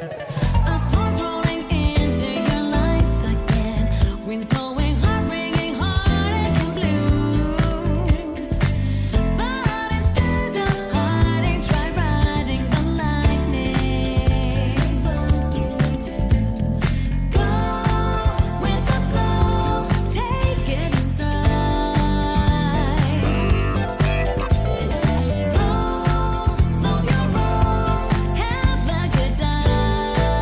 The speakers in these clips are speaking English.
A storm's rolling into your life again. Winds blowing hard, bringing heartache and blues. But instead of hiding, try riding the lightning. Go with the flow, take it in stride. Roll, slow your roll, have a good time.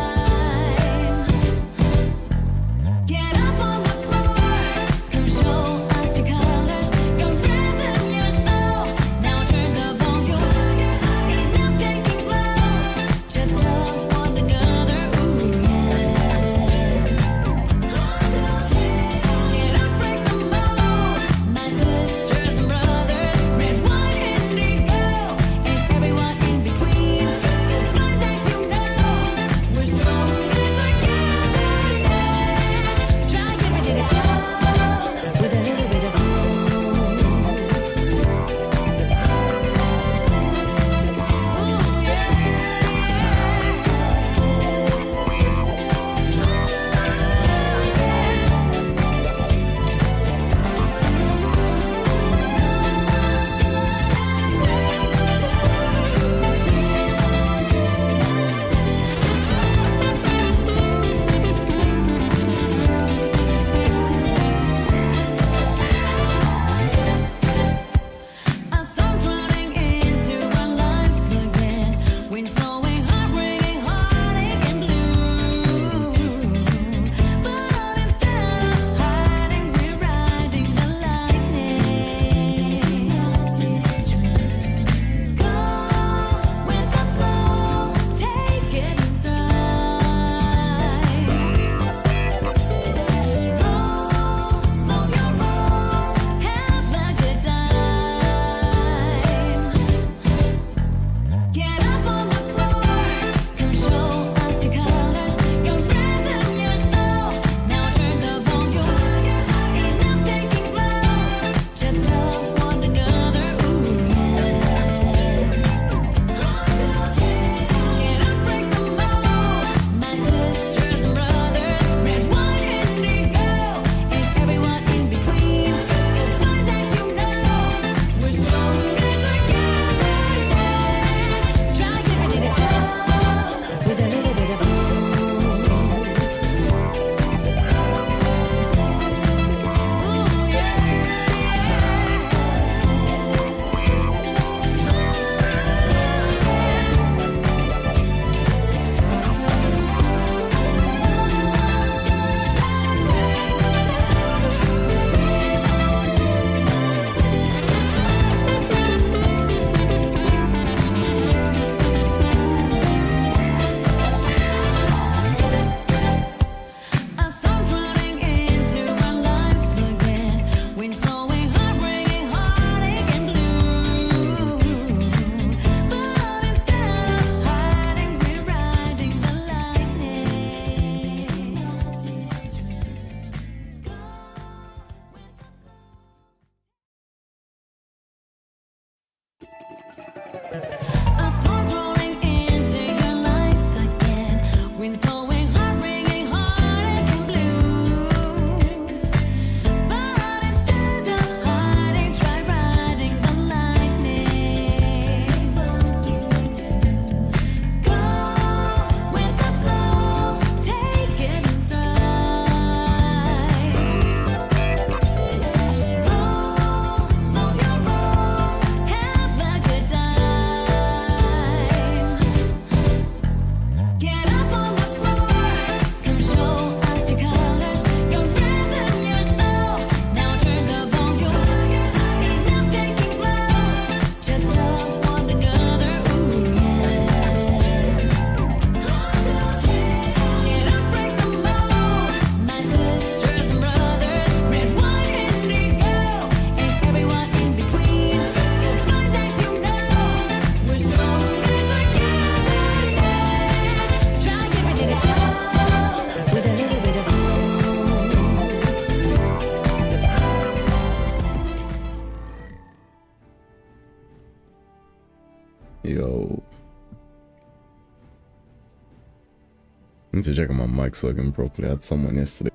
I need to check on my mic's working properly. I had someone yesterday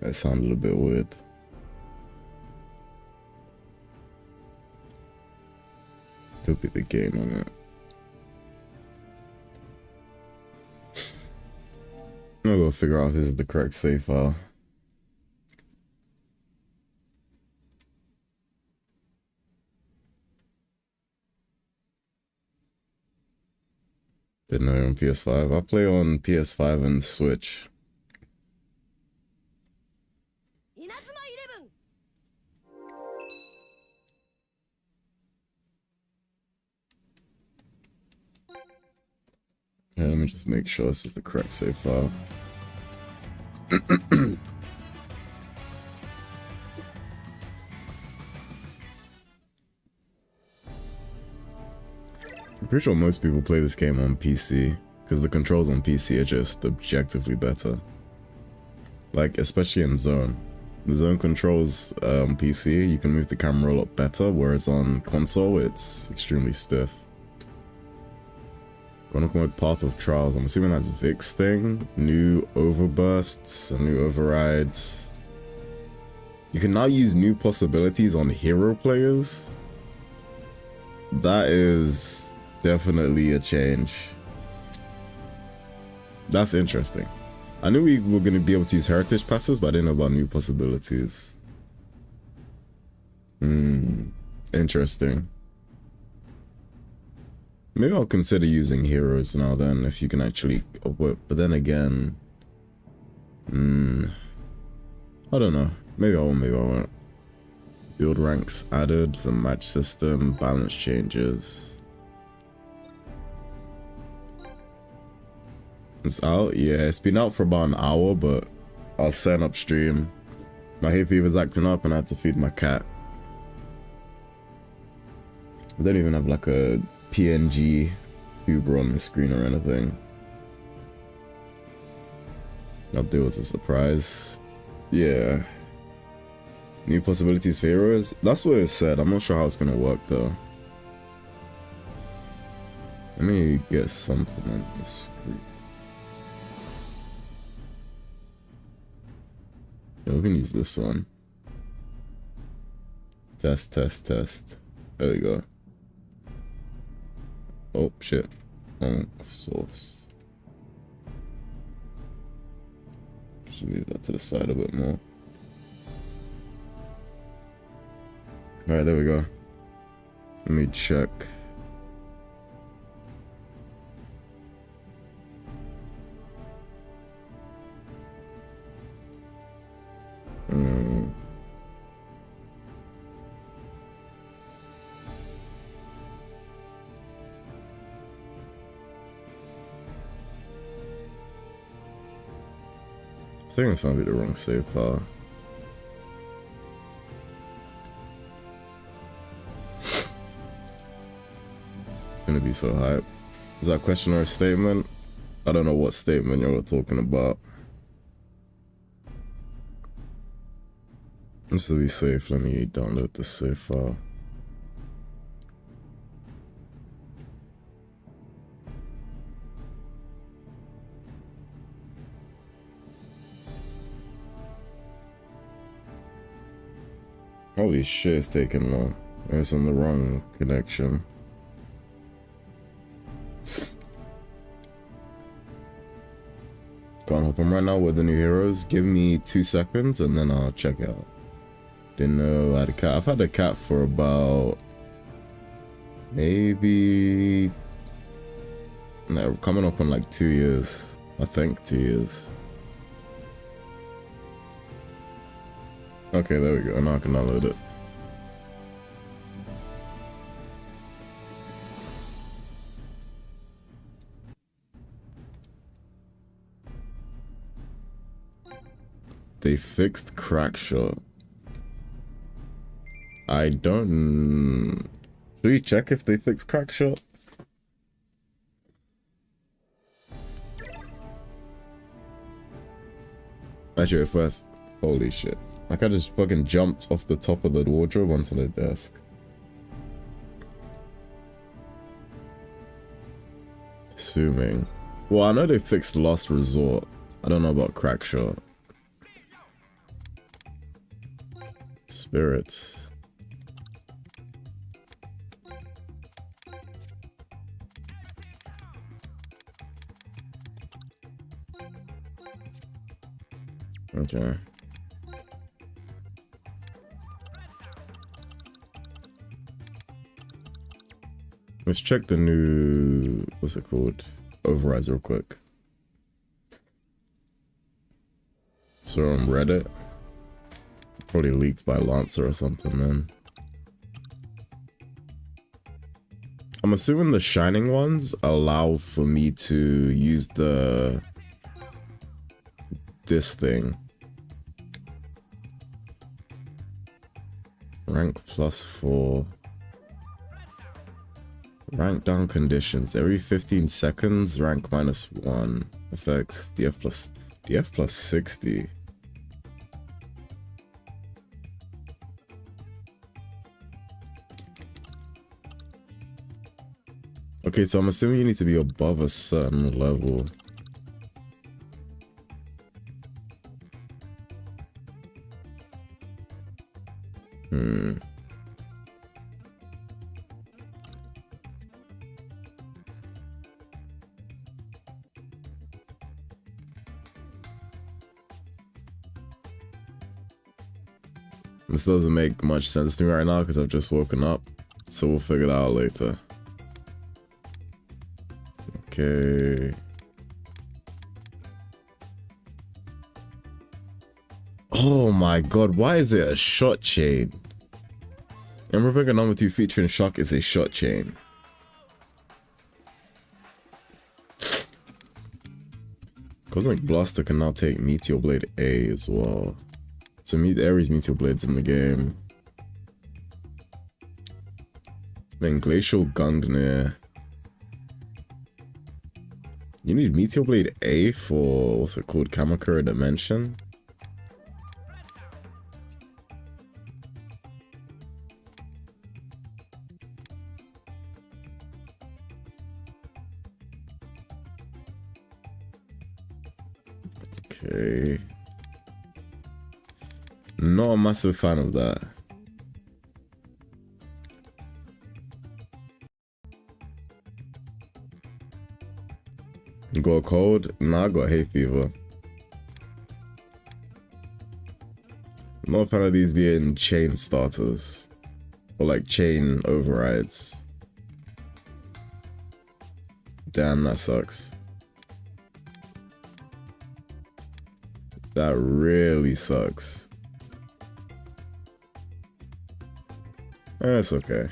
that sounded a bit weird. Could be the game on it. I'll go figure out if this is the correct save file. Didn't know you're on PS5. I play on PS5 and Switch. Inazuma 11. Yeah, let me just make sure this is the correct save file. I'm pretty sure most people play this game on PC, because the controls on PC are just objectively better. Like, especially in Zone. The Zone controls on PC, you can move the camera a lot better, whereas on console, it's extremely stiff. Chronicle mode Path of Trials, I'm assuming that's Vic's thing. New overbursts and new overrides. You can now use new possibilities on hero players. That is definitely a change. That's interesting. I knew we were going to be able to use heritage passes, but I didn't know about new possibilities. Interesting. Maybe I'll consider using heroes now then, if you can actually whip. But then again, I don't know. Maybe I will, maybe I won't. Build ranks added, the match system, balance changes. It's out? Yeah, it's been out for about an hour, but I was setting up stream. My hay fever's acting up and I had to feed my cat. I don't even have like a PNG Uber on the screen or anything. Update was a surprise. Yeah. New possibilities for heroes? That's what it said. I'm not sure how it's gonna work though. Let me get something on the screen. Yeah, we can use this one. Test, test, test. There we go. Oh shit. Oh, source. Just move that to the side a bit more. Alright, there we go. Let me check. I think it's probably the wrong save file. Gonna be so hype. Is that a question or a statement? I don't know what statement you're talking about. Just to be safe, let me download the save file. Holy shit, it's taking long. It's on the wrong connection. Can't help them right now with the new heroes. Give me 2 seconds and then I'll check out. Didn't know I had a cat. I've had a cat for about maybe no, coming up on like 2 years. I think 2 years. Okay, there we go. Now I can download it. They fixed Crackshot. I don't... Should we check if they fixed Crackshot? Actually, first... Holy shit. Like I just fucking jumped off the top of the wardrobe onto the desk. Assuming. Well, I know they fixed Last Resort. I don't know about Crackshot. Spirits. Okay. Let's check the new, what's it called? Overrides real quick. So on Reddit. Probably leaked by Lancer or something, man. I'm assuming the shining ones allow for me to use this thing. Rank +4. Rank down conditions. Every 15 seconds, rank -1. Effects. DF plus 60. Okay, so I'm assuming you need to be above a certain level. This doesn't make much sense to me right now because I've just woken up, so we'll figure it out later. Okay. Oh my god, why is it a shot chain? Ember Picker number 2 featuring Shock is a shot chain. Cosmic Blaster can now take Meteor Blade A as well. So meet Ares Meteor Blades in the game. Then Glacial Gungnir. You need Meteor Blade A for, what's it called, Kamakura Dimension? Okay. Not a massive fan of that. Got a cold? Nah, I got hay fever. Not a fan of these being chain starters. Or like chain overrides. Damn, that sucks. That really sucks. That's okay.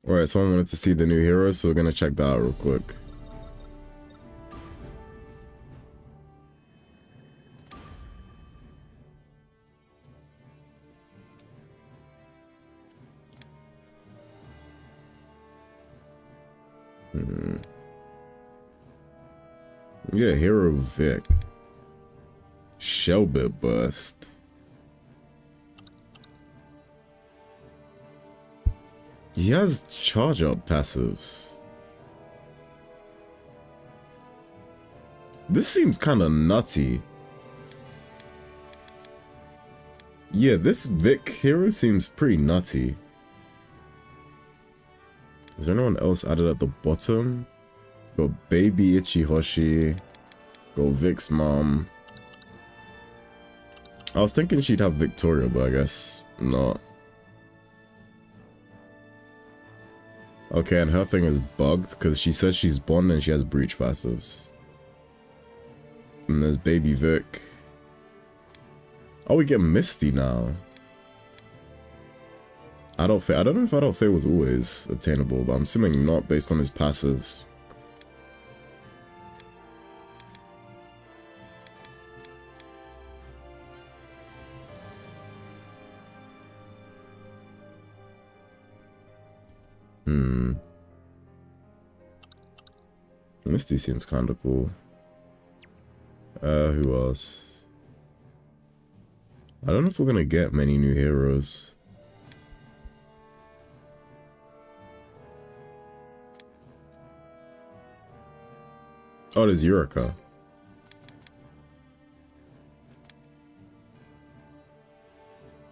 Alright, someone wanted to see the new heroes, so we're gonna check that out real quick. Yeah, Hero Vic. Shellbit Burst. He has charge up passives. This seems kind of nutty. Yeah, this Vic hero seems pretty nutty. Is there anyone else added at the bottom? Got Baby Ichihoshi. Got Vic's mom. I was thinking she'd have Victoria, but I guess not. Okay, and her thing is bugged because she says she's Bond and she has breach passives. And there's Baby Vic. Oh, we get Misty now. Adult Fate. I don't know if Adult Fate was always obtainable, but I'm assuming not based on his passives. Misty seems kind of cool. Who else? I don't know if we're gonna get many new heroes. Oh, there's Eureka.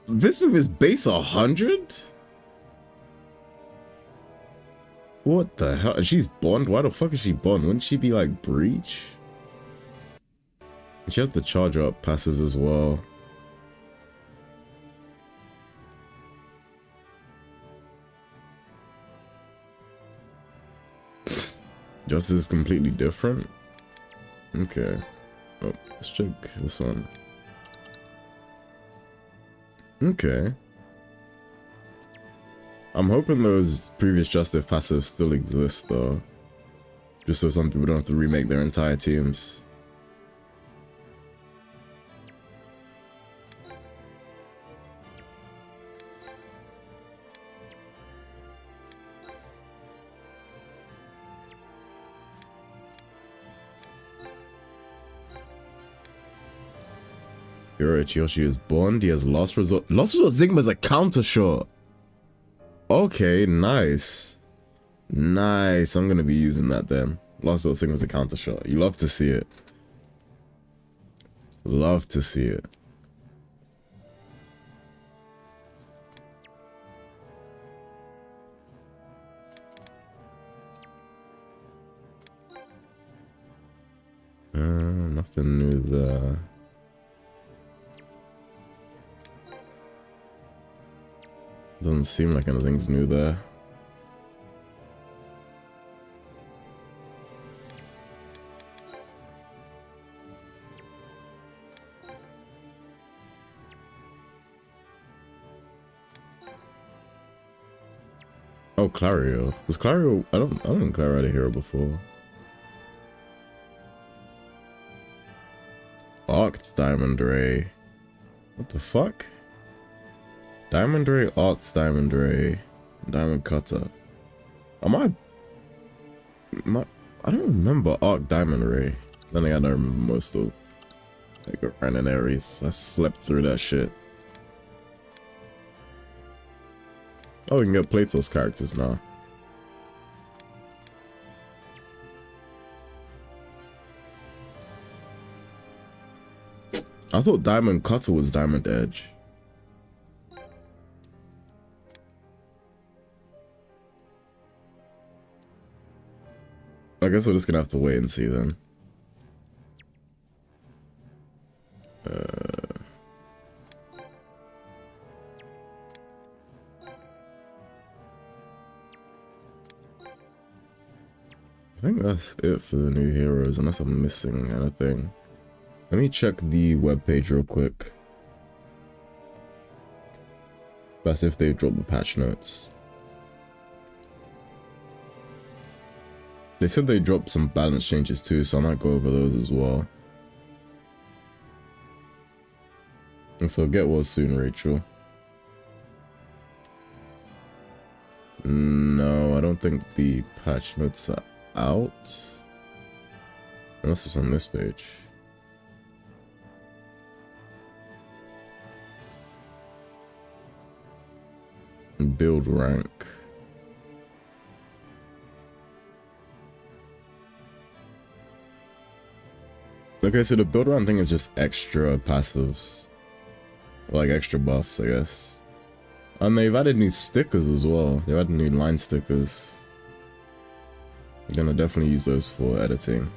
This move is base 100? What the hell? And she's Bond? Why the fuck is she Bond? Wouldn't she be like Breach? She has the charge up passives as well. Justice is completely different. Okay. Oh, let's check this one. Okay. I'm hoping those previous Justice passives still exist though. Just so some people don't have to remake their entire teams. Yoshi is Bond. He has Last Resort. Last Resort Sigma's a counter shot. Okay, nice. Nice. I'm gonna be using that then. Last Resort Sigma's a counter shot. You love to see it. Love to see it. Nothing new there. Doesn't seem like anything's new there. Oh, Clario. Was Clario? I don't think Clario had a hero before. Arced Diamond Ray. What the fuck? Diamond Ray, Arced Diamond Ray, Diamond Cutter. I don't remember Arc Diamond Ray. Then I don't remember most of like Ren and Ares. I slept through that shit. Oh, we can get Plato's characters now. I thought Diamond Cutter was Diamond Edge. I guess we're just gonna have to wait and see then. I think that's it for the new heroes, unless I'm missing anything. Let me check the webpage real quick. That's if they drop the patch notes. They said they dropped some balance changes too, so I might go over those as well. And so get well soon, Rachel. No, I don't think the patch notes are out. Unless it's on this page. Build rank. Okay, so the build rank thing is just extra passives. Like extra buffs, I guess. And they've added new stickers as well. They've added new line stickers. I'm gonna definitely use those for editing.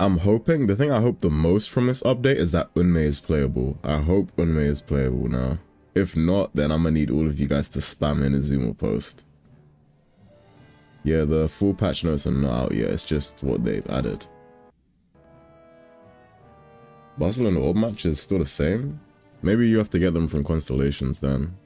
I'm hoping, the thing I hope the most from this update is that Unmei is playable. I hope Unmei is playable now. If not, then I'm gonna need all of you guys to spam Inazuma post. Yeah, the full patch notes are not out yet, it's just what they've added. Barcelona Orb match is still the same? Maybe you have to get them from Constellations then.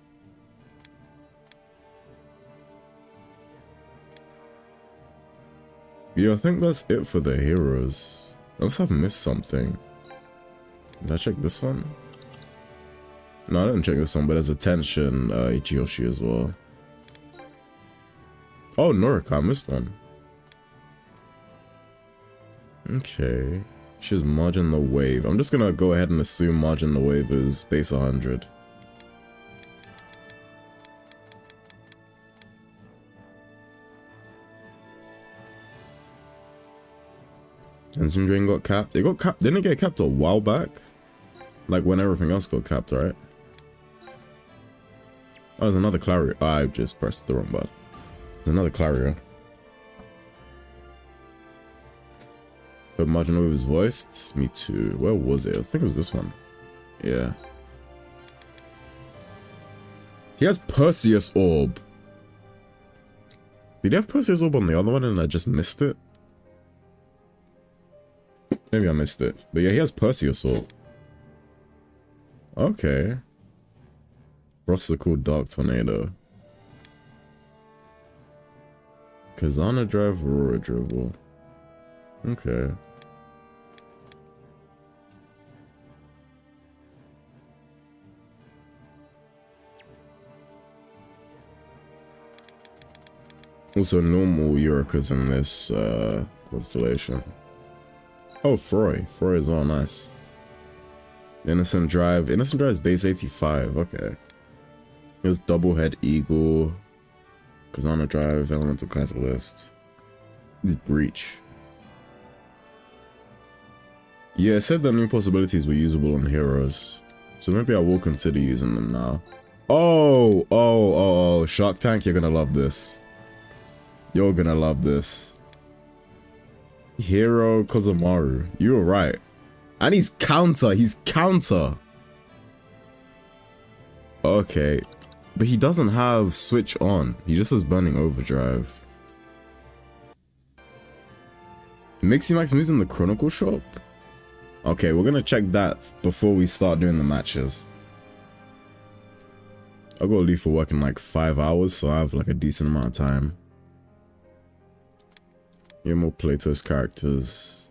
Yeah, I think that's it for the heroes. Unless I've missed something. Did I check this one? No, I didn't check this one, but there's a Tension Ichiyoshi as well. Oh, Norika, I missed one. Okay. She's Margin the Wave. I'm just gonna go ahead and assume Margin the Wave is base 100. Ensign Drain got capped. It got capped. Didn't it get capped a while back? Like when everything else got capped, right? Oh, there's another Clario. Oh, I just pressed the wrong button. There's another Clario. But Marginal was voiced. Me too. Where was it? I think it was this one. Yeah. He has Perseus Orb. Did he have Perseus Orb on the other one and I just missed it? Maybe I missed it. But yeah, he has Perseus Orb. Okay. Frostical Dark Tornado. Kazana Drive, Aurora Dribble. Okay. Also, normal Eurocas in this constellation. Oh, Froy. Froy is all nice. Innocent Drive. Innocent Drive is base 85. Okay. Here's Double Head Eagle. Kazana Drive. Elemental Catalyst. This is Breach. Yeah, it said that new possibilities were usable on heroes. So maybe I will consider using them now. Oh. Shark Tank, you're gonna love this. You're gonna love this. Hero Kozumaru. You were right. And he's counter. He's counter. Okay. But he doesn't have switch on. He just has burning overdrive. Mixie Max moves in the Chronicle shop? Okay, we're gonna check that before we start doing the matches. I'll go leave for work in like 5 hours, so I have like a decent amount of time. Yeah, more playtest characters.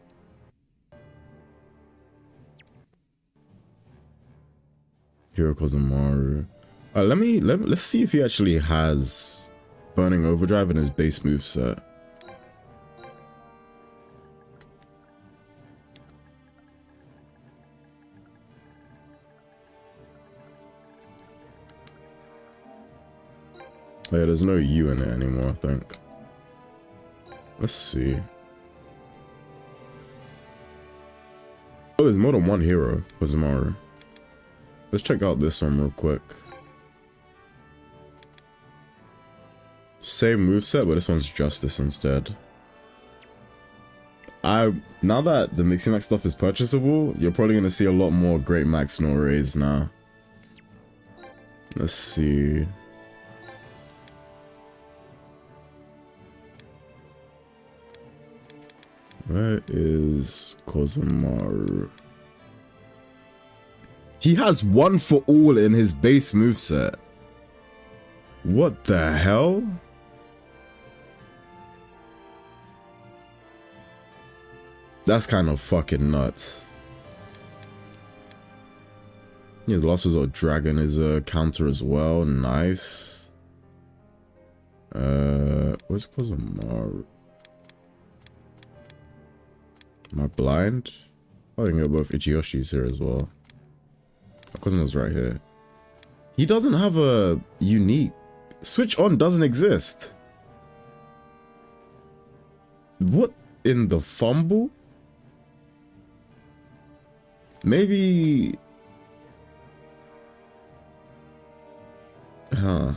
Hero Kozumaru. Let's see if he actually has Burning Overdrive in his base moveset. Oh yeah, there's no U in it anymore, I think. Let's see. Oh, there's more than one hero, Kozumaru. Let's check out this one real quick. Same moveset, but this one's Justice instead. Now that the Mixing Max stuff is purchasable, you're probably gonna see a lot more Great Max no raids now. Let's see. Where is Kozumaru? He has one for all in his base moveset. What the hell? That's kind of fucking nuts. Yeah, the last resort dragon is a counter as well. Nice. Where's Kozumaru? Am I blind? I think got both Ichiyoshi's here as well. Kozumaru's right here. He doesn't have a unique... Switch on doesn't exist. What in the fumble? Maybe... Huh.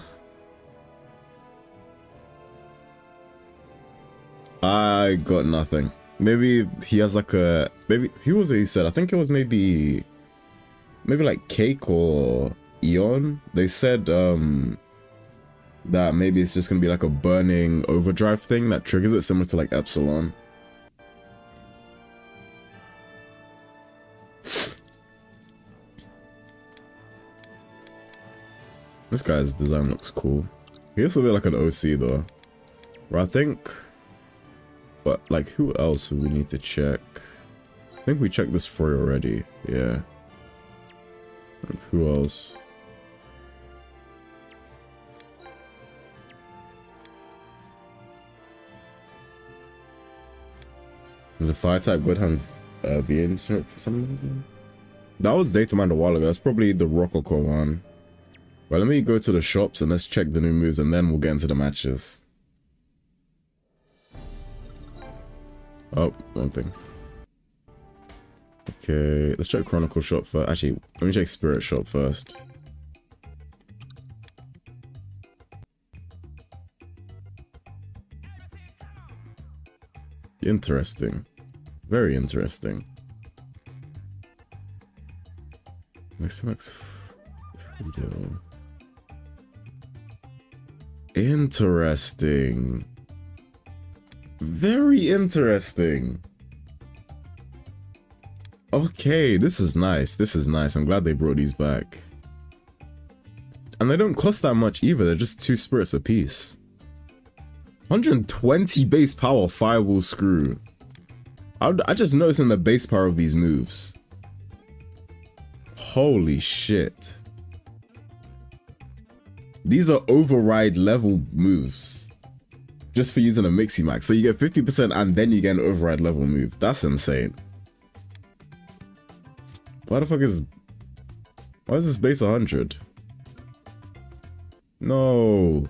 I got nothing. Maybe he has like a... Maybe... Who was it who said? I think it was maybe like Cake or Eon. They said that maybe it's just gonna be like a burning overdrive thing that triggers it, similar to like Epsilon. This guy's design looks cool. He looks a bit like an OC though. Where I think... But like, who else would we need to check? I think we checked this for already. Yeah. Like, who else? There's a fire type good have V insert for some reason. That was data mined a while ago. That's probably the Rococo one. But let me go to the shops and let's check the new moves and then we'll get into the matches. Oh, one thing. Okay, let's check Chronicle shop first. Actually, let me check Spirit shop first. Interesting. Very interesting. Max video. Interesting. Very interesting. Okay, this is nice. This is nice. I'm glad they brought these back. And they don't cost that much either. They're just 2 spirits apiece. 120 base power fireball screw. I just noticed in the base power of these moves. Holy shit. These are override level moves. Just for using a Mixie Max. So you get 50% and then you get an override level move. That's insane. Why the fuck is... Why is this base 100? No.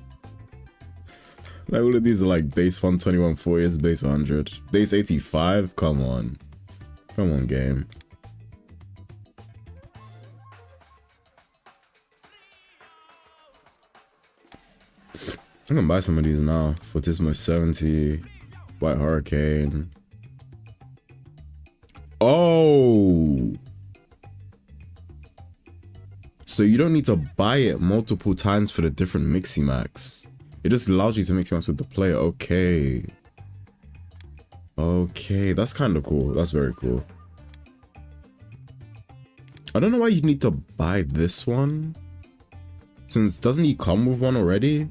Like all of these are like base 121, 4 years, base 100. Base 85? Come on. Come on, game. I'm gonna buy some of these now. Fortismo 70, White Hurricane. Oh! So you don't need to buy it multiple times for the different Mixie Max. It just allows you to Mixie Max with the player. Okay. Okay, that's kind of cool. That's very cool. I don't know why you need to buy this one. Since doesn't he come with one already?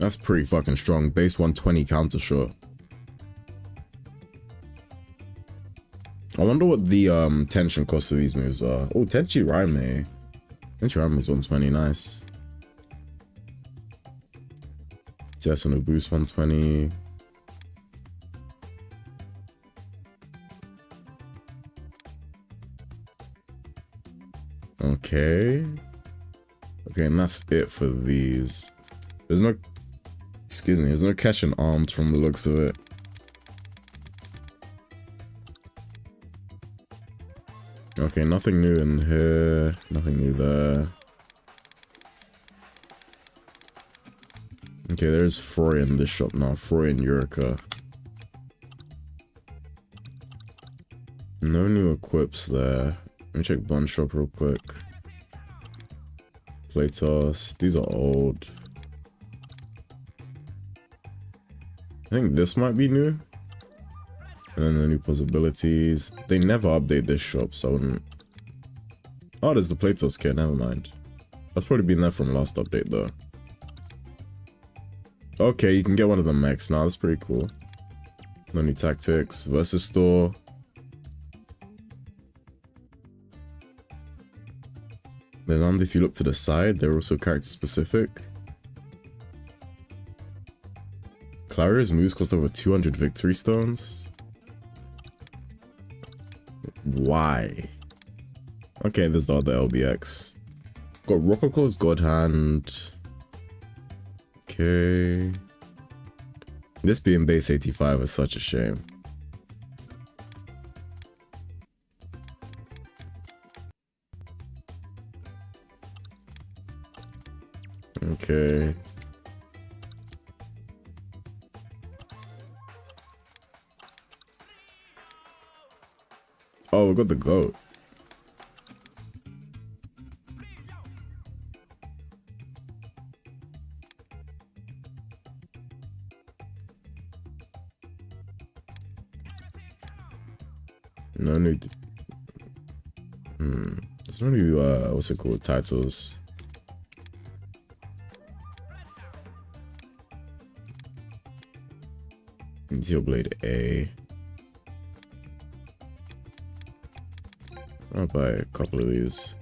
That's pretty fucking strong. Base 120 counter shot. I wonder what the tension cost of these moves are. Oh, Tenchi Raime. Tenchi Raime is 120, nice. TS and a boost 120. Okay. Okay, and that's it for these. There's no... Excuse me, there's no cash in arms from the looks of it. Okay, nothing new in here. Nothing new there. Okay, there's Froy in this shop now. Froy and Eureka. No new equips there. Let me check Bun Shop real quick. Playtoss. These are old. I think this might be new. And then the new possibilities. They never update this shop, so I wouldn't... Oh, there's the Playtoss kit, never mind. That's probably been there from last update though. Okay, you can get one of the mechs now, that's pretty cool. No new tactics. Versus store. Then if you look to the side, they're also character specific. Clario's moves cost over 200 victory stones. Why? Okay, there's the other LBX. Got Rococo's God Hand. Okay. This being base 85 is such a shame. Okay. Oh, we got the goat. No new. There's no new. What's it called? Titles. Steel Blade A. I'll buy a couple of these.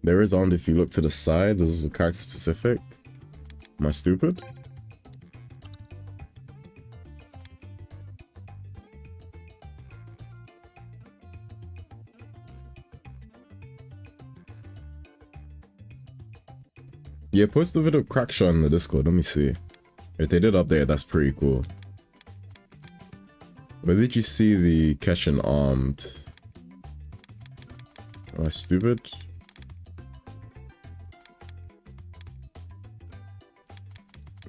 There is on if you look to the side. This is a character specific. Am I stupid? Yeah, post the video crack shot in the Discord. Let me see. If they did update, that's pretty cool. Where did you see the Keshin armed? Am I stupid?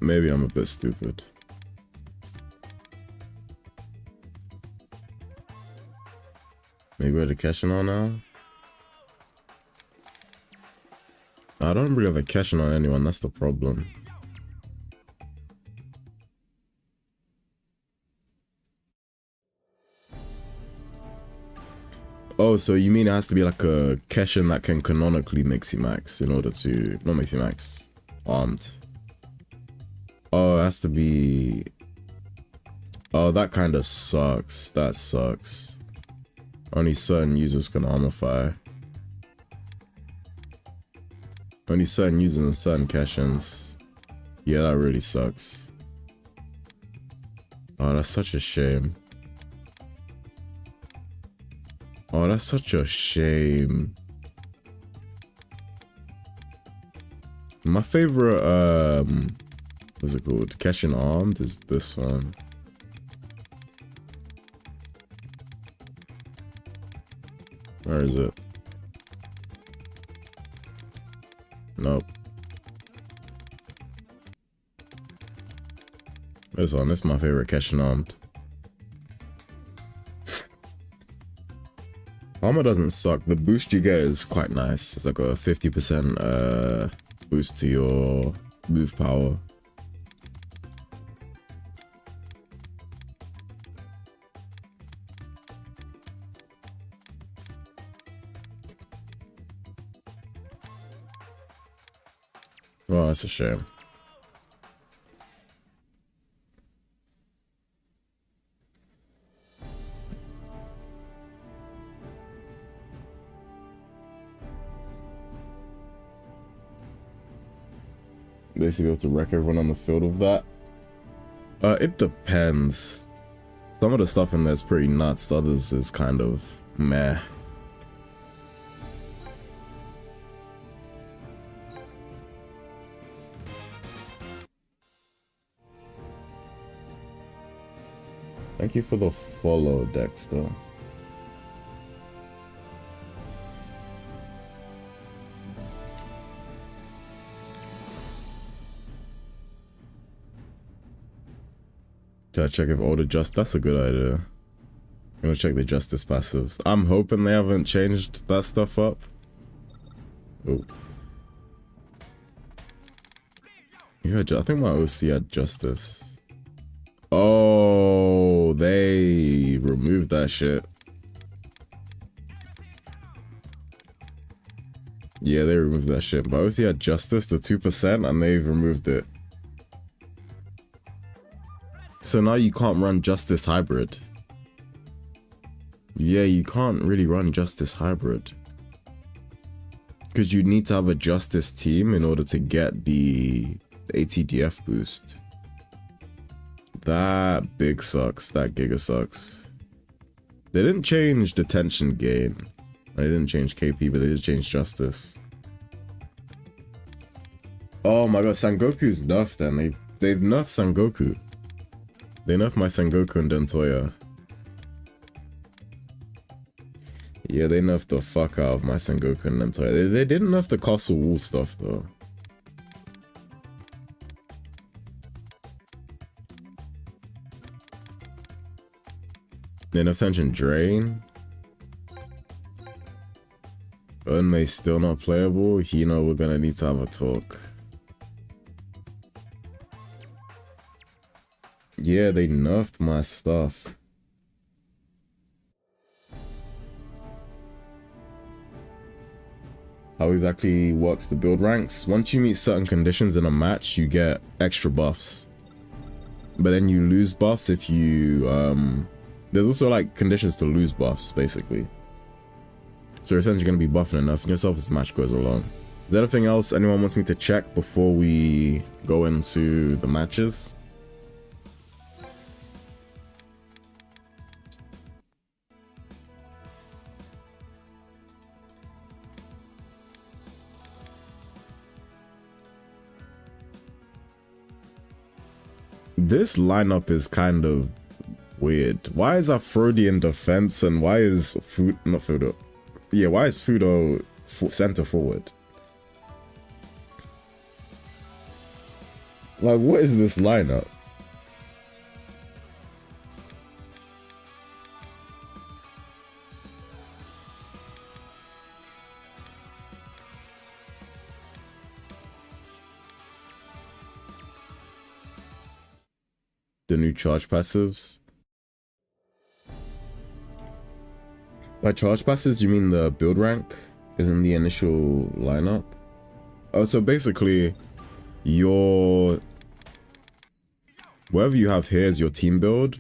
Maybe I'm a bit stupid. Maybe we're the Keshin on now? I don't really have a Keshin on anyone, that's the problem. Oh, so you mean it has to be like a Keshin that can canonically Mixie Max in order to... Not Mixie Max. Armed. Oh, it has to be... Oh, that kind of sucks. That sucks. Only certain users can armify. Only certain users and certain Keshins. Yeah, that really sucks. Oh, that's such a shame. Oh, that's such a shame. My favorite, what's it called? Keshin Armed is this one. Where is it? Nope. This one, this is my favorite Keshin Armed. Armor doesn't suck. The boost you get is quite nice. It's like a 50% boost to your move power. Oh, that's a shame. Basically, have to wreck everyone on the field with that. It depends. Some of the stuff in there is pretty nuts. Others is kind of meh. Thank you for the follow, Dexter. Gotta check if all the that's a good idea. I'm gonna check the justice passives. I'm hoping they haven't changed that stuff up. Oh. Yeah, I think my OC had justice. Oh, they removed that shit. Yeah, they removed that shit. My OC had justice, the 2%, and they've removed it. So now you can't run Justice Hybrid. Yeah, you can't really run Justice Hybrid. Because you need to have a Justice team in order to get the ATDF boost. That big sucks. That giga sucks. They didn't change detention gain. They didn't change KP, but they did change Justice. Oh my god, Sengoku's nerfed then. They've nerfed Sengoku. They nerfed my Sengoku and Dentoya. Yeah, they nerfed the fuck out of my Sengoku and Dentoya. They didn't nerf the Castle Wall stuff though. They nerfed Tension Drain. Unmei still not playable. Hino, we're gonna need to have a talk. Yeah, they nerfed my stuff. How exactly works the build ranks? Once you meet certain conditions in a match, you get extra buffs. But then you lose buffs if you, there's also like conditions to lose buffs, basically. So you're essentially going to be buffing and nerfing yourself as the match goes along. Is there anything else anyone wants me to check before we go into the matches? This lineup is kind of weird. Why is Aphrodite in defense and why is Fudo? Yeah, why is Fudo center forward? Like, what is this lineup? The new charge passives. By charge passives, you mean the build rank is in the initial lineup? Oh, so basically, whatever you have here is your team build.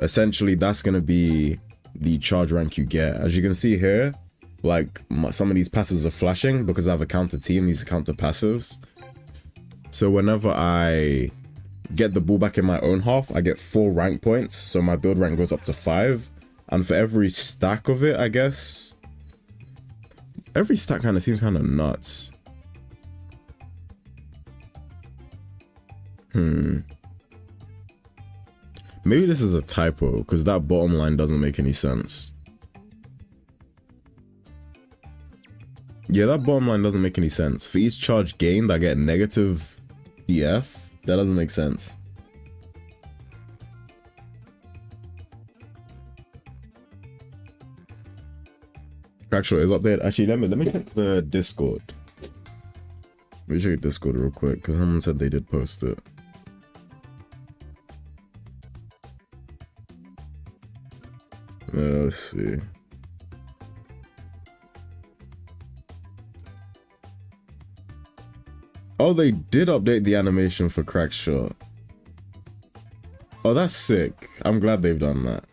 Essentially, that's going to be the charge rank you get. As you can see here, like some of these passives are flashing because I have a counter team. These are counter passives. So whenever I get the ball back in my own half, I get 4 rank points. So my build rank goes up to 5. And for every stack of it, I guess, every stack kind of seems kind of nuts. Maybe this is a typo, because that bottom line doesn't make any sense. Yeah, that bottom line doesn't make any sense. For each charge gained, I get negative DF. That doesn't make sense. Crackshot is up there. Actually, let me check the Discord. Let me check Discord real quick, because someone said they did post it. Let's see. Oh, they did update the animation for Crackshot. Oh, that's sick. I'm glad they've done that.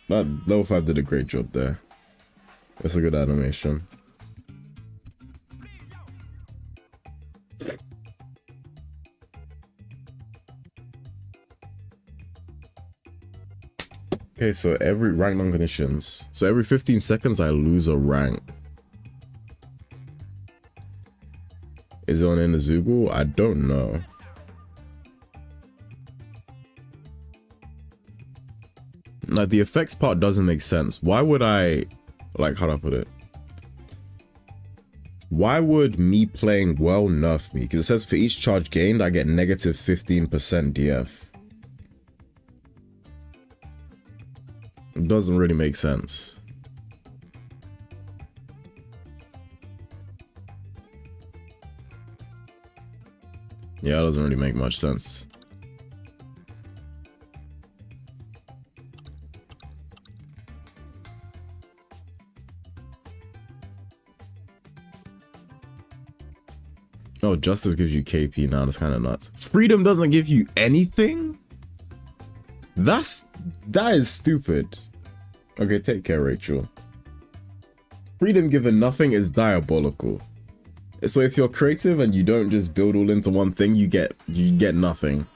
That Level 5 did a great job there. That's a good animation. Okay, so every rank non-conditions. So every 15 seconds I lose a rank. Is it on Inazuma? I don't know. Like, the effects part doesn't make sense. Why would I, like, how do I put it? Why would me playing well nerf me? Because it says for each charge gained, I get negative 15% DF. It doesn't really make sense. Yeah, it doesn't really make much sense. Oh, Justice gives you KP now. That's kind of nuts. Freedom doesn't give you anything? That is stupid. Okay, take care, Rachel. Freedom given nothing is diabolical. So if you're creative and you don't just build all into one thing, you get nothing.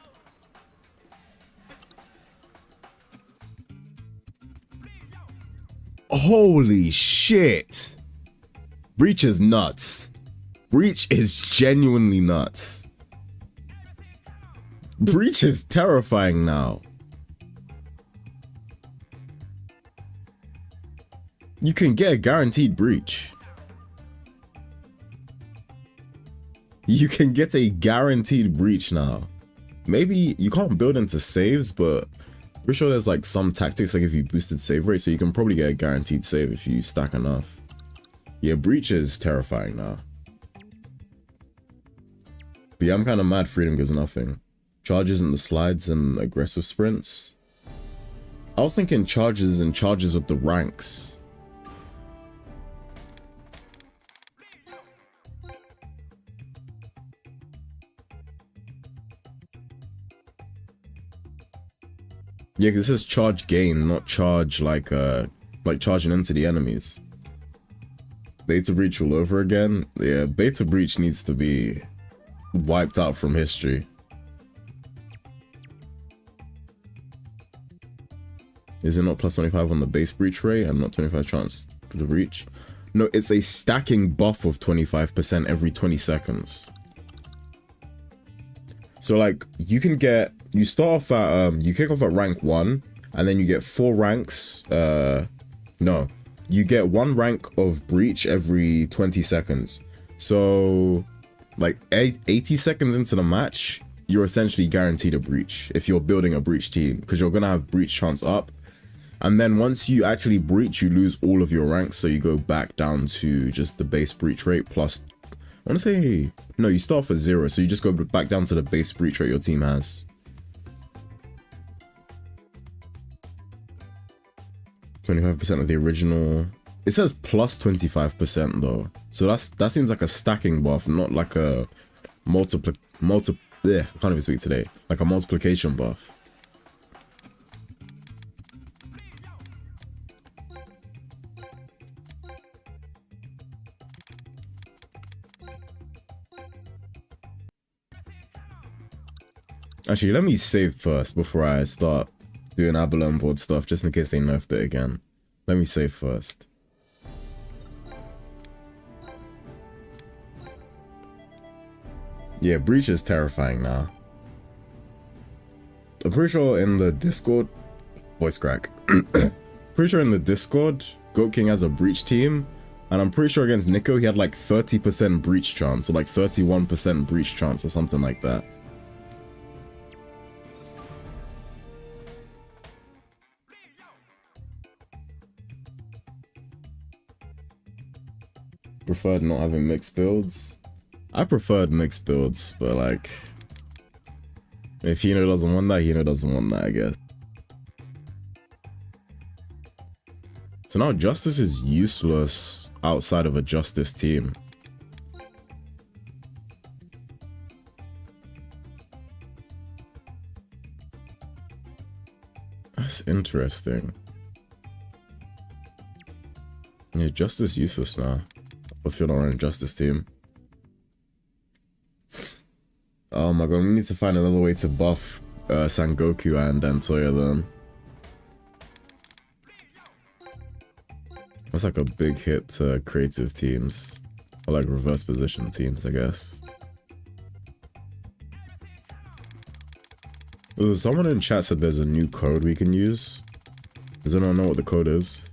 Holy shit. Breach is nuts. Breach is genuinely nuts. Breach is terrifying now. You can get a guaranteed breach. You can get a guaranteed breach now. Maybe you can't build into saves, but for sure there's like some tactics, like if you boosted save rate, so you can probably get a guaranteed save if you stack enough. Yeah, breach is terrifying now. But yeah, I'm kind of mad Freedom gives nothing. Charges in the slides and aggressive sprints. I was thinking charges and charges with the ranks. Yeah, because this is charge gain, not charge like charging into the enemies. Beta breach all over again? Yeah, beta breach needs to be wiped out from history. Is it not plus 25 on the base breach rate and not 25 chance to the breach? No, it's a stacking buff of 25% every 20 seconds. So like, you can get you start off at you kick off at rank 1, and then you get 4 ranks. No, you get 1 rank of breach every 20 seconds. So like 80 seconds into the match, you're essentially guaranteed a breach if you're building a breach team, because you're gonna have breach chance up. And then once you actually breach, you lose all of your ranks, so you go back down to just the base breach rate plus, I want to say, no, you start off at 0, so you just go back down to the base breach rate your team has. 25% of the original. It says plus 25% though, so that seems like a stacking buff, not like a I can't even speak today. Like a multiplication buff. Actually, let me save first before I start doing Abalone board stuff, just in case they nerfed it again. Let me save first. Yeah, breach is terrifying now. I'm pretty sure in the Discord, voice crack. Pretty sure in the Discord, Goat King has a breach team, and I'm pretty sure against Nico he had like 30% breach chance, or like 31% breach chance, or something like that. Preferred not having mixed builds. I preferred mixed builds, but like, if Hino doesn't want that, Hino doesn't want that, I guess. So now Justice is useless outside of a Justice team. That's interesting. Yeah, Justice useless now. If you're not on a Justice team. Oh my god, we need to find another way to buff Sangoku and Dantoya then. That's like a big hit to creative teams. Or like reverse position teams, I guess. Someone in chat said there's a new code we can use. Does anyone know what the code is?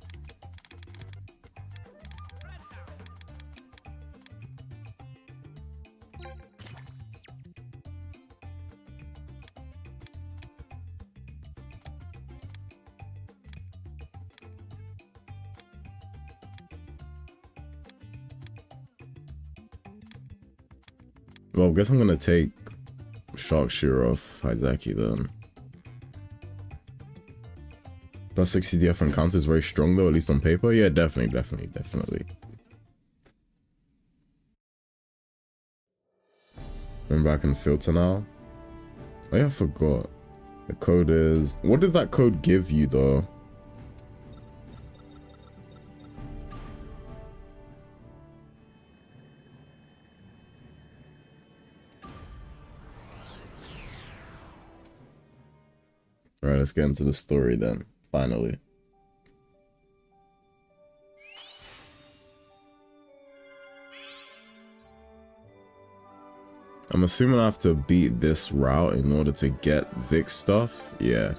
Well, I guess I'm gonna take Sharpshooter off Hizaki then. Plus 60 DF encounter is very strong though, at least on paper. Yeah, definitely. Remember I can filter now? Oh yeah, I forgot. The code is... What does that code give you though? Alright, let's get into the story then, finally. I'm assuming I have to beat this route in order to get Vic stuff. Yeah.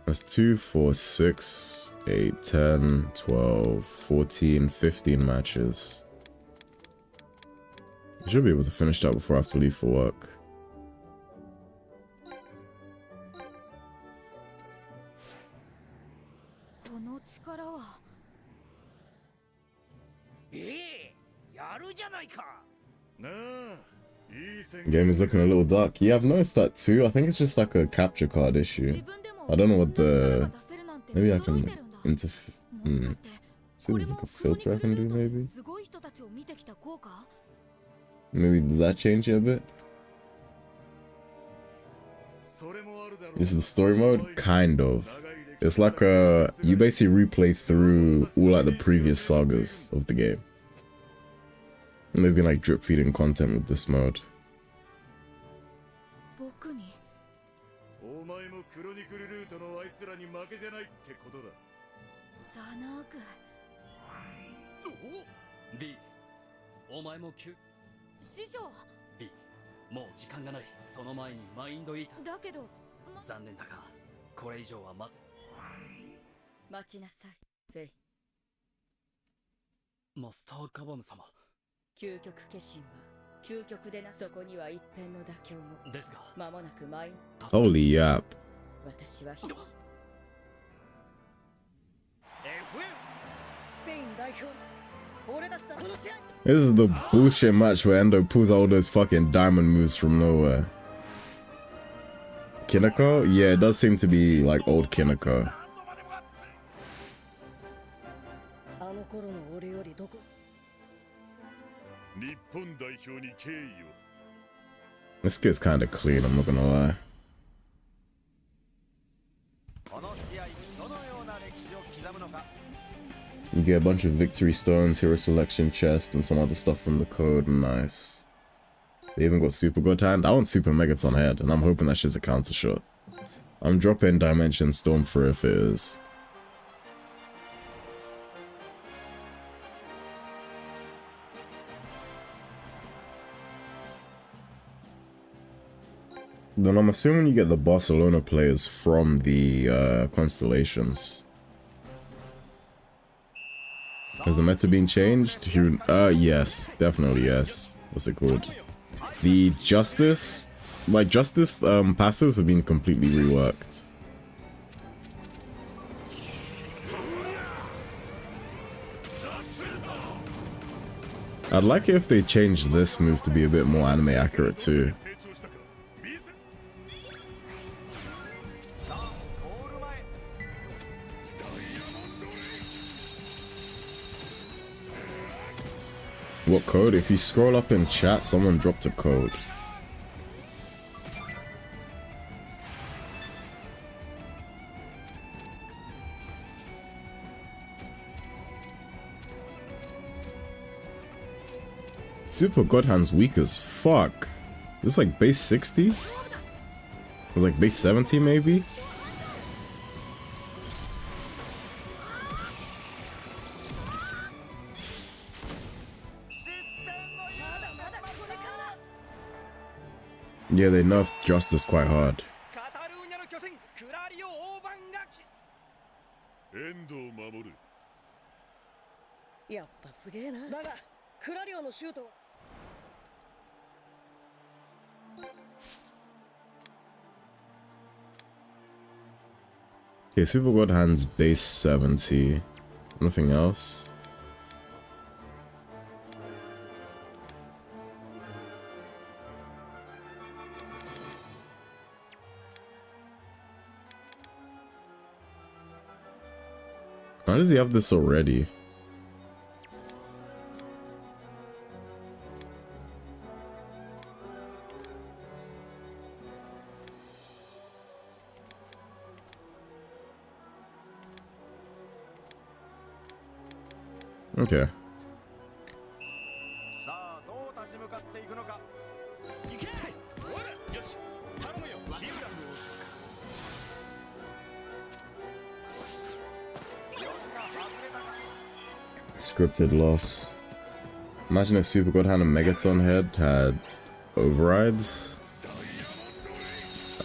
That's 2, 4, 6, 8, 10, 12, 14, 15 matches. I should be able to finish that before I have to leave for work. Game is looking a little dark. Yeah, I've noticed that too. I think it's just like a capture card issue. I don't know what the... Maybe I can see there's like a filter I can do maybe? Maybe does that change it a bit? This is the story mode? Kind of. It's like you basically replay through all like the previous sagas of the game. And they've been like drip feeding content with this mode. お前も急師匠 B もう時間がない。その前にマインドイーター。だけど、残念だがこれ以上は待て。待ちなさいフェイ。マスターカバム様究極決心は究極でな。そこには一辺の妥協も。ですが間もなくマイン Holy yap. 私は FM スペイン代表俺たちだこの試合。 This is the bullshit match where Endo pulls out all those fucking diamond moves from nowhere. Kineko? Yeah, it does seem to be like old Kineko. あの頃の俺よりどこ。日本代表に敬意を。 This gets kind of clean, I'm not gonna lie. この試合どのような歴史を刻むのか。 You get a bunch of victory stones, hero selection chest, and some other stuff from the code. Nice. They even got Super God Hand. I want Super Megaton Head, and I'm hoping that shit's a counter shot. I'm dropping Dimension Storm for if it is. Then I'm assuming you get the Barcelona players from the constellations. Has the meta been changed? Yes, definitely yes. What's it called? The Justice, Justice passives have been completely reworked. I'd like it if they changed this move to be a bit more anime accurate too. さあゴール前。 What code? If you scroll up in chat, someone dropped a code. Super God Hand's weak as fuck. This is like base 60? It's like base 70 maybe? Yeah, they nerfed Justice quite hard. カタルーニャの巨人クラリオ大番が遠藤を守る。やっぱすげえな。だがクラリオのシュート。 Okay, Super God Hand's base 70. Nothing else. Why does he have this already? Okay. さあどう立ち向かっていくのか。行け。よし頼むよ。リブラムを Scripted loss. Imagine if Super God Hand and Megaton Head had overrides.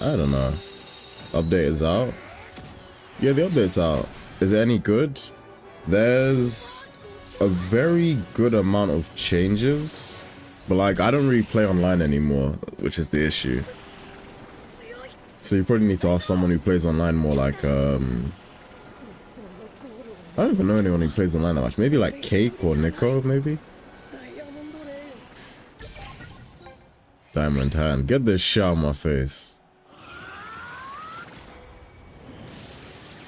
I don't know. Update is out. Yeah, the update's out. Is it any good? There's a very good amount of changes, but like I don't really play online anymore, which is the issue. So you probably need to ask someone who plays online more, like I don't even know anyone who plays online that much. Maybe like Cake or Nico, maybe? Diamond Hand. Get this shit out of my face.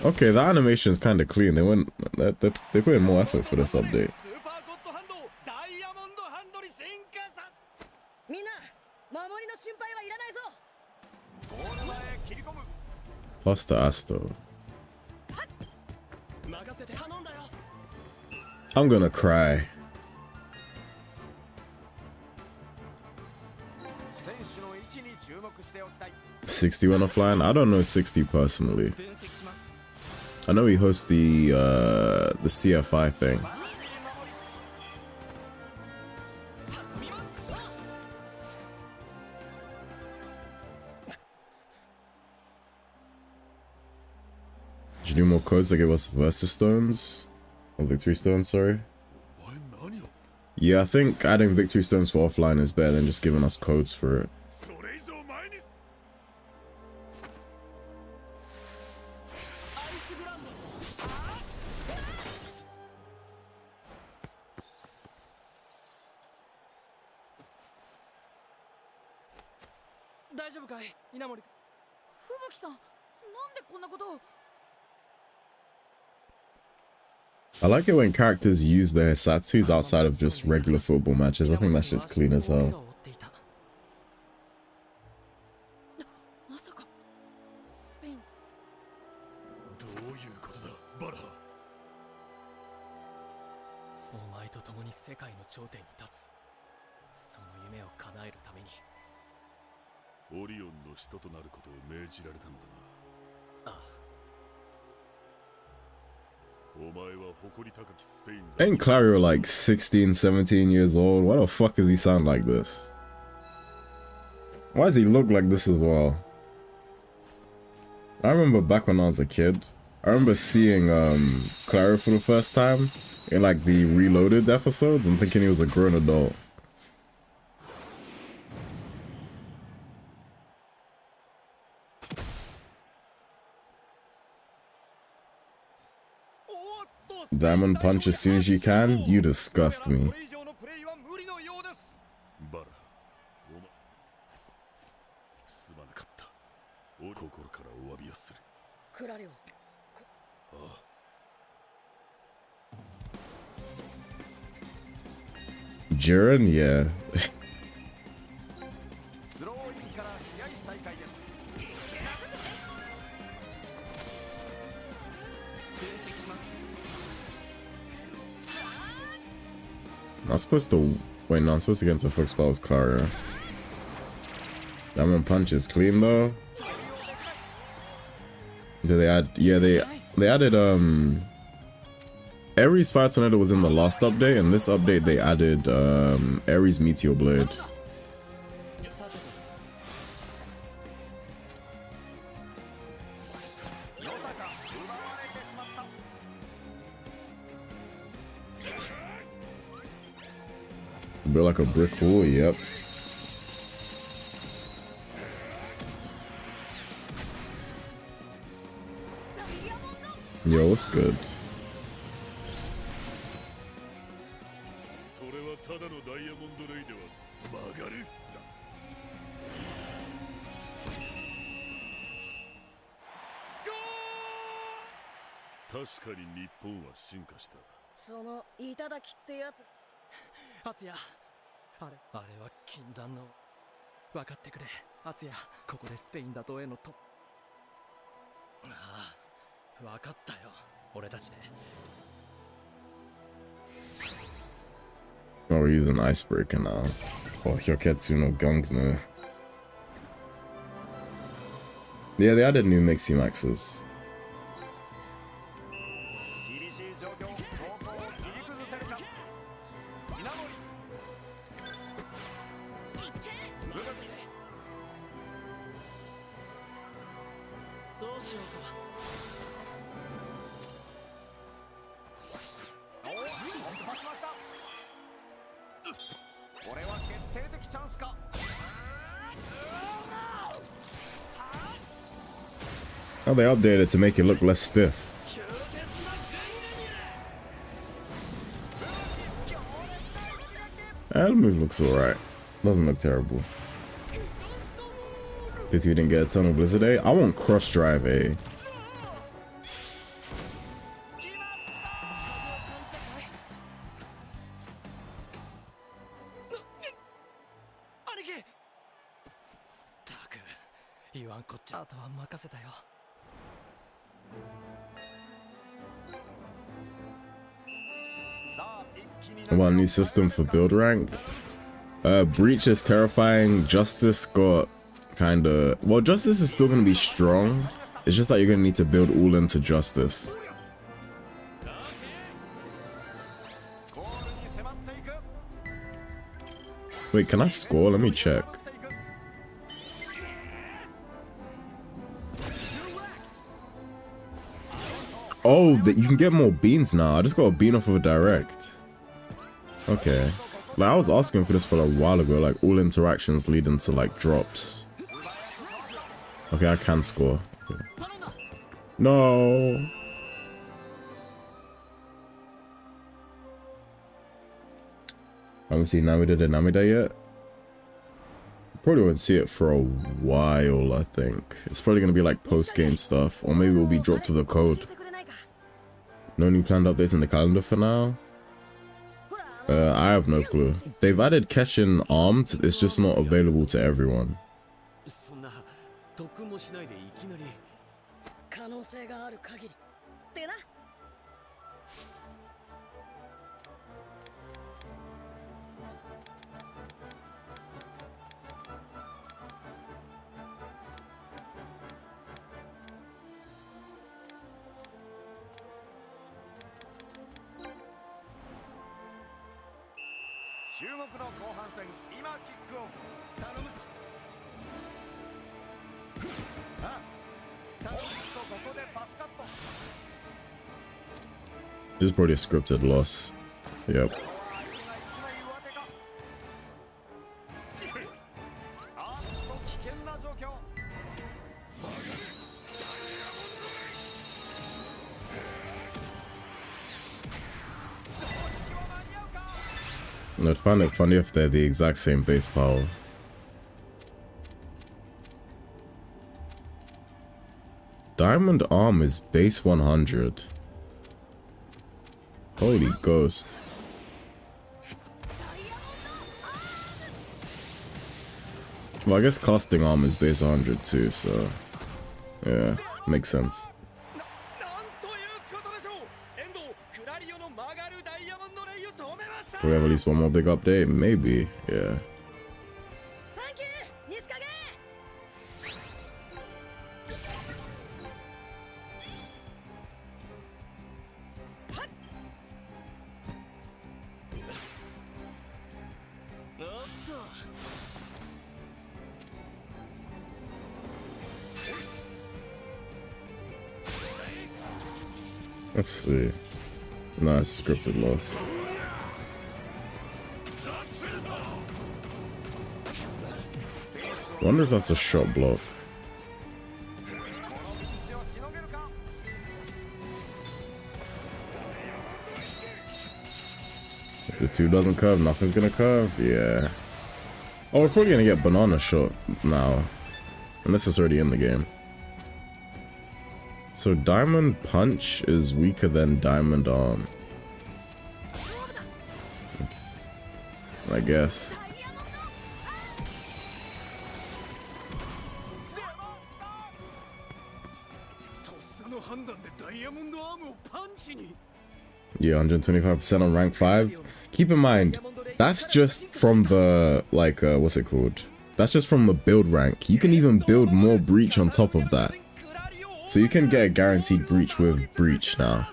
Okay, the animation is kind of clean. They put in more effort for this update. スーパーゴッドハンドダイヤモンドハンドに進化さ。みんな守りの心配はいらないぞ。ゴール前へ切り込む。 Plus the Asto. 任せて頼んだよ。 I'm gonna cry. 選手の位置に注目しておきたい。 60 went offline. I don't know 60 personally. 分析します。 I know he hosts the CFI thing. Should do more codes that give us Versus Stones. Or Victory Stones, sorry. お前何を Yeah, I think adding Victory Stones for offline is better than just giving us codes for it. それ以上前に大丈夫かい稲森。吹雪さん、なんでこんなことを。 I like it when characters use their satsus outside of just regular football matches. I think that's just clean as hell. まさかスペイン。どういうことだバラハ。お前と共に世界の頂点に立つ。その夢を叶えるために。オリオンの使徒となることを命じられたのだな。ああ。 Ain't Clario like 16, 17 years old? Why the fuck does he sound like this? Why does he look like this as well? I remember back when I was a kid, I remember seeing Clario for the first time in like the Reloaded episodes and thinking he was a grown adult. Diamond punch as soon as you can? You disgust me. バラハ、お前すまなかった。心からお詫びをする。クラリオ。ああ。 Jiren? Yeah. スローインから試合再開です。 I'm supposed to wait. No, I'm supposed to get into a fixed spot with Clara. Diamond punch is clean though. Did they add? Yeah, they added Ares Fire Tornado was in the last update, and this update they added Ares Meteor Blade. Build like a brick wall, yep. Yo, what's good? それはただのダイヤモンドレイでは曲がる。確かに日本は進化した。その頂きってやつ。アツヤ、あれは禁断の。分かってくれ、アツヤ。ここでスペイン打倒へのと。ああ、分かったよ。俺たちで。Oh, we're using Icebreaker now. Or Hyoketsu no Gungnir. Yeah, they added new Mixie Maxes. 厳しい状況、方向を切り崩せるか。稲森。どうしようか。おお、突破しました。これは決定的チャンスか。 Oh, they updated it to make it look less stiff. The move looks alright. Doesn't look terrible. Pity we didn't get a Tunnel Blizzard A. I want Cross Drive A. What new system for build rank? Breach is terrifying. Justice got kinda... Well, Justice is still gonna be strong. It's just that you're gonna need to build all into Justice. Wait, can I score? Let me check. Oh, that you can get more beans now. I just got a bean off of a direct. Okay. Like, I was asking for this for a while ago. Like, all interactions leading to, like, drops. Okay, I can score. Okay. No. I haven't seen Namida de Namida yet. Probably won't see it for a while, I think. It's probably going to be like post-game stuff. Or maybe it will be dropped with a code. No new planned updates in the calendar for now. I have no clue. They've added Keshin Armed. It's just not available to everyone. そんな得もしないでいきなり。可能性がある限りってな。注目の後半戦、今キックオフ。頼むぞ。あ、頼むぞ。ここでパスカット。 This is probably a scripted loss. Yep. あっと危険な状況。 I'd find it funny if they're the exact same base power. Diamond Arm is base 100. Holy ghost. Well, I guess Casting Arm is base 100 too, so... yeah, makes sense. なんということでしょう。遠藤、クラリオの曲がるダイヤモンドレイを止めました。 Do we have at least one more big update? Maybe, yeah. サンキュー西影。 Let's see. Nice scripted loss. Wonder if that's a shot block. If the 2 doesn't curve, nothing's gonna curve. Yeah. Oh, we're probably gonna get banana shot now. Unless it's already in the game. So Diamond Punch is weaker than Diamond Arm. I guess. Yeah, 125% on rank 5. Keep in mind, that's just from the, like, what's it called? That's just from the build rank. You can even build more breach on top of that. So you can get a guaranteed breach with breach now.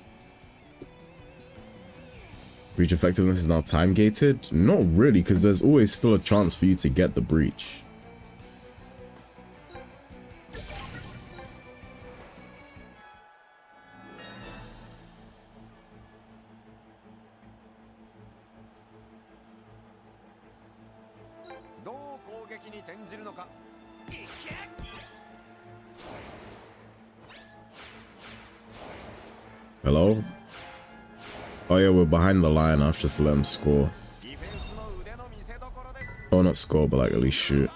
Breach effectiveness is now time gated? Not really, because there's always still a chance for you to get the breach. Hello? Oh yeah, we're behind the line. I've just let him score. Oh, not score, but like at least shoot.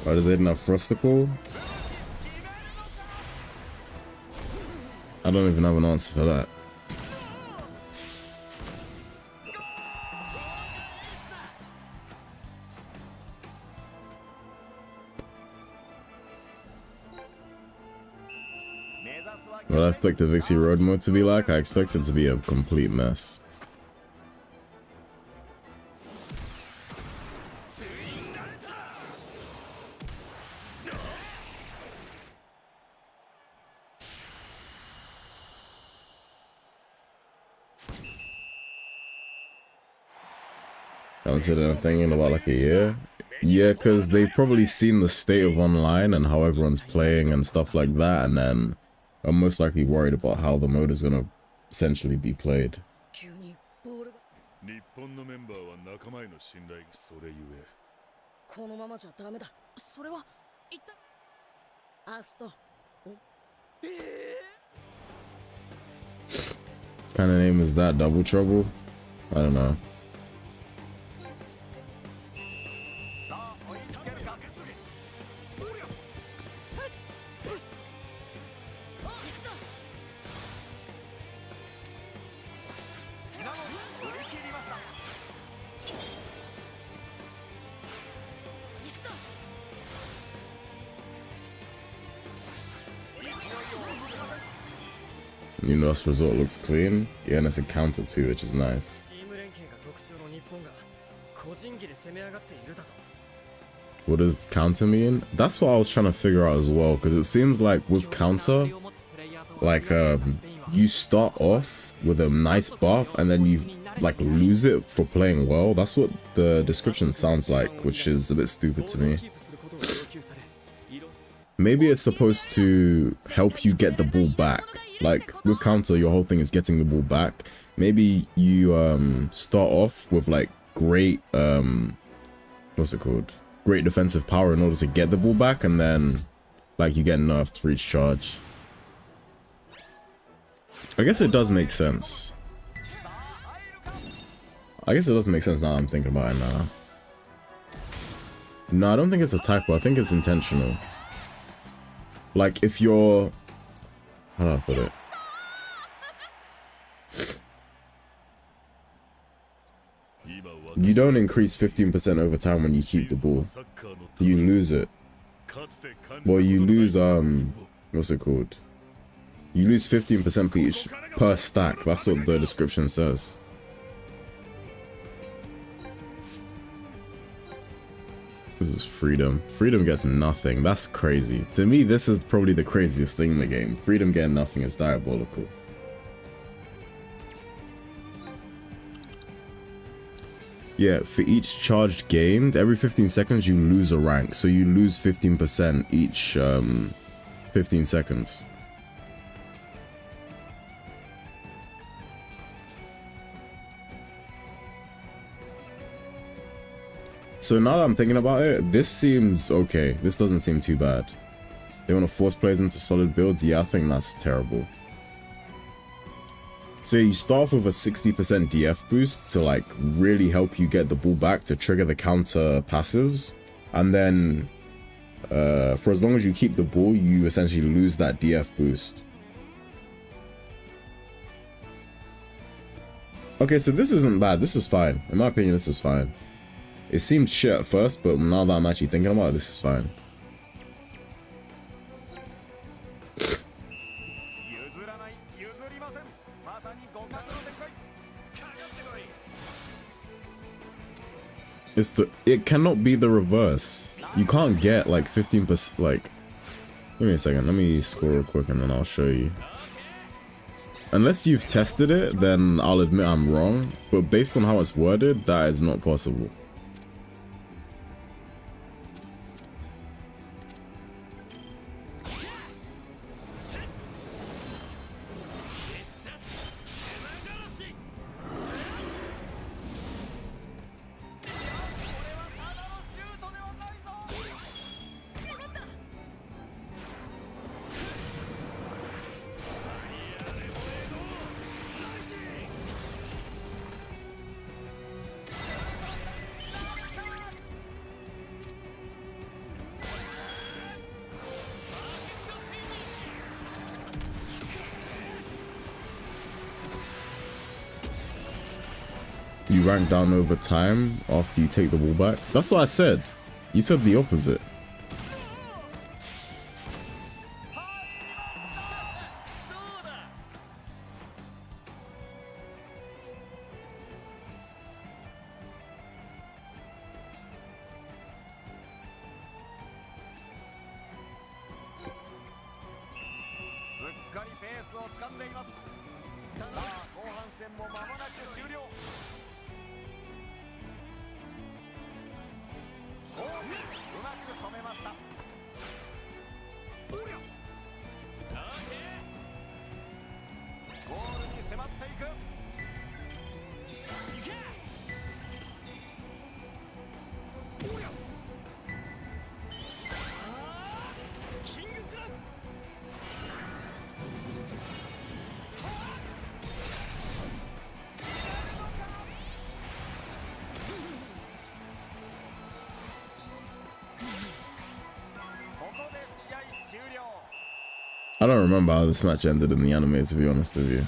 Why does it have Frosticle? I don't even have an answer for that. What I expect the Vixie Road mode to be like, I expect it to be a complete mess. I'm sitting there thinking about like a year. Yeah, because they've probably seen the state of online and how everyone's playing and stuff like that, and then I'm most likely worried about how the mode is gonna essentially be played. 急にボールが日本のメンバーは仲間への信頼それゆえこのままじゃダメだ。それは一体アースト Kind of name is that? Double Trouble? I don't know. さあ追いつけるか振り切りました行くぞ。 Universe resort looks clean. Yeah, and it's a counter too, which is nice. チーム連携が特徴の日本が個人技で攻め上がっているだと What does counter mean? That's what I was trying to figure out as well, because it seems like with counter, like you start off with a nice buff and then you like lose it for playing well. That's what the description sounds like, which is a bit stupid to me. キープすることを要求され Maybe it's supposed to help you get the ball back. Like with counter, your whole thing is getting the ball back. Maybe you start off with like great what's it called? Great defensive power in order to get the ball back, and then like you get nerfed for each charge. I guess it does make sense. I guess it does make sense now that I'm thinking about it now. No, I don't think it's a typo. I think it's intentional. Like if you're, how do I put it? You don't increase 15% over time when you keep the ball. You lose it. Well, you lose what's it called? You lose 15% per stack. That's what the description says. This is freedom. Freedom gets nothing. That's crazy. To me, this is probably the craziest thing in the game. Freedom getting nothing is diabolical. Yeah, for each charge gained, every 15 seconds you lose a rank. So you lose 15% each 15 seconds. So now that I'm thinking about it, this seems okay. This doesn't seem too bad. They want to force players into solid builds? Yeah, I think that's terrible. So you start off with a 60% DF boost to like really help you get the ball back to trigger the counter passives. And then for as long as you keep the ball, you essentially lose that DF boost. Okay, so this isn't bad. This is fine. In my opinion, this is fine. It seemed shit at first, but now that I'm actually thinking about it, this is fine. It cannot be the reverse. You can't get like 15%, like, give me a second, let me scroll real quick and then I'll show you. Unless you've tested it, then I'll admit I'm wrong, but based on how it's worded, that is not possible. You rank down over time after you take the ball back. That's what I said. You said the opposite. ました。おりゃ。ゴールに迫っていく。いけ。おりゃ。キングスランズ。ここで試合終了。 I don't remember how this match ended in the anime, to be honest with you.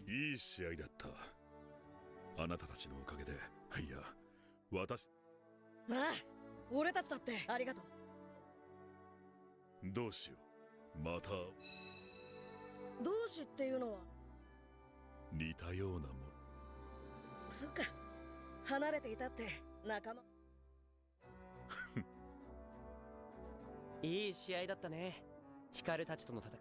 いい試合だった。あなたたちのおかげで、いや、私、ああ、俺たちだってありがとう。どうしよう。また同志っていうのは。似たようなもそっか、離れていたって仲間。いい試合だったね。ヒカルたちとの戦い。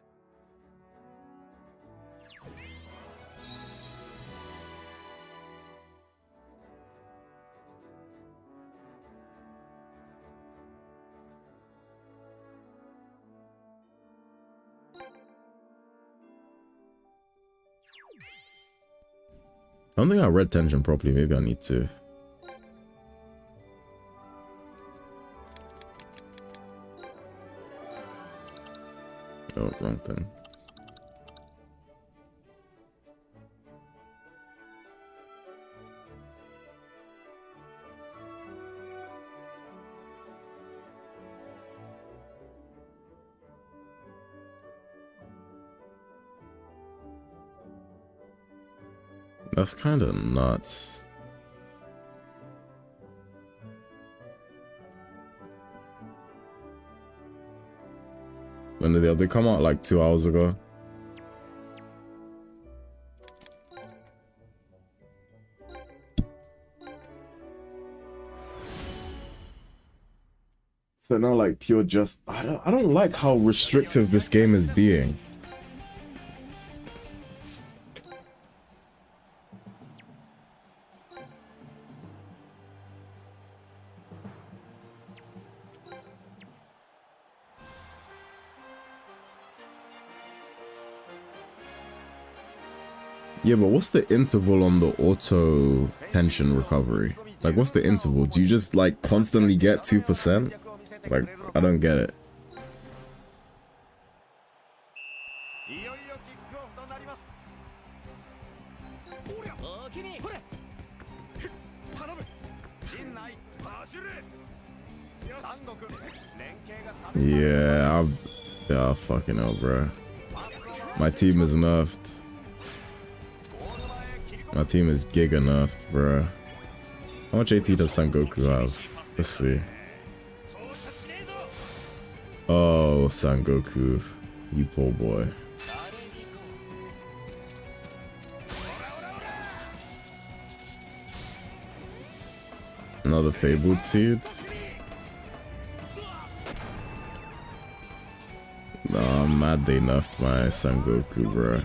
I don't think I read Tension properly. Maybe I need to. Oh, wrong thing. That's kind of nuts. When did they come out? Like 2 hours ago. So now, like, pure just I don't like how restrictive this game is being. Yeah, but what's the interval on the auto tension recovery? Like, what's the interval? Do you just, like, constantly get 2%? Like, I don't get it. いよいよキックオフとなります。おりゃ。おおきに。ほれ。頼む。陣内走れ。三国連携が試される。 Yeah, fucking hell, bro. My team is nerfed. My team is giga nerfed, bro. How much AT does Sangoku have? Let's see. Oh, Sangoku. You poor boy. Another fabled seed? Nah, I'm mad they nerfed my Sangoku, bro.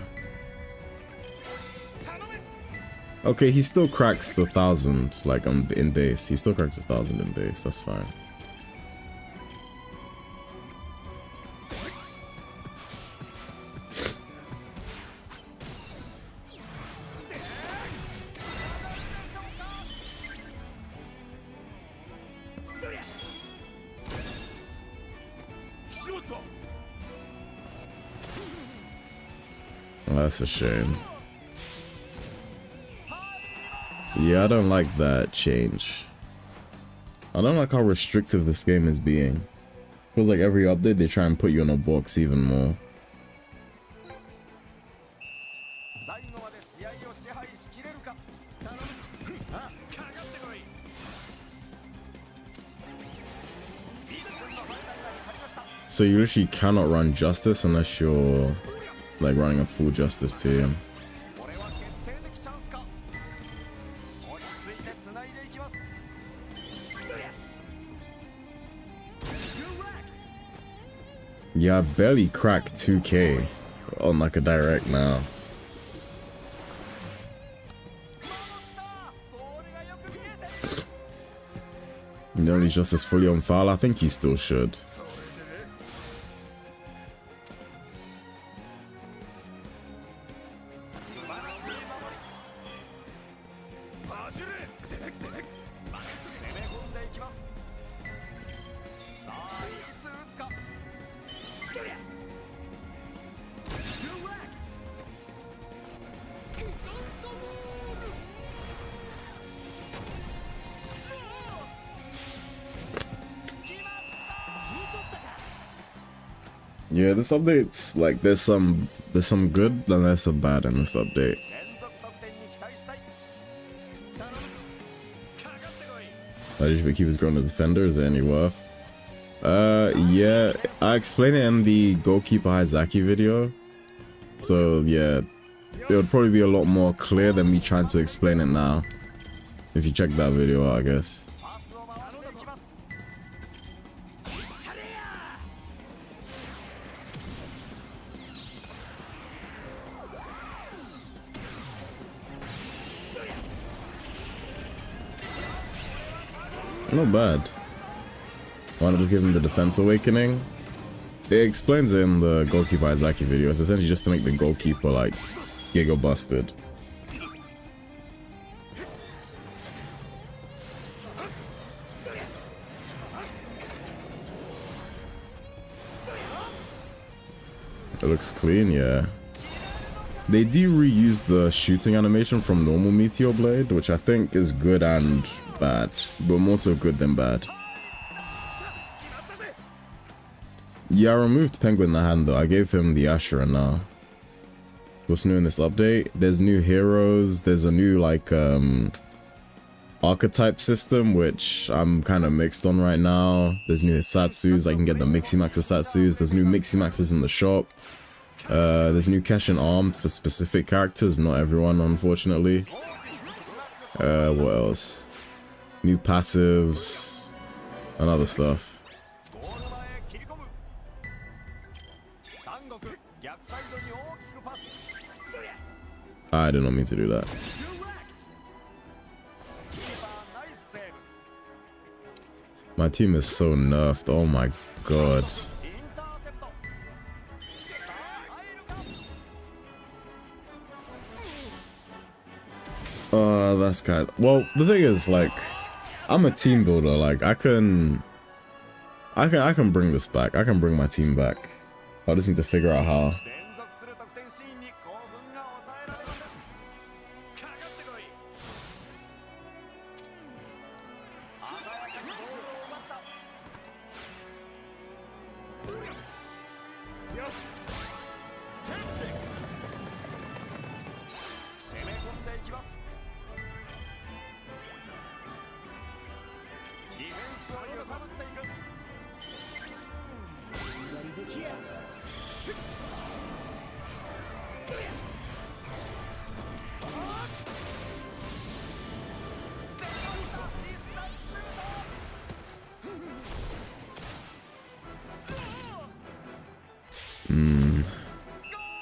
Okay, he still cracks 1,000, like, in base. He still cracks 1,000 in base, that's fine. Oh, that's a shame. Yeah, I don't like that change. I don't like how restrictive this game is being. Feels like every update they try and put you in a box even more. so you literally cannot run Justice unless you're like running a full Justice team. これは決定的チャンスか。落ち着いて繋いでいきます。 Yeah, I barely cracked 2K on like a direct now. ボールがよく見えてる。 You don't need Justice fully on file? I think you still should. 素晴らしい守り。走れ。攻め込んでいきます。さあいつ打つか。 Yeah, this update's like there's some good and there's some bad in this update. 連続得点に期待したい。頼むぞ。かかってこい。 Why did you keep his grown the defender? Is there any worth? Yeah, I explained it in the goalkeeper Hizaki video. So yeah, it would probably be a lot more clear than me trying to explain it now. If you check that video out, I guess. パスを回していきます。 Not bad. Why not just give him the defense awakening? It explains it in the goalkeeper Izaki video. It's essentially just to make the goalkeeper like giga busted. It looks clean, yeah. They do reuse the shooting animation from normal Meteor Blade, which I think is good and bad, but more so good than bad. Yeah, I removed Penguin the hand though. I gave him the Ashura now. What's new in this update? There's new heroes. There's a new like archetype system, which I'm kind of mixed on right now. There's new Hisatsus. I can get the Mixie Max Hisatsus. There's new Mixie Maxes in the shop. There's new cash and armed for specific characters, not everyone, unfortunately. What else? New passives and other stuff. I did not mean to do that. My team is so nerfed. Oh my god. That's kind of, well, the thing is, like, I'm a team builder. Like, I can bring this back. I can bring my team back. I just need to figure out how.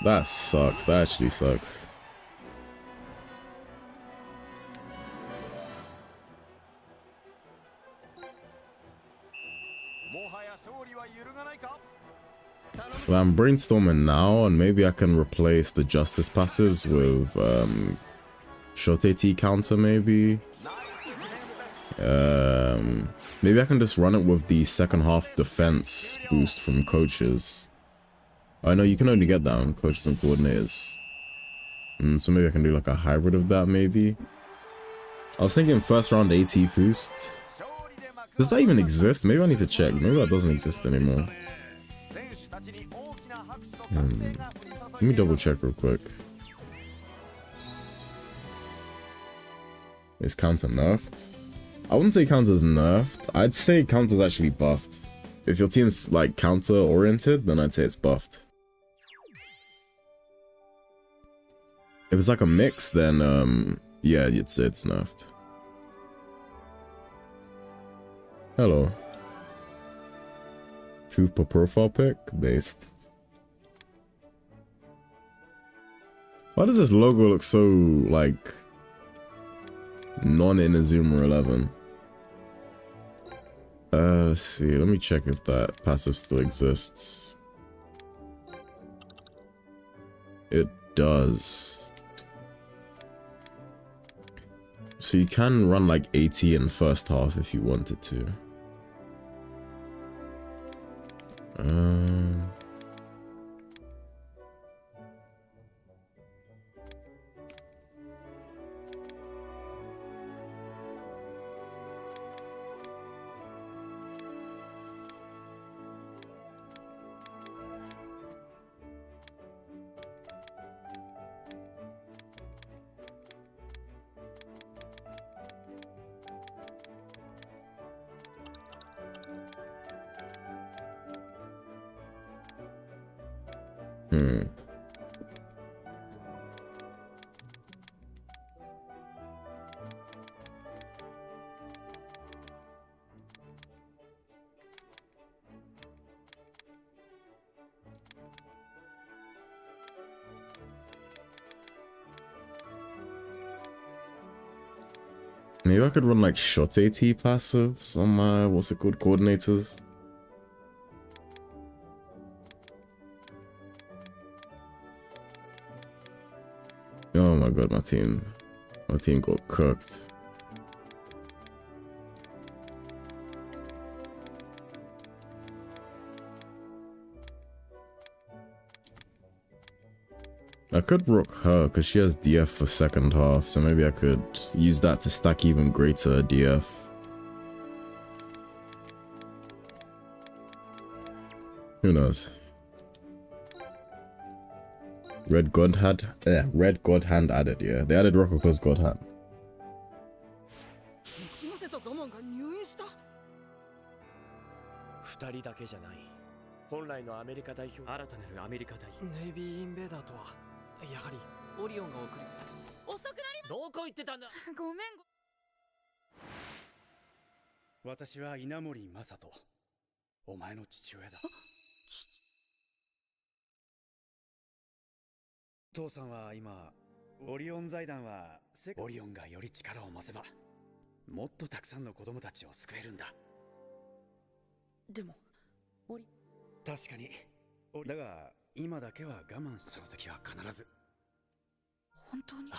That sucks. That actually sucks. Well, I'm brainstorming now, and maybe I can replace the Justice passives with Shote T counter, maybe. Maybe I can just run it with the second half defense boost from coaches. I know you can only get that on coaches and coordinators. So maybe I can do like a hybrid of that, maybe. I was thinking first round AT boost. Does that even exist? Maybe I need to check. Maybe that doesn't exist anymore. Let me double check real quick. Is counter nerfed? I wouldn't say counter's nerfed. I'd say counter's actually buffed. if your team's like counter oriented, then I'd say it's buffed. If it's like a mix, then yeah, it's nerfed. Hello. Truth per profile pic? Based. Why does this logo look so, like, non-Inazuma 11? Let's see. Let me check if that passive still exists. It does. So you can run like 80 in first half if you wanted to. Maybe I could run like shot AT passives on my, what's it called, coordinators. Oh my god, my team got cooked. I could rock her because she has DF for second half, so maybe I could use that to stack even greater DF. Who knows? Red God Hand added, yeah. They added Rococo's God Hand. 一ノ瀬と土門が入院した。二人だけじゃない。本来のアメリカ代表、新たなるアメリカ代表。ネイビーインベーダーとは、やはりオリオンが送り。遅くなりどこ行ってたんだ。ごめん。私は稲森正人。お前の父親だ。父さんは今、オリオン財団はオリオンがより力を増せば、もっとたくさんの子供たちを救えるんだ。でも、確かに。だが、今だけは我慢するときは必ず。本当に？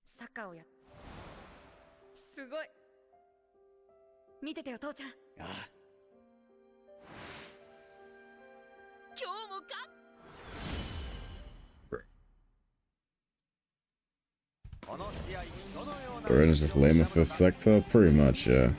サッカーをすごい。見ててよ、父ちゃん。ああ。今日もこの試合どのような Orion's just lame the fifth sector? Pretty much, yeah.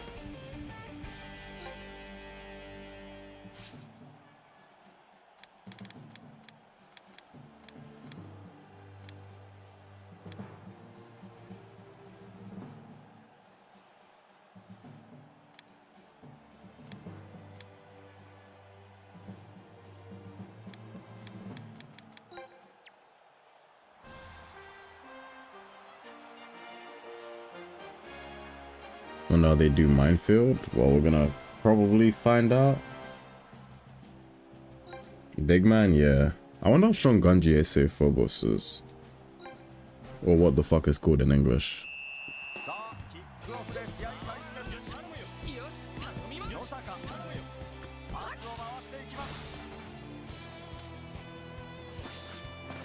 Well, now they do minefield. Well, we're gonna probably find out. Big man, yeah. I wonder how strong Gunji Ace Phobos is. Or what the fuck is called in English. さあキックオフで試合開始です。頼むよ。よし、頼みます。よさか頼むよ。パスを回していきます。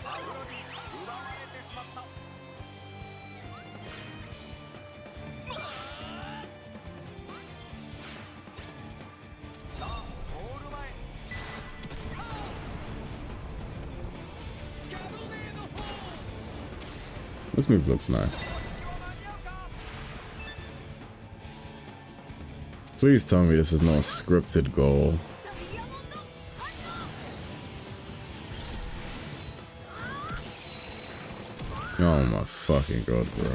パウロに奪われてしまった。さあゴール前。This move looks nice. Please tell me this is not a scripted goal. Oh my fucking god, bro.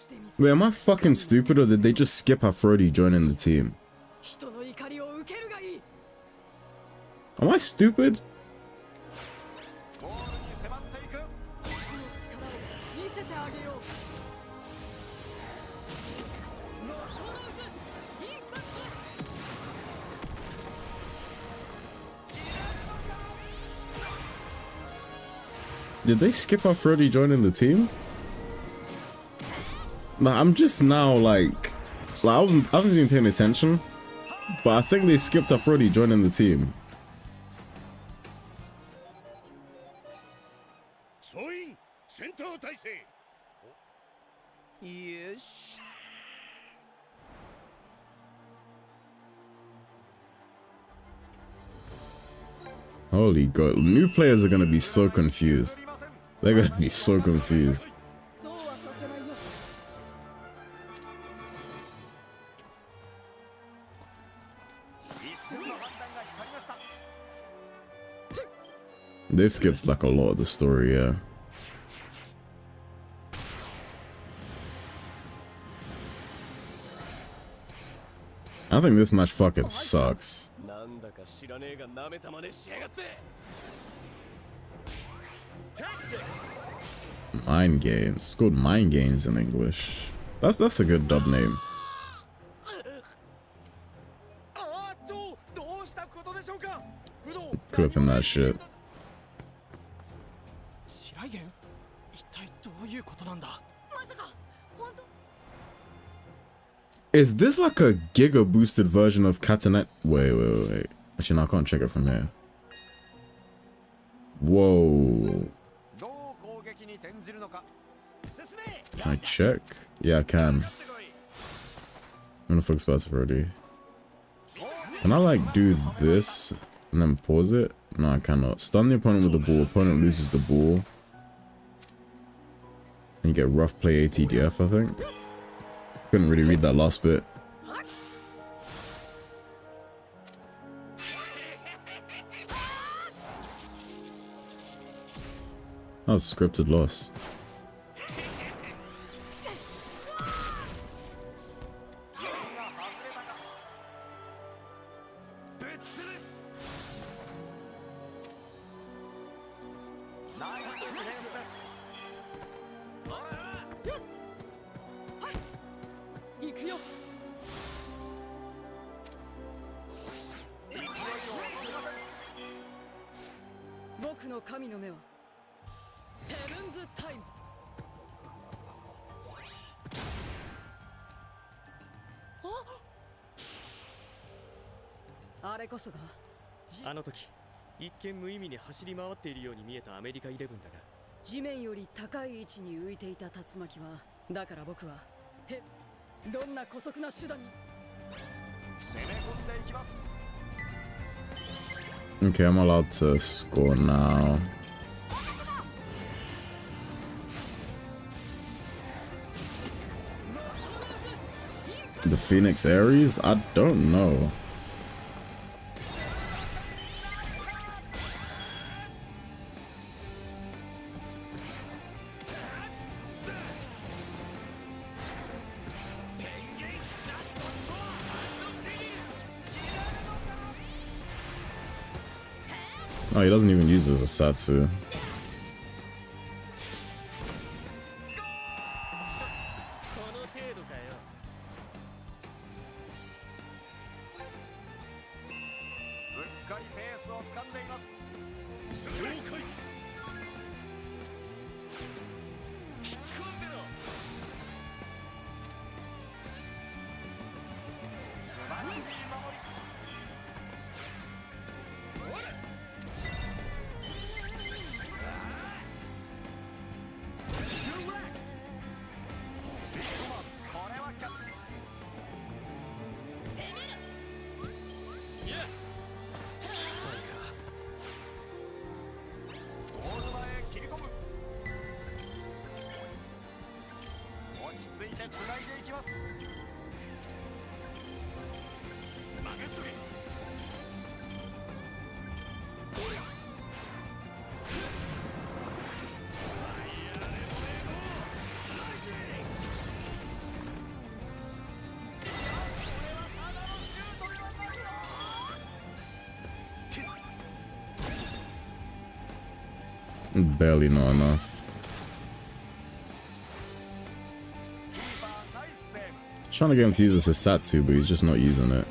してみせ Wait, am I fucking stupid or did they just skip Aphrodite joining the team? 人の怒りを受けるがいい Am I stupid? ゴールに迫っていく。この力を見せてあげようノットローズインパクト Did they skip Aphrodite joining the team? Nah, I'm just now like I haven't been paying attention, but I think they skipped Aphrodite joining the team. 総員センター体制。よし Holy god, new players are gonna be so confused. They're gonna be so confused. そうはさせないよ 一瞬の判断が光りました。 They've skipped like a lot of the story, yeah. I think this match fucking sucks. なんだか知らねえが舐めたまねしやがって Mind Games. It's called Mind Games in English. That's a good dub name. あーっと、どうしたことでしょうか。不動 Clipping that shit. 白い弦一体どういうことなんだ Is this like a giga boosted version of Katanet? Wait. Actually, no, I can't check it from here. Whoa. どう攻撃に転じるのか。進め。 Can I check? Yeah, I can. I'm gonna focus past already. Can I like do this and then pause it? No, I cannot. Stun the opponent with the ball. Opponent loses the ball. And you get rough play ATDF, I think. Couldn't really read that last bit. That was a scripted loss. Yo! 僕の神の目はヘブンズタイムあれこそがあの時一見無意味に走り回っているように見えたアメリカイレブンだが地面より高い位置に浮いていた竜巻はだから僕はどんな姑息な手段に攻め込んでいきます。 Okay, I'm allowed to score now. The Phoenix Ares? I don't know. Oh, he doesn't even use it as a Satsu. すっかりペースを掴んでいます。了解。素晴らしい守り。これはキャッチ。Barely not enough. Trying to get him to use this as Satsu, but he's just not using it.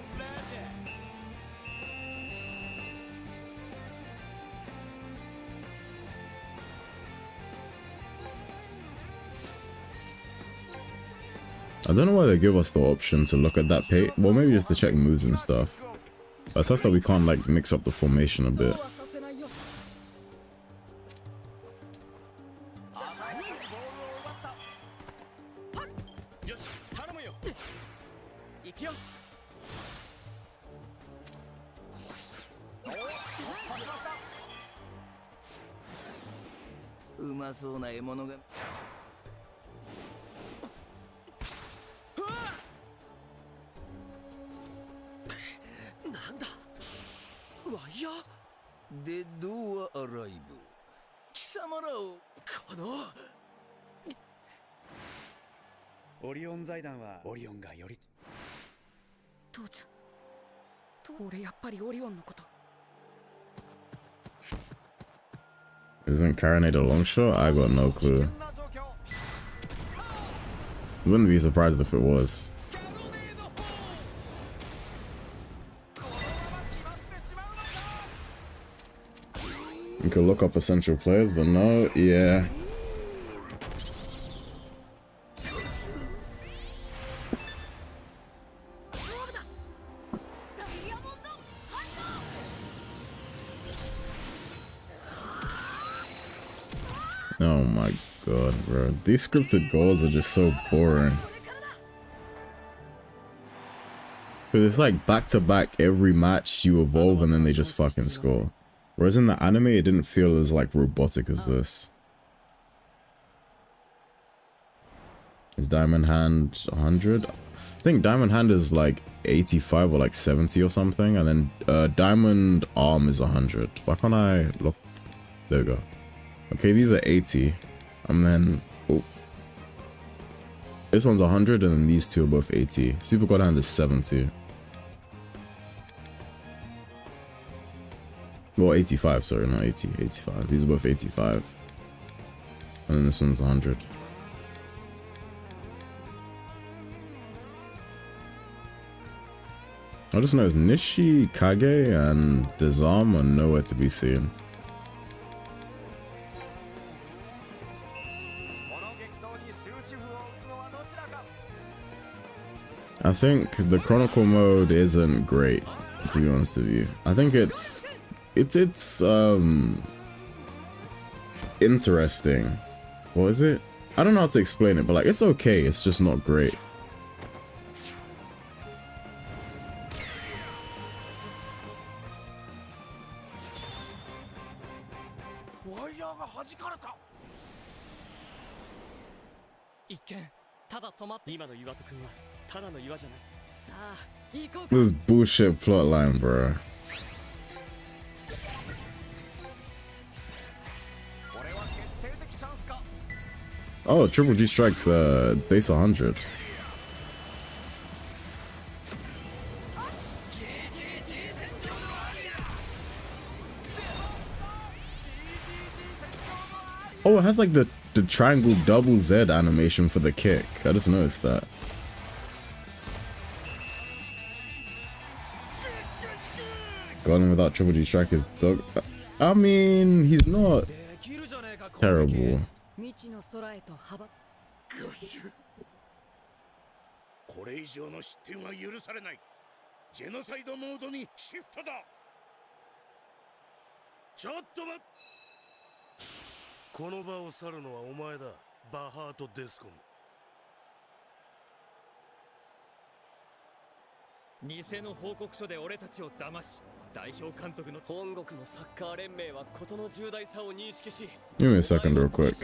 I don't know why they give us the option to look at that page. Well, maybe just to check moves and stuff. But it's just that we can't like mix up the formation a bit. ORION 財団はオリオンがより父ちゃん俺やっぱりオリオンのこと Isn't Chronicle a long shot? I got no clue. Wouldn't be surprised if it was. You could look up essential players, but no, yeah. Oh my god, bro. These scripted goals are just so boring. Cause it's like back to back every match you evolve and then they just fucking score. Whereas in the anime it didn't feel as like robotic as this. Is Diamond Hand 100? I think Diamond Hand is like 85 or like 70 or something, and then Diamond Arm is 100. Why can't I look? There we go. Okay, these are 80, and then oh, this one's 100, and then these two are both 80. Super God Hand is 70. Well, 85, sorry, not 80, 85. These are both 85. And then this one's 100. I just know Nishi, Kage, and Disarm are nowhere to be seen. I think the Chronicle mode isn't great, to be honest with you. I think it's interesting. What is it? I don't know how to explain it, but like it's okay, it's just not great. This bullshit plotline, bro. Oh, Triple G strikes base 100. Oh, it has like the triangle double Z animation for the kick. I just noticed that. Going without Triple G strike is dog. I mean, he's not terrible. これ以上の失点は許されない。ジェノサイドモードにシフトだ。ちょっと待っ。この場を去るのはお前だ、バハート・デスコム。偽の報告書で俺たちを騙し、代表監督の本国のサッカー連盟は事の重大さを認識し、 Give me a second real quick.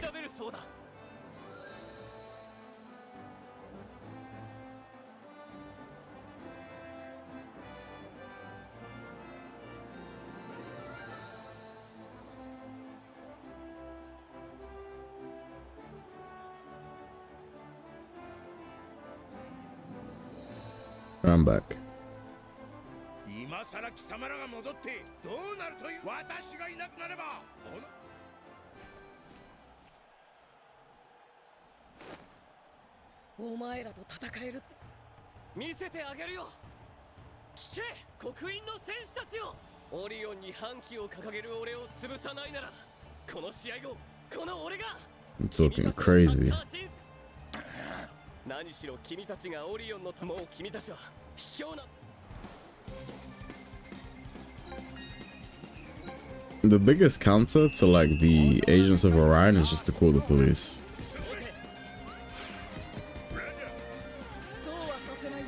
I'm back. 今さら貴様らが戻ってどうなるという。私がいなくなればこのお前らと戦えるって見せてあげるよ。聞け刻印の戦士たちを。オリオンに反旗を掲げる俺を潰さないなら、この試合後この俺が I'm talking crazy. 何しろ君たちがオリオンのもう君たちは卑怯な。 The biggest counter to like the agents of Orion is just to call the police. そうはさせないよ。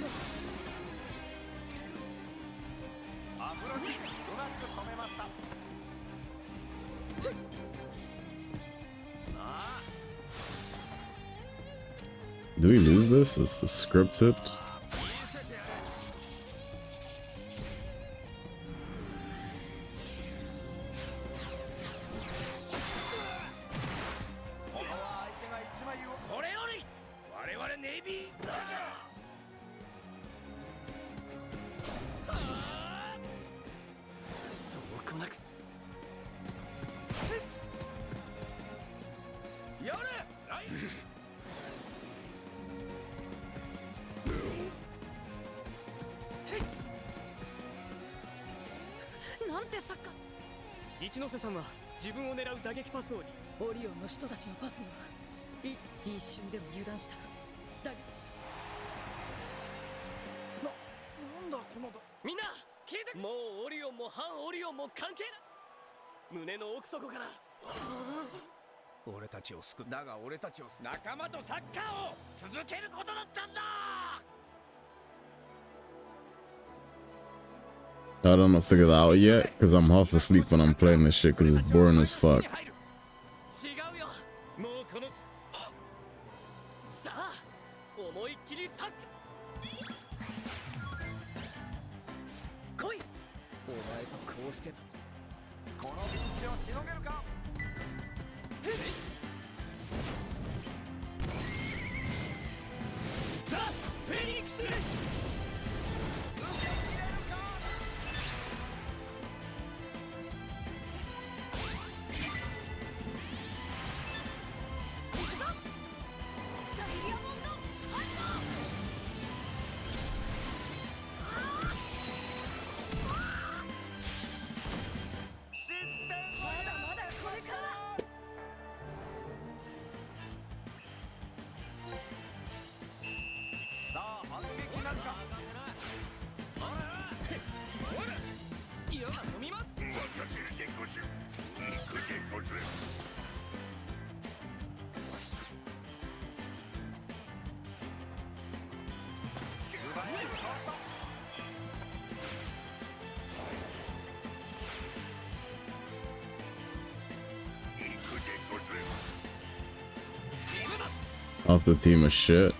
アフロにうまく止めました。 Do we lose this? It's scripted. ここは相手が一枚をこれより我々ネイビーラジャそうこなくーやれライン なんてサッカー。一ノ瀬さんは自分を狙う打撃パスをオリオンの人たちのパスに一瞬でも油断したらだなんだこのみんな聞いて。もうオリオンも反オリオンも関係ない。胸の奥底から俺たちを救う。だが俺たちを仲間とサッカーを続けることだったんだ。 I don't know, figure that out yet, because I'm half asleep when I'm playing this shit, because it's boring as fuck. 違うよ。もうこのさあ思いっきりサッカー来い。お前とこうしてた。このピンチをしのげるか。さあフェニックス。 Off the team of shit.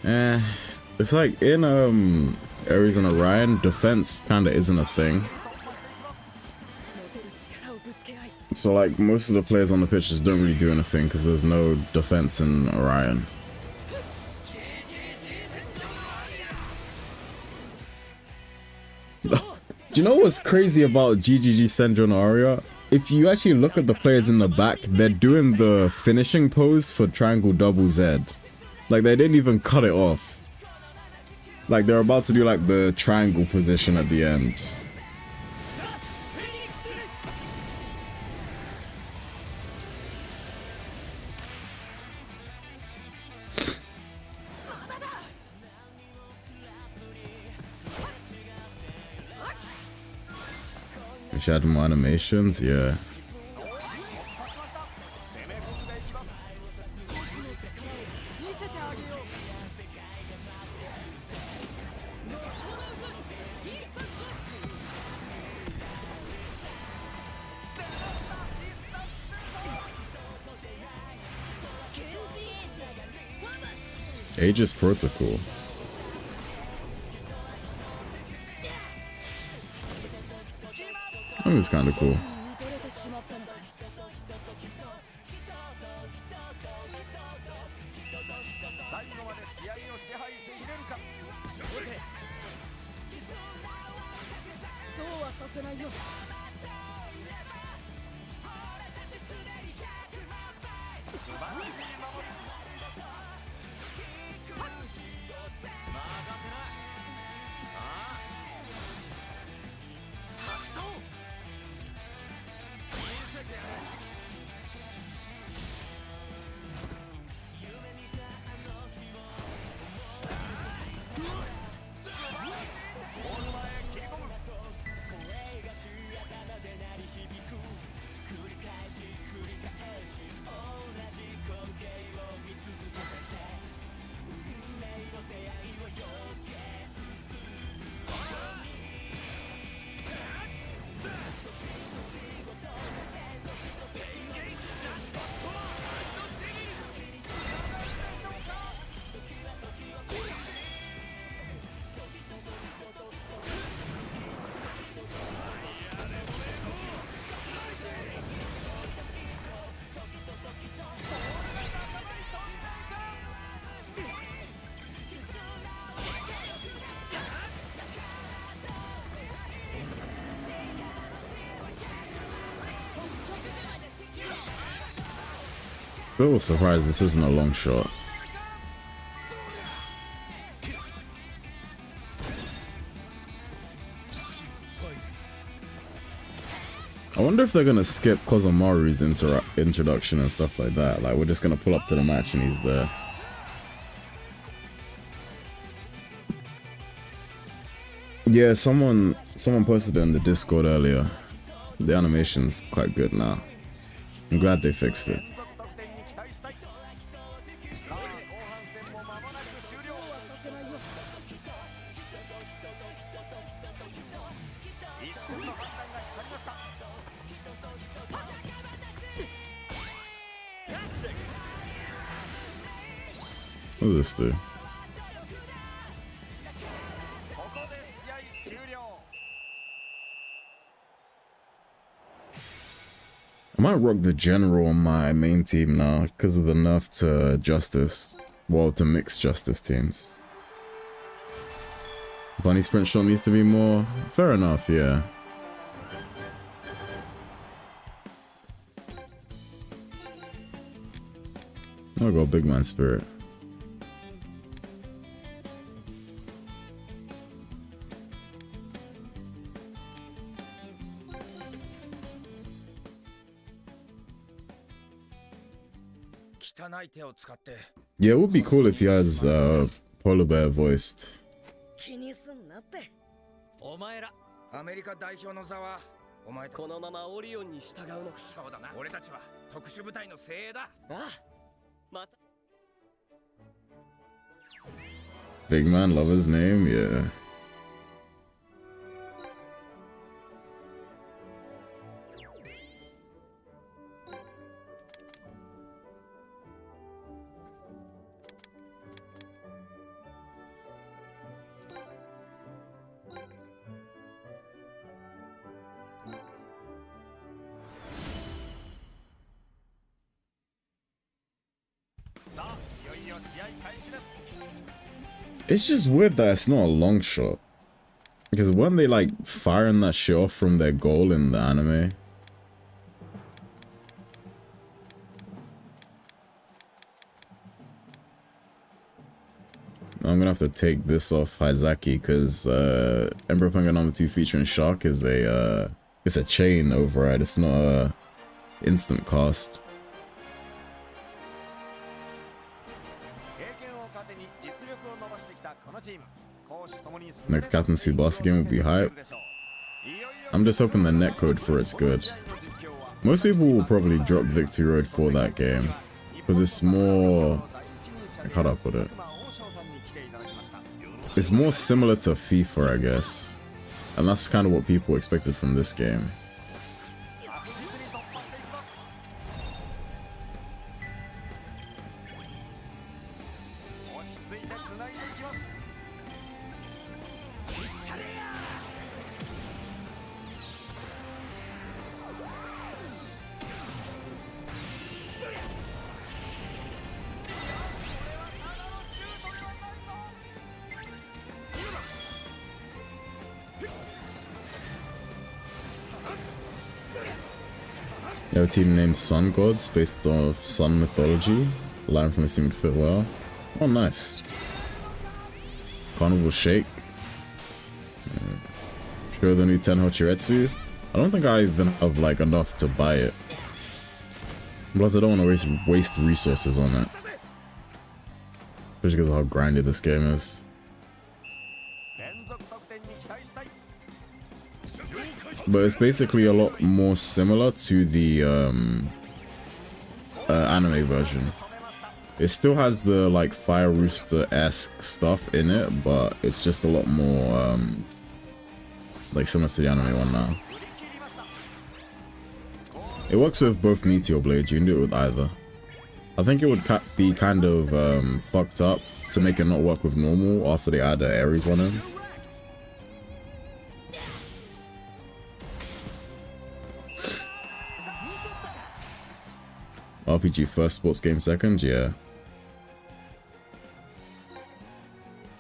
It's like in Ares and Orion, defense kinda isn't a thing. So like most of the players on the pitch just don't really do anything because there's no defense in Orion. Do you know what's crazy about GGG Senju and Aria? If you actually look at the players in the back, they're doing the finishing pose for triangle double Z. Like they didn't even cut it off. Like they're about to do like the triangle position at the end. Wish I had more animations, yeah. Aegis Protocol. That was kind of cool. A little surprised this isn't a long shot. I wonder if they're gonna skip Kozomaru's introduction and stuff like that. Like, we're just gonna pull up to the match and he's there. Yeah, someone posted it in the Discord earlier. The animation's quite good now. I'm glad they fixed it. 瞬の判断が光りました。 What does this do? ここで試合終了。 I might rock the general on my main team now because of the nerf to Justice. Well, to mixed Justice teams. Bunny sprint shot needs to be more. Fair enough, yeah. I'll go big man spirit. Yeah, it would be cool if he has polar bear voiced. 気にすんなって。お前らアメリカ代表の座はお前このままオリオンに従うのか。そうだな。俺たちは特殊部隊の精鋭だ。ああ、また。 Big man, love his name, yeah. It's just weird that it's not a long shot. Because when they like firing that shit off from their goal in the anime. I'm gonna have to take this off Haizaki because Emperor Punga number 2 featuring Shark is it's a chain override, it's not a instant cast. Next Captain Tsubasa game will be hype. I'm just hoping the netcode for it's good. Most people will probably drop Victory Road for that game. Because it's more... like, how do I put it? It's more similar to FIFA, I guess. And that's kind of what people expected from this game. You have a team named Sun Gods based off Sun mythology. Line from the team would fit well. Oh, nice. Carnival Shake. Show the new Tenho Chiretsu. I don't think I even have like enough to buy it. Plus, I don't want to waste resources on it. Especially because of how grindy this game is. but it's basically a lot more similar to the anime version. It still has the like Fire Rooster-esque stuff in it, but it's just a lot more like similar to the anime one now. It works with both Meteor Blades, you can do it with either. I think it would be kind of fucked up to make it not work with normal after they add the Ares one in. RPG first, sports game second, yeah.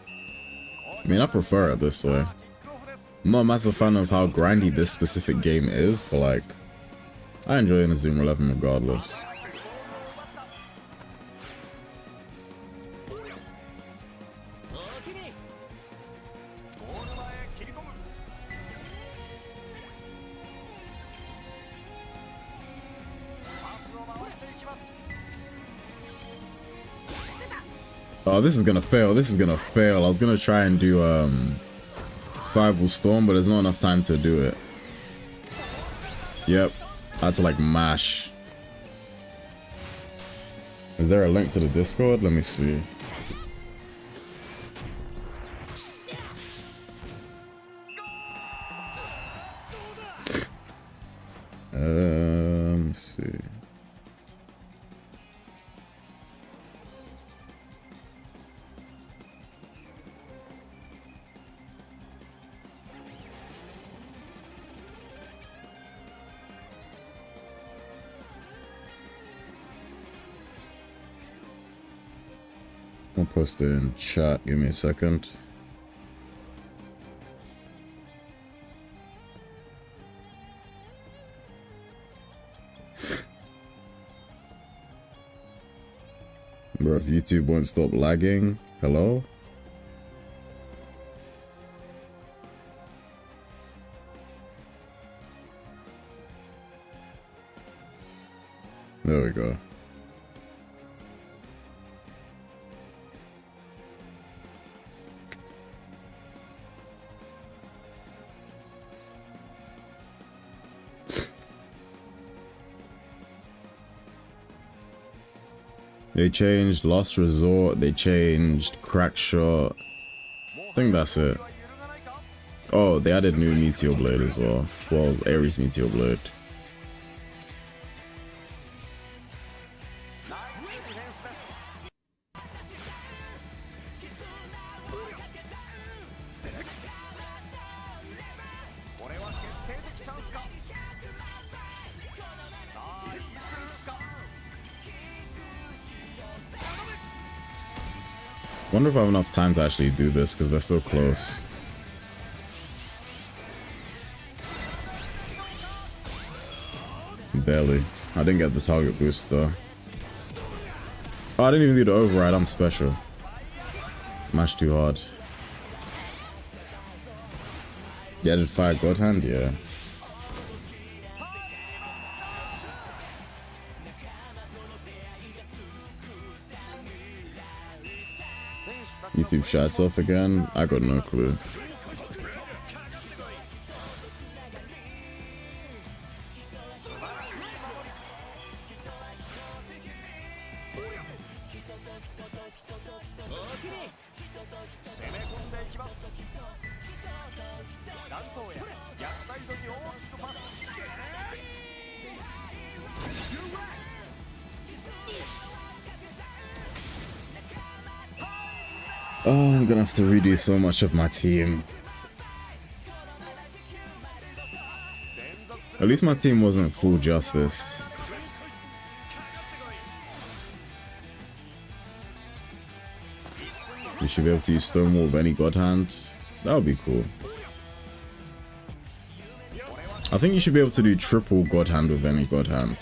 I mean, I prefer it this way. I'm not a massive fan of how grindy this specific game is, but like, I enjoy Inazuma 11 regardless. Oh, this is gonna fail. This is gonna fail. I was gonna try and do Fireball Storm, but there's not enough time to do it. Yep. I had to like mash. Is there a link to the Discord? Let me see. Let me see. I'll post it in chat. Give me a second. Bro, if YouTube won't stop lagging, hello? There we go. They changed Last Resort, they changed Crack Shot. I think that's it. Oh, they added new Meteor Blade as well. Well, Ares Meteor Blade. Wonder if I have enough time to actually do this because they're so close. Barely. I didn't get the target boost though. Oh, I didn't even do the override. I'm special. Mashed too hard. You added Fire God Hand? Yeah. YouTube shot itself again? I got no clue. Oh, I'm gonna have to redo so much of my team. At least my team wasn't full justice. You should be able to use Stonewall with any God Hand. That would be cool. I think you should be able to do triple God Hand with any God Hand.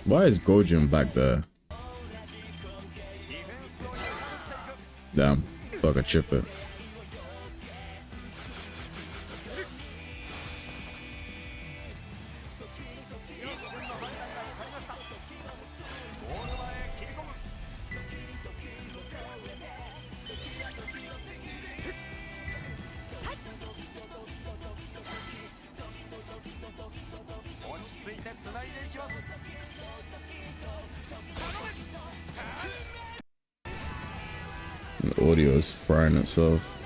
Why is Gojin back there? Damn, fuck, I chip it. The audio is frying itself.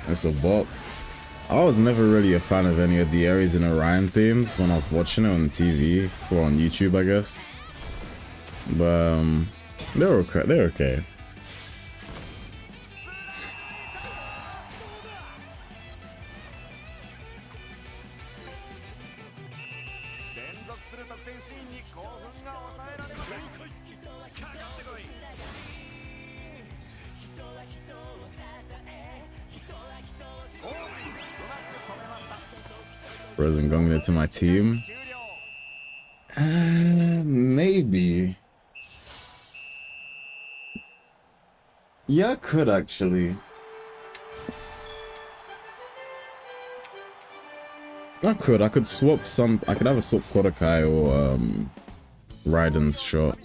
It's a bop. I was never really a fan of any of the Aries and Orion themes when I was watching it on TV or on YouTube, I guess. But they're okay. They're okay. Frozen Gungnir to my team. Maybe. Yeah, I could actually. I could swap some. I could have a swap Kodakai or Raiden's shot.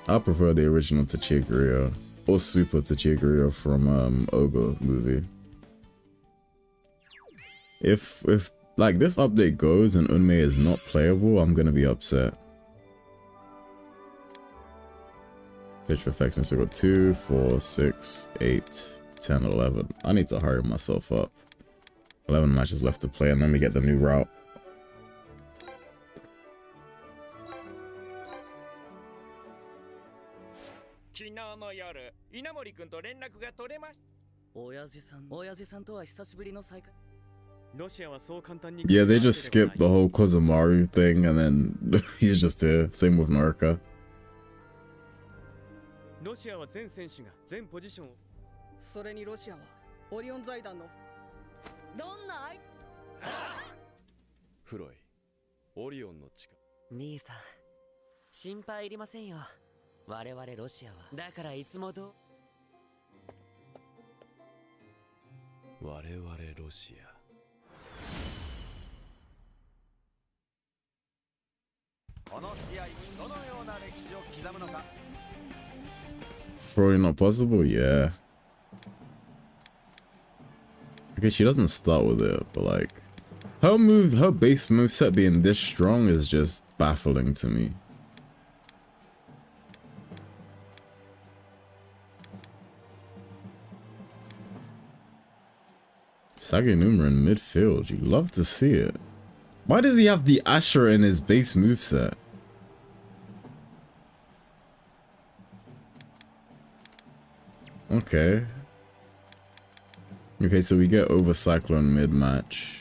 I prefer the original Tachiguria or Super Tachiguria from Ogre movie. If like this update goes and Unmei is not playable, I'm gonna be upset. Picture effects and so got 2, 4, 6, 8, 10, 11. I need to hurry myself up. 11 matches left to play and then we get the new route. Yeah, they just skipped the whole Kozumaru thing and then he's just here. Same with Naruka. ロシアは全選手が全ポジションを。それにロシアはオリオン財団のどんな愛フロイ、オリオンの力。兄さん、心配いりませんよ。我々ロシアはだからいつもど我々ロシア。この試合どのような歴史を刻むのか。 Probably not possible, yeah. Okay, she doesn't start with it, but like her base moveset being this strong is just baffling to me. Saganuma in midfield, you love to see it. Why does he have the Ashura in his base moveset? Okay. Okay, so we get over Cyclone mid-match.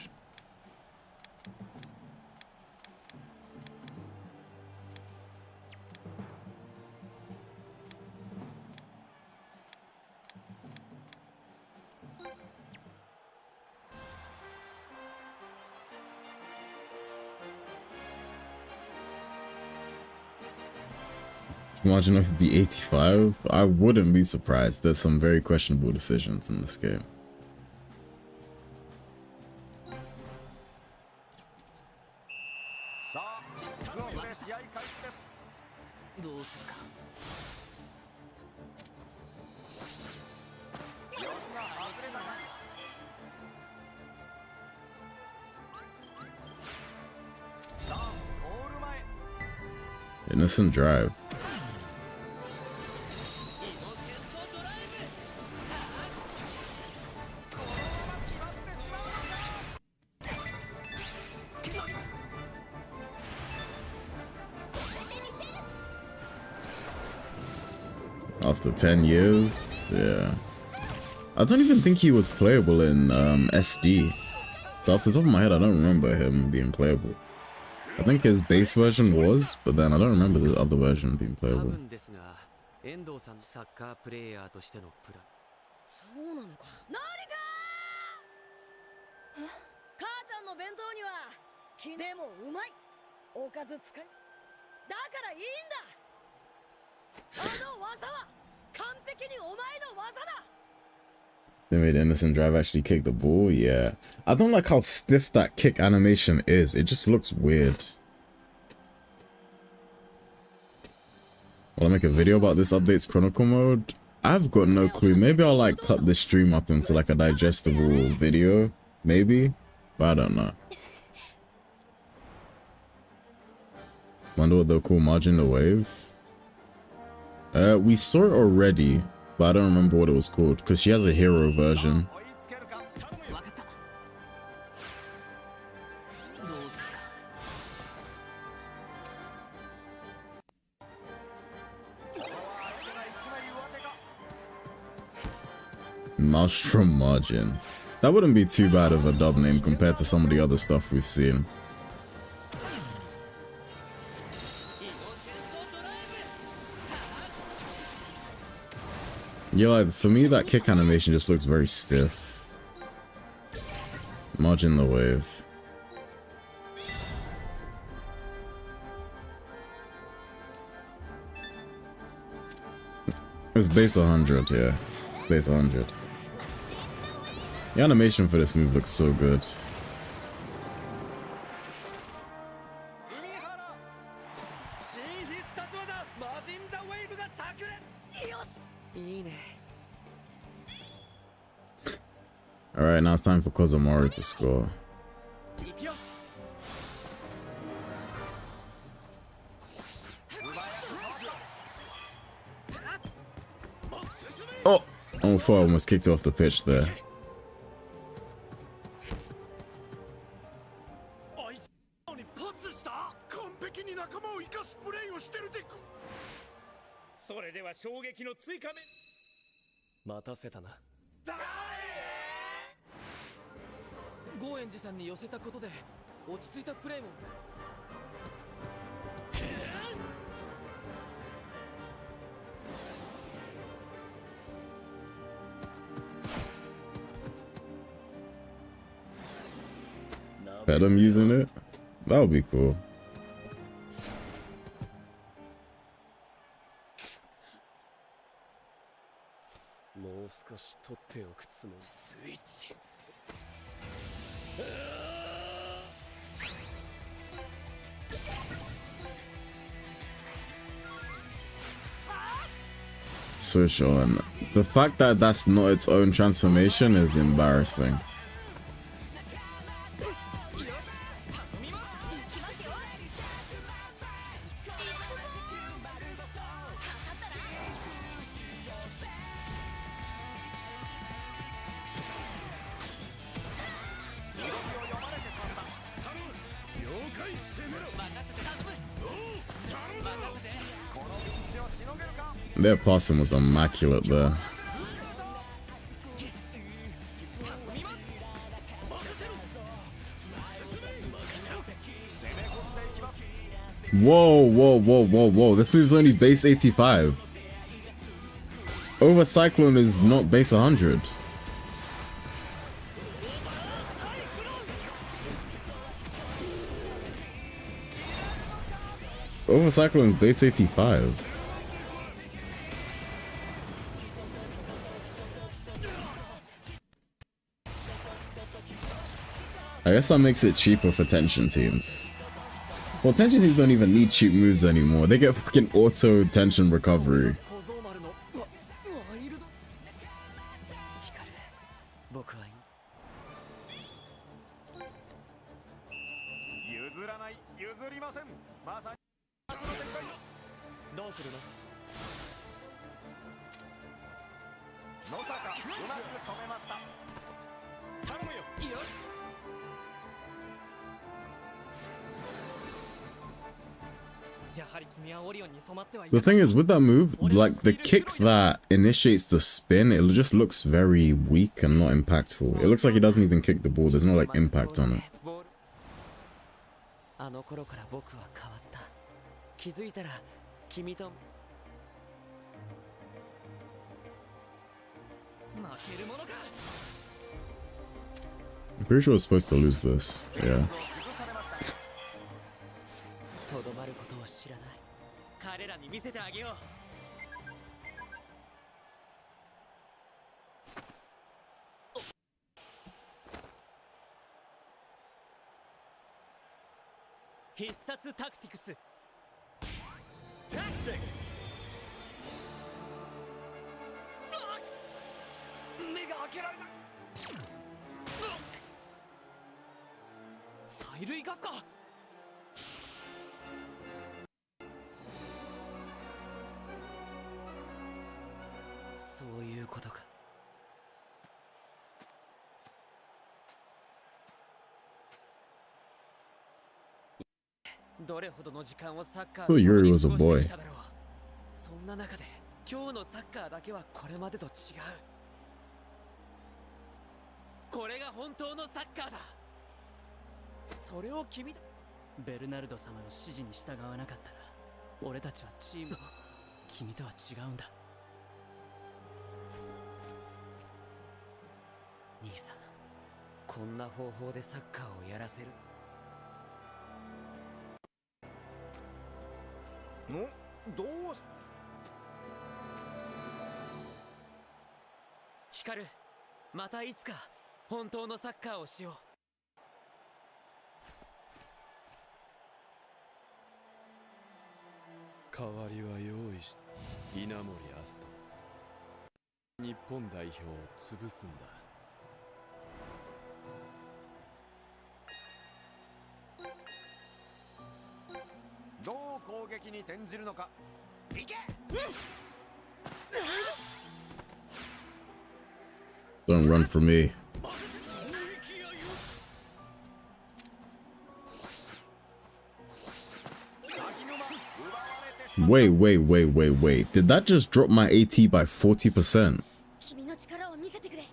Imagine if it'd be 85. I wouldn't be surprised. There's some very questionable decisions in this game. Innocent drive. After 10 years, yeah. I don't even think he was playable in SD. So off the top of my head, I don't remember him being playable. I think his base version was, but then I don't remember the other version being playable. そうなのか。ノリカー。母ちゃんの弁当にはでもうまい。おかず使い。だからいいんだ。あの技は完璧にお前の技だ。 They made Innocent Drive actually kick the ball, yeah. I don't like how stiff that kick animation is. It just looks weird. Will I make a video about this update's Chronicle mode? I've got no clue. Maybe I'll like cut this stream up into like a digestible video. Maybe. But I don't know. Wonder what they'll call Margin the Wave. We saw it already, but I don't remember what it was called because she has a hero version. Maelstrom Margin. That wouldn't be too bad of a dub name compared to some of the other stuff we've seen. Yeah, like, for me that kick animation just looks very stiff. Margin the Wave. It's base 100, yeah. Base 100. The animation for this move looks so good. Alright, now it's time for Kozumaru to score. Oh! Oh, I almost kicked off the pitch there. Bet I'm using it? That would be cool. So Sean, the fact that that's not its own transformation is embarrassing. Their passing was immaculate there. Whoa, whoa, whoa, whoa, whoa. This move's only base 85. Over Cyclone is not base 100. Over Cyclone is base 85. I guess that makes it cheaper for tension teams. Well, tension teams don't even need cheap moves anymore. They get fucking auto tension recovery. The thing is, with that move, like the kick that initiates the spin, it just looks very weak and not impactful. It looks like he doesn't even kick the ball. There's no like impact on it. I'm pretty sure I was supposed to lose this. Yeah. 負けられない。催涙ガスか。そういうことか。どれほどの時間をサッカー Oh, で Yuri 共に was a 過ごして boy. きただろう。そんな中で今日のサッカーだけはこれまでと違う。これが本当のサッカーだ。それを君だ。ベルナルド様の指示に従わなかったら俺たちはチーム君とは違うんだ。兄さん、こんな方法でサッカーをやらせる。どうしヒカル、またいつか本当のサッカーをしよう。代わりは用意し稲森アスト日本代表を潰すんだ。どう攻撃に転じるのか。いけ。Don't run for me. Wait. Did that just drop my AT by 40%? 君の力を見せてくれ。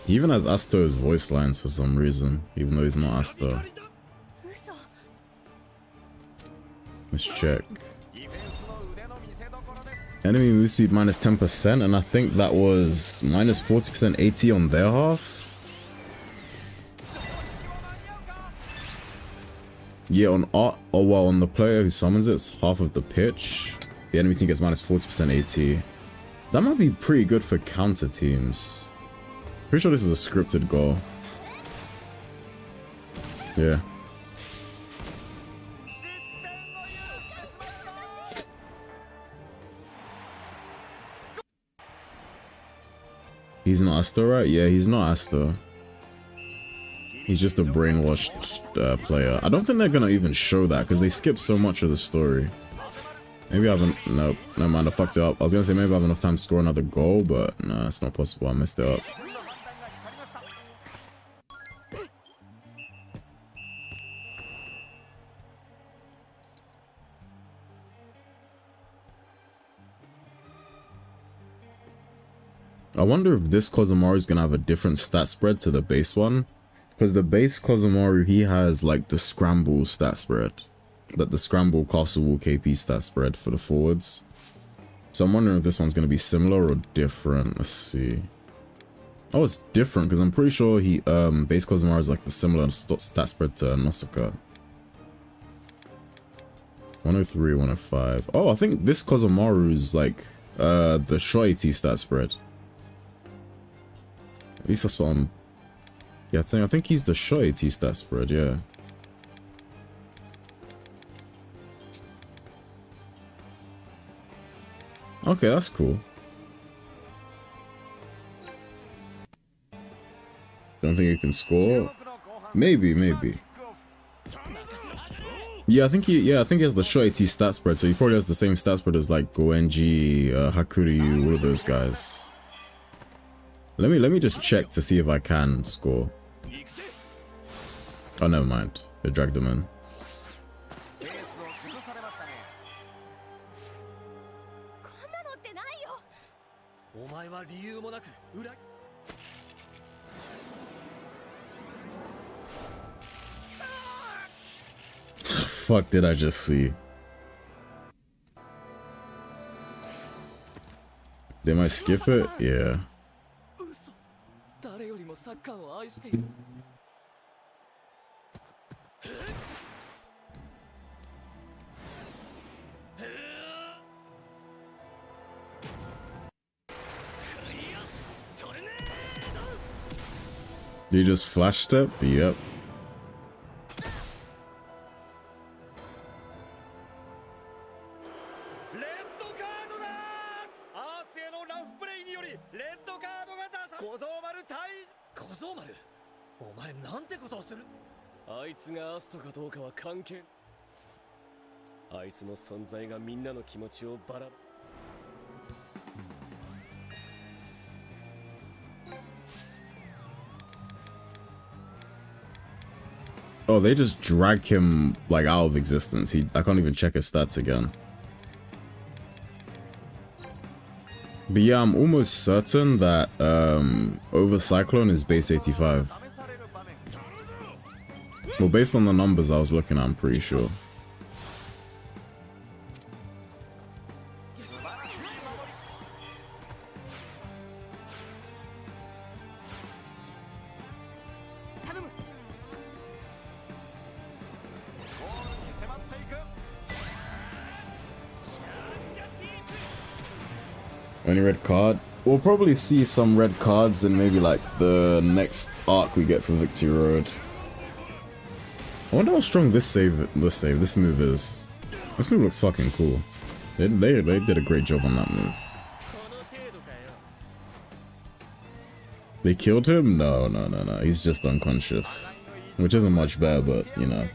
He even has Asto's voice lines for some reason, even though he's not Asto. 嘘。 Let's check. Enemy move speed minus 10%, and I think that was minus 40% AT on their half. Yeah, on on the player who summons it, it's half of the pitch. The enemy team gets minus 40% AT. That might be pretty good for counter teams. Pretty sure this is a scripted goal. Yeah. He's not Asta, right? Yeah, he's not Asta. He's just a brainwashed player. I don't think they're gonna even show that because they skip so much of the story. Maybe I haven't. Nope, never mind. I fucked it up. I was gonna say maybe I have enough time to score another goal, but no, it's not possible. I messed it up. I wonder if this Kozumaru is gonna have a different stat spread to the base one, because the base Kozumaru, he has like the scramble stat spread, like the scramble castle wall KP stat spread for the forwards. So I'm wondering if this one's gonna be similar or different. Let's see. Oh, it's different because I'm pretty sure he base Kozumaru is like the similar stat spread to Nausicaa. 103, 105. Oh, I think this Kozumaru is like the Shoiti stat spread. At least that's what I'm... Yeah, I think he's the Shoiti stat spread, yeah. Okay, that's cool. Don't think he can score? Maybe. Yeah, I think he has the Shoiti stat spread, so he probably has the same stat spread as like Goenji, Hakuryu, all of those guys. Let me just check to see if I can score. Oh, never mind. They dragged him in. What the fuck did I just see? They might skip it? Yeah. You just flash step? Yep. レッドカードが出さ小僧丸退小僧丸、お前なんてことをする。あいつがアストかどうかは関係。あいつの存在がみんなの気持ちをバラ。Oh, they just drag him like out of existence. I can't even check his stats again. But yeah, I'm almost certain that over Cyclone is base 85. Well, based on the numbers I was looking at, I'm pretty sure. Any red card? We'll probably see some red cards in maybe like the next arc we get for Victory Road. I wonder how strong this move is. This move looks fucking cool. They did a great job on that move. They killed him? No. He's just unconscious. Which isn't much better, but you know.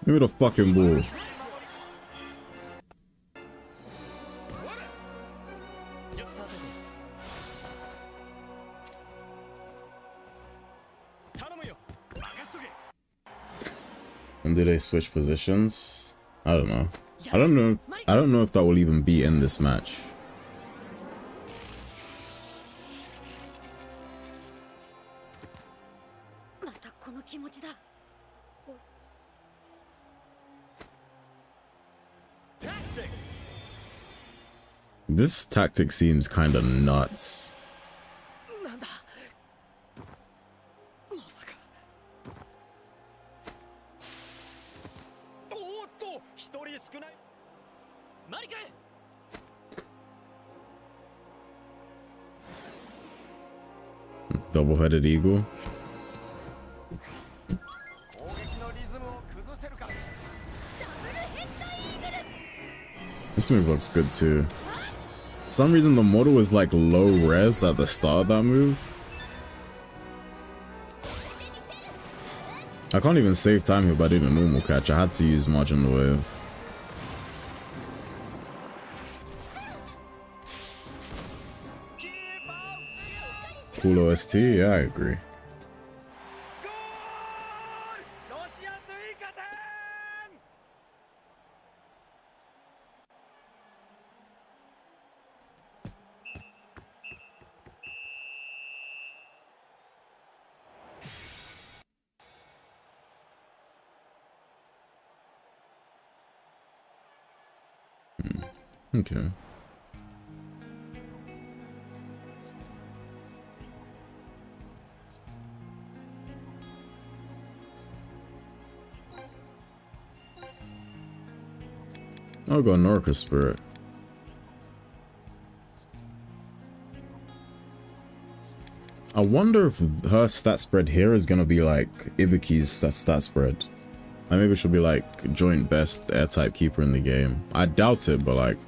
Give me the fucking ball. And do they switch positions? I don't know. I don't know if that will even be in this match. This tactic seems kind of nuts. Double-headed eagle. This move looks good too. For some reason the model is like low res at the start of that move. I can't even save time here by doing a normal catch. I had to use marginal wave. Cool OST, yeah, I agree. Okay. I'll go Norca Spirit. I wonder if her stat spread here is gonna be like Ibuki's stat spread. Like maybe she'll be like joint best air type keeper in the game. I doubt it, but like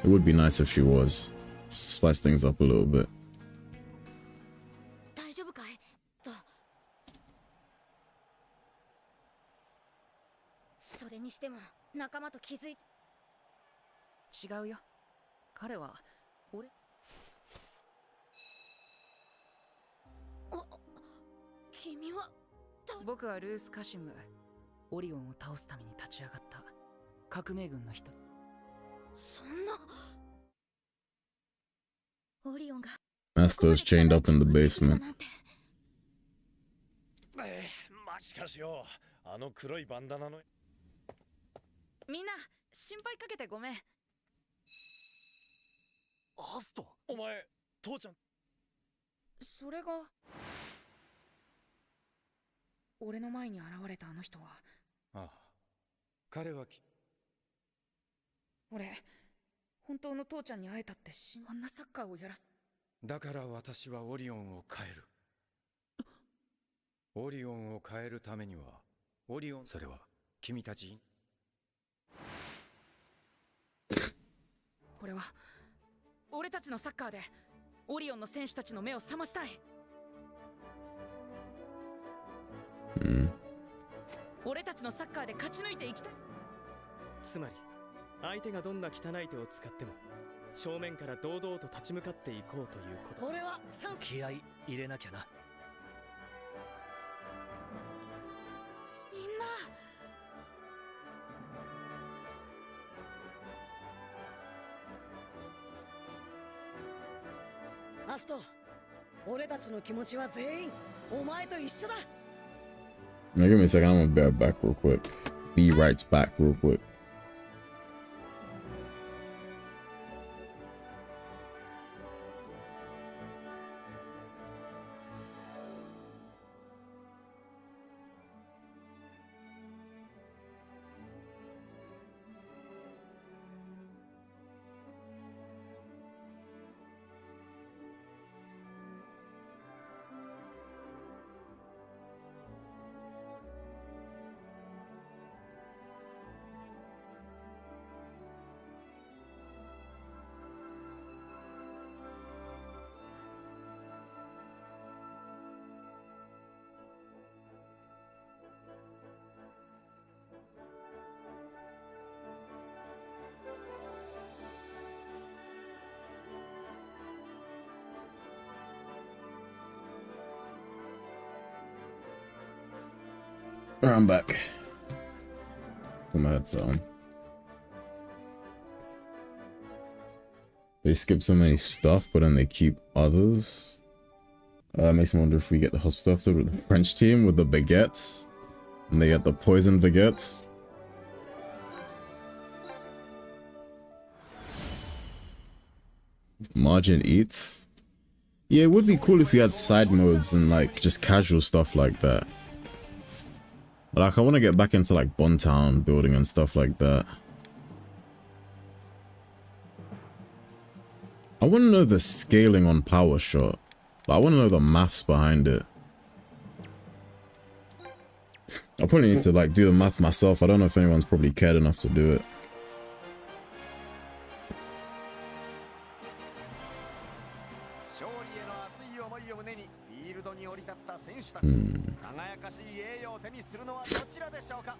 it would be nice if she was. Just spice things up a little bit. Master's chained up in the basement. まあしかしよ、あの黒いバンダナの。みんな心配かけてごめん。アスト、お前父ちゃん。それが俺の前に現れたあの人は。ああ、彼は俺本当の父ちゃんに会えたってあんなサッカーをやらす。だから私はオリオンを変える。オリオンを変えるためには、オリオン、それは君たち。俺は俺たちのサッカーでオリオンの選手たちの目を覚ましたい。俺たちのサッカーで勝ち抜いていきたい。つまり相手がどんな汚い手を使っても正面から堂々と立ち向かっていこうということ。俺は気合い入れなきゃな。みんなアスト、俺たちの気持ちは全員お前と一緒だ。 Now give me a second, I'm gonna be right back real quick. Be right back real quick. Alright, I'm back. Put my headset on. They skip so many stuff, but then they keep others. Makes me wonder if we get the hospital episode with the French team with the baguettes. And they get the poison baguettes. Margin eats. Yeah, it would be cool if we had side modes and like just casual stuff like that. Like, I want to get back into like Bontown building and stuff like that. I want to know the scaling on Power Shot. But I want to know the maths behind it. I probably need to like do the math myself. I don't know if anyone's probably cared enough to do it. 勝利への熱い思いを胸にフィールドに降り立った選手たち、輝かしい栄誉を手にするのはどちらでしょうか。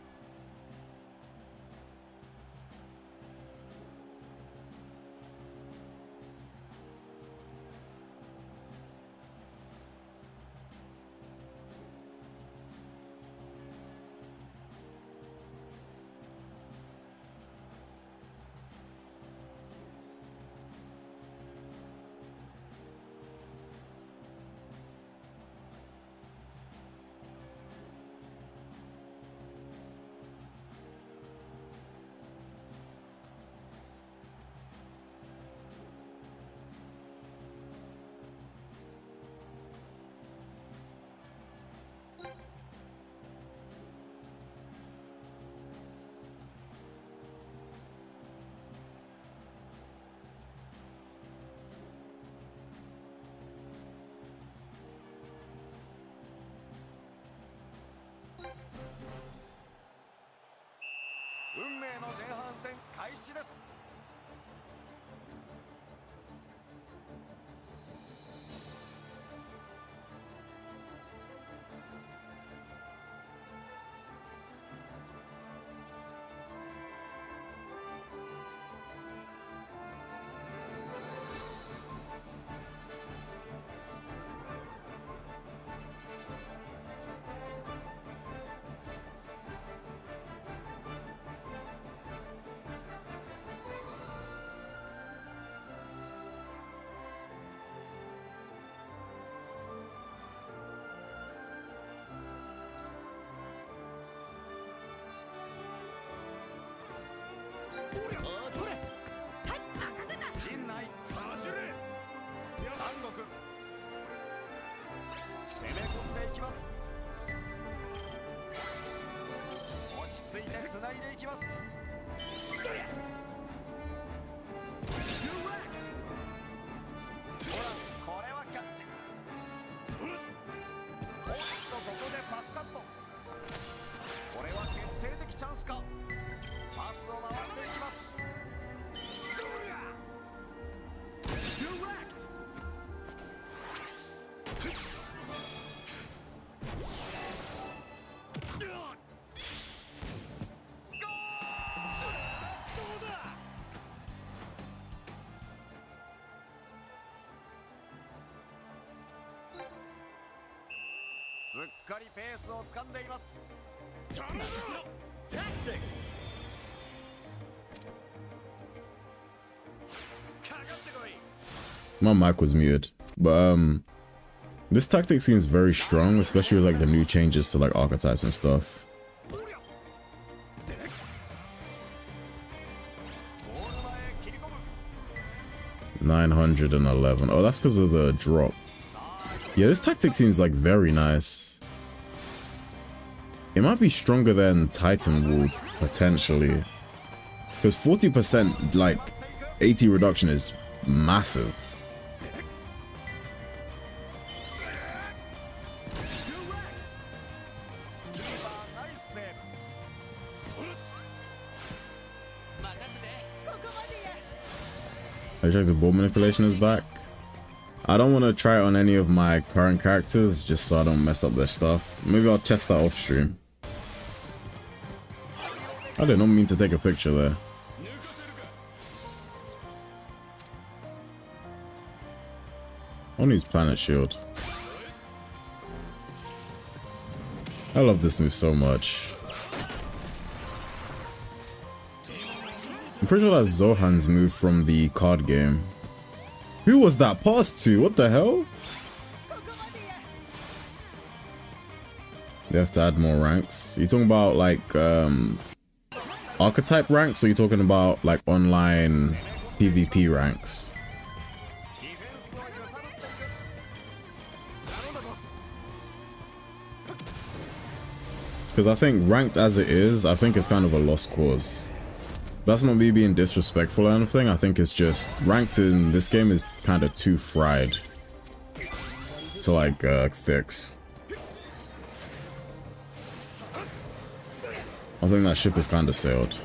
運命の前半戦開始です。国攻め込んでいきます。落ち着いてつないでいきます。ほらこれはキャッチ。おっとここでパスカット。これは決定的チャンスか。パスを回していきます。すっかりペースを掴んでいます。 My mic was muted, but this tactic seems very strong, especially with like the new changes to like archetypes and stuff. 911. Oh, that's because of the drop. Yeah, this tactic seems like very nice. It might be stronger than Titan Wall, potentially. Because 40% like 80 reduction is massive. I checked the ball manipulation is back. I don't want to try it on any of my current characters just so I don't mess up their stuff. Maybe I'll test that off stream. I did not mean to take a picture there. I want to use Planet Shield. I love this move so much. I'm pretty sure that's Zohan's move from the card game. Who was that pass to? What the hell? They have to add more ranks. Are you talking about like archetype ranks, or are you talking about like online PvP ranks? Because I think ranked as it is, I think it's kind of a lost cause. That's not me being disrespectful or anything. I think it's just ranked in this game is kind of too fried to like fix. I think that ship is kind of sailed.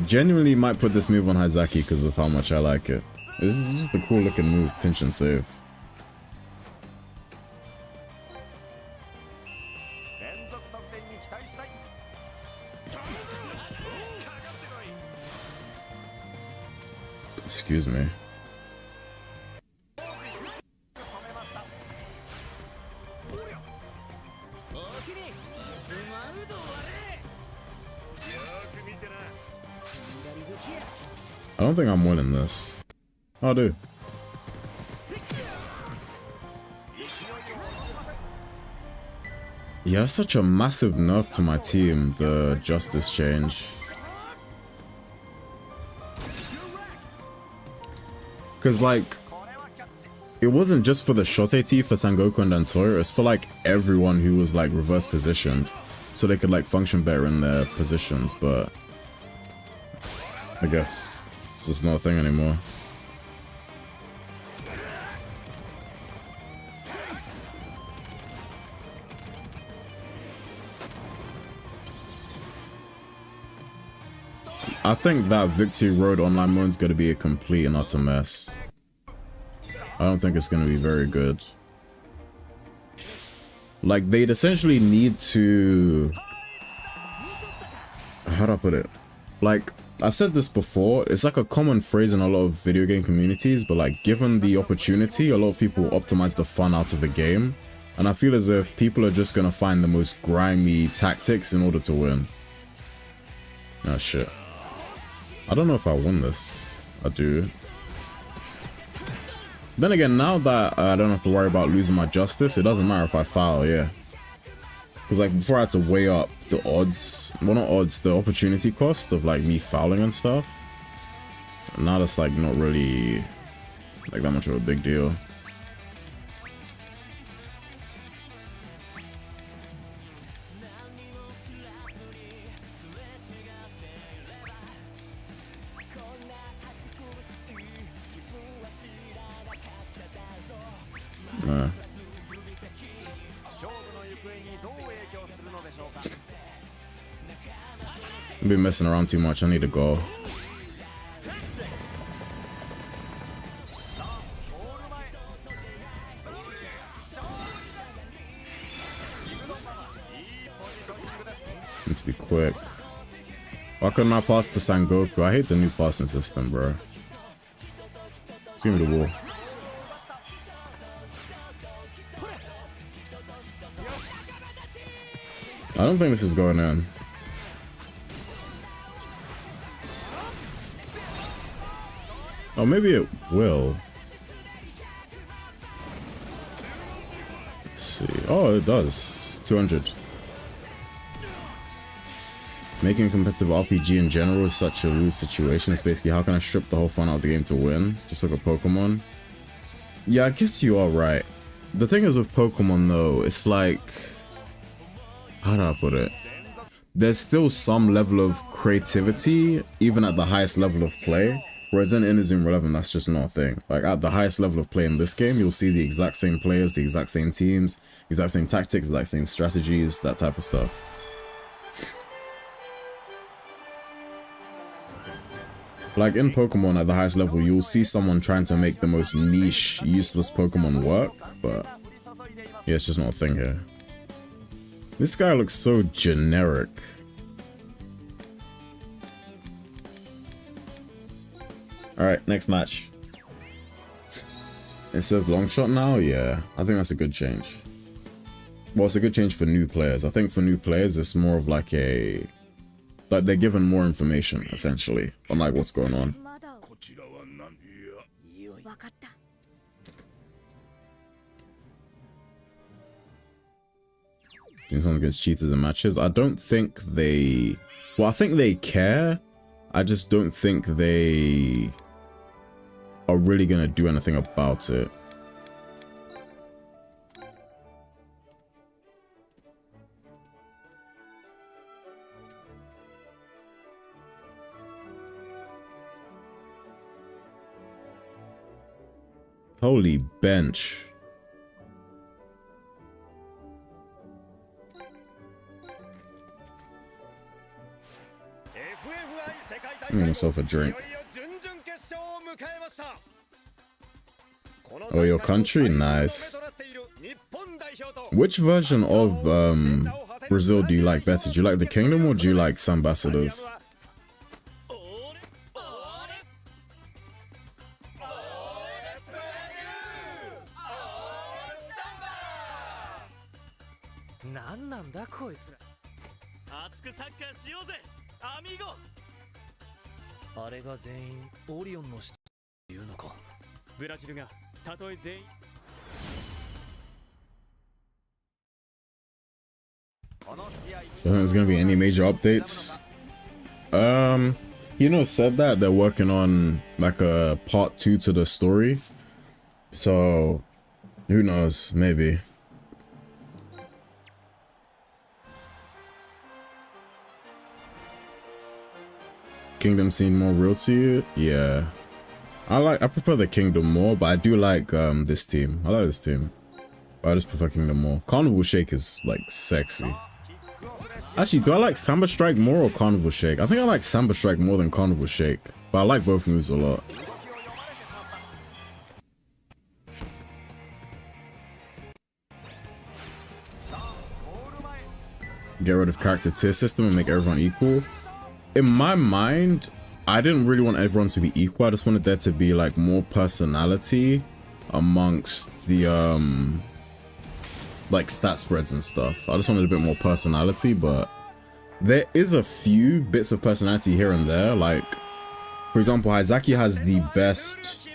Genuinely might put this move on Haizaki because of how much I like it. This is just a cool looking move, pinch and save. Excuse me. I don't think I'm winning this. Oh, dude. Yeah, that's such a massive nerf to my team, the Justice change. Because, like, it wasn't just for the shot AT for Sangoku and Dantoya, it's for, like, everyone who was, like, reverse positioned. So they could, like, function better in their positions, but I guess it's just not a thing anymore. I think that Victory Road online mode is going to be a complete and utter mess. I don't think it's going to be very good. Like, they'd essentially need to... How do I put it? Like, I've said this before, it's like a common phrase in a lot of video game communities, but like, given the opportunity, a lot of people optimize the fun out of the game. And I feel as if people are just going to find the most grimy tactics in order to win. Oh shit. I don't know if I win this. I do. Then again, now that I don't have to worry about losing my justice, it doesn't matter if I foul, yeah. Because like before I had to weigh up the odds, well not odds, the opportunity cost of like me fouling and stuff. Now that's like not really like that much of a big deal. Nah. I've been messing around too much. I need to go. Need to be quick. Why couldn't I pass to Sangoku? I hate the new passing system, bro. Just give me the wall. I don't think this is going in. Oh, maybe it will. Let's see. Oh, it does. It's 200. Making competitive RPG in general is such a loose situation. It's basically, how can I strip the whole fun out of the game to win? Just like a Pokemon. Yeah, I guess you are right. The thing is with Pokemon though, it's like, how do I put it? There's still some level of creativity, even at the highest level of play. Whereas in Inazuma 11, that's just not a thing. Like at the highest level of play in this game, you'll see the exact same players, the exact same teams, exact same tactics, exact same strategies, that type of stuff. Like in Pokemon at the highest level, you'll see someone trying to make the most niche, useless Pokemon work, but yeah, it's just not a thing here. This guy looks so generic. Alright, next match. It says long shot now? Yeah, I think that's a good change. Well, it's a good change for new players. I think for new players, it's more of like a... like they're given more information, essentially, on like what's going on. Doing something against cheaters in matches? I don't think they... well, I think they care. I just don't think they are really gonna do anything about it. Holy bench. I'm gonna myself a drink. Oh, your country? Nice. Which version of Brazil do you like better? Do you like the Kingdom or do you like Ambassadors? Don't think there's gonna be any major updates. You know, said that they're working on like a part 2 to the story, so who knows, maybe. Kingdom seem more real to you? Yeah, I prefer the Kingdom more, but I do like this team. I like this team, but I just prefer Kingdom more. Carnival Shake is like sexy. Actually, do I like Samba Strike more or Carnival Shake? I think I like Samba Strike more than Carnival Shake, but I like both moves a lot. Get rid of character tier system and make everyone equal. In my mind, I didn't really want everyone to be equal. I just wanted there to be like more personality amongst the like stat spreads and stuff. I just wanted a bit more personality, but there is a few bits of personality here and there. Like, for example, Haizaki has the best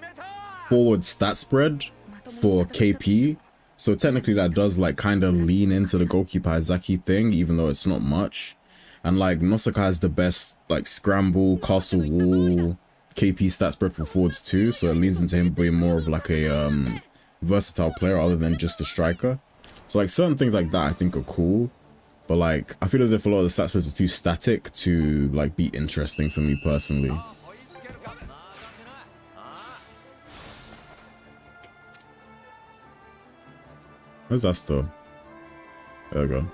forward stat spread for KP. So technically that does like kind of lean into the goalkeeper Izaki thing, even though it's not much. And like Nosaka has the best like scramble, castle wall, KP stat spread for forwards too. So it leans into him being more of like a versatile player other than just a striker. So like certain things like that I think are cool. But like I feel as if a lot of the stat spreads are too static to like be interesting for me personally. Where's that store? There we go.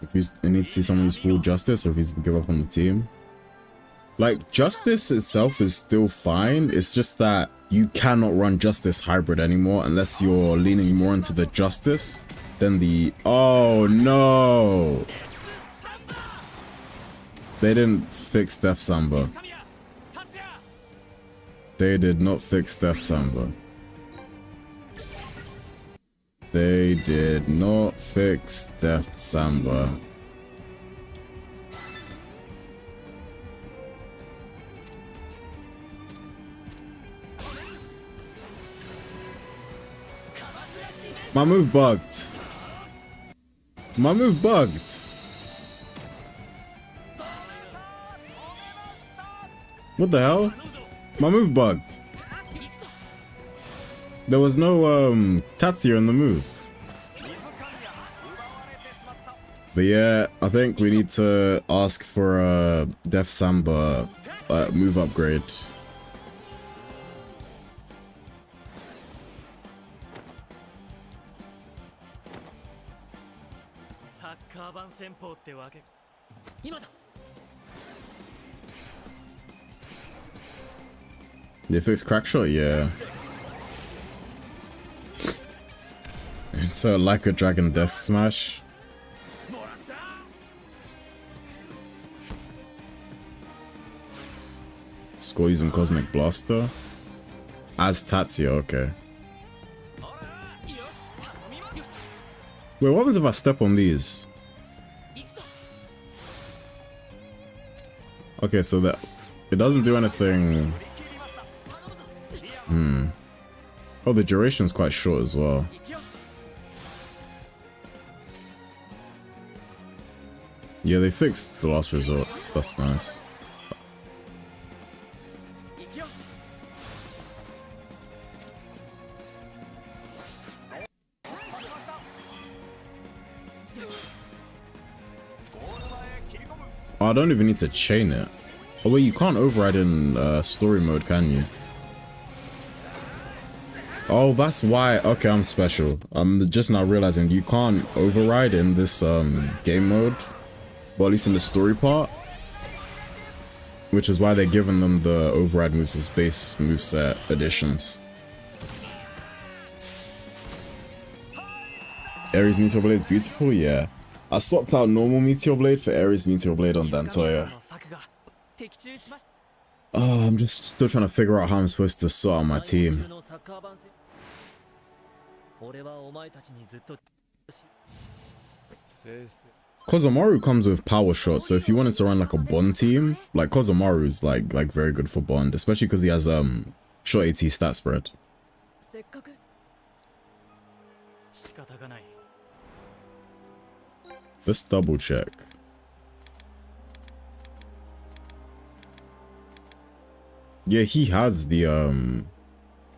If he needs to see someone who's full justice, or if he's give up on the team. Like, justice itself is still fine. It's just that you cannot run justice hybrid anymore unless you're leaning more into the justice than the... Oh, no! They didn't fix Death Samba. They did not fix Death Samba. They did not fix Death Samba. My move bugged. My move bugged. What the hell? My move bugged. There was no Tatsuya in the move. But yeah, I think we need to ask for a Death Samba move upgrade. They fixed Crackshot? Yeah. It's like a Dragon Death Smash. Score using Cosmic Blaster. As Tatsuya, okay. Wait, what happens if I step on these? Okay, so that it doesn't do anything. Oh, the duration's quite short as well. Yeah, they fixed the last resorts. That's nice. Oh, I don't even need to chain it. Oh wait, you can't override in story mode, can you? Oh, that's why. Okay, I'm special. I'm just now realizing you can't override in this game mode. Well, at least in the story part. Which is why they're giving them the override moves as base moveset additions. Ares Meteor Blade's beautiful? Yeah. I swapped out normal Meteor Blade for Ares Meteor Blade on Dantoya. Oh, I'm just still trying to figure out how I'm supposed to sort out my team. Kozomaru comes with power shot, so if you wanted to run like a Bond team, like Kozomaru's like very good for Bond, especially because he has short AT stat spread. Let's double check. Yeah, he has the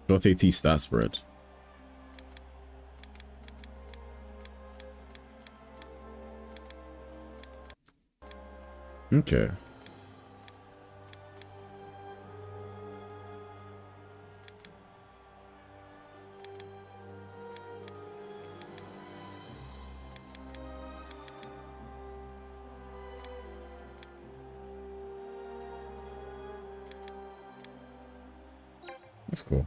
short AT stat spread. Okay. That's cool.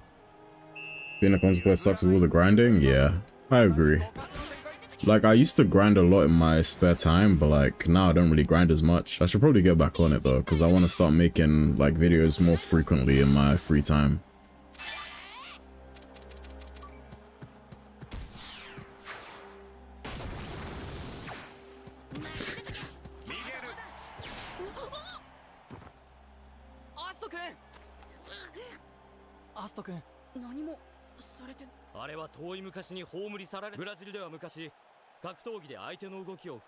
Being a console player sucks with all the grinding? Yeah, I agree. Like, I used to grind a lot in my spare time, but like, now I don't really grind as much. I should probably get back on it though, because I want to start making like videos more frequently in my free time. アスト君。何もされて。あれは遠い昔に葬り去られ、ブラジルでは昔格闘技で相手の動きを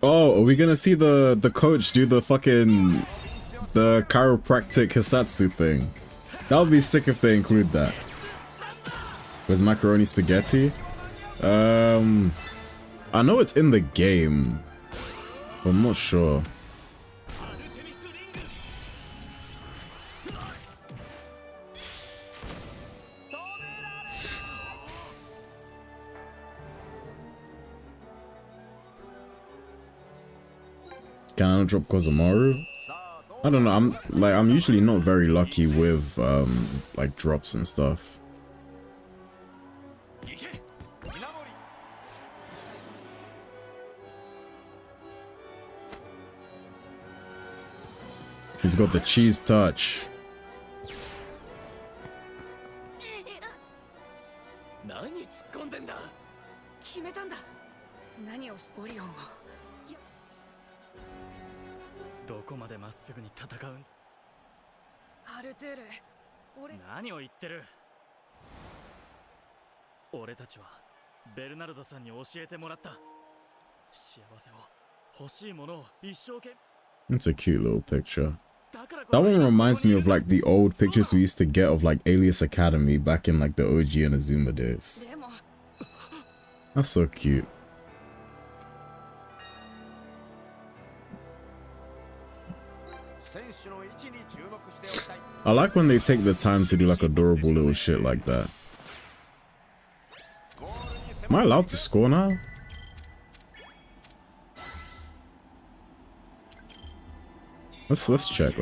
Oh, are we gonna see the coach do the chiropractic Hisatsu thing? That would be sick if they include that. Where's macaroni spaghetti? I know it's in the game, but I'm not sure. Can I drop Kozumaru? I don't know, I'm usually not very lucky with like drops and stuff. He's got the cheese touch. 何突っ込んでんだ。決めたんだ。何をしオリオンを。どこまでまっすぐに戦う。アルテール、俺。何を言ってる。俺たちはベルナルドさんに教えてもらった。幸せを、欲しいものを一生懸命。 It's a cute little picture. That one reminds me of like the old pictures we used to get of like Alias Academy back in like the OG Inazuma days. That's so cute. I like when they take the time to do like adorable little shit like that. Am I allowed to score now? Let's check.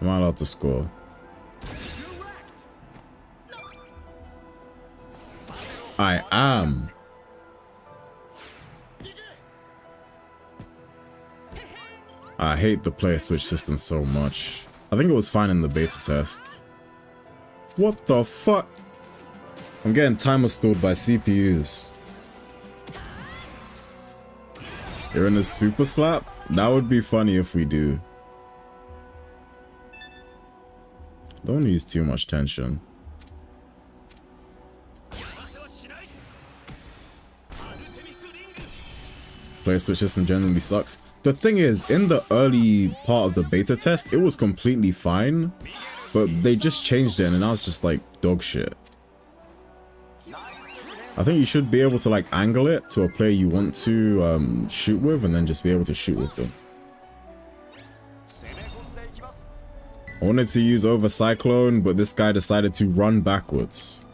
Am I allowed to score? I am. I hate the player switch system so much. I think it was fine in the beta test. What the fuck? I'm getting timer stalled by CPUs. You're in a super slap? That would be funny if we do. Don't use too much tension. Player switch system generally sucks. The thing is, in the early part of the beta test, it was completely fine, but they just changed it and now it's just like dog shit. I think you should be able to like angle it to a player you want to shoot with and then just be able to shoot with them. I wanted to use over Cyclone, but this guy decided to run backwards.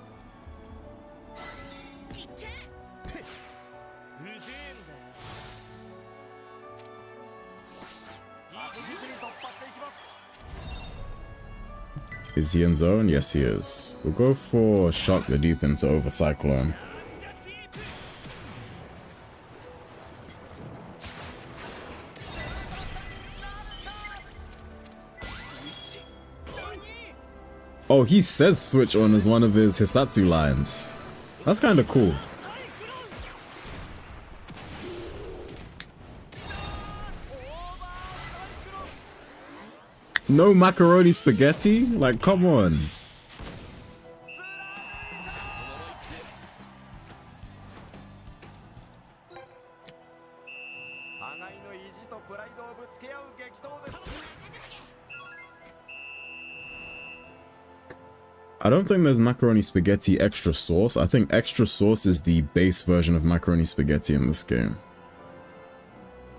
Is he in zone? Yes, he is. We'll go for Shock the Deep into over Cyclone. Oh, he says switch on as one of his Hisatsu lines. That's kind of cool. No macaroni spaghetti? Like, come on. I don't think there's macaroni spaghetti extra sauce. I think extra sauce is the base version of macaroni spaghetti in this game.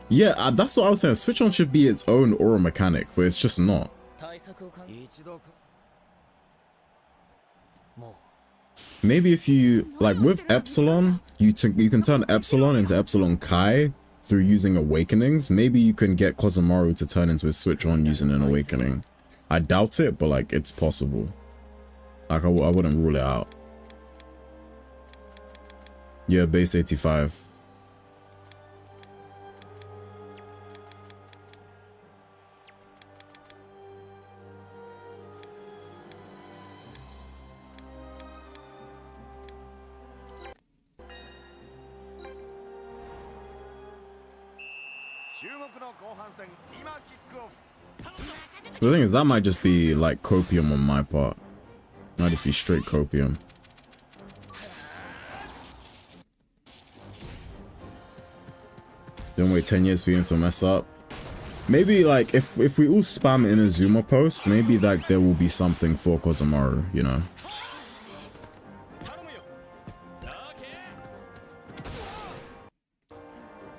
Yeah, that's what I was saying. Switch on should be its own aura mechanic, but it's just not. Maybe if you, like with Epsilon, you can turn Epsilon into Epsilon Kai through using Awakenings. Maybe you can get Kozumaru to turn into a Switch on using an Awakening. I doubt it, but like it's possible. Like I wouldn't rule it out. Yeah, base 85. The thing is, that might just be like copium on my part. Might just be straight copium. Don't wait 10 years for you to mess up. Maybe like if we all spam Inazuma post, maybe like there will be something for Kozumaru, you know.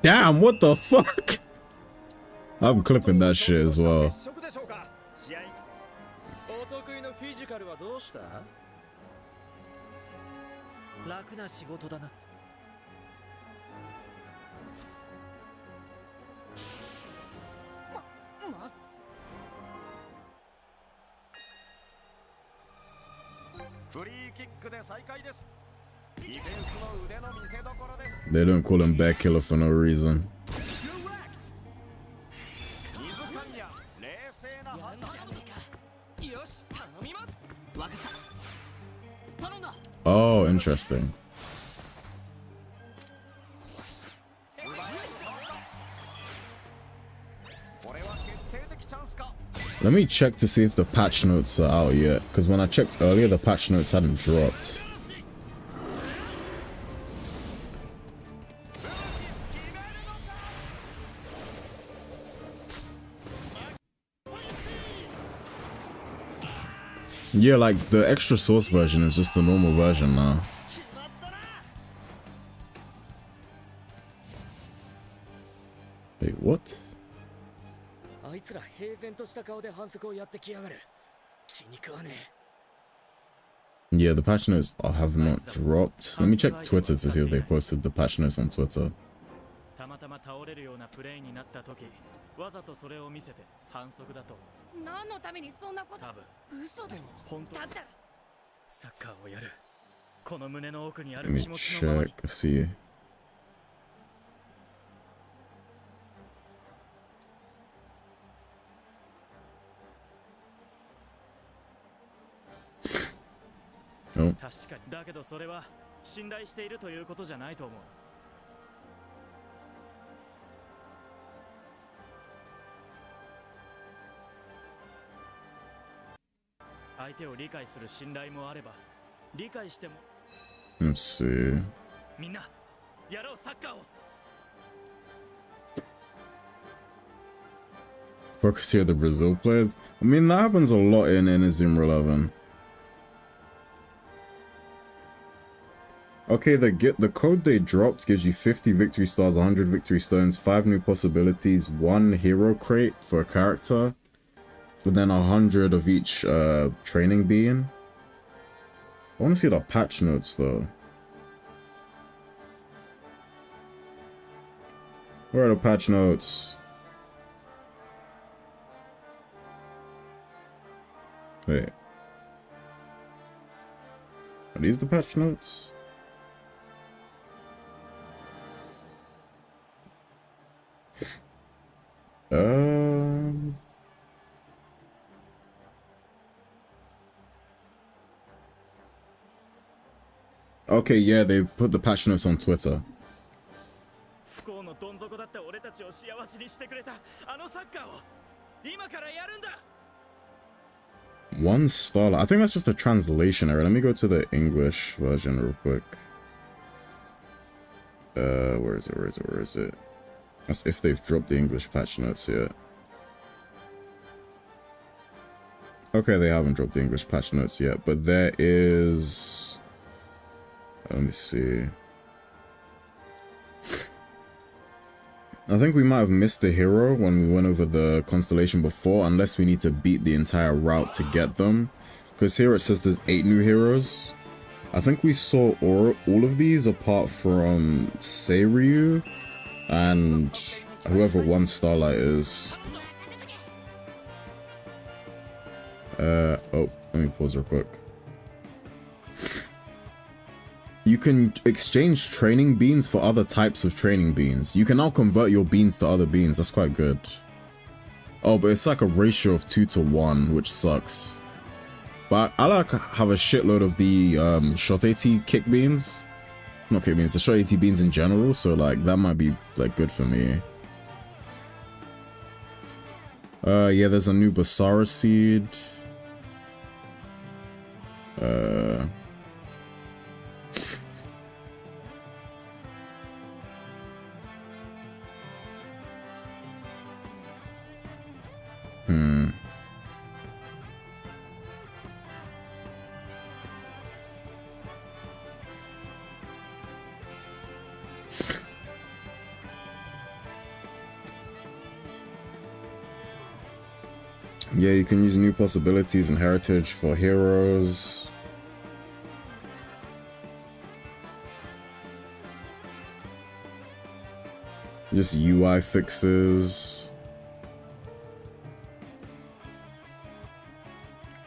Damn, what the fuck? I'm clipping that shit as well. 楽な仕事だな。フリーキックで再開です。ディフェンスの腕の見せ所です。 They don't call him Bear Killer for no reason. Oh, interesting. Let me check to see if the patch notes are out yet, because when I checked earlier, the patch notes hadn't dropped. Yeah, like the extra source version is just the normal version now. Wait, what? Yeah, the patch notes have not dropped. Let me check Twitter to see if they posted the patch notes on Twitter. わざとそれを見せて反則だと。何のためにそんなこと？嘘でも本当だったらサッカーをやる。この胸の奥にあ Let る me 気持ちのままに。 check, see. Oh. 確かに。だけどそれは信頼しているということじゃないと思う。相手を理解する信頼もあれば、理解しても。Let's see. みんな、やろうサッカーを。 Focus here, the Brazil players. I mean, that happens a lot in Inazuma 11. Okay, the code they dropped gives you 50 victory stars, 100 victory stones, 5 new possibilities, 1 hero crate for a character, and then 100 of each training being. I want to see the patch notes though. Where are the patch notes? Wait. Are these the patch notes? Okay, yeah, they put the patch notes on Twitter. 不幸のどん底だった俺たちを幸せにしてくれたあのサッカーを今からやるんだ。 1 star. I think that's just a translation error. Let me go to the English version real quick. Where is it? That's if they've dropped the English patch notes yet. Okay, they haven't dropped the English patch notes yet, but there is... Let me see. I think we might have missed the hero when we went over the constellation before, unless we need to beat the entire route to get them. Because here it says there's 8 new heroes. I think we saw all of these apart from Seiryu and whoever 1 Starlight is. Oh, let me pause real quick. You can exchange training beans for other types of training beans. You can now convert your beans to other beans. That's quite good. Oh, but it's like a ratio of 2 to 1, which sucks. But I like have a shitload of the shot 80 kick beans. Not kick beans, the shot 80 beans in general. So like that might be like good for me. Yeah, there's a new Basara seed. Yeah, you can use new possibilities and heritage for heroes. Just UI fixes.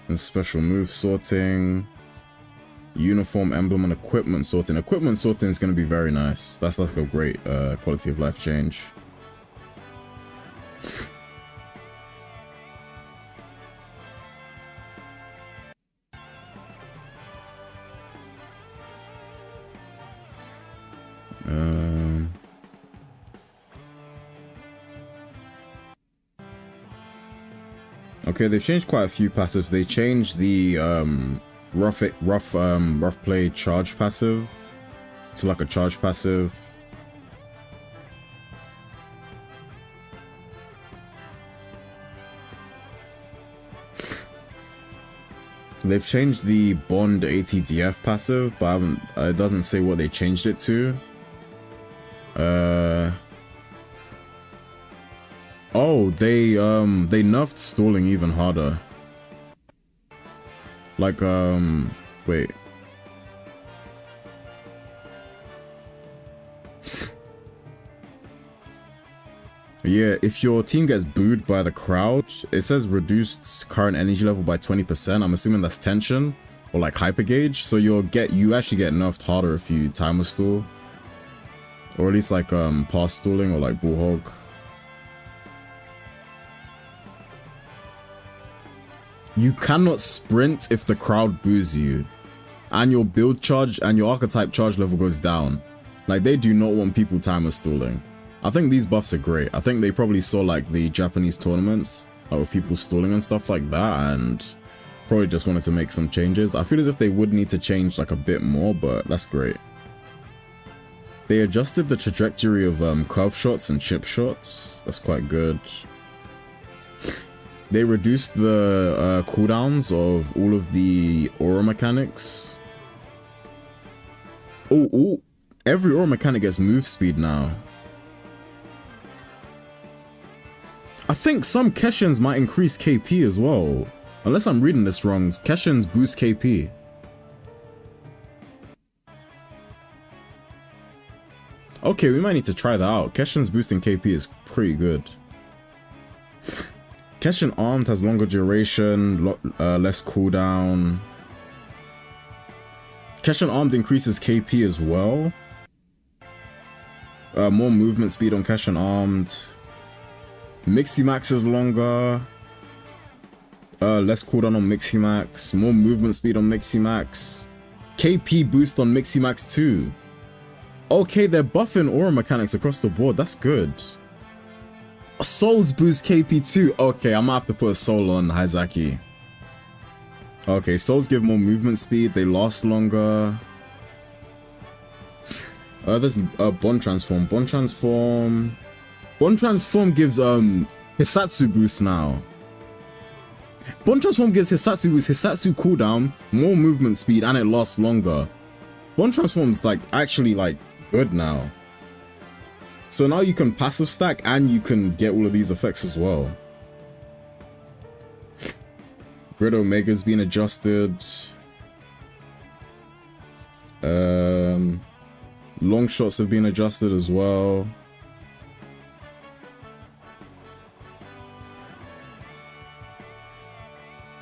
And special move sorting. Uniform, emblem, and equipment sorting. Equipment sorting is going to be very nice. That's like a great quality of life change. Okay, they've changed quite a few passives. They changed the rough play charge passive to like a charge passive. They've changed the Bond ATDF passive, but it doesn't say what they changed it to. Oh, they nerfed stalling even harder. Like, wait. Yeah, if your team gets booed by the crowd, it says reduced current energy level by 20%. I'm assuming that's tension or like hyper gauge. So you actually get nerfed harder if you timer stall. Or at least like pass stalling or like bullhog. You cannot sprint if the crowd boos you. And your build charge and your archetype charge level goes down. Like, they do not want people timer stalling. I think these buffs are great. I think they probably saw like the Japanese tournaments like, with people stalling and stuff like that, and probably just wanted to make some changes. I feel as if they would need to change like a bit more, but that's great. They adjusted the trajectory of curve shots and chip shots. That's quite good. They reduced the cooldowns of all of the aura mechanics. Oh, every aura mechanic gets move speed now. I think some Keshins might increase KP as well. Unless I'm reading this wrong, Keshins boost KP. Okay, we might need to try that out. Keshins boosting KP is pretty good. Keshin Armed has longer duration, less cooldown. Keshin Armed increases KP as well. More movement speed on Keshin Armed. Mixie Max is longer. Less cooldown on Mixie Max. More movement speed on Mixie Max. KP boost on Mixie Max too. Okay, they're buffing aura mechanics across the board. That's good. Souls boost KP too. Okay, I'm gonna have to put a soul on Haizaki. Okay, souls give more movement speed. They last longer. There's Bond Transform. Bond Transform gives Hisatsu boost now. Bond Transform gives Hisatsu boost, Hisatsu cooldown, more movement speed, and it lasts longer. Bond Transform's like actually like good now. So now you can passive stack and you can get all of these effects as well. Grid Omega's been adjusted. Long shots have been adjusted as well.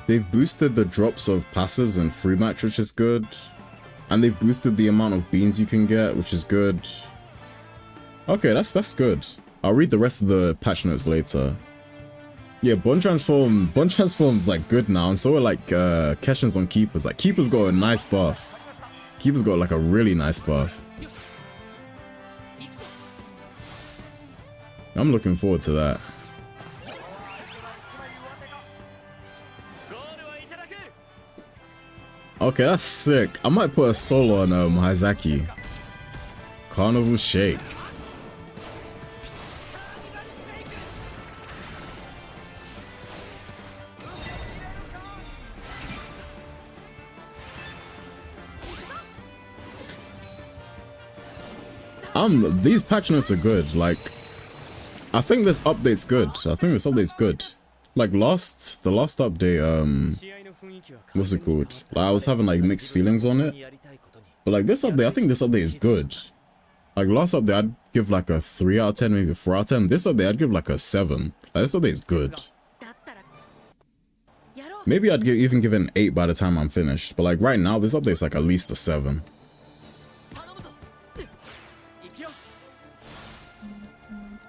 They've boosted the drops of passives and free match, which is good. And they've boosted the amount of beans you can get, which is good. Okay, that's good. I'll read the rest of the patch notes later. Yeah, Bond Transform's like good now, and so are like Keshins on Keepers. Like Keepers got a nice buff. Keepers got like a really nice buff. I'm looking forward to that. Okay, that's sick. I might put a solo on Miyazaki. Carnival Shake. These patch notes are good. Like, I think this update's good. Like the last update, what's it called? Like, I was having like mixed feelings on it. But like this update, I think this update is good. Like last update, I'd give like a 3 out of 10, maybe 4 out of 10. This update, I'd give like a 7. Like, this update is good. Maybe I'd even give it an 8 by the time I'm finished. But like right now, this update's like at least a 7.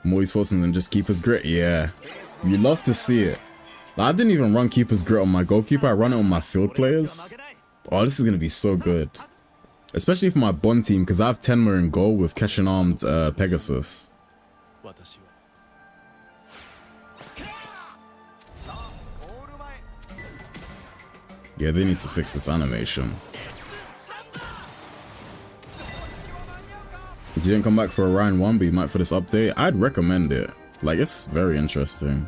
Moist forcing and just Keeper's Grit, yeah. You love to see it. Like, I didn't even run Keeper's Grit on my goalkeeper, I run it on my field players. Oh, this is gonna be so good. Especially for my Bond team, because I have Tenma in goal with Catch and Armed Pegasus. Yeah, they need to fix this animation. You didn't come back for Orion 1, but you might for this update. I'd recommend it. Like, it's very interesting.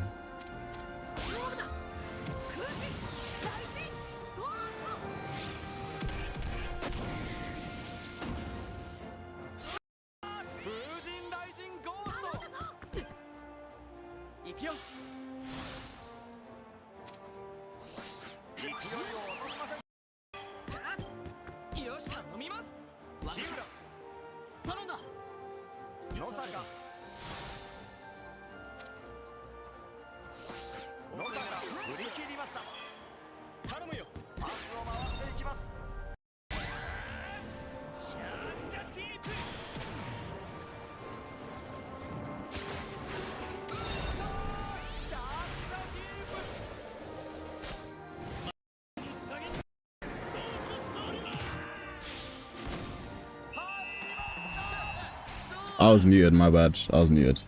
I was muted, my bad. I was muted.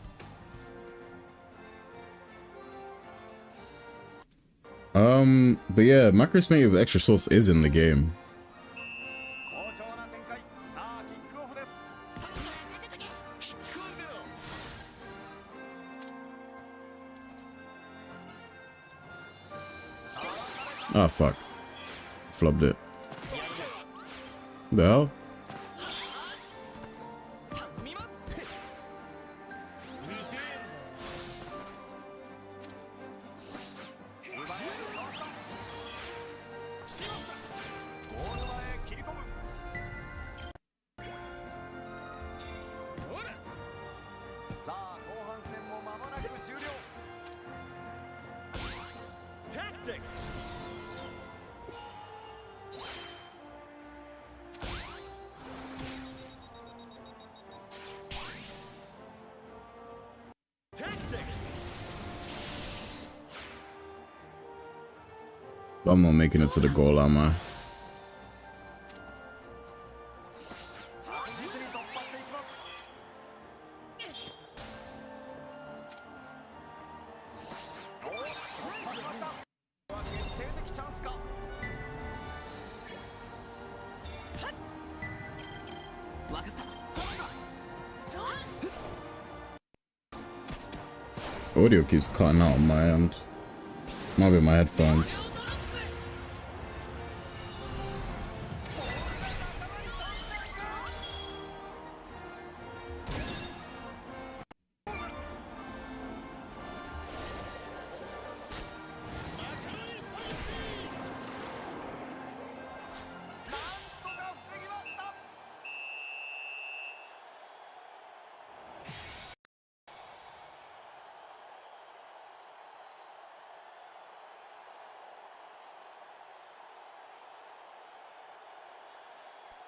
But yeah, macrosmate with extra sauce is in the game. Oh fuck. Flubbed it. The hell? I'm not making it to the goal, am I? Audio keeps cutting out on my end. Might be my headphones.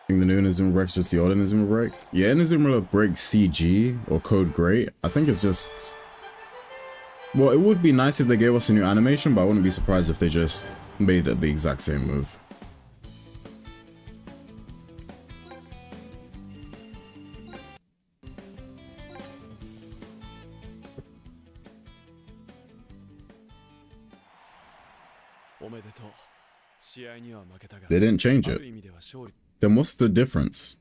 The new Inazuma breaks just the old Inazuma break. Yeah, Inazuma break CG or code great. I think it's just... Well, it would be nice if they gave us a new animation, but I wouldn't be surprised if they just made it the exact same move. 試合には負けたが They didn't change あ it. る意味では勝利 Then what's the difference?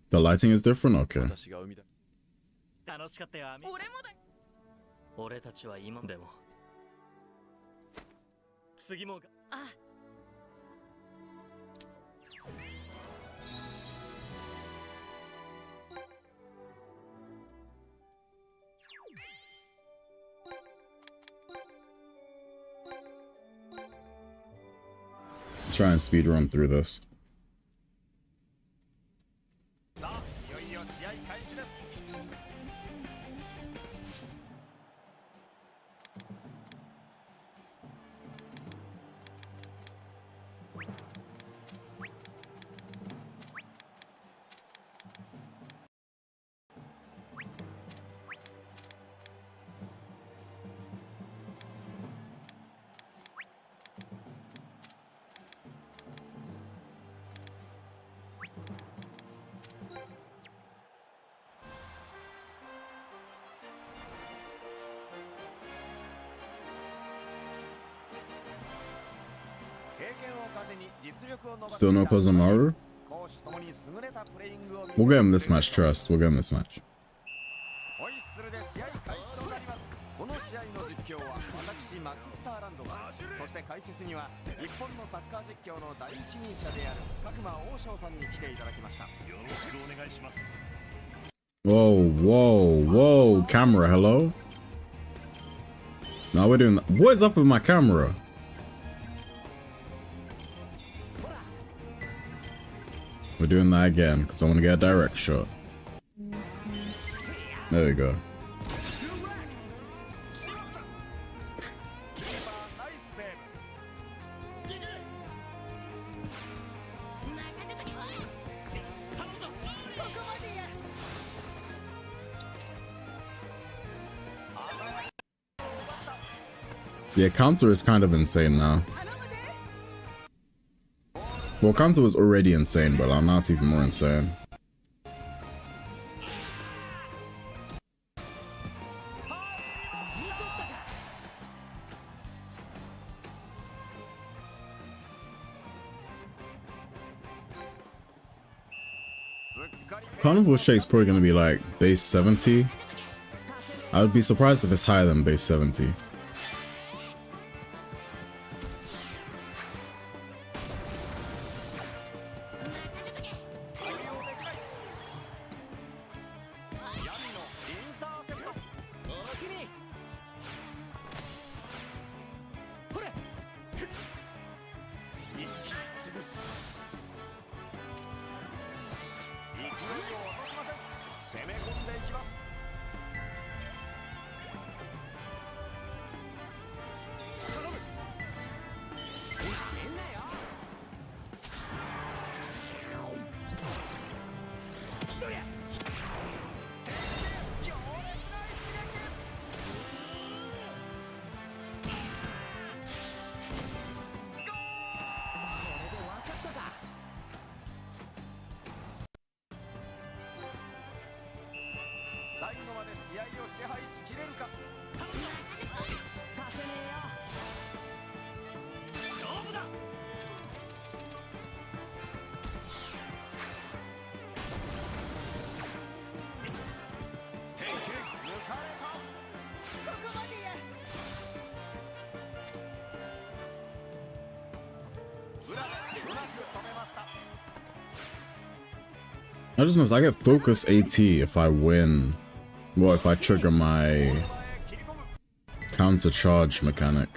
The lighting is different? Okay. 私が生み出楽しかったよアミ。俺もだ。俺たちは今でも次もがあ、Try and speed run through this. さあいよいよ試合開始です。経験を糧に実力を伸ばす Still no Kozumaru? 攻守ともに優れたプレイングを見せ We'll get him this match, trust. We'll get him this match. ホイッスルで試合開始となります。この試合の実況は私マクスターランドが、そして解説には日本のサッカー実況の第一人者である角間王将さんに来ていただきました。よろしくお願いします。 Whoa, whoa, whoa. Camera, hello? Now we're doing... What is up with my camera? We're doing that again, because I want to get a direct shot. There we go. Yeah, counter is kind of insane now. Well, counter was already insane, but now it's even more insane. Carnival Shake's probably going to be like base 70. I would be surprised if it's higher than base 70. I just noticed I get focus AT if I win. Well, if I trigger my counter charge mechanic.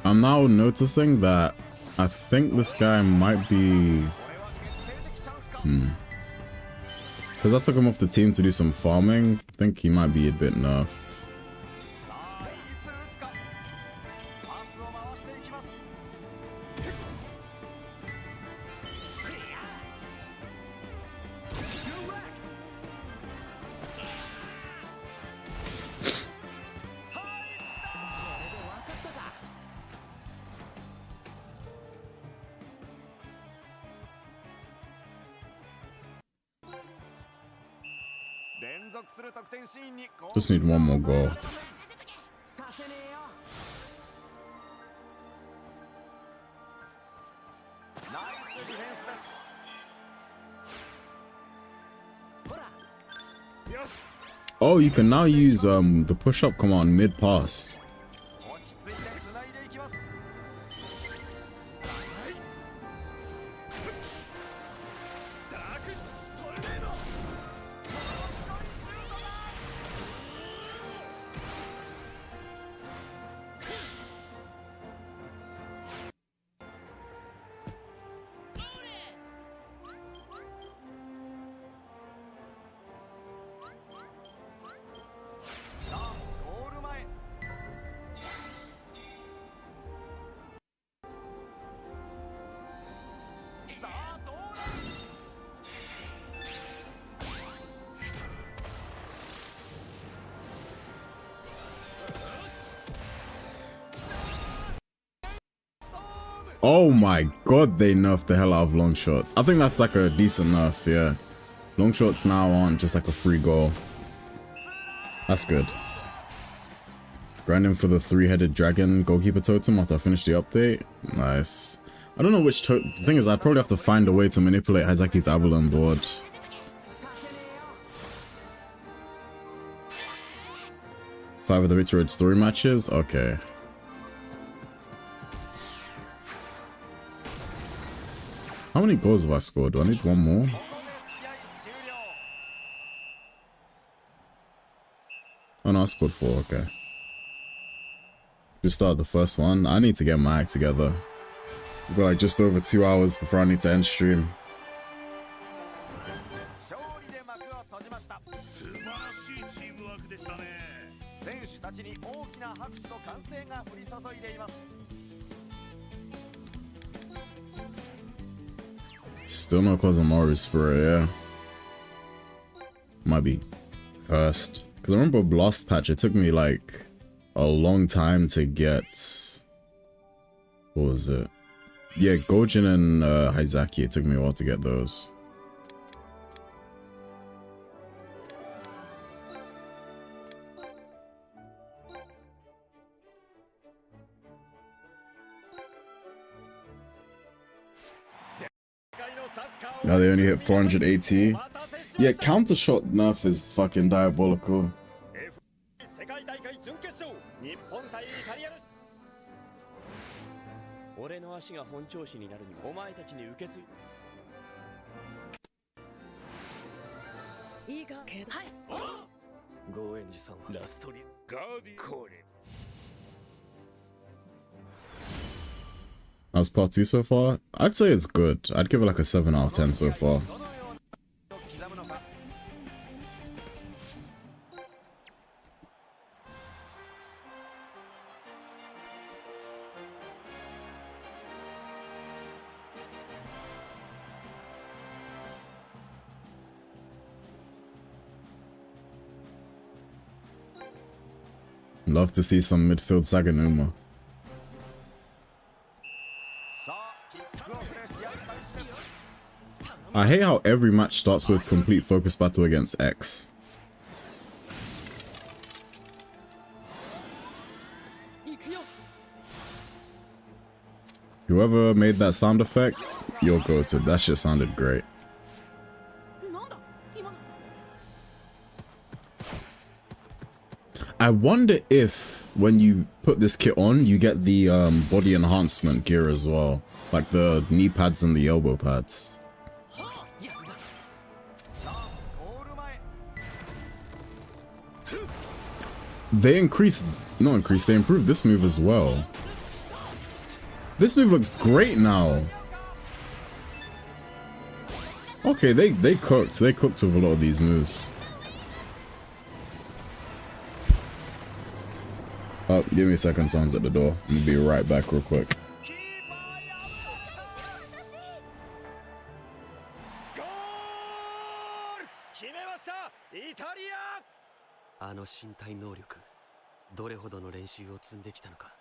I'm now noticing that I think this guy might be... Because I took him off the team to do some farming. I think he might be a bit nerfed. 続する得点シーンに Just need one more goal. させねえよ。ナイスディフェンスです。ほら。よし。 Oh, you can now use the push-up command mid-pass. 落ち着いて繋いでいきます。さあ、ゴール前。さあ、どうだ。 Oh my god, they nerfed the hell out of long shots. I think that's like a decent nerf, yeah. Long shots now aren't just like a free goal. That's good. Grinding for the three-headed dragon goalkeeper totem after I finish the update. Nice. I don't know which the thing is, I'd probably have to find a way to manipulate Hazaki's Avalon board. 5 of the Victory Road story matches? Okay. How many goals have I scored? Do I need one more? Oh no, I scored 4, okay. Just started the first one. I need to get my act together. We've got like just over 2 hours before I need to end stream. 勝利で幕を閉じました。素晴らしいチームワークでしたね。選手たちに大きな拍手と歓声が降り注いでいます。 Still no Kozomaru Spirit, yeah. Might be cursed. Because I remember Blast Patch, it took me like a long time to get... What was it? Yeah, Gojin and Haizaki, it took me a while to get those. Now they only hit 480. Yeah, counter shot nerf is fucking diabolical. 世界大会準決勝、日本対イタリアの。俺の足が本調子になるにもお前たちに受け継い。いいか、はい。ゴーエンジさんはラストにガーディコーレ。 How's part 2 so far? I'd say it's good. I'd give it like a 7 out of 10 so far. Love to see some midfield Saganuma. I hate how every match starts with complete focus battle against X. Whoever made that sound effect, you're goated. That shit sounded great. I wonder if when you put this kit on, you get the body enhancement gear as well. Like the knee pads and the elbow pads. They they improved this move as well. This move looks great now. Okay, they cooked with a lot of these moves. Oh, give me a second, someone's at the door. I'm gonna be right back real quick. あの身体能力、どれほどの練習を積んできたのか。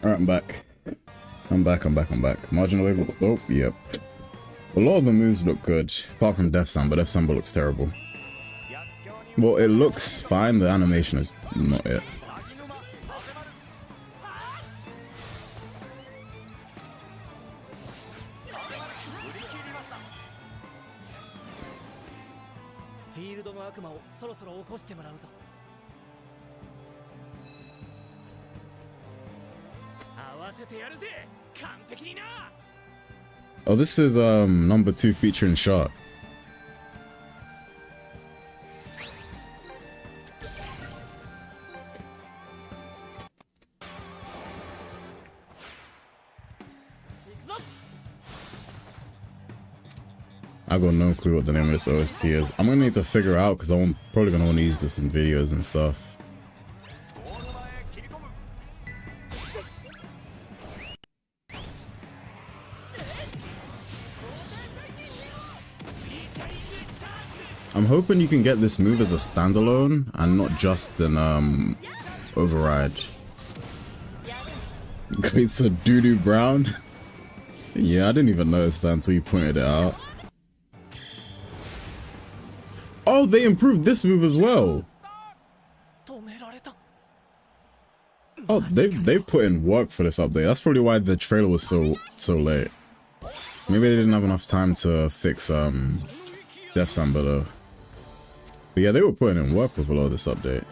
Alright, I'm back. I'm back. Marginal wave looks dope. Yep. A lot of the moves look good, apart from Death Samba. Death Samba looks terrible. Well, it looks fine. The animation is not it. Oh, this is number 2 featuring Shark. I got no clue what the name of this OST is. I'm gonna need to figure out because I'm probably gonna want to use this in videos and stuff. I'm hoping you can get this move as a standalone and not just an override. It's a doo-doo brown. Yeah, I didn't even notice that until you pointed it out. Oh, they improved this move as well. Oh, they've put in work for this update. That's probably why the trailer was so late. Maybe they didn't have enough time to fix Death Samba though. But yeah, they were putting in work with a lot of this update.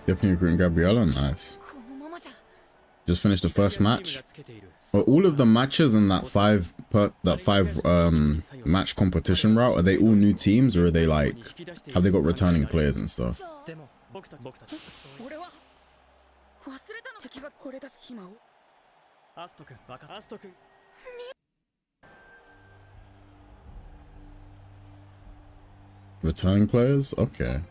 Definitely agree, Gabriella. Nice. Just finished the first match. Well, all of the matches in that five match competition route, are they all new teams or are they like, have they got returning players and stuff? Returning players? Okay.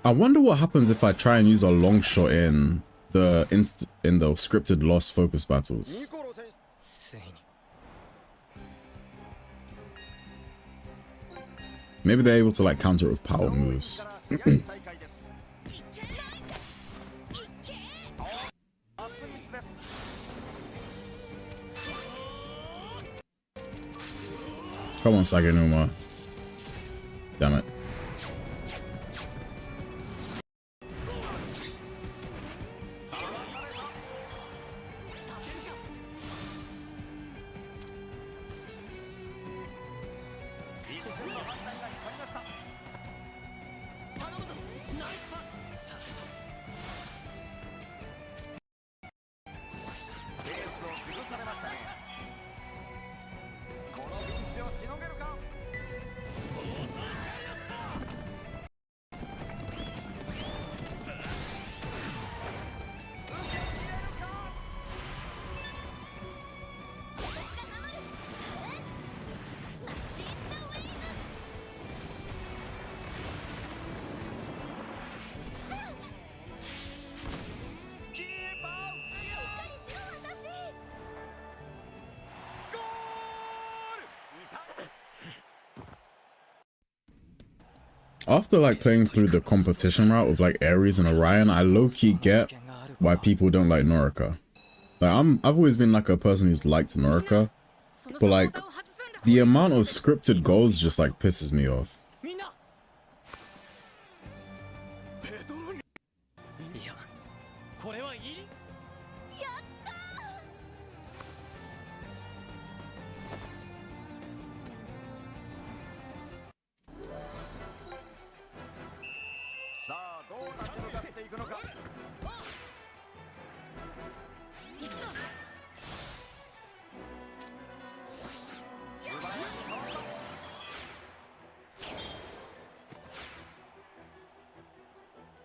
I wonder what happens if I try and use a long shot in the scripted lost focus battles. Maybe they're able to like counter it with power moves. Come on, Saganuma. Damn it. After like playing through the competition route with like Ares and Orion, I low-key get why people don't like Norika. Like I've always been like a person who's liked Norika, but like the amount of scripted goals just like pisses me off. くのか。行くぞ。素早くかわした。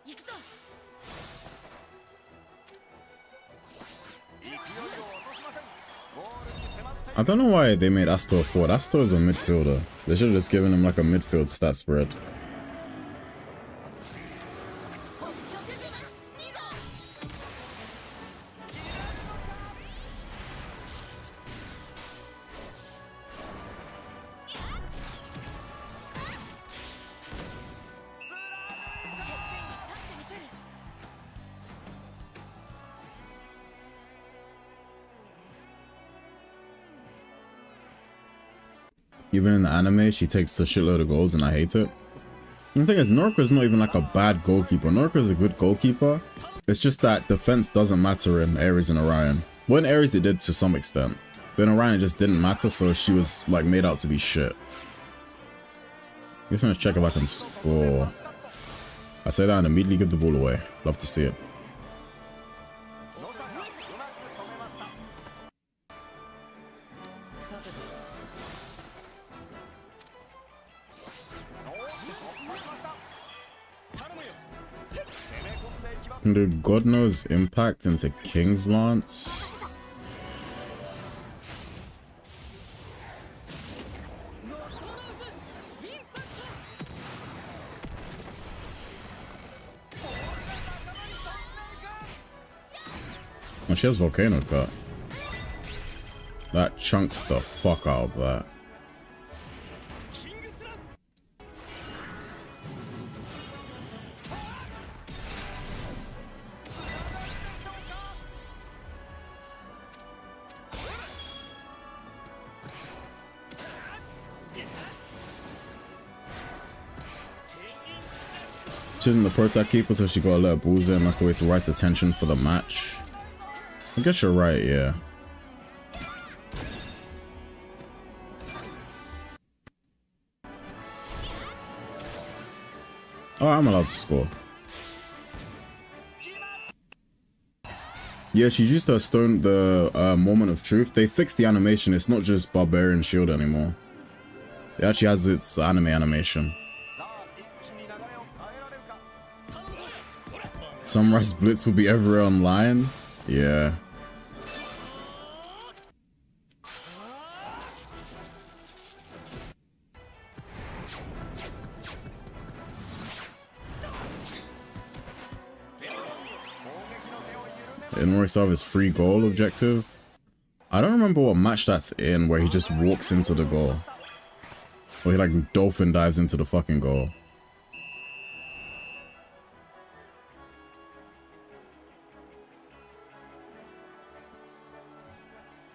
行くぞ。勢いを落としません。ゴールに迫ってい I don't know why they made Astor forward. Astor is a midfielder. They should have just given him like a midfield stat spread. Even in the anime, she takes a shitload of goals and I hate it. And the thing is, Noriko's not even like a bad goalkeeper. Noriko's a good goalkeeper. It's just that defense doesn't matter in Ares and Orion. Well, in Ares it did to some extent. But in Orion it just didn't matter, so she was like made out to be shit. Just gonna check if I can score. I say that and immediately give the ball away. Love to see it. Do God knows impact into King's Lance? Oh, she has Volcano Cut. That chunks the fuck out of that. She isn't the protect keeper, so she gotta let her balls in. That's the way to rise the tension for the match. I guess you're right, yeah. Oh, I'm allowed to score. Yeah, she's used her stone, the moment of truth. They fixed the animation. It's not just Barbarian Shield anymore. It actually has its anime animation. Sunrise Blitz will be everywhere online. Yeah. In Morisawa's free goal objective. I don't remember what match that's in where he just walks into the goal. Or he like dolphin dives into the fucking goal.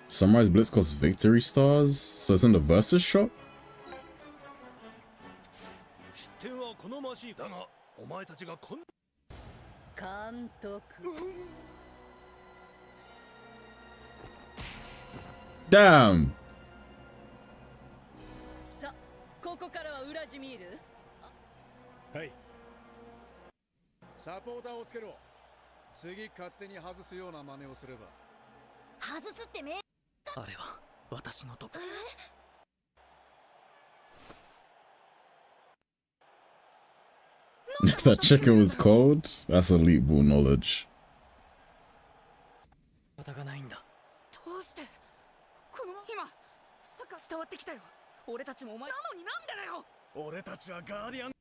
Sunrise Blitz costs victory stars? So it's in the versus shop? Damn! さ、ここからは裏地見る？はい。サポーターをつけろ。次勝手に外すような真似をすれば。外すってめ。あれは私のとこ。If that chicken was cold, that's elite ball knowledge. 仕方がないんだ。どうして？この今、サッカー伝わってきたよ。俺たちもお前なのになんでだよ。俺たちはガーディアン。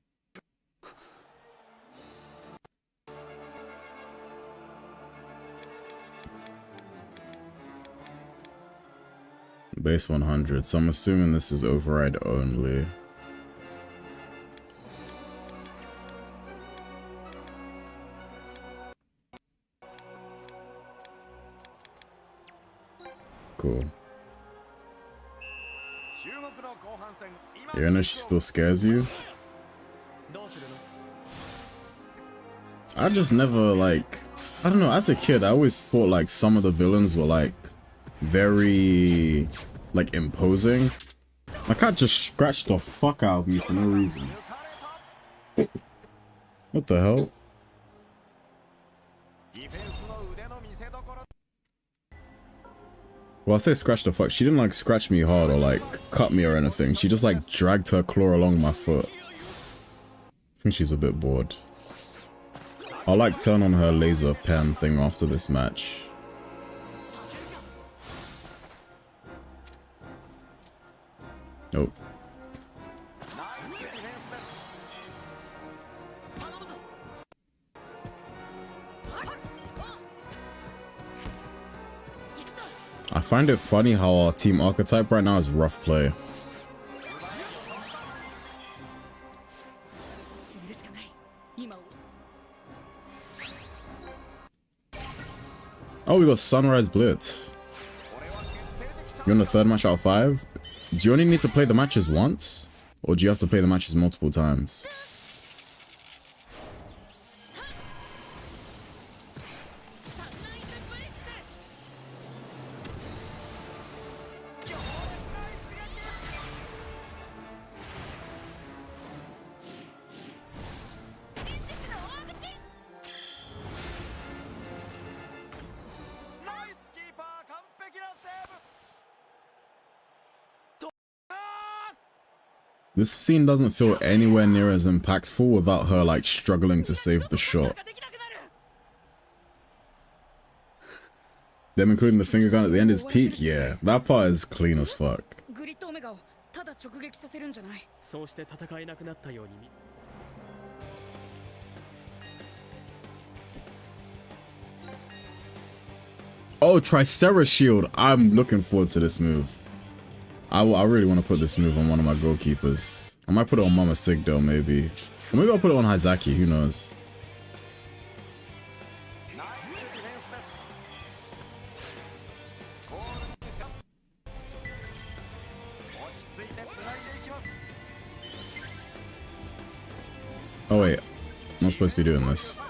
Base 100, so I'm assuming this is override only. Cool. Yeah, I know she still scares you. I just never, like, I don't know, as a kid, I always thought, like, some of the villains were, like, very, like, imposing. My cat just scratched the fuck out of me for no reason. What the hell? ディフェンスの腕の見せ所。 Well, I say scratch the fuck. She didn't like scratch me hard or like cut me or anything. She just like dragged her claw along my foot. I think she's a bit bored. I'll like turn on her laser pen thing after this match. Oh. I find it funny how our team archetype right now is rough play. Oh, we got Sunrise Blitz. You're in the third match out of 5? Do you only need to play the matches once? Or do you have to play the matches multiple times? This scene doesn't feel anywhere near as impactful without her like struggling to save the shot. Them including the finger gun at the end is peak, yeah. That part is clean as fuck. Oh, Tricera Shield. I'm looking forward to this move. I really want to put this move on one of my goalkeepers. I might put it on Mama Sigdale, maybe. Or maybe I'll put it on Hizaki, who knows. Oh wait, I'm not supposed to be doing this.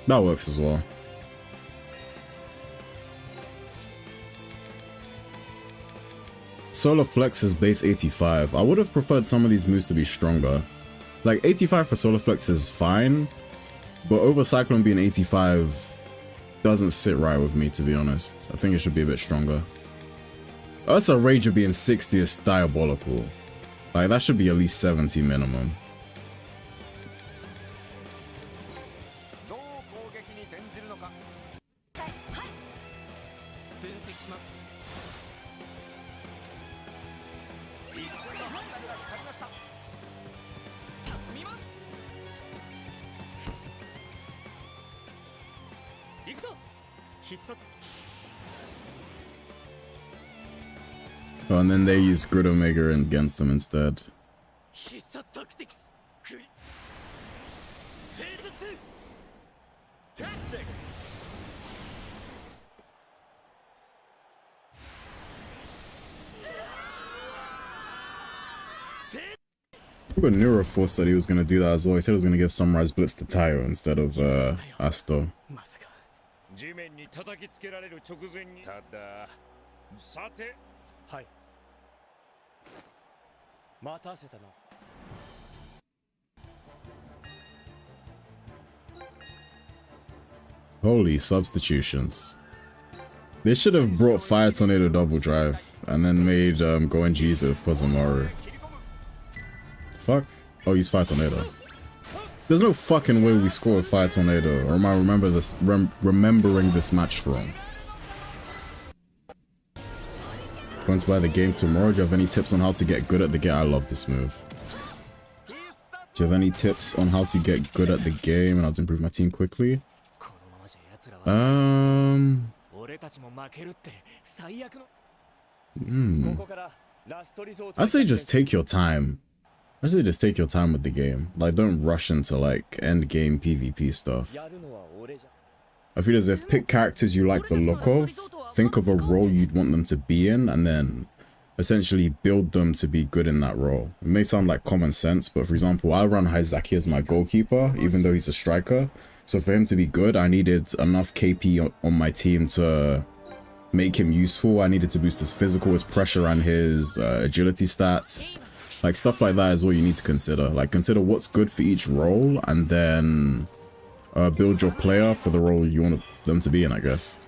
That works as well. Solar Flex is base 85. I would have preferred some of these moves to be stronger. Like 85 for Solar Flex is fine, but over Cyclone being 85 doesn't sit right with me, to be honest. I think it should be a bit stronger. Ursa Rager being 60 is diabolical. Like that should be at least 70 minimum. Oh, and then they use Grid Omega against them instead. But Nero Force said he was going to do that as well. He said he was going to give Sunrise Blitz to Tayo instead of Asto. Holy substitutions. They should have brought Fire Tornado Double Drive and then made Goenji's with Pozamaru. Fuck? Oh, use Fire Tornado. There's no fucking way we score with Fire Tornado, or am I remembering this match wrong? Going to buy the game tomorrow. Do you have any tips on how to get good at the game? I love this move. Do you have any tips on how to get good at the game and how to improve my team quickly? I'd say just take your time. I say just take your time with the game. Like, don't rush into like end game PvP stuff. I feel as if pick characters you like the look of, think of a role you'd want them to be in, and then essentially build them to be good in that role. It may sound like common sense, but for example, I run Hizaki as my goalkeeper, even though he's a striker. So for him to be good, I needed enough KP on my team to make him useful. I needed to boost his physical, his pressure, and his agility stats. Like, stuff like that is what you need to consider. Like, consider what's good for each role, and then build your player for the role you want them to be in, I guess.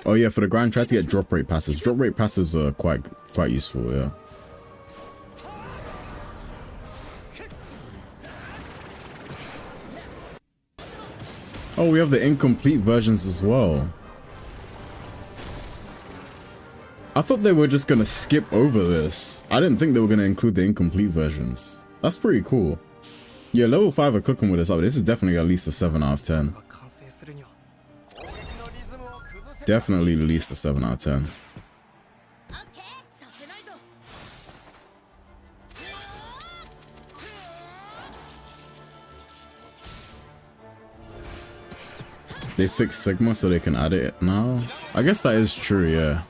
Oh yeah, for the grind, try to get drop rate passives. Drop rate passives are quite useful, yeah. Oh, we have the incomplete versions as well. I thought they were just gonna skip over this. I didn't think they were gonna include the incomplete versions. That's pretty cool. Yeah, level 5 are cooking with this up. This is definitely at least a 7 out of 10. Definitely at least a 7 out of 10. They fixed Sigma so they can add it now. I guess that is true, yeah.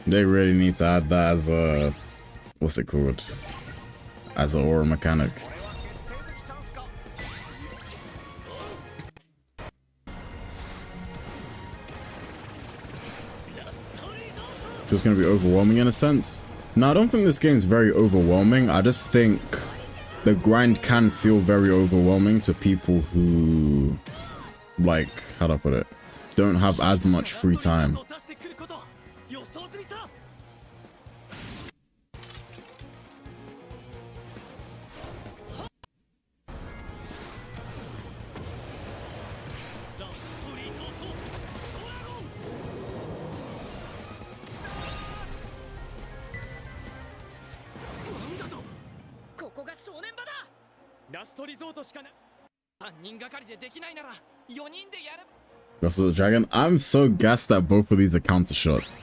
They really need to add that as a, what's it called? As an aura mechanic. So it's going to be overwhelming in a sense? No, I don't think this game's very overwhelming. I just think the grind can feel very overwhelming to people who, like, how do I put it? Don't have as much free time. That's the dragon. I'm so gassed that both of these are counter shots.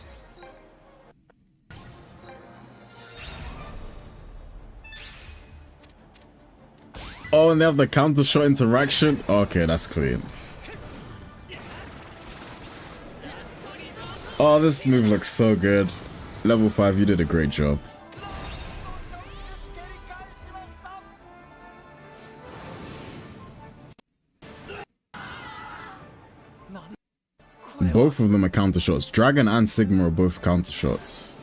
Oh, and they have the counter shot interaction. Okay, that's clean. Oh, this move looks so good. Level 5, you did a great job. Both of them are counter shots. Dragon and Sigma are both counter shots.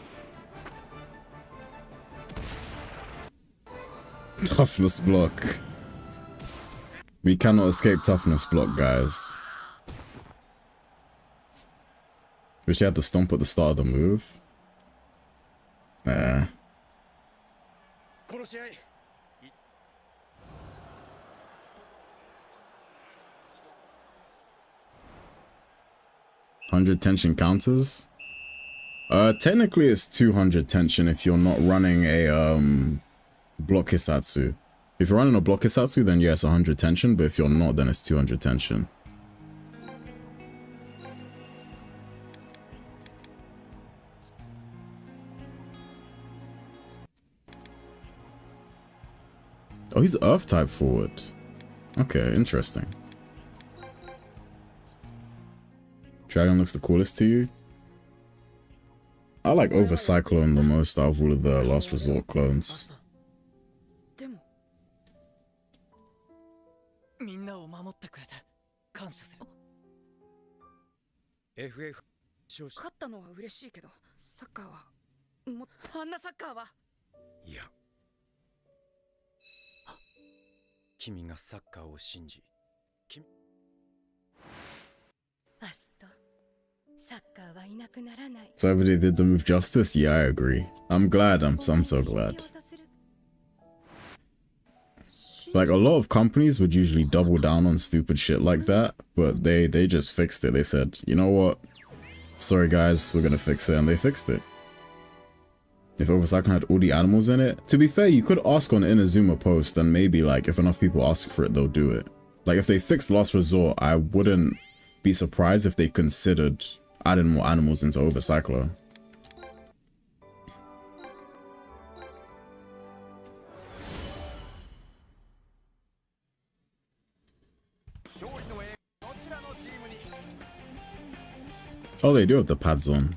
Toughness block. We cannot escape toughness block, guys. Wish I had to stomp at the start of the move. 100 tension counters? Technically it's 200 tension if you're not running a block Hisatsu. If you're running a block Hisatsu, then yeah, it's 100 tension, but if you're not, then it's 200 tension. Oh, he's Earth type forward. Okay, interesting. Dragon looks the coolest to you? I like Over Cyclone the most out of all of the Last Resort clones. So everybody did the move justice? Yeah, I agree. I'm glad. I'm so glad. Like, a lot of companies would usually double down on stupid shit like that, but they just fixed it. They said, you know what? Sorry guys, we're gonna fix it, and they fixed it. If Overcycling had all the animals in it, to be fair, you could ask on Inazuma post, and maybe like if enough people ask for it, they'll do it. Like if they fixed Last Resort, I wouldn't be surprised if they considered adding more animals into Overcycler. Oh, they do have the pads on.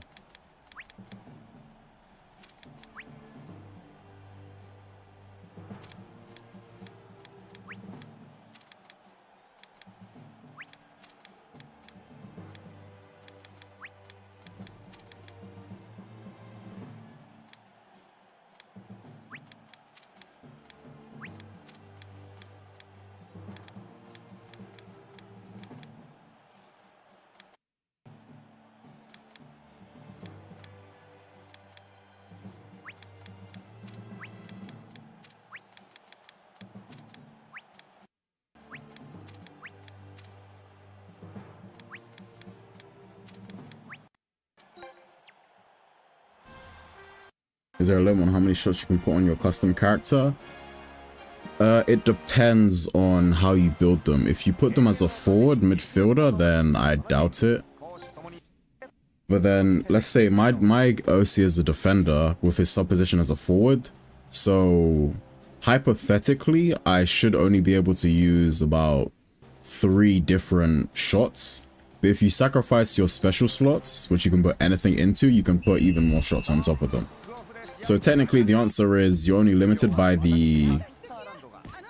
Is there a limit on how many shots you can put on your custom character? It depends on how you build them. If you put them as a forward midfielder, then I doubt it. But then, let's say my OC is a defender with his sub position as a forward. So, hypothetically, I should only be able to use about 3 different shots. But if you sacrifice your special slots, which you can put anything into, you can put even more shots on top of them. So technically the answer is you're only limited by the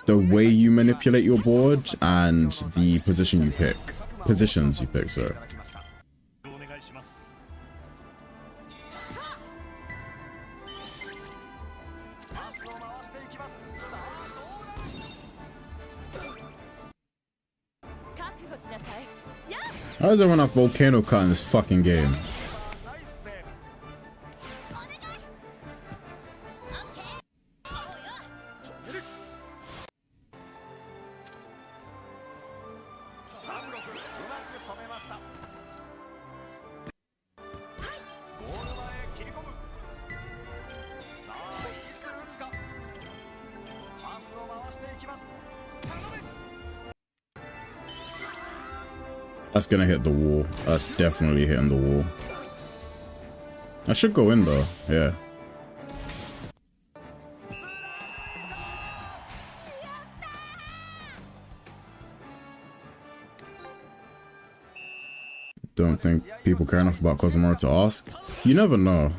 way you manipulate your board and the positions you pick, sorry. How does everyone have volcano cut in this fucking game? That's gonna hit the wall. That's definitely hitting the wall. I should go in though, yeah. Don't think people care enough about Cosmora to ask. You never know.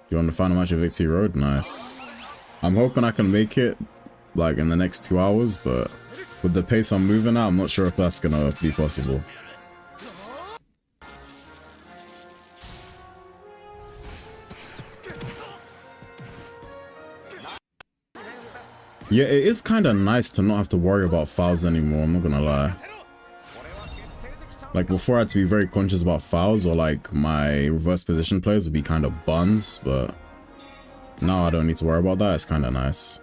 You're on the final match of Victory Road? Nice. I'm hoping I can make it like in the next 2 hours, but with the pace I'm moving at, I'm not sure if that's gonna be possible. Yeah, it is kind of nice to not have to worry about fouls anymore, I'm not gonna lie. Like before I had to be very conscious about fouls, or like my reverse position players would be kind of buns, but now I don't need to worry about that, it's kind of nice.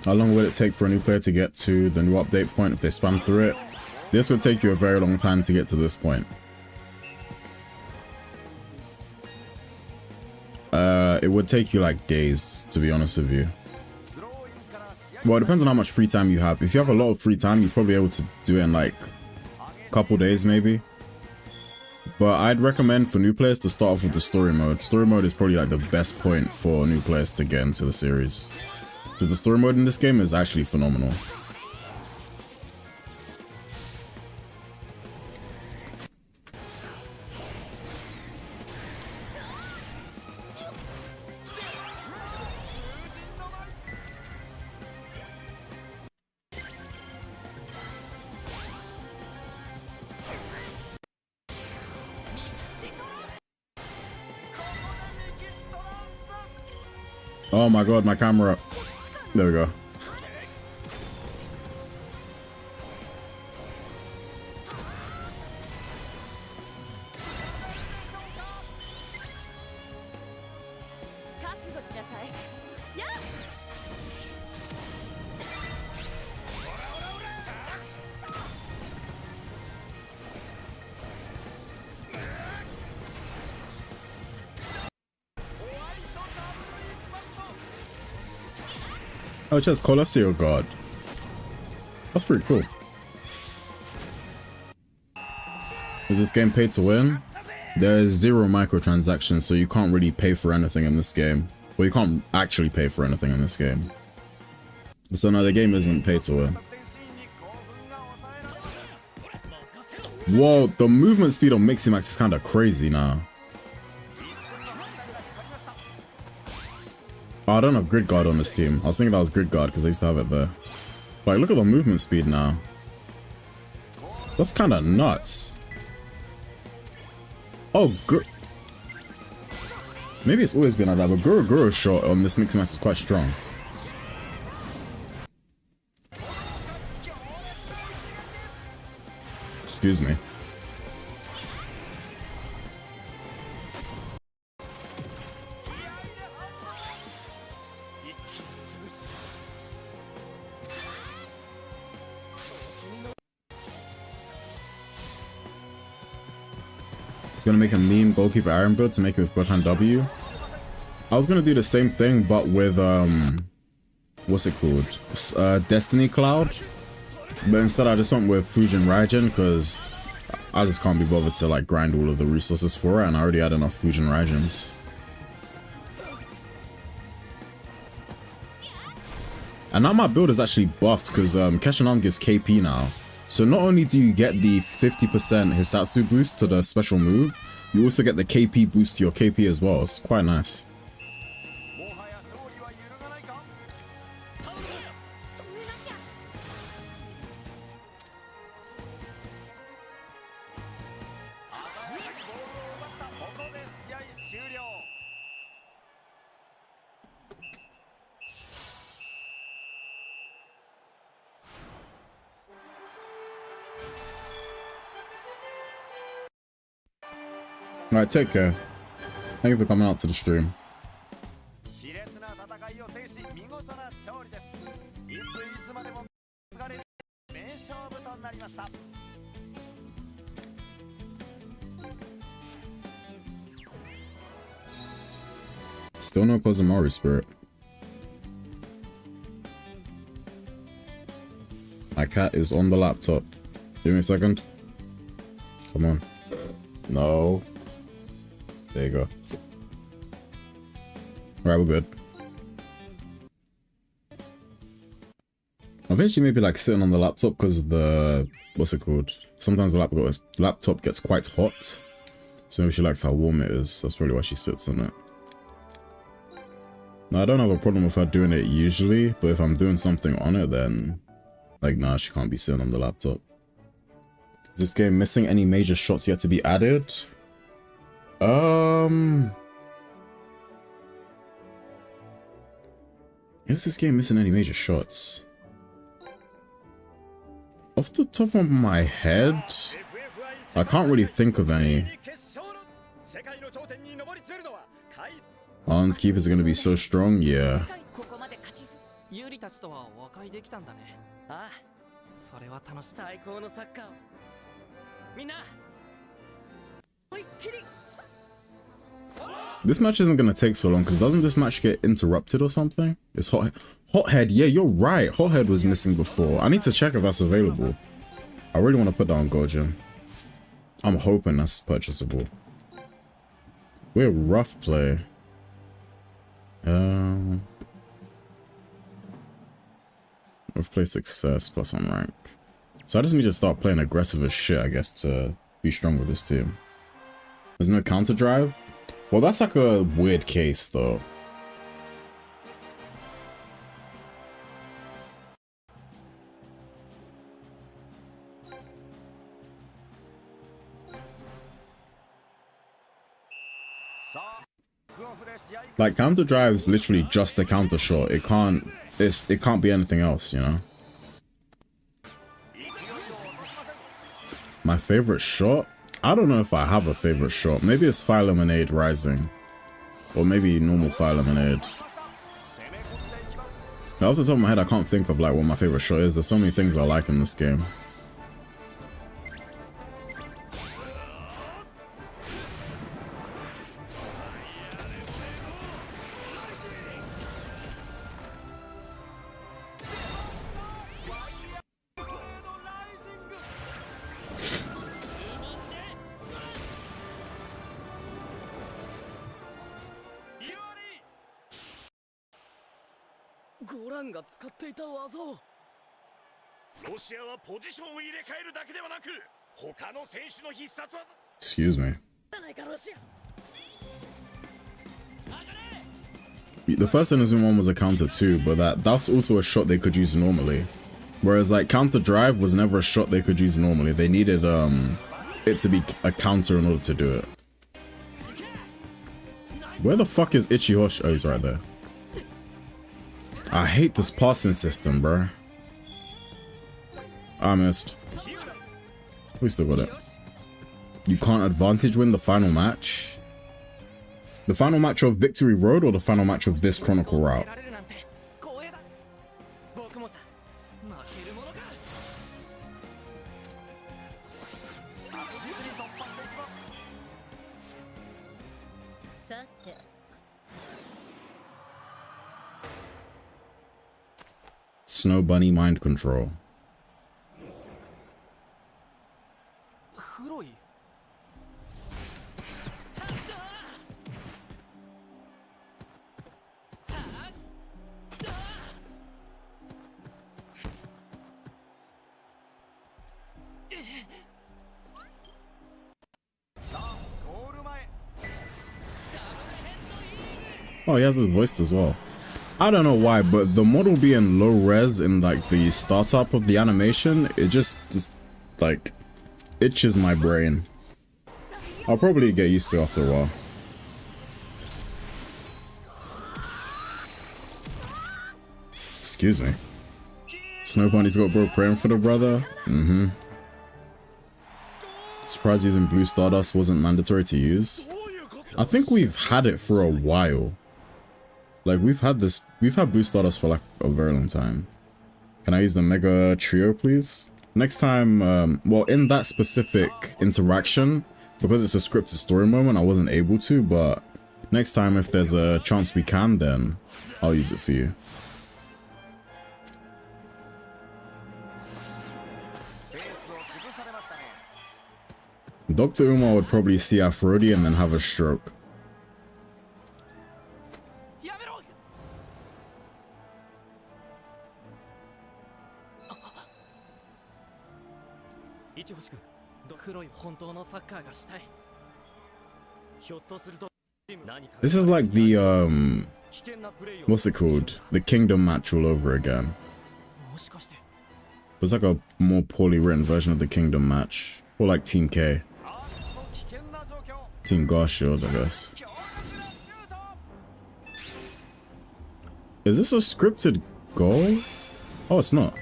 How long will it take for a new player to get to the new update point if they spam through it? This would take you a very long time to get to this point. It would take you like days, to be honest with you. Well, it depends on how much free time you have. If you have a lot of free time, you're probably able to do it in like a couple days maybe. But I'd recommend for new players to start off with the story mode. Story mode is probably like the best point for new players to get into the series. Because the story mode in this game is actually phenomenal. Oh my god, my camera. There we go. Oh, it says Colosseo God. That's pretty cool. Is this game paid to win? There is 0 microtransactions, so you can't really pay for anything in this game. Well, you can't actually pay for anything in this game. So no, the game isn't paid to win. Whoa, the movement speed on Miximax is kind of crazy now. Oh, I don't have Grid Guard on this team. I was thinking that was Grid Guard because I used to have it there. Like, look at the movement speed now. That's kind of nuts. Oh, maybe it's always been like that, but Guru's shot on this Miximax is quite strong. Excuse me. It's gonna make a mean goalkeeper iron build to make it with God Hand W. I was gonna do the same thing, but with what's it called? Destiny Cloud. But instead, I just went with Fusion Raijin because I just can't be bothered to like grind all of the resources for it, and I already had enough Fusion Raijins. And now my build is actually buffed because Keshanan gives KP now. So not only do you get the 50% Hisatsu boost to the special move, you also get the KP boost to your KP as well. It's quite nice. Alright, take care. Thank you for coming out to the stream. Still no Kozamaru Spirit. My cat is on the laptop. Give me a second. Come on. No. There you go. Alright, we're good. I think she may be like sitting on the laptop because the... what's it called? Sometimes the laptop gets quite hot. So maybe she likes how warm it is. That's probably why she sits on it. Now, I don't have a problem with her doing it usually, but if I'm doing something on it, then... like, nah, she can't be sitting on the laptop. Is this game missing any major shots yet to be added? Is this game missing any major shots? Off the top of my head, I can't really think of any. Arms keepers are going to be so strong, yeah. たちとは和解できたんだね。ああ、それは楽しい。最高のサッカーを。みんな。This match isn't gonna take so long because doesn't this match get interrupted or something? It's Hothead. Yeah, you're right. Hothead was missing before. I need to check if that's available. I really want to put that on Gojin. I'm hoping that's purchasable. We're rough play. Rough play success plus 1 rank. So I just need to start playing aggressive as shit, I guess, to be strong with this team. There's no counter drive? Well, that's like a weird case, though. Like, counter drive is literally just a counter shot. It can't be anything else, you know? My favorite shot? I don't know if I have a favorite shot. Maybe it's Fire Lemonade Rising. Or maybe normal Fire Lemonade. Off the top of my head, I can't think of like what my favorite shot is. There's so many things I like in this game. Excuse me. The first Inazuma one was a counter too, but that's also a shot they could use normally. Whereas like counter drive was never a shot they could use normally. They needed it to be a counter in order to do it. Where the fuck is Ichihoshi? Oh, he's right there. I hate this passing system, bro. I missed. We still got it. You can't advantage win the final match? The final match of Victory Road or the final match of this Chronicle route? Snow Bunny mind control. Oh, he has his voice as well. I don't know why, but the model being low res in like the startup of the animation, it just like itches my brain. I'll probably get used to it after a while. Excuse me. Snow Bunny's got bro praying for the brother. Surprised using Blue Stardust wasn't mandatory to use. I think we've had it for a while. Like we've had Blue Stardust for like a very long time. Can I use the Mega Trio, please? Next time, well, in that specific interaction, because it's a scripted story moment, I wasn't able to, but next time if there's a chance we can, then I'll use it for you. Dr. Umar would probably see Aphrodite and then have a stroke. This is like the what's it called? The Kingdom match all over again. It's like a more poorly written version of the Kingdom match. Or like Team K. Team Garshield, I guess. Is this a scripted goal? Oh, it's not.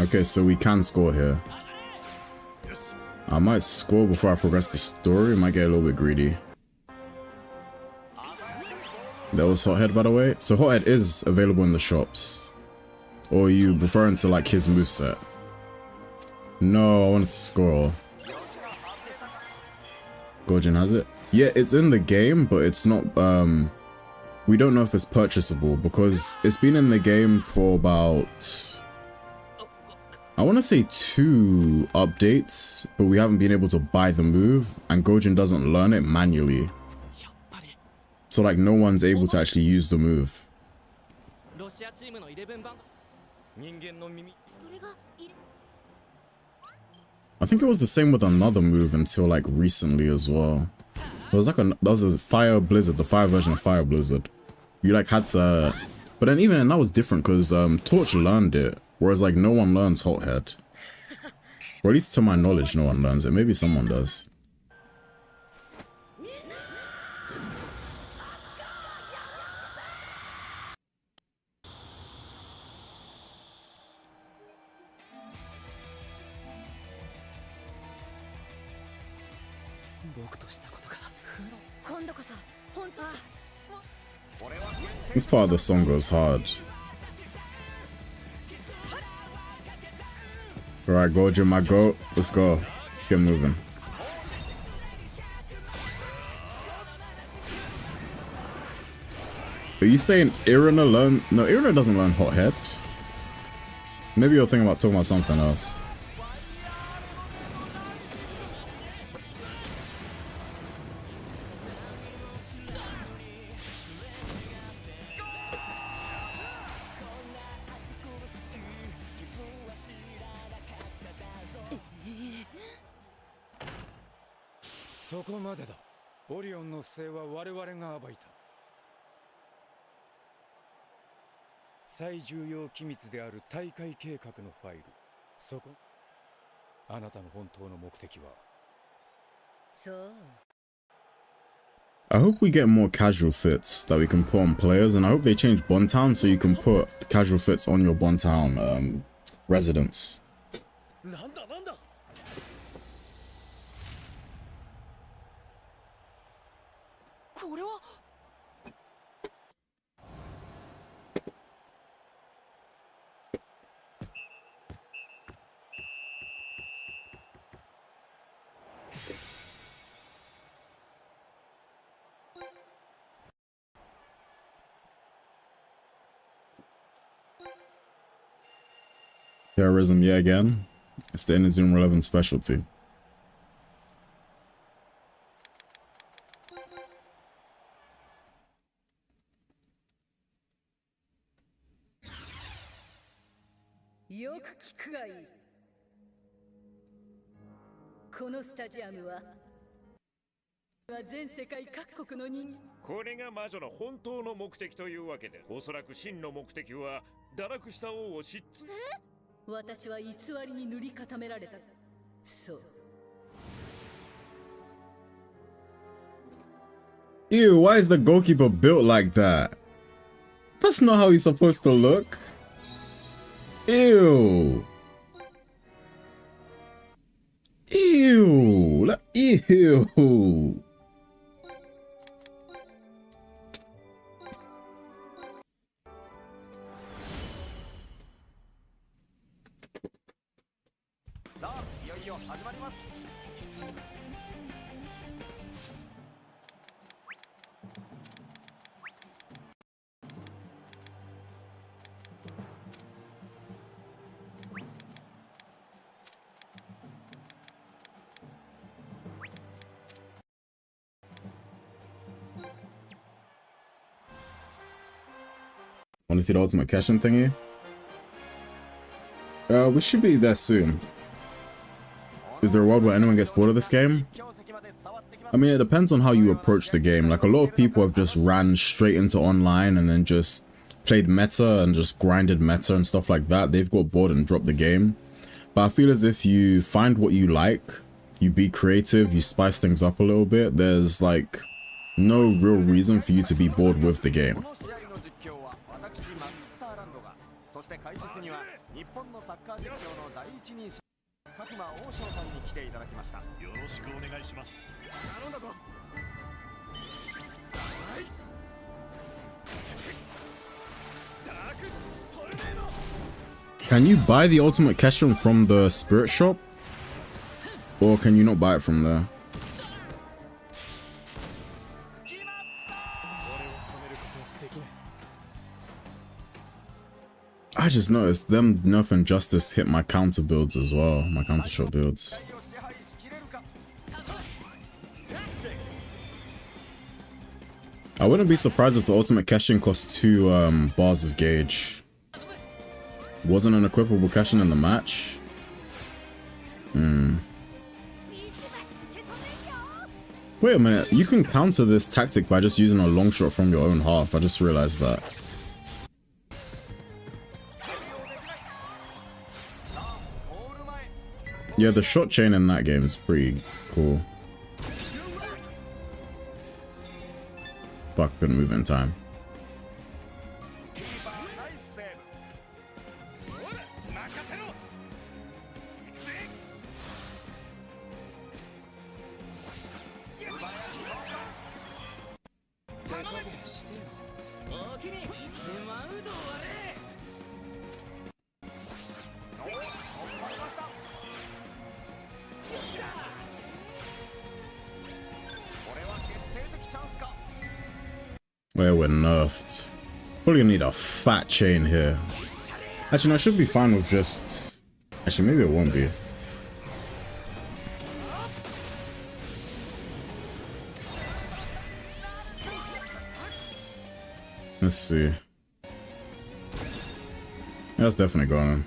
Okay, so we can score here. I might score before I progress the story. Might get a little bit greedy. That was Hothead, by the way. So Hothead is available in the shops. Or are you referring to like his moveset? No, I wanted to score. Gorgon has it? Yeah, it's in the game, but it's not, we don't know if it's purchasable because it's been in the game for about, I want to say 2 updates, but we haven't been able to buy the move, and Gojin doesn't learn it manually. So like no one's able to actually use the move. I think it was the same with another move until like recently as well. There was like that was a Fire Blizzard, the fire version of Fire Blizzard. You like had to, but then even that was different because Torch learned it, whereas like no one learns Hothead. Or at least to my knowledge, no one learns it. Maybe someone does. This part of the song goes hard. Alright, Gojo, my goat. Let's go. Let's get moving. Are you saying Irina learn? No, Irina doesn't learn Hothead. Maybe you're thinking about talking about something else. ORION の不正は我々が暴いた。最重要機密である大会計画のファイル。そこ。あなたの本当の目的は。そう。I hope we get more casual fits that we can put on players, and I hope they change Bontown so you can put casual fits on your Bontown residents. これは Terrorism, yeah, again. It's the Inazuma relevant specialty.これが魔女の本当の目的というわけで、おそらく真の目的は堕落した王を知っ私は偽りに塗り固められた。そう。Ew, why is the goalkeeper built like that? That's not how he's supposed to look. Ew. Ew. Ew. Want to see the ultimate cash-in thingy? We should be there soon. Is there a world where anyone gets bored of this game? I mean, it depends on how you approach the game. Like, a lot of people have just ran straight into online and then just played meta and just grinded meta and stuff like that. They've got bored and dropped the game. But I feel as if you find what you like, you be creative, you spice things up a little bit, there's like no real reason for you to be bored with the game. 日本のサッカー実況の第一人者角間王将さんに来ていただきました。よろしくお願いします。頼んだぞ。はい。ダークトルネード。 Can you buy the ultimate Keshin from the spirit shop? Or can you not buy it from there? I just noticed them nerfing Justice hit my counter builds as well, my counter shot builds. I wouldn't be surprised if the ultimate Keshin cost 2 bars of gauge. Wasn't an equipable Keshin in the match? Wait a minute, you can counter this tactic by just using a long shot from your own half. I just realized that. Yeah, the shot chain in that game is pretty cool. Fuck, couldn't move in time. Where we're nerfed. Probably gonna need a fat chain here. Actually, no, I should be fine with just... Actually, maybe it won't be. Let's see. That's definitely going on.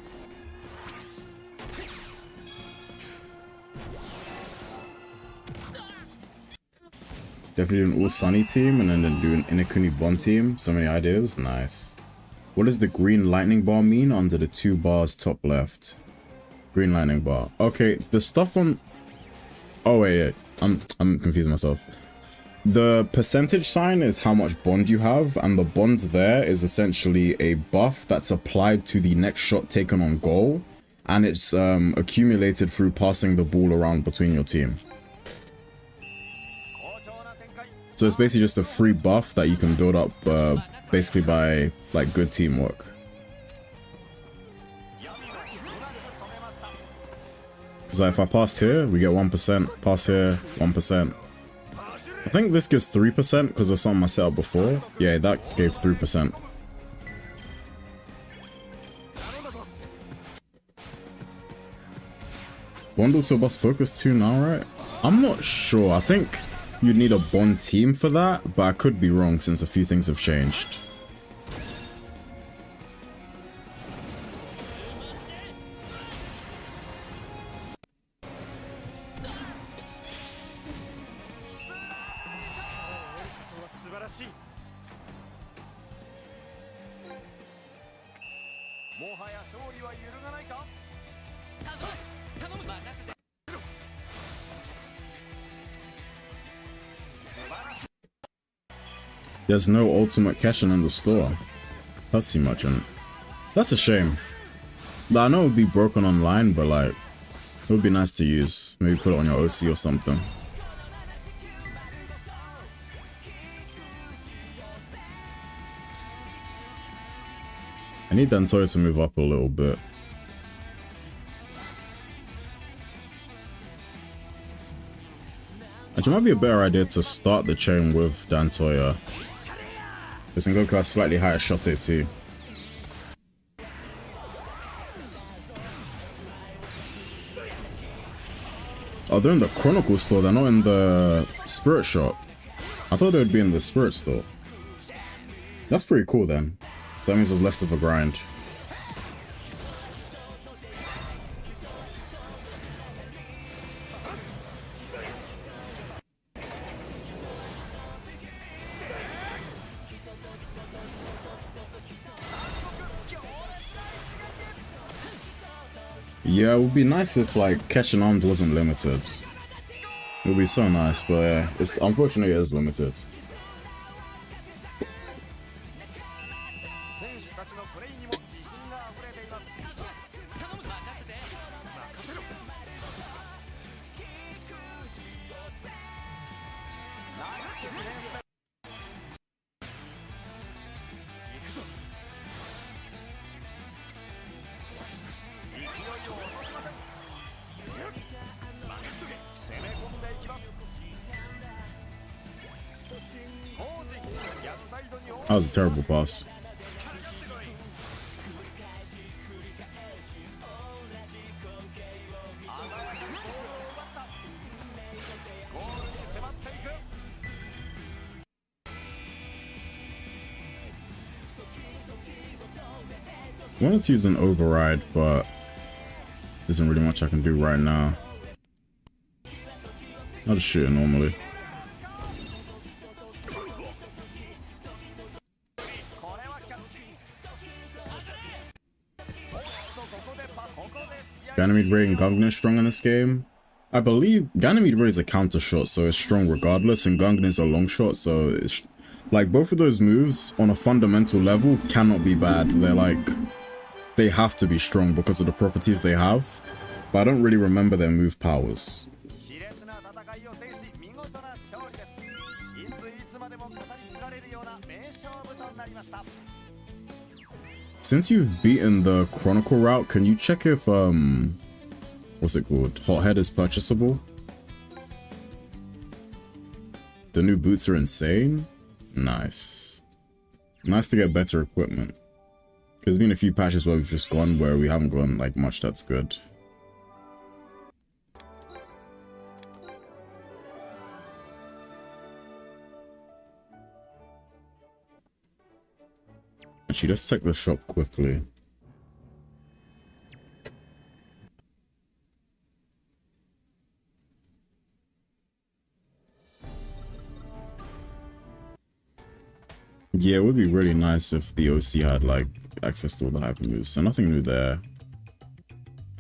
Definitely do an all Sunny team and then do an Inakuni Bond team. So many ideas. Nice. What does the green lightning bar mean under the 2 bars top left? Green lightning bar. Okay, the stuff on... Oh wait, I'm confusing myself. The percentage sign is how much bond you have, and the bond there is essentially a buff that's applied to the next shot taken on goal, and it's accumulated through passing the ball around between your team. So it's basically just a free buff that you can build up basically by like good teamwork. Because like, if I pass here, we get 1%, pass here, 1%. I think this gives 3% because of something I set up before. Yeah, that gave 3%. Bundle to bus focus 2 now, right? I'm not sure. I think you'd need a bond team for that, but I could be wrong since a few things have changed. There's no ultimate Keshin in the store. Hussy merchant. That's a shame. I know it would be broken online, but like, it would be nice to use. Maybe put it on your OC or something. I need Dantoya to move up a little bit. Actually, it might be a better idea to start the chain with Dantoya. Because Sengoku has slightly higher shot too. Oh, they're in the Chronicle store, they're not in the Spirit shop. I thought they would be in the Spirit store. That's pretty cool then. So that means there's less of a grind. Yeah, it would be nice if like Keshin Armed wasn't limited. It would be so nice, but yeah, it's unfortunately it is limited. 手たちのプレイにも自信があふれています。頼むぞ。任せて。任せろ。行くぞ。勢いを落としません。任せとけ。攻め込んでいきます。王子逆サイドに That was a terrible pass. ゴールに迫っていく。 I wanted to use an override, but there isn't really much I can do right now. I'll just shoot it normally. Ganymede Ray and Gungan is strong in this game. I believe Ganymede Ray is a counter shot, so it's strong regardless, and Gungan is a long shot, so it's like both of those moves on a fundamental level cannot be bad. They're like, they have to be strong because of the properties they have, but I don't really remember their move powers. Since you've beaten the Chronicle route, can you check if what's it called? Hothead is purchasable? The new boots are insane. Nice. Nice to get better equipment. There's been a few patches where we've just gone where we haven't gone like much that's good. Actually, let's check the shop quickly. Yeah, it would be really nice if the OC had like access to all the hyper moves. So nothing new there.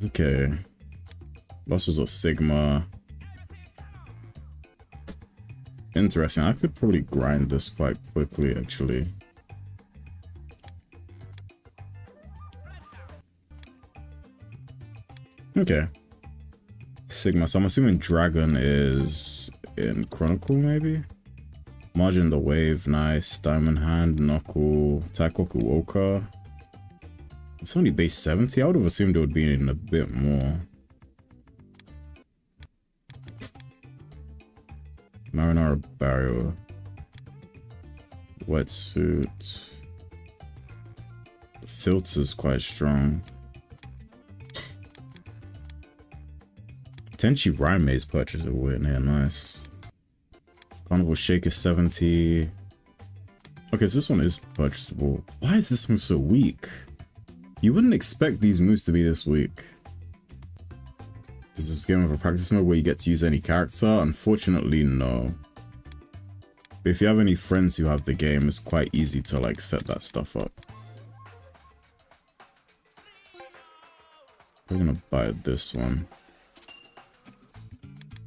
Okay. Last was a Sigma. Interesting. I could probably grind this quite quickly actually. Okay. Sigma. So I'm assuming Dragon is in Chronicle maybe? Margin the Wave, nice. Diamond Hand, Knuckle, Taikoku Oka. It's only base 70. I would have assumed it would be in a bit more. Marinara Barrier. Wetsuit. The filter's quite strong. Tenchi Raime's purchase a win here, nice. Carnival Shake is 70. Okay, so this one is purchasable. Why is this move so weak? You wouldn't expect these moves to be this weak. Is this game of a practice mode where you get to use any character? Unfortunately, no. But if you have any friends who have the game, it's quite easy to like set that stuff up. We're gonna buy this one.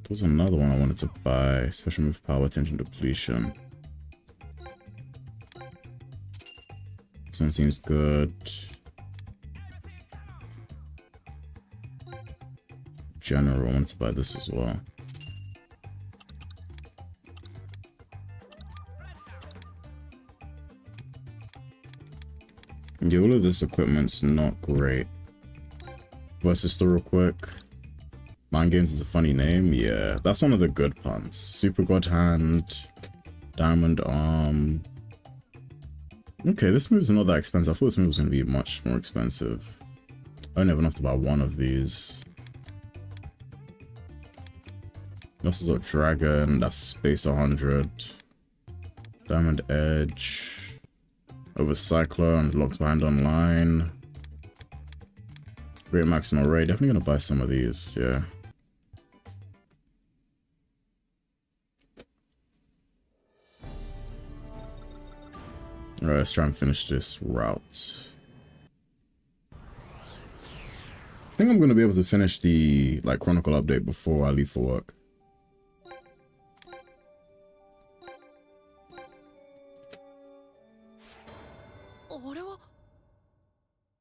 There's another one I wanted to buy. Special move power, attention depletion. This one seems good. General, I wanted to buy this as well. Yeah, all of this equipment's not great. Versus store real quick. Mind Games is a funny name, yeah. That's one of the good puns. Super God Hand, Diamond Arm. Okay, this move's not that expensive. I thought this move was going to be much more expensive. I only have enough to buy one of these. This is a Dragon, that's Space 100. Diamond Edge. Over Cyclone, Locked Behind Online. Great Maximum Array, definitely going to buy some of these, yeah. Alright, let's try and finish this route. I think I'm going to be able to finish the like Chronicle update before I leave for work.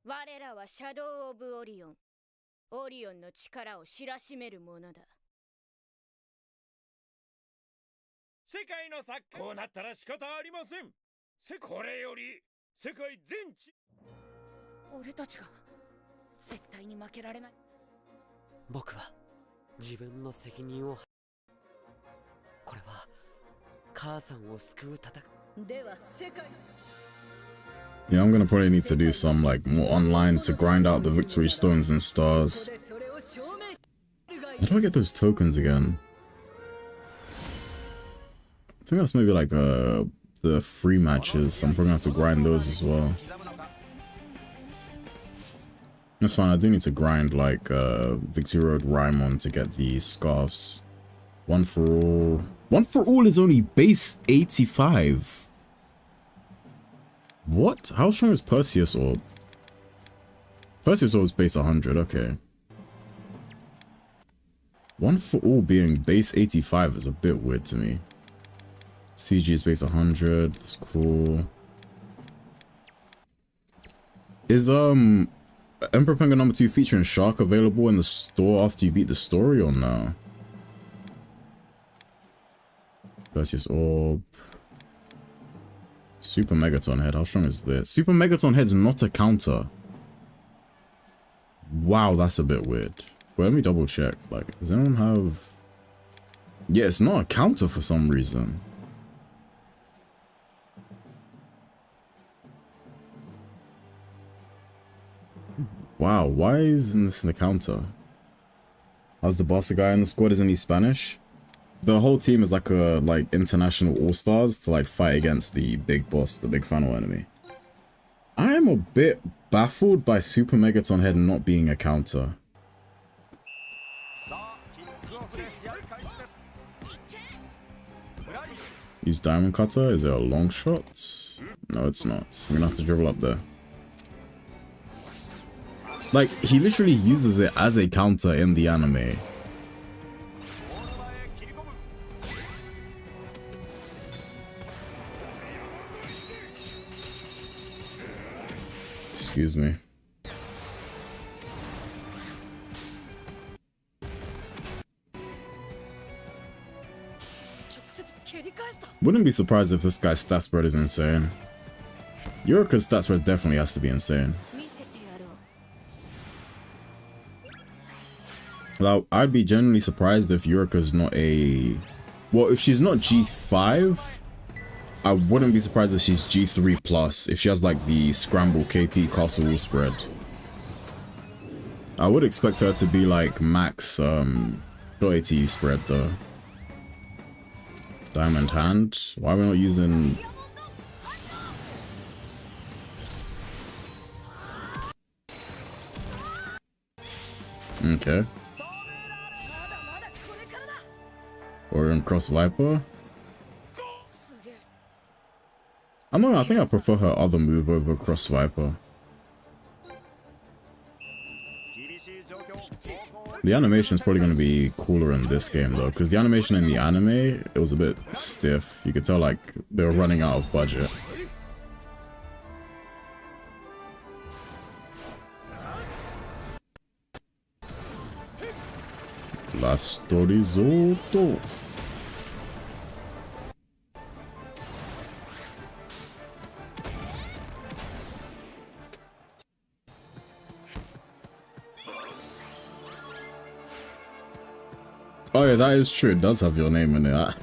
我らはシャドウ・オブ・オリオン。オリオンの力を知らしめるものだ。世界のサッカーこうなったら仕方ありません。これより世界全地。俺たちが絶対に負けられない。僕は自分の責任を。これは母さんを救う戦い。では世界 Yeah, I'm gonna probably need to do some like more online to grind out the victory stones and stars. How do I get those tokens again? I think that's maybe like the free matches. I'm probably gonna have to grind those as well. That's fine. I do need to grind like Victory Road Raimon to get the scarves. One for all. One for all is only base 85. What? How strong is Perseus Orb? Perseus Orb is base 100, okay. One for all being base 85 is a bit weird to me. CG is base 100, that's cool. Is Emperor Penguin number 2 featuring Shark available in the store after you beat the story or no? Perseus Orb. Super Megaton Head, how strong is this? Super Megaton Head's not a counter. Wow, that's a bit weird. Wait, let me double check. Like, does anyone have... Yeah, it's not a counter for some reason. Wow, why isn't this in the counter? How's the boss guy in the squad? Isn't he Spanish? The whole team is like a international all-stars to like fight against the big boss, the big final enemy. I am a bit baffled by Super Megaton Head not being a counter. Use Diamond Cutter? Is it a long shot? No, it's not. I'm gonna have to dribble up there. Like, he literally uses it as a counter in the anime. Excuse me. Wouldn't be surprised if this guy's stat spread is insane. Yurika's stat spread definitely has to be insane. Like, I'd be genuinely surprised if Yurika's not a... Well, if she's not G5, I wouldn't be surprised if she's G3 plus, if she has like the Scramble KP Castle Rule spread. I would expect her to be like max AT spread though. Diamond Hand? Why are we not using... Okay. Orion Cross Viper? I think I prefer her other move over Cross Viper. The animation is probably going to be cooler in this game though, because the animation in the anime, it was a bit stiff. You could tell like they were running out of budget. La Storizotto. Oh yeah, that is true. It does have your name in it. I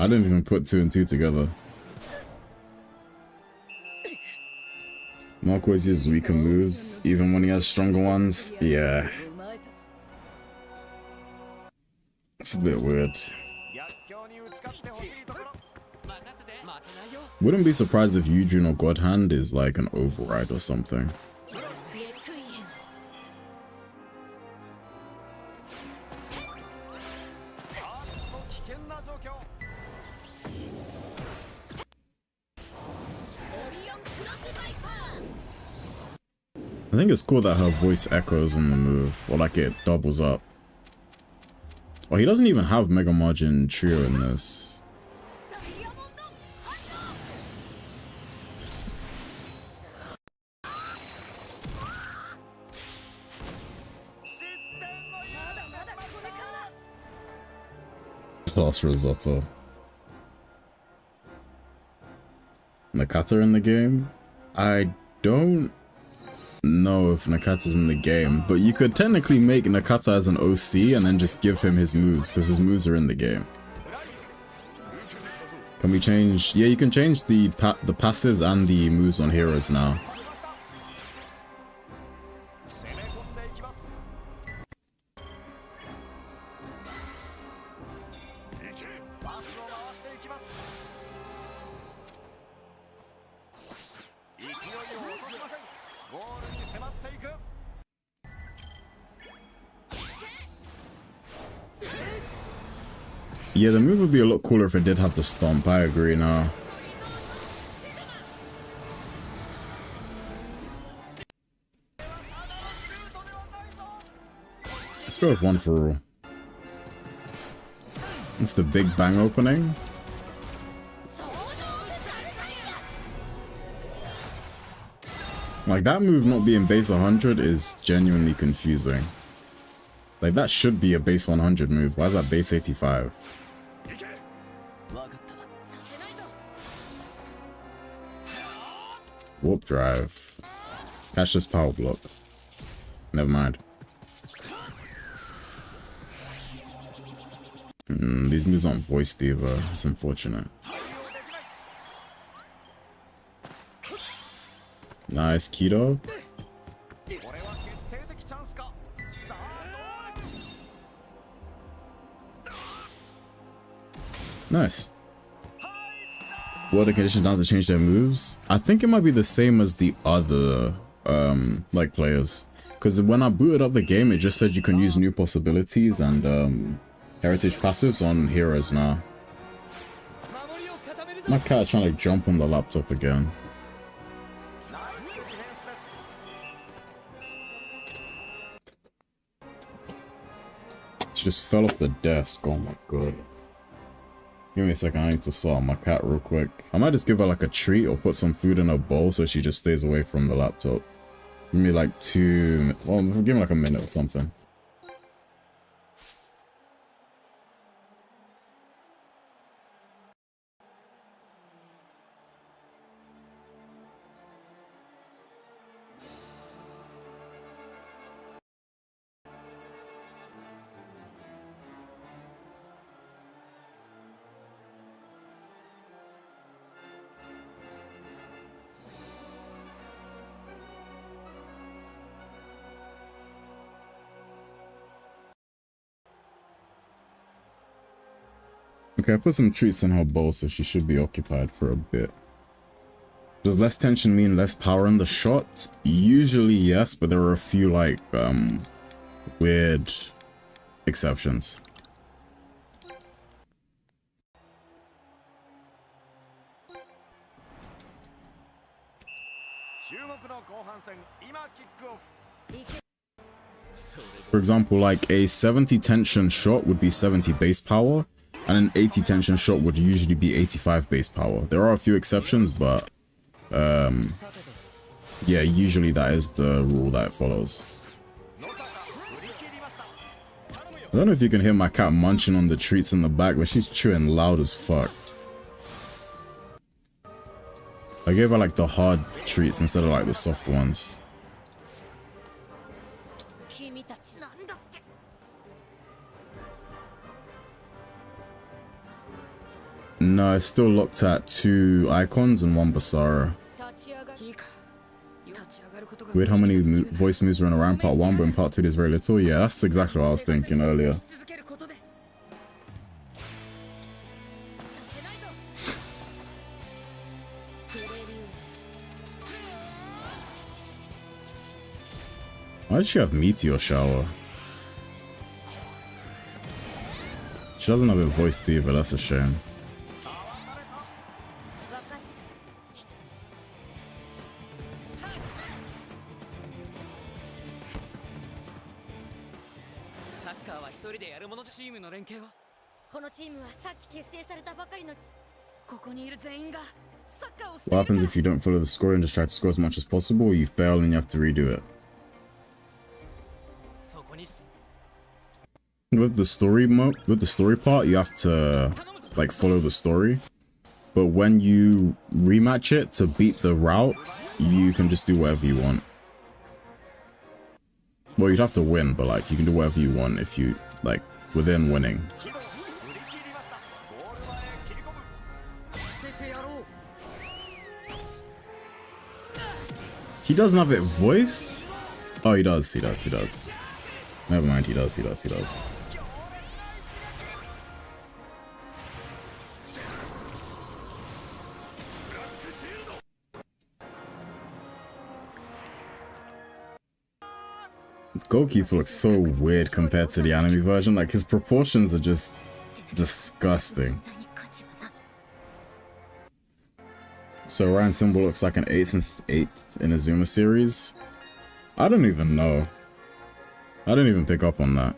didn't even put 2 and 2 together. Mark always uses weaker moves, even when he has stronger ones. Yeah. It's a bit weird. Wouldn't be surprised if Eugene or God Hand is like an override or something. I think it's cool that her voice echoes in the move, or like it doubles up. Oh, he doesn't even have Mega Margin Trio in this. class risotto. Nakata in the game? I don't know if Nakata's in the game, but you could technically make Nakata as an OC and then just give him his moves, because his moves are in the game. Can we change? Yeah, you can change the passives and the moves on heroes now. Yeah, the move would be a lot cooler if it did have the stomp. I agree now. Let's go with one for all. It's the Big Bang opening. Like, that move not being base 100 is genuinely confusing. Like, that should be a base 100 move. Why is that base 85? Warp drive. Catch this power block. Never mind. These moves aren't voiced either. It's unfortunate. Nice keto. Nice. What are the conditions now to change their moves? I think it might be the same as the other like players, because when I booted up the game, it just said you can use new possibilities and heritage passives on heroes now. My cat's trying to jump on the laptop again. She just fell off the desk. Oh my god. Give me a second, I need to sort my cat real quick. I might just give her like a treat or put some food in her bowl so she just stays away from the laptop. Give me like give me like a minute or something. Okay, I put some treats in her bowl, so she should be occupied for a bit. Does less tension mean less power in the shot? Usually yes, but there are a few like weird exceptions. For example, like a 70 tension shot would be 70 base power, and an 80 tension shot would usually be 85 base power. There are a few exceptions, but yeah, usually that is the rule that it follows. I don't know if you can hear my cat munching on the treats in the back, but she's chewing loud as fuck. I gave her like the hard treats instead of like the soft ones. No, it's still locked at 2 icons and 1 Basara. Weird how many voice moves were in around part 1, but in part 2 there's very little. Yeah, that's exactly what I was thinking earlier. Why does she have Meteor Shower? She doesn't have it voiced either, that's a shame. What happens if you don't follow the score and just try to score as much as possible? You fail and you have to redo it. with the story part, you have to like follow the story. But when you rematch it to beat the route, you can just do whatever you want. Well, you'd have to win, but like you can do whatever you want if you like within winning. He doesn't have it voiced? Oh, he does. Never mind, he does. Goalkeeper looks so weird compared to the anime version. Like, his proportions are just disgusting. So Orion symbol looks like an 8 since 8th Inazuma series. I don't even know. I didn't even pick up on that.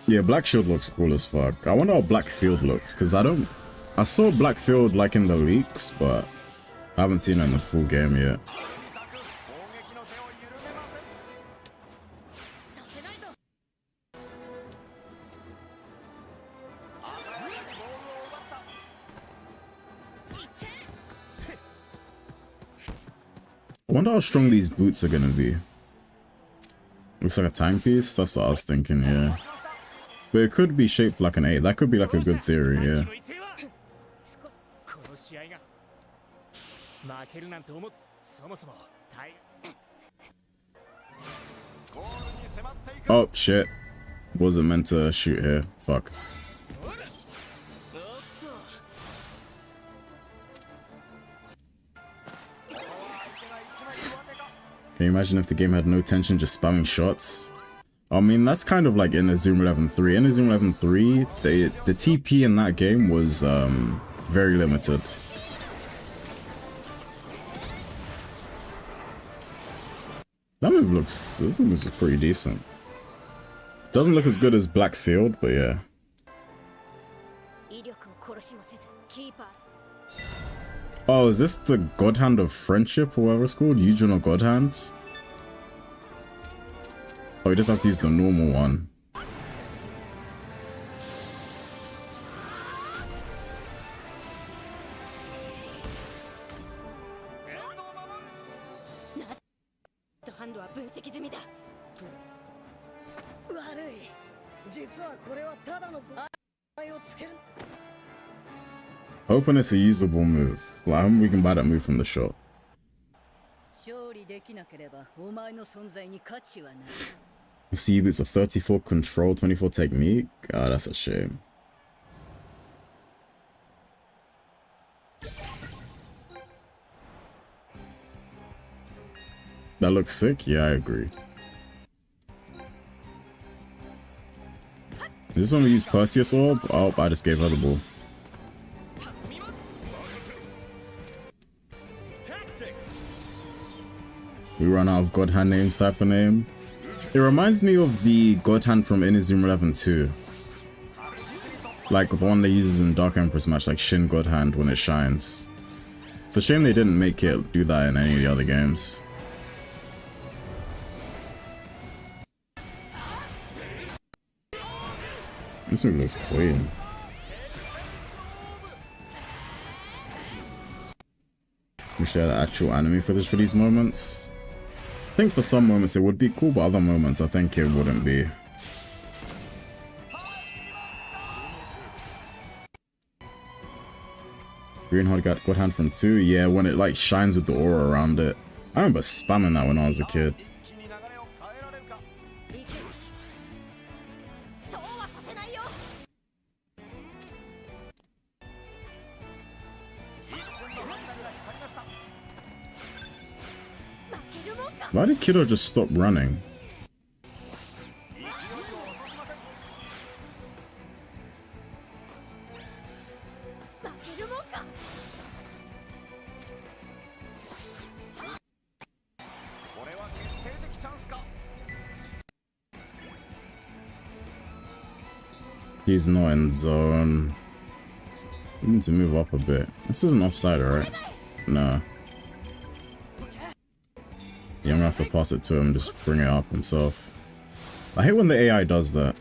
Yeah, Black Shield looks cool as fuck. I wonder how Black Field looks, because I saw Black Field like in the leaks, but I haven't seen it in the full game yet. I wonder how strong these boots are gonna be. Looks like a timepiece? That's what I was thinking, yeah. But it could be shaped like an 8. That could be like a good theory, yeah. Oh, shit. Wasn't meant to shoot here. Fuck. Can you imagine if the game had no tension, just spamming shots? I mean, that's kind of like in Inazuma 11-3. In Inazuma 11-3, the TP in that game was very limited. That move looks pretty decent. Doesn't look as good as Black Field, but yeah. Oh, is this the God Hand of Friendship or whatever it's called? Yujuno God Hand? Oh, he does have to use the normal one. Hoping it's a usable move. Well, I hope we can buy that move from the shop. See, it's a 34 control, 24 technique. Ah, that's a shame. That looks sick? Yeah, I agree. Is this when we use Perseus Orb? Oh, I just gave her the ball. We run out of God Hand names type of name. It reminds me of the God Hand from Inazuma 11-2. Like the one they uses in Dark Empress match, like Shin God Hand when it shines. It's a shame they didn't make it do that in any of the other games. This one looks clean. We should have actual anime footage for these moments. I think for some moments it would be cool, but other moments I think it wouldn't be. Green Hard got God Hand from 2, yeah, when it like shines with the aura around it. I remember spamming that when I was a kid. Why did Kiddo just stop running? He's not in zone. We need to move up a bit. This isn't offside, right? No. Yeah, I'm gonna have to pass it to him, just bring it up himself. I hate when the AI does that.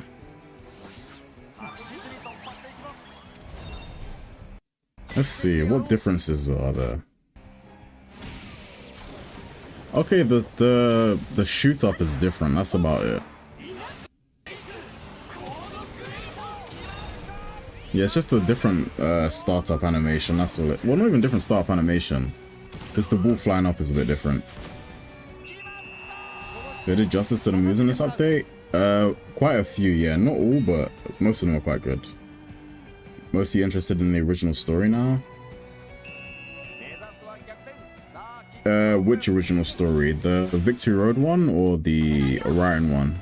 Let's see, what differences are there? Okay, the shoot up is different, that's about it. Yeah, it's just a different startup animation, that's all it. Well, not even different startup animation. Just the ball flying up is a bit different. They did justice to the moves in this update? Quite a few, yeah. Not all, but most of them are quite good. Mostly interested in the original story now. Which original story? The Victory Road one or the Orion one?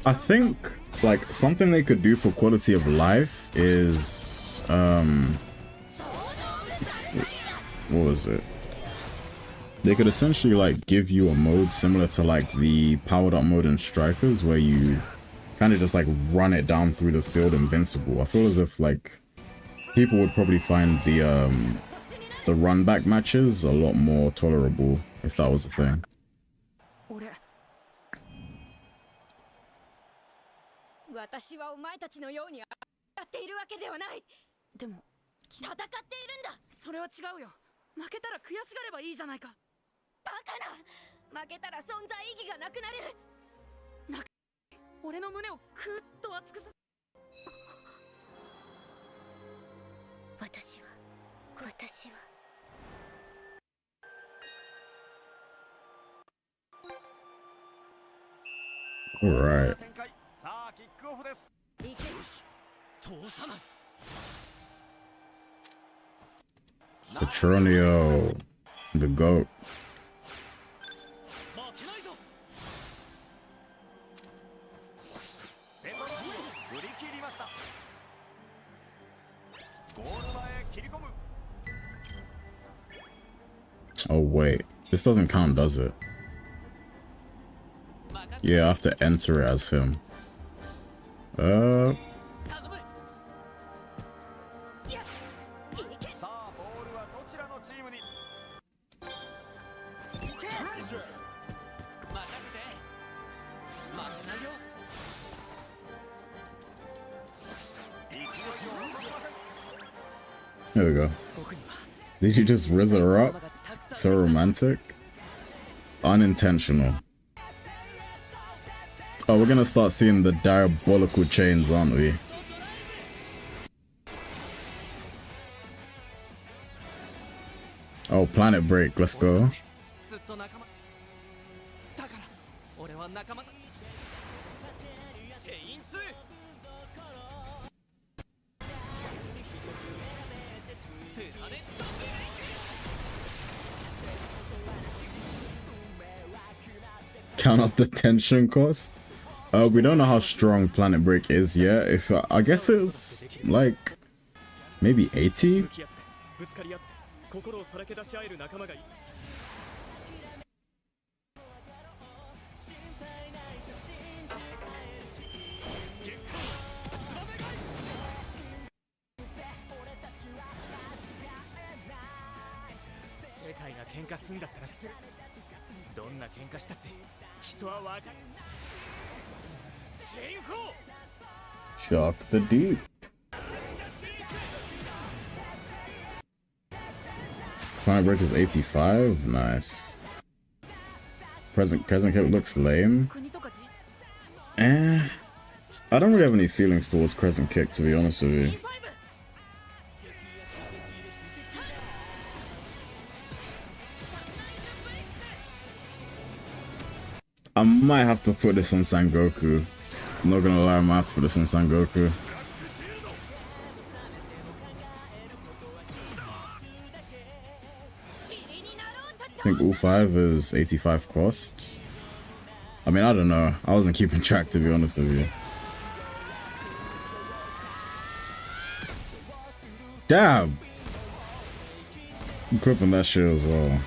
I think, like, something they could do for quality of life is, what was it? They could essentially, like, give you a mode similar to, like, the powered up mode in Strikers, where you kind of just, like, run it down through the field invincible. I feel as if, like, people would probably find the run back matches a lot more tolerable if that was a thing. 私はお前たちのようにやっているわけではない。でも戦っているんだ。それは違うよ。負けたら悔しがればいいじゃないか。バカな。負けたら存在意義がなくなる。俺の胸をクーッと熱くさ。私は。Alright. Petronio, the GOAT. Oh wait, this doesn't count, does it? Yeah, I have to enter it as him. There we go. Did you just rizz her up? So romantic. Unintentional. Oh, we're gonna start seeing the diabolical chains, aren't we? Oh, Planet Break, let's go. Count up the tension cost. We don't know how strong Planet Break is yet. If I guess it's like maybe 80. Shock the deep. Planet Break is 85. Nice. Present Kick looks lame. I don't really have any feelings towards Crescent Kick, to be honest with you. I might have to put this on Sangoku. I'm not gonna lie, I might have to put this on Sangoku. I think all 5 is 85 cost. I mean, I don't know. I wasn't keeping track, to be honest with you. Damn! I'm equipping that shit as well.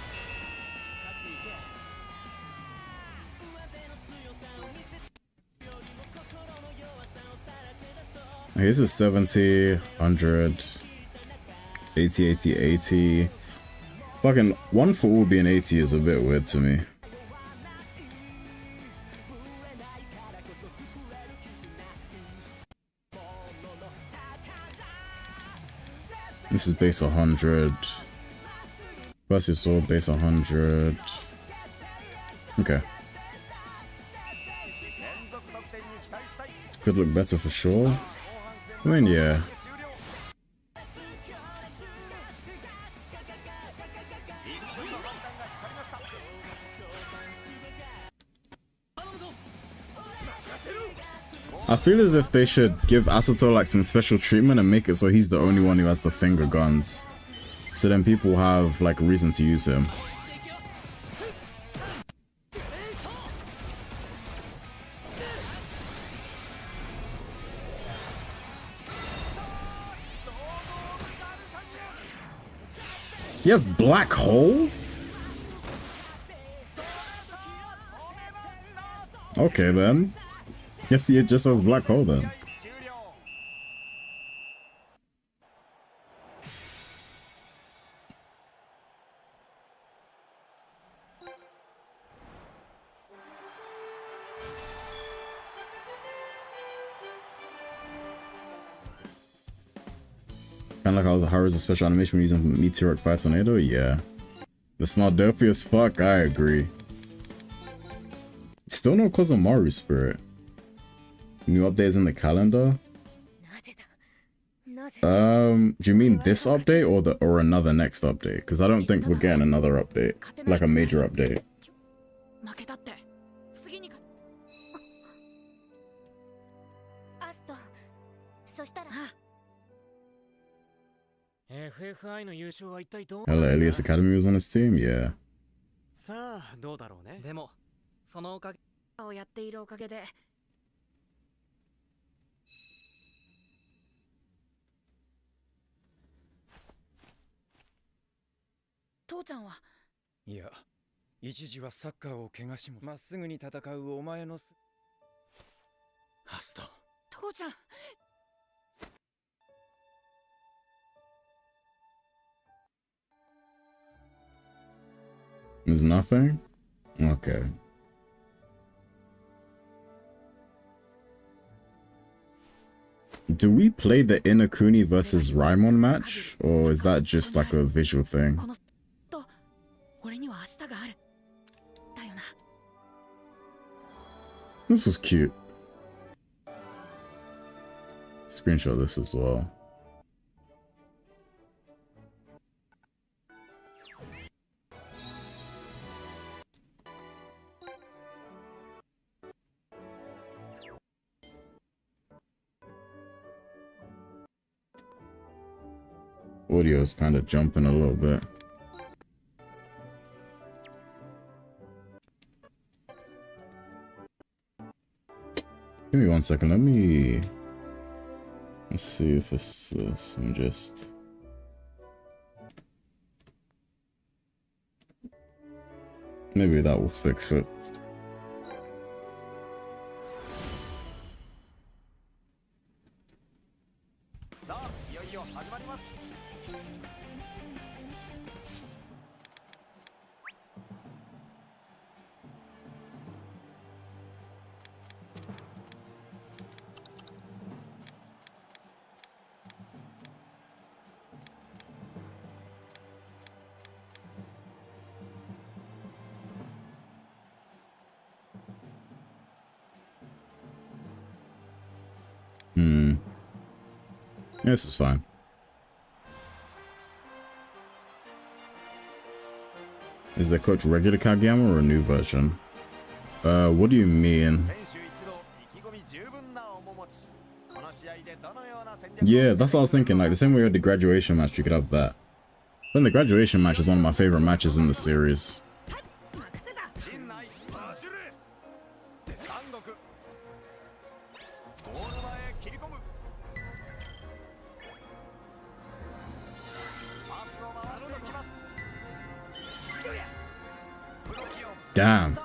Okay, this is 70, 100, 80, 80, 80. Fucking 1 for all being 80 is a bit weird to me. This is base 100. Plus your sword base 100. Okay. Could look better for sure. I mean, yeah. I feel as if they should give Asato like some special treatment and make it so he's the only one who has the finger guns. So then people have like a reason to use him. He has black hole? Okay then. Guess he just has black hole then. Kinda like how the Haru's a special animation when using meteoric fire tornado? Yeah. The smell dopey as fuck, I agree. Still no Kozomaru spirit. New updates in the calendar? Do you mean this update or another next update? Because I don't think we're getting another update. Like a major update. Hello, Elias Academy was on his team? Yeah. さあどうだろうね。でもそのおかげをやっているおかげで。父ちゃんは？いや、一時はサッカーを怪我しもまっすぐに戦うお前のハスト。父ちゃん。There's nothing? Okay. Do we play the Inakuni versus Raimon match? Or is that just like a visual thing? This is cute. Screenshot this as well. Audio is kind of jumping a little bit. Give me 1 second. Let's see if it's this. I'm just. Maybe that will fix it. Yeah, this is fine. Is the coach regular Kageyama or a new version? What do you mean? Yeah, that's what I was thinking. Like, the same way you had the graduation match, you could have that. Then the graduation match is one of my favorite matches in the series. Damn.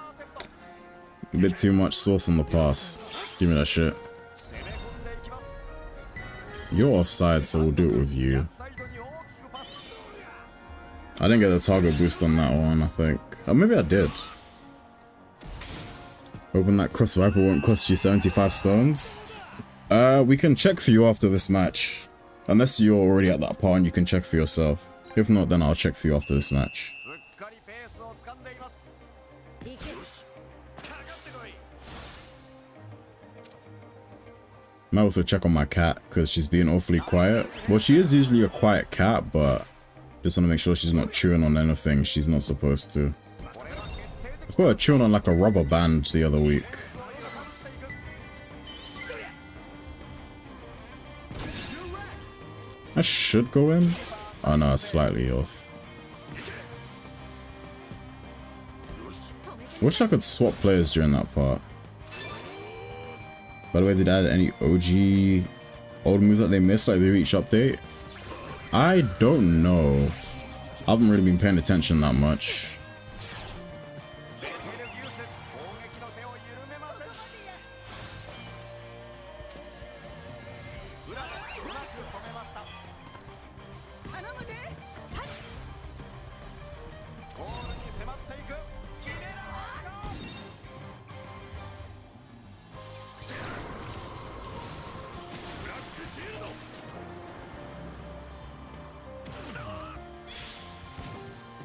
A bit too much sauce on the pass. Give me that shit. You're offside, so we'll do it with you. I didn't get the target boost on that one, I think. Oh, maybe I did. Hoping that Cross Viper won't cost you 75 stones. We can check for you after this match. Unless you're already at that part and you can check for yourself. If not, then I'll check for you after this match. Might also check on my cat, because she's being awfully quiet. Well, she is usually a quiet cat, but just want to make sure she's not chewing on anything she's not supposed to. I caught her chewing on like a rubber band the other week. I should go in? Oh no, slightly off. Wish I could swap players during that part. By the way, did I add any OG old moves that they missed like with each update? I don't know. I haven't really been paying attention that much.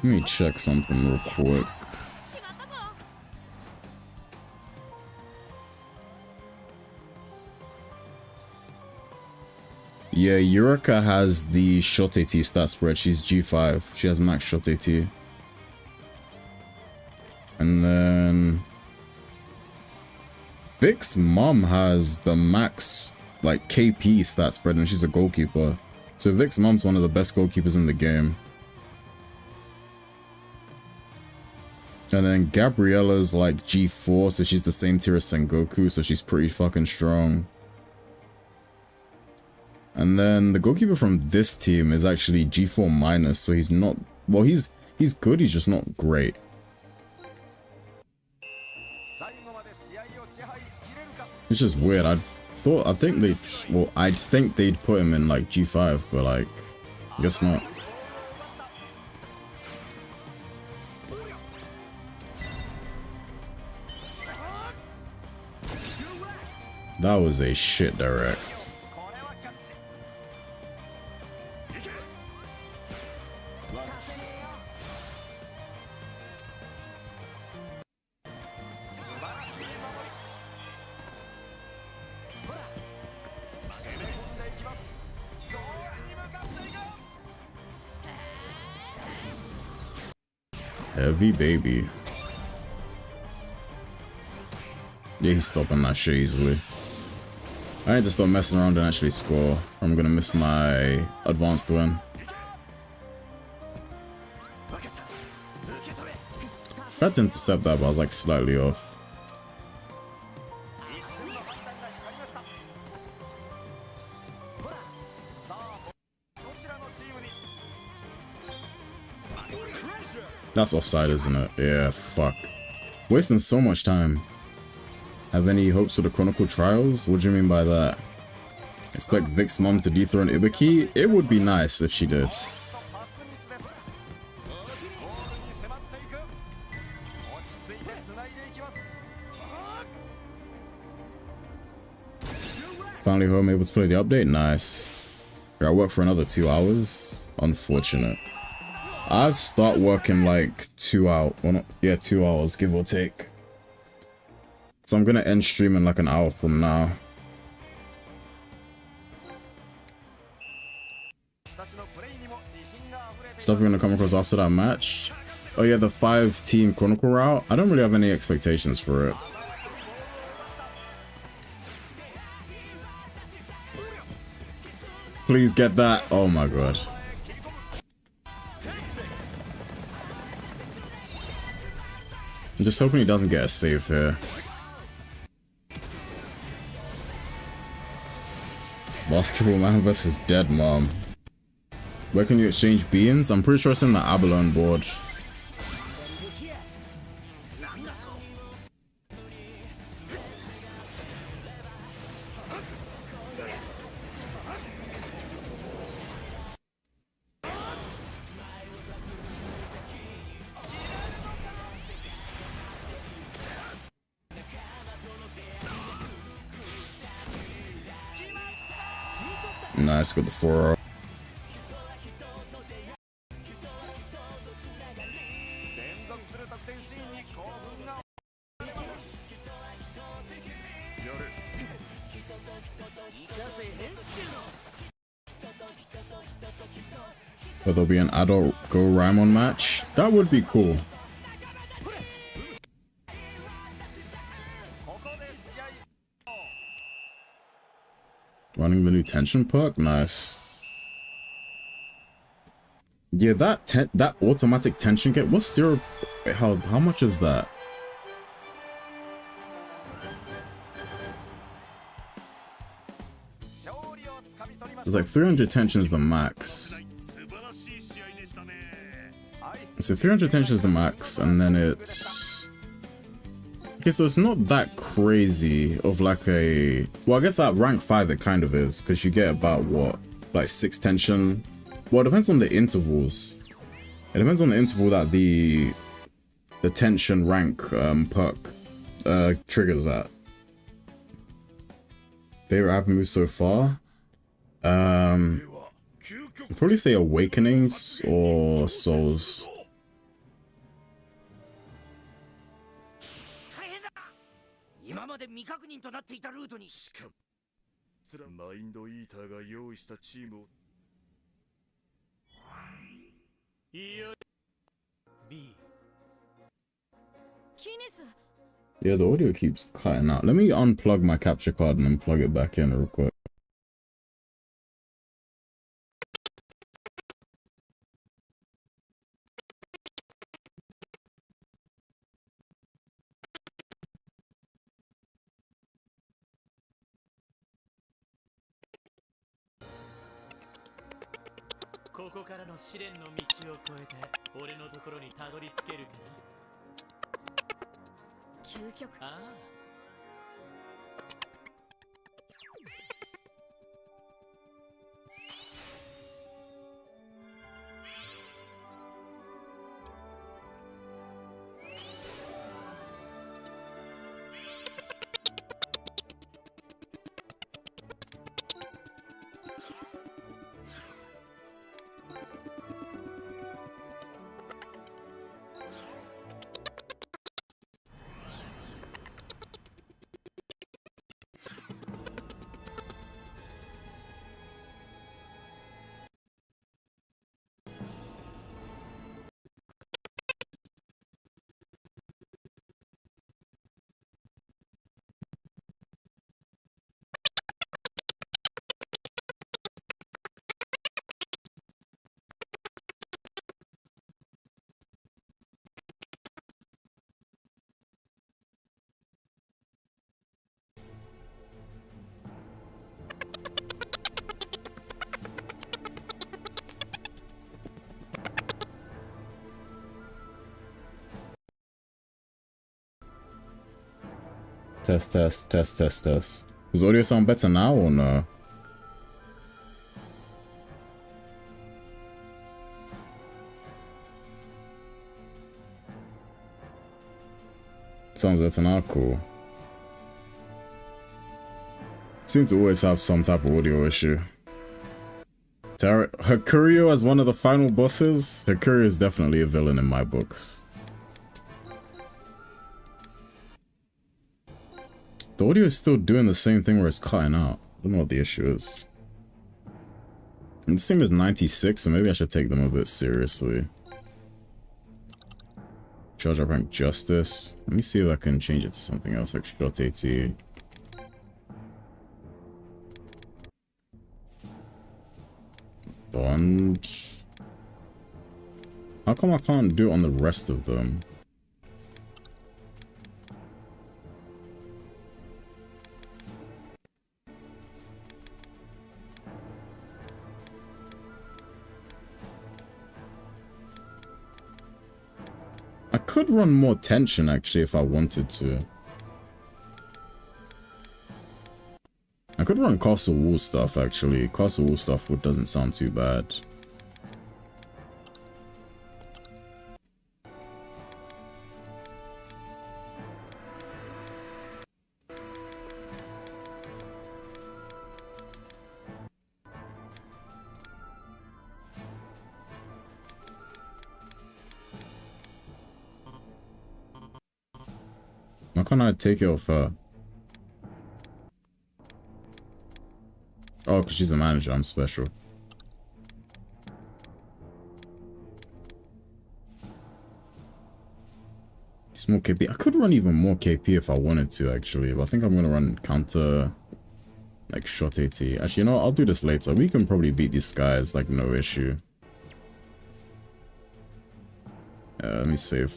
Let me check something real quick. Yeah, Eureka has the shot AT stat spread. She's G5. She has max shot AT. And then Vic's mom has the max like KP stat spread and she's a goalkeeper. So Vic's mom's one of the best goalkeepers in the game. And then Gabriella's like G4, so she's the same tier as Sengoku, so she's pretty fucking strong. And then the goalkeeper from this team is actually G4 minus, so he's not, well, he's good, he's just not great. It's just weird. I'd think they'd put him in like G5, but like, I guess not. That was a shit direct. Heavy baby. Yeah, he's stopping that shit easily. I need to stop messing around and actually score, or I'm gonna miss my advanced win. I tried to intercept that, but I was like slightly off. That's offside, isn't it? Yeah, fuck. Wasting so much time. Have any hopes for the Chronicle trials? What do you mean by that? Expect Vic's mom to dethrone Ibuki? It would be nice if she did. Finally home, able to play the update? Nice. I work for another 2 hours? Unfortunate. I start working like 2 hours. Well, not, yeah, 2 hours, give or take. So I'm gonna end streaming like an hour from now. Stuff you're gonna come across after that match? Oh yeah, the 5-team Chronicle route? I don't really have any expectations for it. Please get that. Oh my god. I'm just hoping he doesn't get a save here. Basketball man versus dead mom. Where can you exchange beans? I'm pretty sure it's in the Abalone board. Nice, got the 4-0. But there'll be an adult Go Raimon match. That would be cool. Running the new tension perk, nice. Yeah, that automatic tension get. What's 0? How much is that? It's like 300 tension is the max. So 300 tension is the max, and then it's... Okay, so it's not that crazy of like a... Well, I guess at rank 5 it kind of is, because you get about, what, like 6 tension? Well, it depends on the intervals. It depends on the interval that the tension rank perk triggers at. Favorite happy move so far? I'd probably say Awakenings or Souls. Yeah, the audio keeps cutting out. Let me unplug my capture card and then plug it back in real quick. Test. Does audio sound better now or no? Sounds better now, cool. Seem to always have some type of audio issue. Hakurio as one of the final bosses? Hakurio is definitely a villain in my books. The audio is still doing the same thing where it's cutting out. I don't know what the issue is. And this thing is 96, so maybe I should take them a bit seriously. Charge up rank justice. Let me see if I can change it to something else like shot AT. Bond. How come I can't do it on the rest of them? I could run more tension actually if I wanted to. I could run Castle Wall stuff actually. Castle Wall stuff doesn't sound too bad. can't I take it off her? Oh, because she's a manager, I'm special. It's more KP. I could run even more KP if I wanted to, actually. But I think I'm going to run counter, like, shot AT. Actually, you know what? I'll do this later. We can probably beat these guys, like, no issue. Let me save.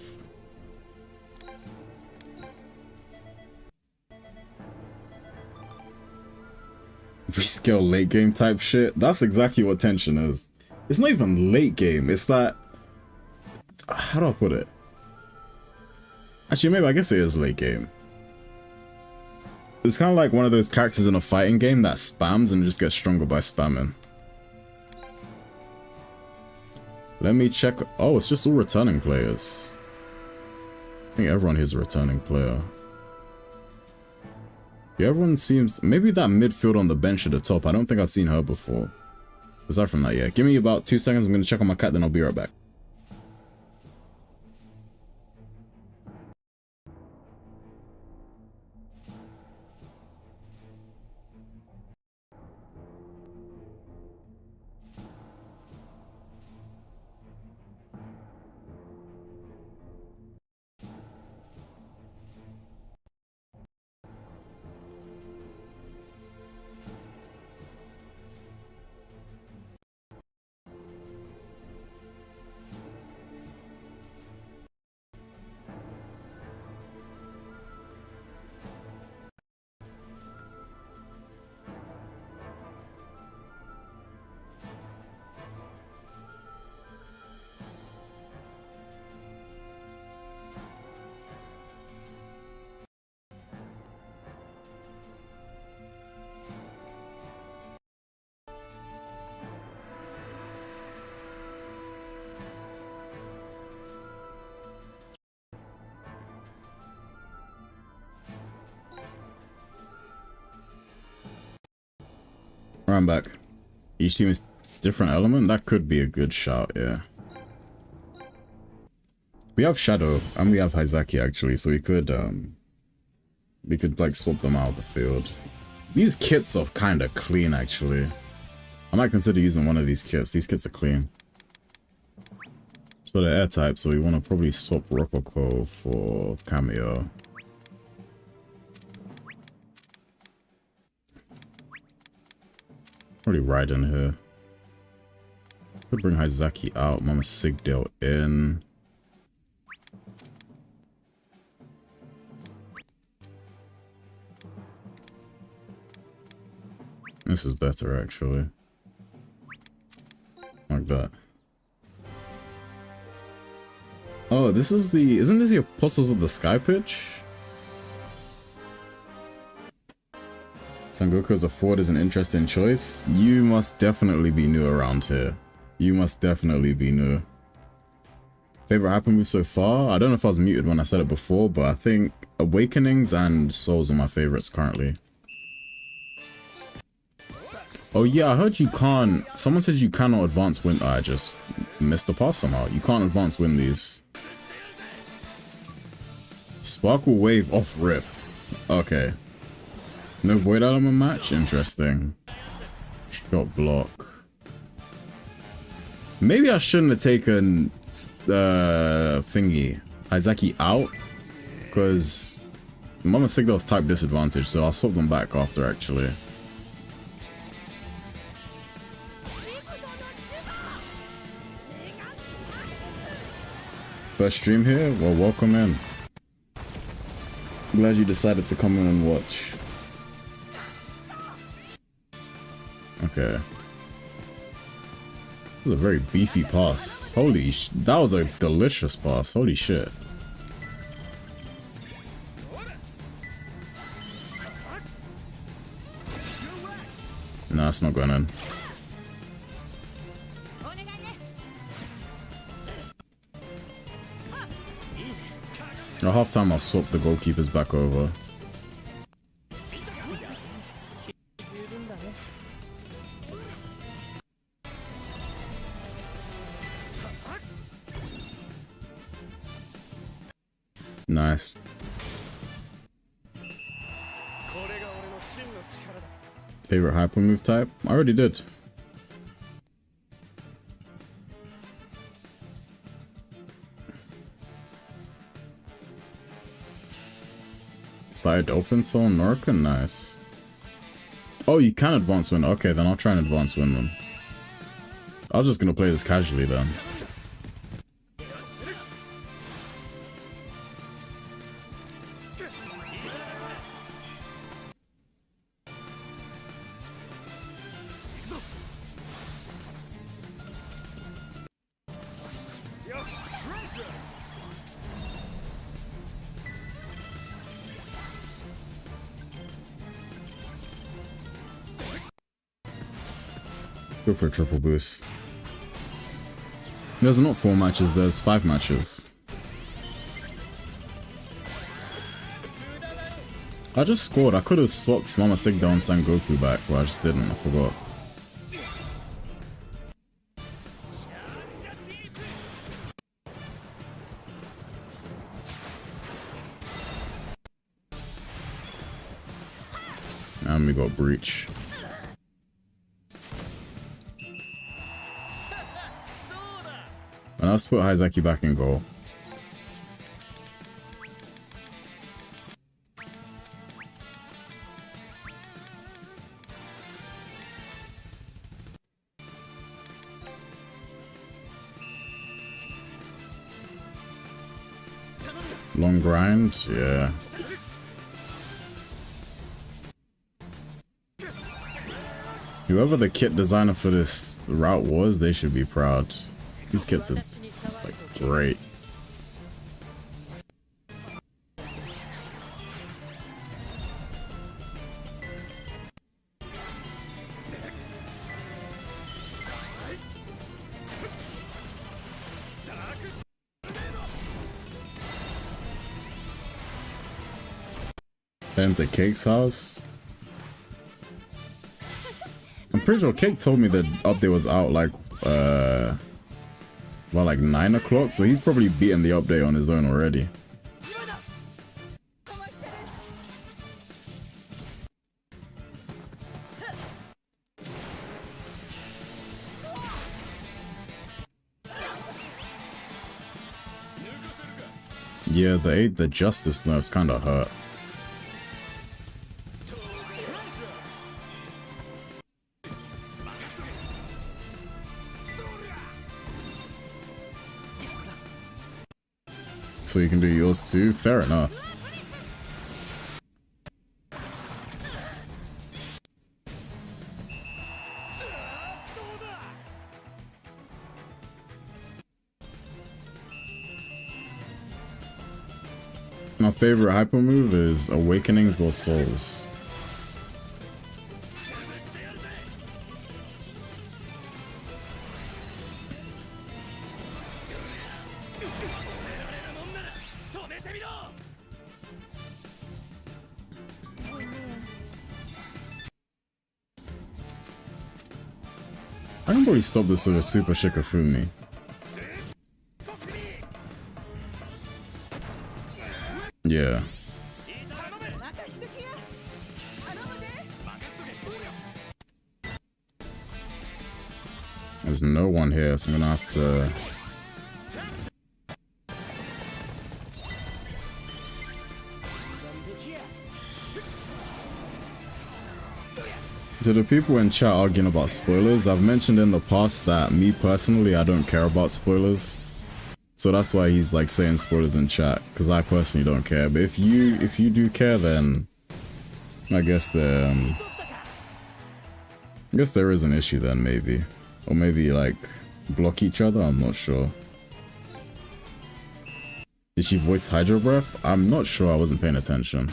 Rescale late game type shit. That's exactly what tension is. It's not even late game. It's that... How do I put it? Actually, maybe I guess it is late game. It's kind of like one of those characters in a fighting game that spams and just gets stronger by spamming. Let me check. Oh, it's just all returning players. I think everyone here is a returning player. Yeah, everyone seems... Maybe that midfield on the bench at the top. I don't think I've seen her before. Aside from that, yeah. Give me about 2 seconds. I'm going to check on my cat, then I'll be right back. I'm back. Each team is different element. That could be a good shout, yeah. We have Shadow and we have Haizaki actually, so we could like swap them out of the field. These kits are kind of clean actually. I might consider using one of these kits. These kits are clean. So they're air type, so we want to probably swap Rococo for Cameo. Probably Raiden here. Could bring Haizaki out, Mama Sigdale in. This is better actually. Like that. Oh, this is the... Isn't this the Apostles of the Sky pitch? Sangoku as a forward is an interesting choice. You must definitely be new around here. You must definitely be new. Favorite hyper move so far? I don't know if I was muted when I said it before, but I think Awakenings and Souls are my favorites currently. Oh yeah, I heard you can't... Someone says you cannot advance win... I just missed the pass somehow. You can't advance win these. Sparkle Wave off rip. Okay. No Void Element match? Interesting. Shot block. Maybe I shouldn't have taken thingy Haizaki out, because Mama Sigdal's type disadvantage, so I'll swap them back after actually. First stream here? Well, welcome in. Glad you decided to come in and watch. Okay. That was a very beefy pass. Holy sh... That was a delicious pass. Holy shit. Nah, it's not going in. At halftime, I'll swap the goalkeepers back over. Nice. Favorite hyper move type? I already did. Fire Dolphin Soul Norca? Nice. Oh, you can advance win. Okay, then I'll try and advance win them. I was just gonna play this casually then. Go for a triple boost. There's not 4 matches, there's 5 matches. I just scored. I could have swapped Mama Sigda and Sangoku back, but I just didn't. I forgot. And we got Breach. And let's put Haizaki back in goal. Long grind, yeah. Whoever the kit designer for this route was, they should be proud. These kits are like great. Then to Cake's house. I'm pretty sure Cake told me the update was out like well, like 9 o'clock, so he's probably beaten the update on his own already. Yeah, the justice nerfs kinda hurt. So you can do yours too? Fair enough. My favorite hyper move is Awakenings or Souls. I can probably stop this with a Super Shikafumi. Yeah. There's no one here, so I'm gonna have to... To the people in chat arguing about spoilers, I've mentioned in the past that me personally, I don't care about spoilers. So that's why he's like saying spoilers in chat, because I personally don't care. But if you do care, then I guess there is an issue then, maybe. Or maybe like block each other, I'm not sure. Did she voice Hydro Breath? I'm not sure, I wasn't paying attention.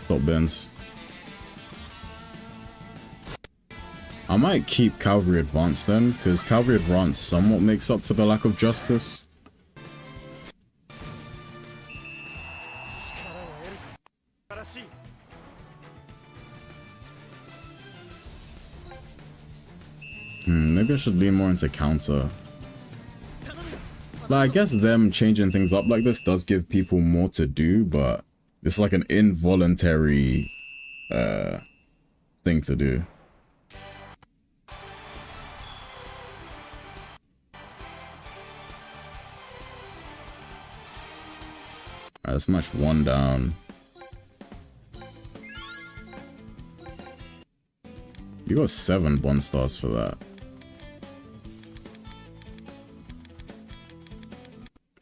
Top bends. I might keep Cavalry Advance then, because Cavalry Advance somewhat makes up for the lack of justice. Maybe I should lean more into counter. Like, I guess them changing things up like this does give people more to do, but it's like an involuntary thing to do. Alright, let's match one down. You got 7 Bond stars for that.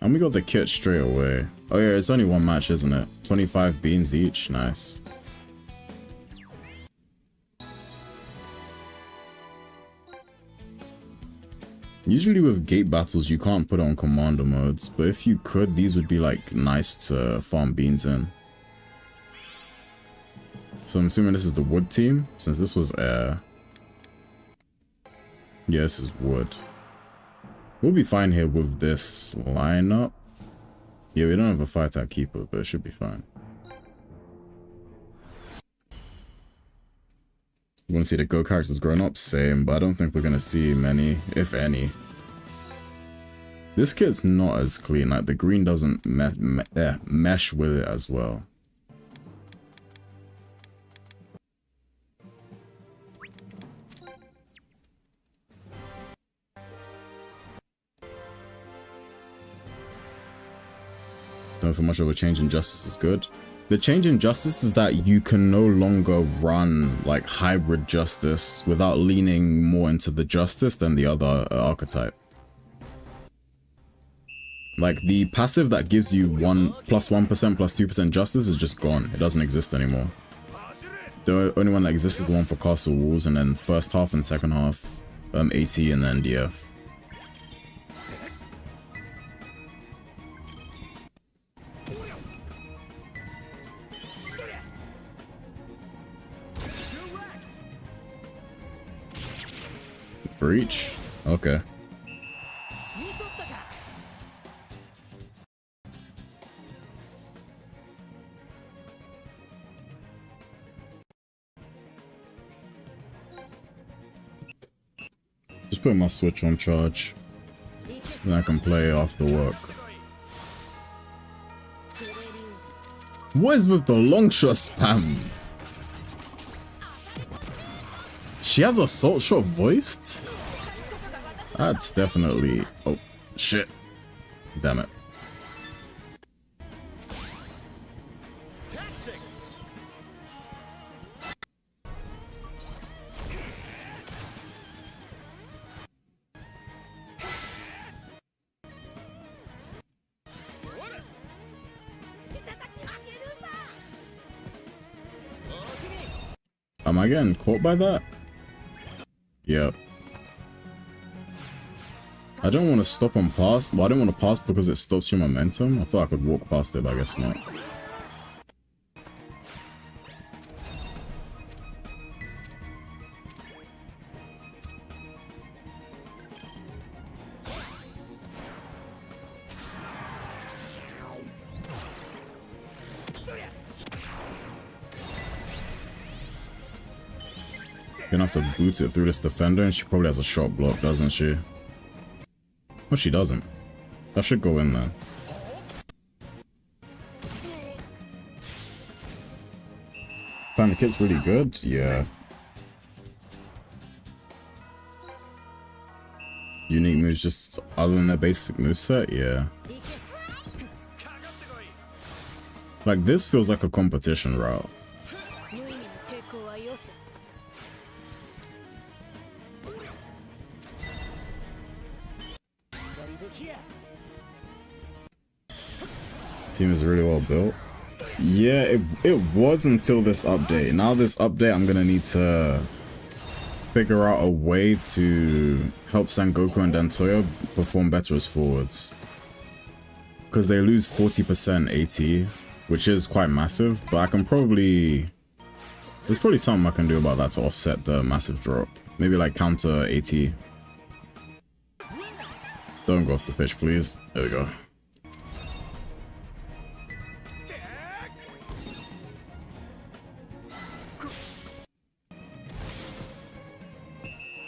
And we got the kit straight away. Oh yeah, it's only one match, isn't it? 25 beans each, nice. Usually with gate battles, you can't put it on commander modes, but if you could, these would be like nice to farm beans in. So I'm assuming this is the wood team, since this was air. Yeah, this is wood. We'll be fine here with this lineup. Yeah, we don't have a 5-type keeper, but it should be fine. You want to see the Go characters growing up? Same, but I don't think we're going to see many, if any. This kit's not as clean, like the green doesn't mesh with it as well. Don't feel much of a change in justice is good. The change in justice is that you can no longer run like hybrid justice without leaning more into the justice than the other archetype. Like the passive that gives you +1% +2% justice is just gone. It doesn't exist anymore. The only one that exists is the one for castle walls, and then first half and second half AT and then DF. Breach? Okay. Just put my switch on charge. Then I can play after work. What is with the long shot spam? She has a salt shot voiced? That's definitely... Oh, shit. Damn it. Am I getting caught by that? Yep. I don't want to stop and pass. Well, I don't want to pass because it stops your momentum. I thought I could walk past it, but I guess not. Gonna have to boot it through this defender, and she probably has a shot block, doesn't she? Oh, she doesn't. That should go in then. Find the kit's really good? Yeah. Unique moves just other than their basic moveset? Yeah. Like, this feels like a competition route. Team is really well built. Yeah, it was until this update. Now this update, I'm gonna need to figure out a way to help Sengoku and Dantoya perform better as forwards. Because they lose 40% AT, which is quite massive, but I can probably... There's probably something I can do about that to offset the massive drop. Maybe like counter 80. Don't go off the pitch, please. There we go.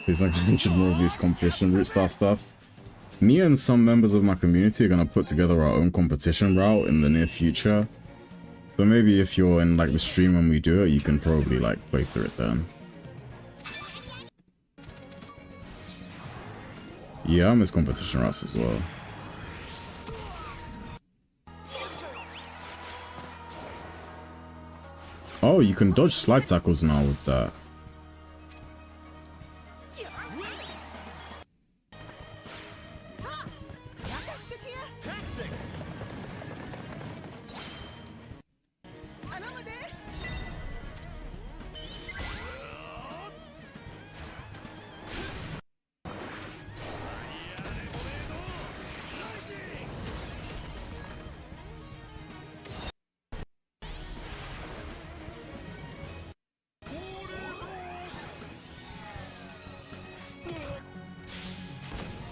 Please, I mentioned more of these competition route style stuffs. Me and some members of my community are gonna put together our own competition route in the near future. So maybe if you're in like the stream when we do it, you can probably like play through it then. Yeah, I miss competition routes as well. Oh, you can dodge slide tackles now with that.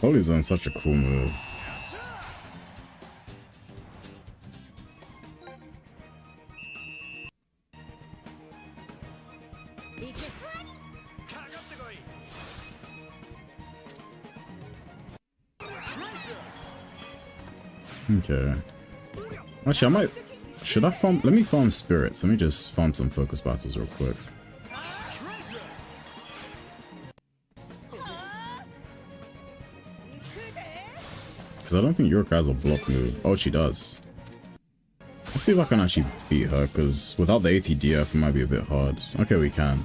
Holy Zone is such a cool move. Okay. Actually, I might... Should I farm... Let me farm spirits. Let me just farm some focus battles real quick. Because I don't think York has a block move. Oh, she does. Let's see if I can actually beat her, because without the ATDF, it might be a bit hard. Okay, we can.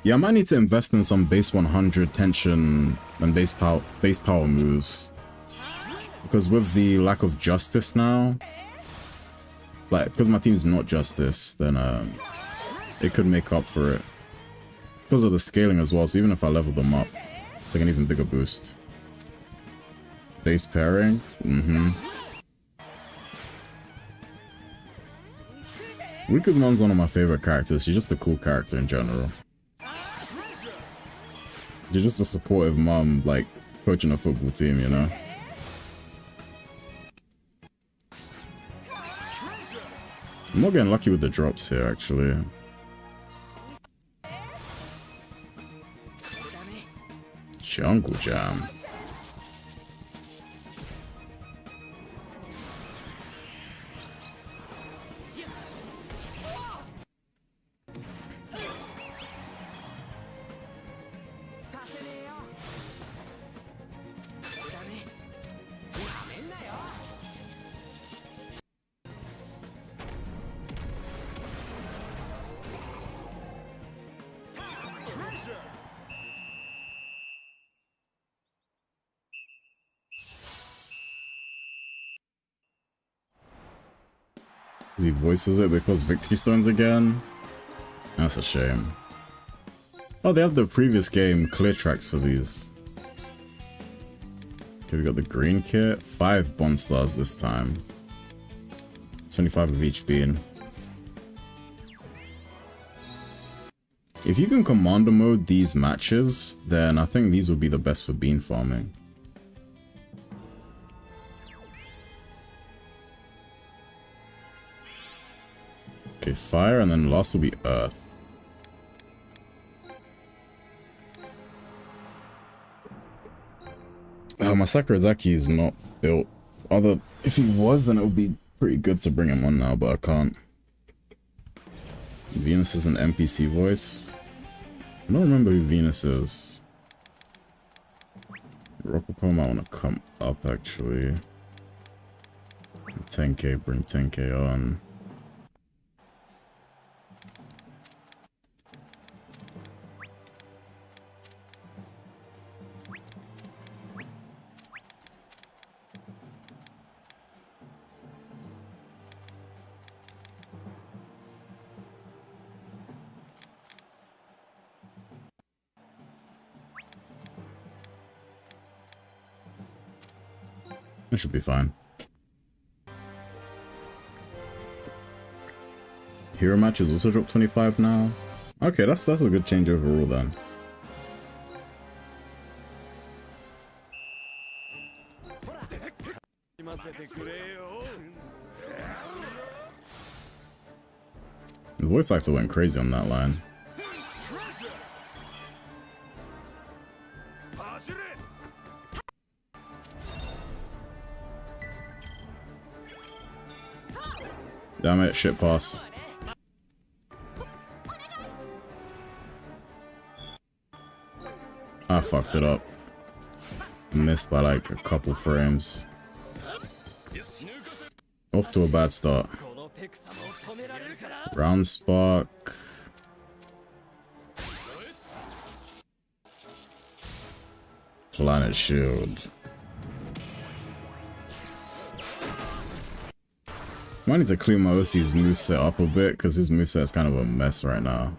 Yeah, I might need to invest in some base 100 tension and base power moves. Because with the lack of justice now, like, because my team's not justice, then it could make up for it. Because of the scaling as well, so even if I level them up, it's like an even bigger boost. Base pairing? Rika's mom's one of my favorite characters. She's just a cool character in general. She's just a supportive mom, like, coaching a football team, you know? I'm not getting lucky with the drops here, actually. Jungle Jam. He voices it because Victory Stones again? That's a shame. Oh, they have the previous game clear tracks for these. Okay, we got the green kit. 5 Bond Stars this time. 25 of each bean. If you can commander mode these matches, then I think these would be the best for bean farming. Okay, fire, and then last will be earth. My Sakurazaki is not built. Although, if he was, then it would be pretty good to bring him on now, but I can't. Venus is an NPC voice. I don't remember who Venus is. Rococo might want to come up, actually. 10k, bring 10k on. That should be fine. Hero matches also drop 25 now. Okay, that's a good change overall then. The voice actor went crazy on that line. Damn it, shit pass. I fucked it up. Missed by like a couple frames. Off to a bad start. Round spark. Planet shield. Might need to clean my OC's moveset up a bit because his moveset's kind of a mess right now.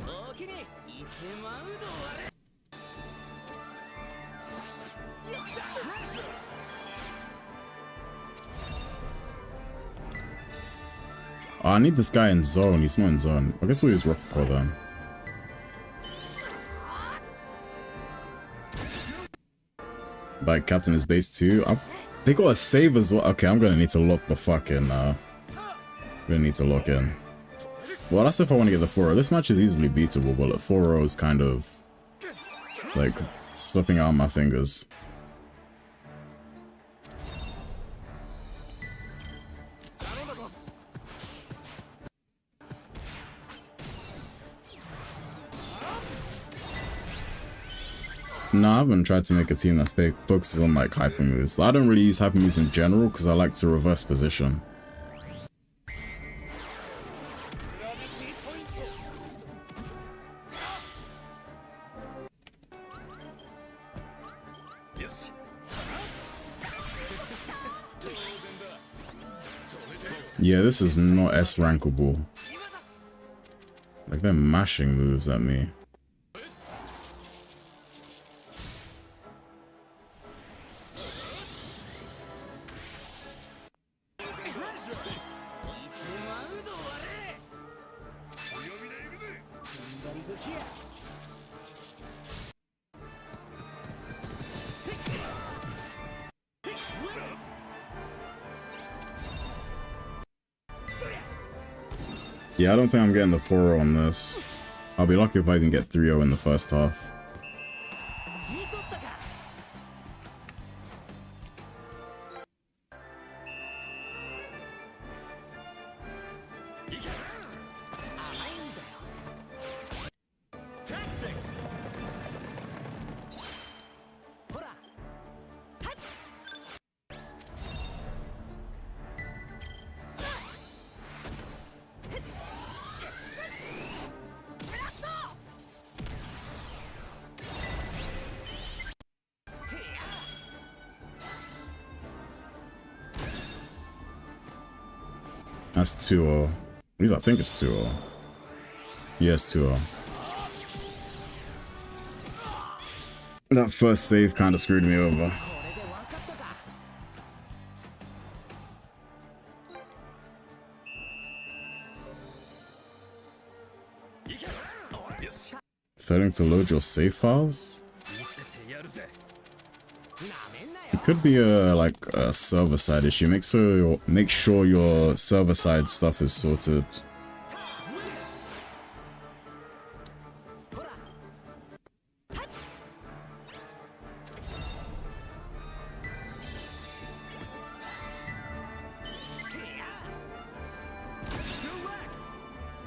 Oh, I need this guy in zone. He's not in zone. I guess we'll use Rockcore then. But Captain is base too. They got a save as well. Okay, I'm gonna need to lock the fuck in now. Gonna need to lock in. Well, that's if I want to get the 4-0. This match is easily beatable, but 4-0 is kind of like slipping out of my fingers. No, I haven't tried to make a team that focuses on like hyper moves. I don't really use hyper moves in general because I like to reverse position. Yeah, this is not S-rankable. Like, they're mashing moves at me. Yeah, I don't think I'm getting the 4-0 on this. I'll be lucky if I can get 3-0 in the first half. That's 2-0. At least I think it's 2-0. Yes, 2-0. That first save kind of screwed me over. Failing to load your save files? It could be a like a server side issue. Make sure your server side stuff is sorted.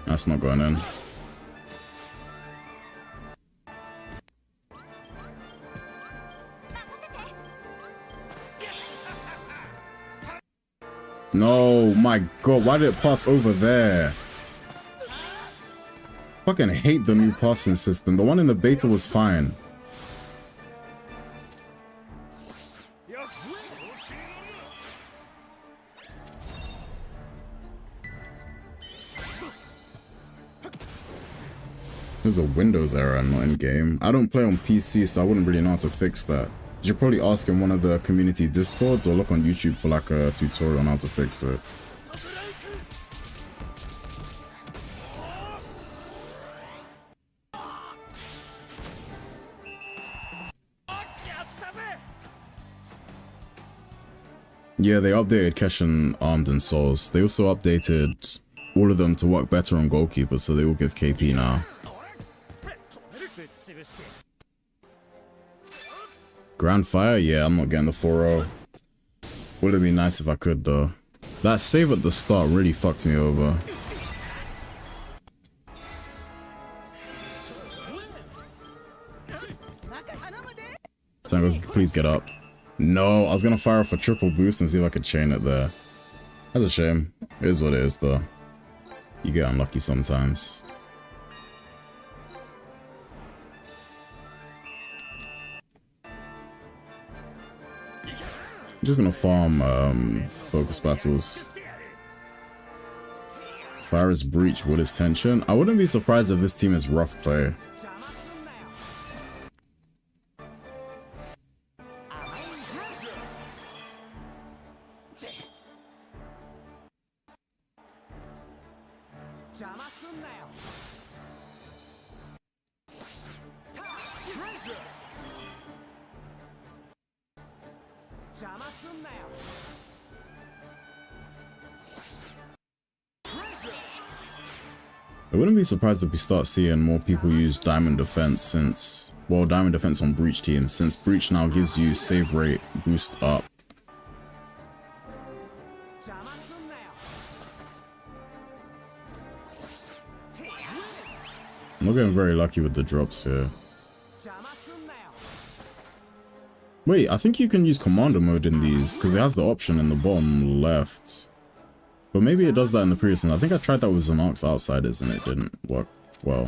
That's not going in. No, my god, why did it pass over there? Fucking hate the new passing system. The one in the beta was fine. There's a Windows error, not in game. I don't play on PC, so I wouldn't really know how to fix that. You should probably ask in one of the community discords or look on YouTube for like a tutorial on how to fix it. Yeah, they updated Keshin Armed and Souls. They also updated all of them to work better on goalkeepers, so they all give KP now. Grand Fire? Yeah, I'm not getting the 4-0. Would have been nice if I could, though. That save at the start really fucked me over. Tango, please get up. No, I was gonna fire off a triple boost and see if I could chain it there. That's a shame. It is what it is, though. You get unlucky sometimes. I'm just gonna farm focus battles. Fire is breach, wood is tension. I wouldn't be surprised if this team is rough play. I wouldn't be surprised if we start seeing more people use Diamond Defense since, well, Diamond Defense on Breach teams, since Breach now gives you save rate boost up. I'm not getting very lucky with the drops here. Wait, I think you can use Commander mode in these, because it has the option in the bottom left. But maybe it does that in the previous one. I think I tried that with Xanax Outsiders and it didn't work well.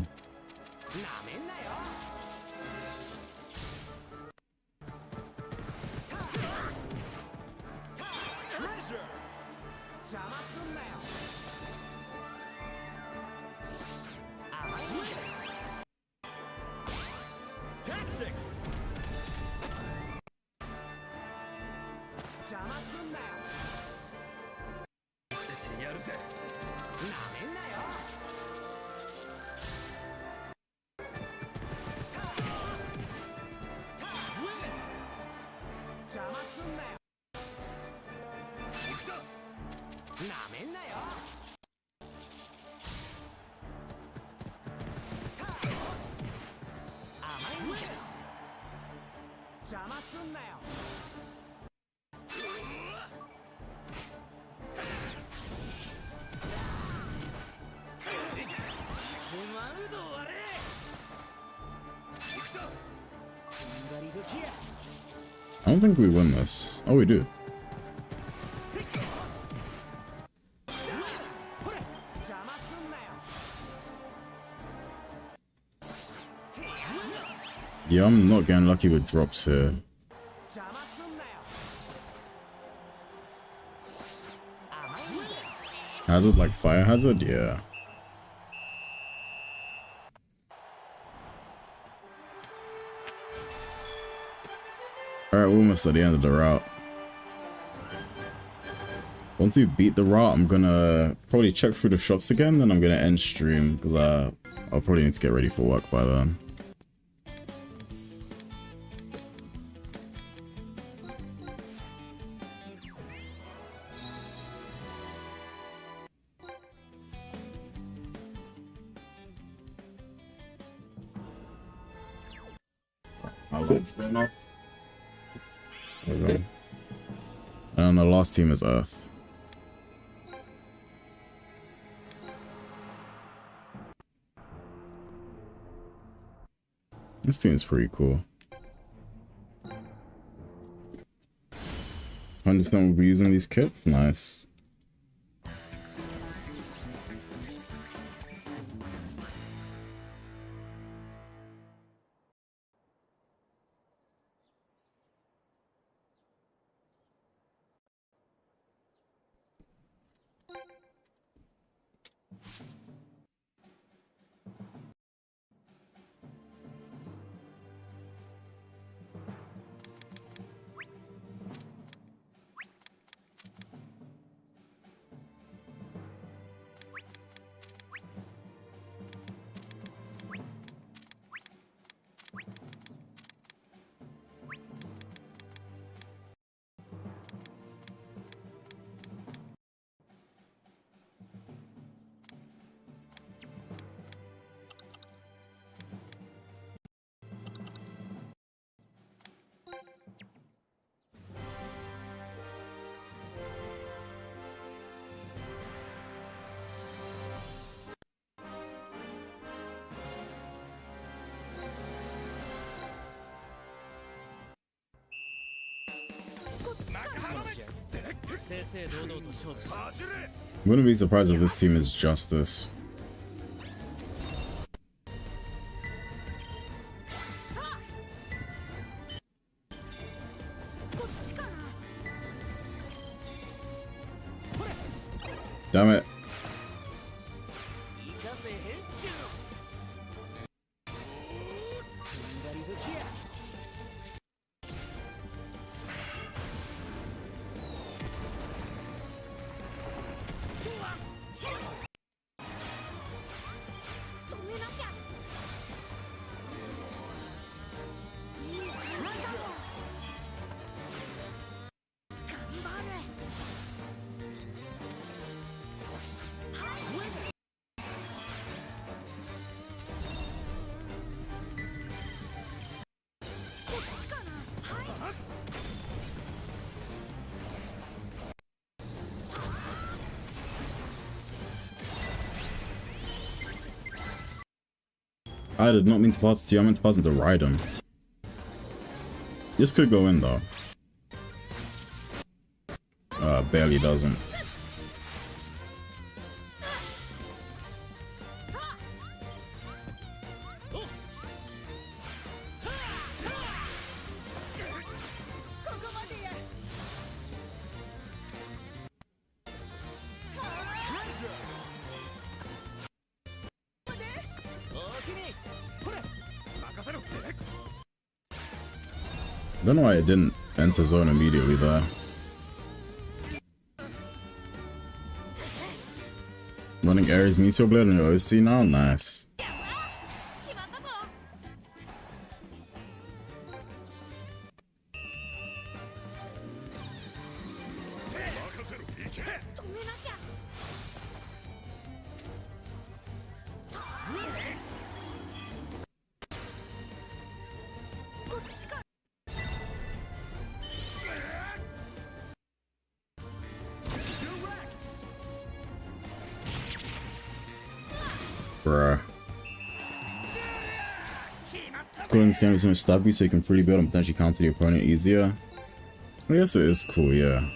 I don't think we win this. Oh, we do. Yeah, I'm not getting lucky with drops here. Hazard like Fire Hazard? Yeah. Alright, we're almost at the end of the route. Once we beat the route, I'm gonna probably check through the shops again, then I'm gonna end stream, because I'll probably need to get ready for work by then. And the last team is Earth. This team is pretty cool. 100% will be using these kits? Nice. Wouldn't be surprised if this team is justice. Damn it. I did not mean to pass it to you, I meant to pass it to ORION. This could go in though. Barely doesn't. I don't know why it didn't enter zone immediately there. Running Ares Meteor Blade on your OC now? Nice. Bruh. Cool in this game is so much stab you so you can freely build and potentially counter the opponent easier. I guess it is cool, yeah.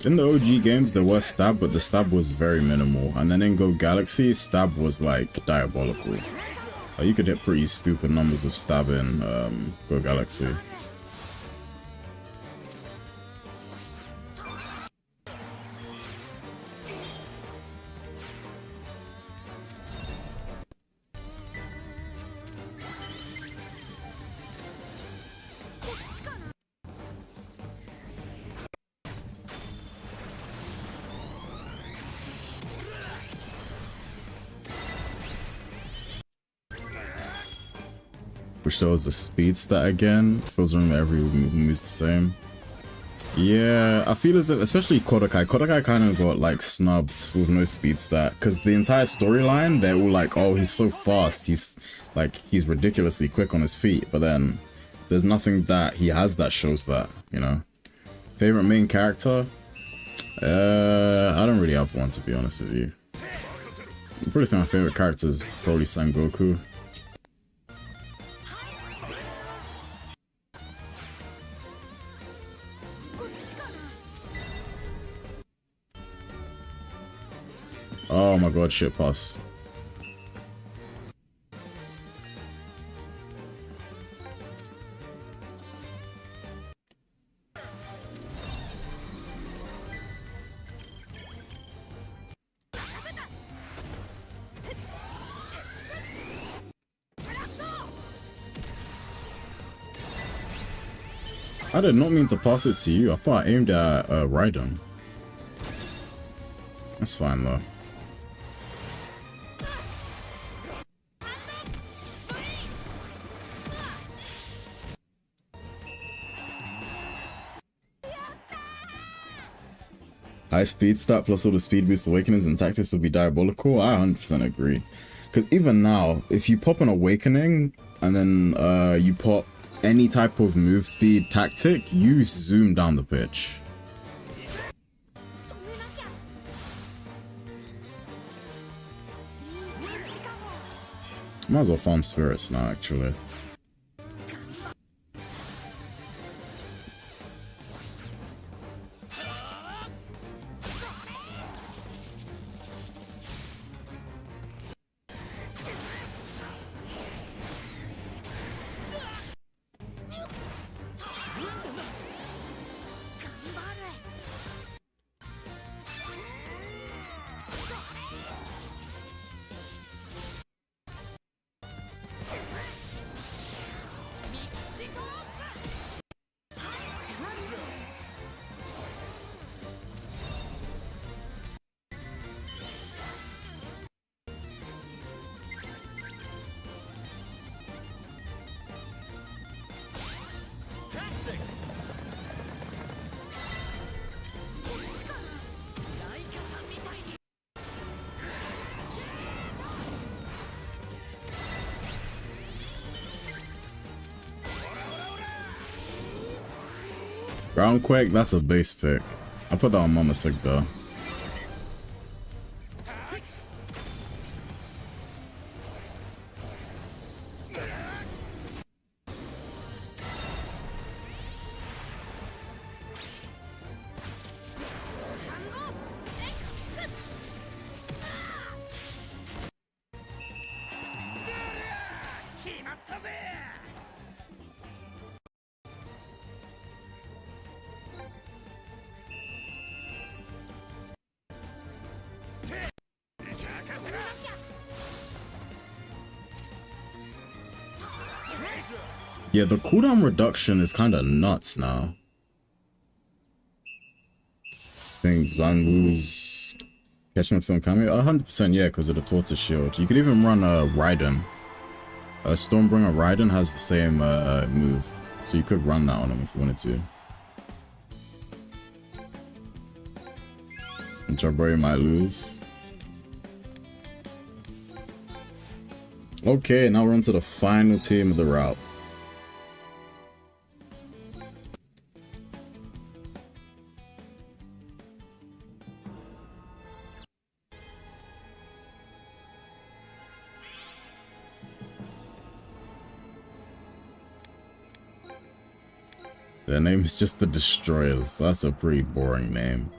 In the OG games there was stab, but the stab was very minimal. And then in Go Galaxy, stab was like diabolical. Like, you could hit pretty stupid numbers of stab in Go Galaxy. Wish there was a speed stat again. Feels like every move is the same. Yeah, I feel as if, especially Kodakai kind of got like snubbed with no speed stat, because the entire storyline, they're all like, oh, he's so fast, he's ridiculously quick on his feet, but then there's nothing that he has that shows that, you know. Favorite main character? I don't really have one, to be honest with you. I'd probably say my favorite character is probably Sengoku. Oh my god, shit pass. I did not mean to pass it to you. I thought I aimed at ORION. That's fine though. High speed stat plus all the speed boost awakenings and tactics would be diabolical. I 100% agree. Because even now, if you pop an awakening and then you pop any type of move speed tactic, you zoom down the pitch. Might as well farm spirits now, actually. Groundquake, that's a base pick. I put that on Mama Sick though. Yeah, the cooldown reduction is kind of nuts now. Things Zangu's catching film cameo 100%, yeah, because of the Tortoise Shield. You could even run a Raiden. Stormbringer Raiden has the same move, so you could run that on him if you wanted to. Jabari might lose. Okay, now we're on to the final team of the route. Their name is just the Destroyers. That's a pretty boring name.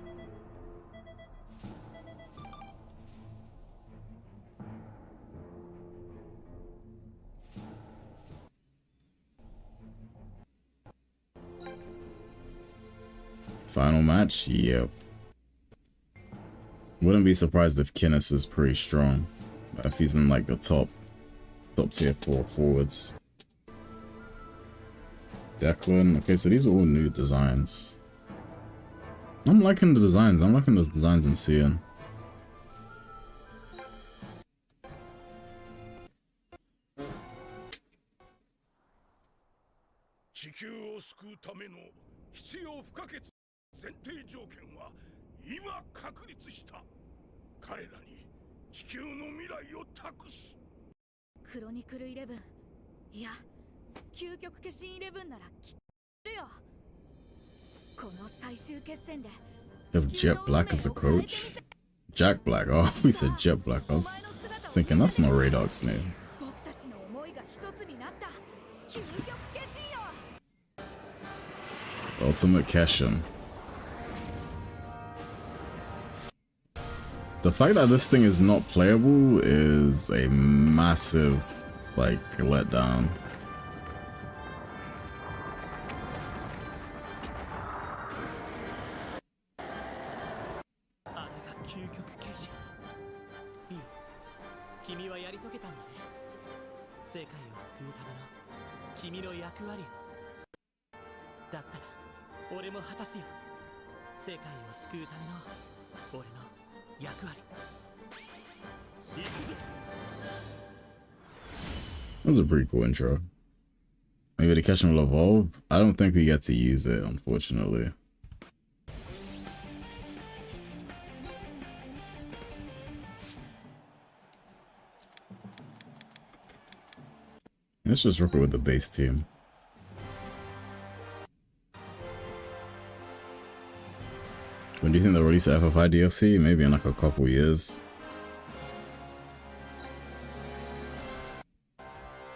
Final match? Yep. Wouldn't be surprised if Kinnis is pretty strong. If he's in like the top tier 4 forwards. Declan. Okay, so these are all new designs. I'm liking the designs. I'm liking those designs I'm seeing. Chronicle 11. いや、究極化身11ならきっとよ。この最終決戦で You have Jet Black as a coach? Jack Black. Oh, we said Jet Black. I was thinking that's not Raydog's name. 僕たちの思いが一つになった究極化身よ。 Ultimate Keshin. The fact that this thing is not playable is a massive, like, letdown. That's a pretty cool intro. Maybe the Keshin will evolve. I don't think we get to use it, unfortunately. Let's just rock it with the base team. When do you think they'll release the FFI DLC? Maybe in like a couple years. I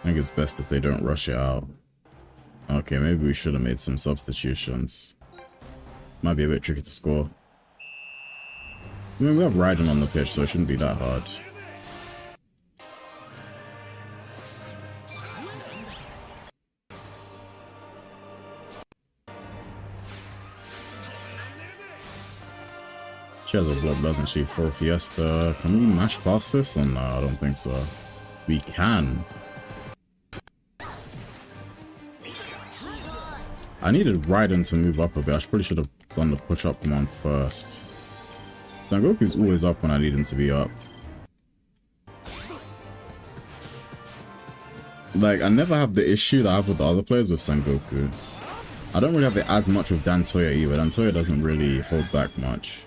think it's best if they don't rush it out. Okay, maybe we should have made some substitutions. Might be a bit tricky to score. I mean, we have Raiden on the pitch, so it shouldn't be that hard. She has a block, doesn't she, for Fiesta? Can we mash past this? Or no, I don't think so. We can. I needed Raiden to move up a bit. I probably should have done the push-up command first. Sengoku's always up when I need him to be up. Like, I never have the issue that I have with the other players with Sengoku. I don't really have it as much with Dantoya either. Dantoya doesn't really hold back much.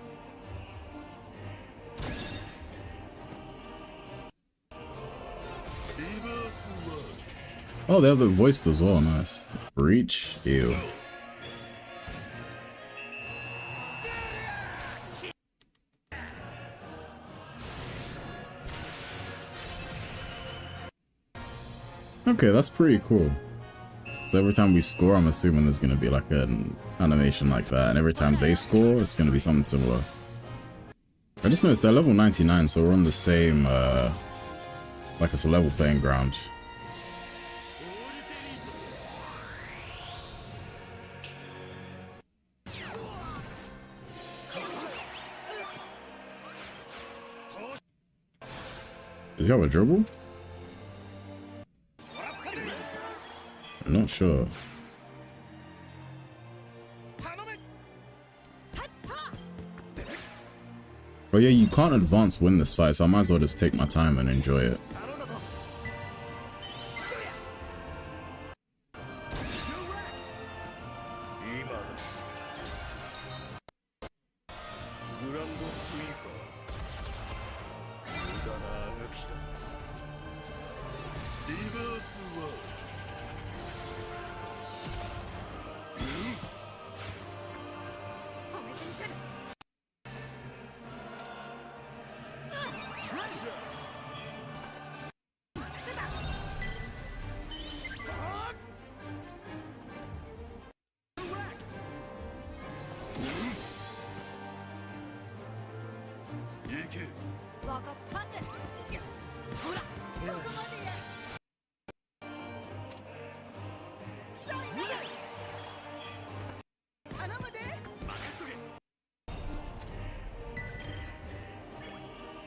Oh, they have it voiced as well. Nice. Breach? Ew. Okay, that's pretty cool. So every time we score, I'm assuming there's gonna be like an animation like that, and every time they score, it's gonna be something similar. I just noticed they're level 99, so we're on the same, like it's a level playing ground. Does he have a dribble? I'm not sure. Oh yeah, you can't advance win this fight, so I might as well just take my time and enjoy it.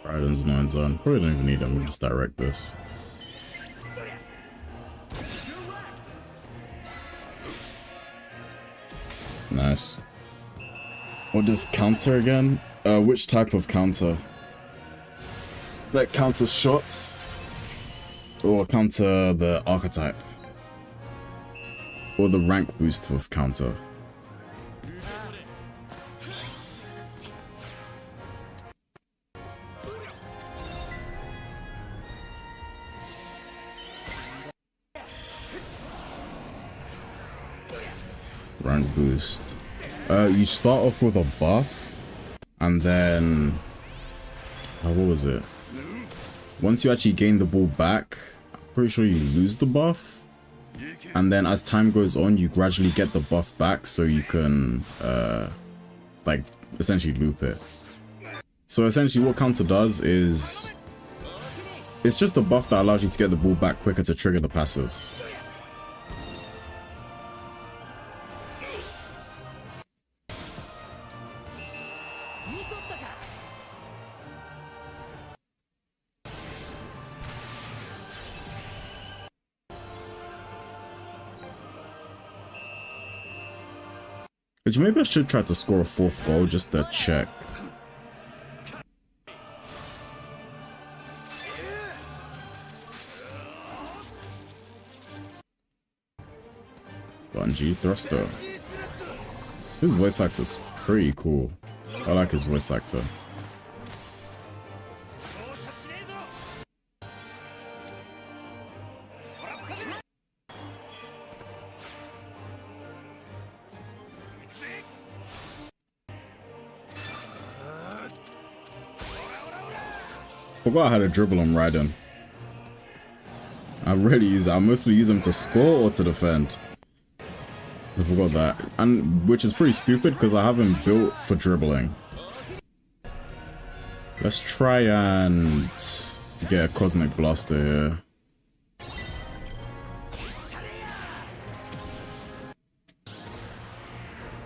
Raiden's 9 zone. Probably don't even need them, we'll just direct this. Nice. What does counter again? Which type of counter? Like counter shots? Or counter the archetype? Or the rank boost of counter? Rank boost. You start off with a buff, and then what was it? Once you actually gain the ball back, I'm pretty sure you lose the buff, and then as time goes on, you gradually get the buff back, so you can like essentially loop it. So essentially, what counter does is it's just a buff that allows you to get the ball back quicker to trigger the passives. Which maybe I should try to score a 4th goal just to check. Bungee thruster. His voice actor's pretty cool. I like his voice actor. Forgot I had a dribble on Raiden. I rarely use it. I mostly use him to score or to defend. I forgot that. And which is pretty stupid because I have him built for dribbling. Let's try and get a Cosmic Blaster here.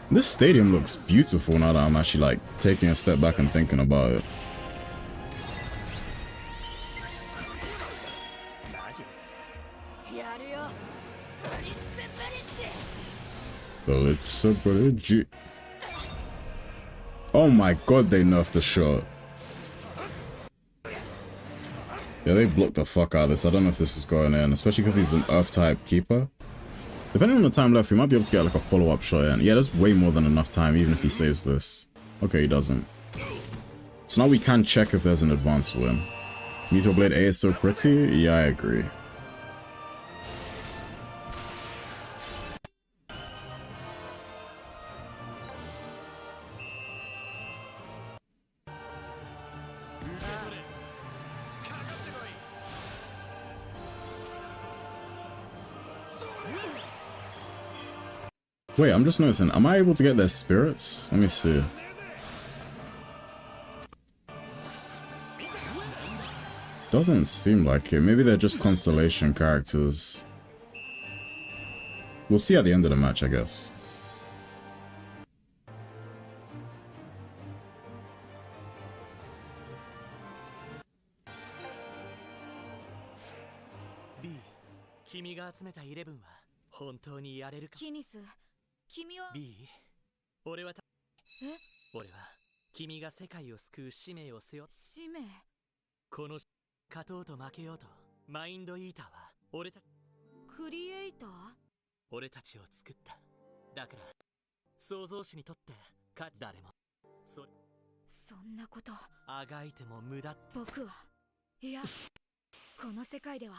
This stadium looks beautiful now that I'm actually like taking a step back and thinking about it. It's a bridge. Oh my god, they nerfed the shot. Yeah, they blocked the fuck out of this. I don't know if this is going in, especially because he's an Earth type keeper. Depending on the time left, we might be able to get like a follow-up shot in. Yeah, there's way more than enough time, even if he saves this. Okay, he doesn't. So now we can check if there's an advanced win. Meteor Blade A is so pretty? Yeah, I agree. Wait, I'm just noticing. Am I able to get their spirits? Let me see. Doesn't seem like it. Maybe they're just constellation characters. We'll see at the end of the match, I guess. B、君が集めたイレブンは本当にやれるか。キニス、君は B、俺は俺は君が世界を救う使命を背負っ使命。この勝とうと負けようとマインドイーターは俺たクリエイター？俺たちを作った。だから創造主にとって誰もそんなことあがいても無駄って。僕はいやこの世界では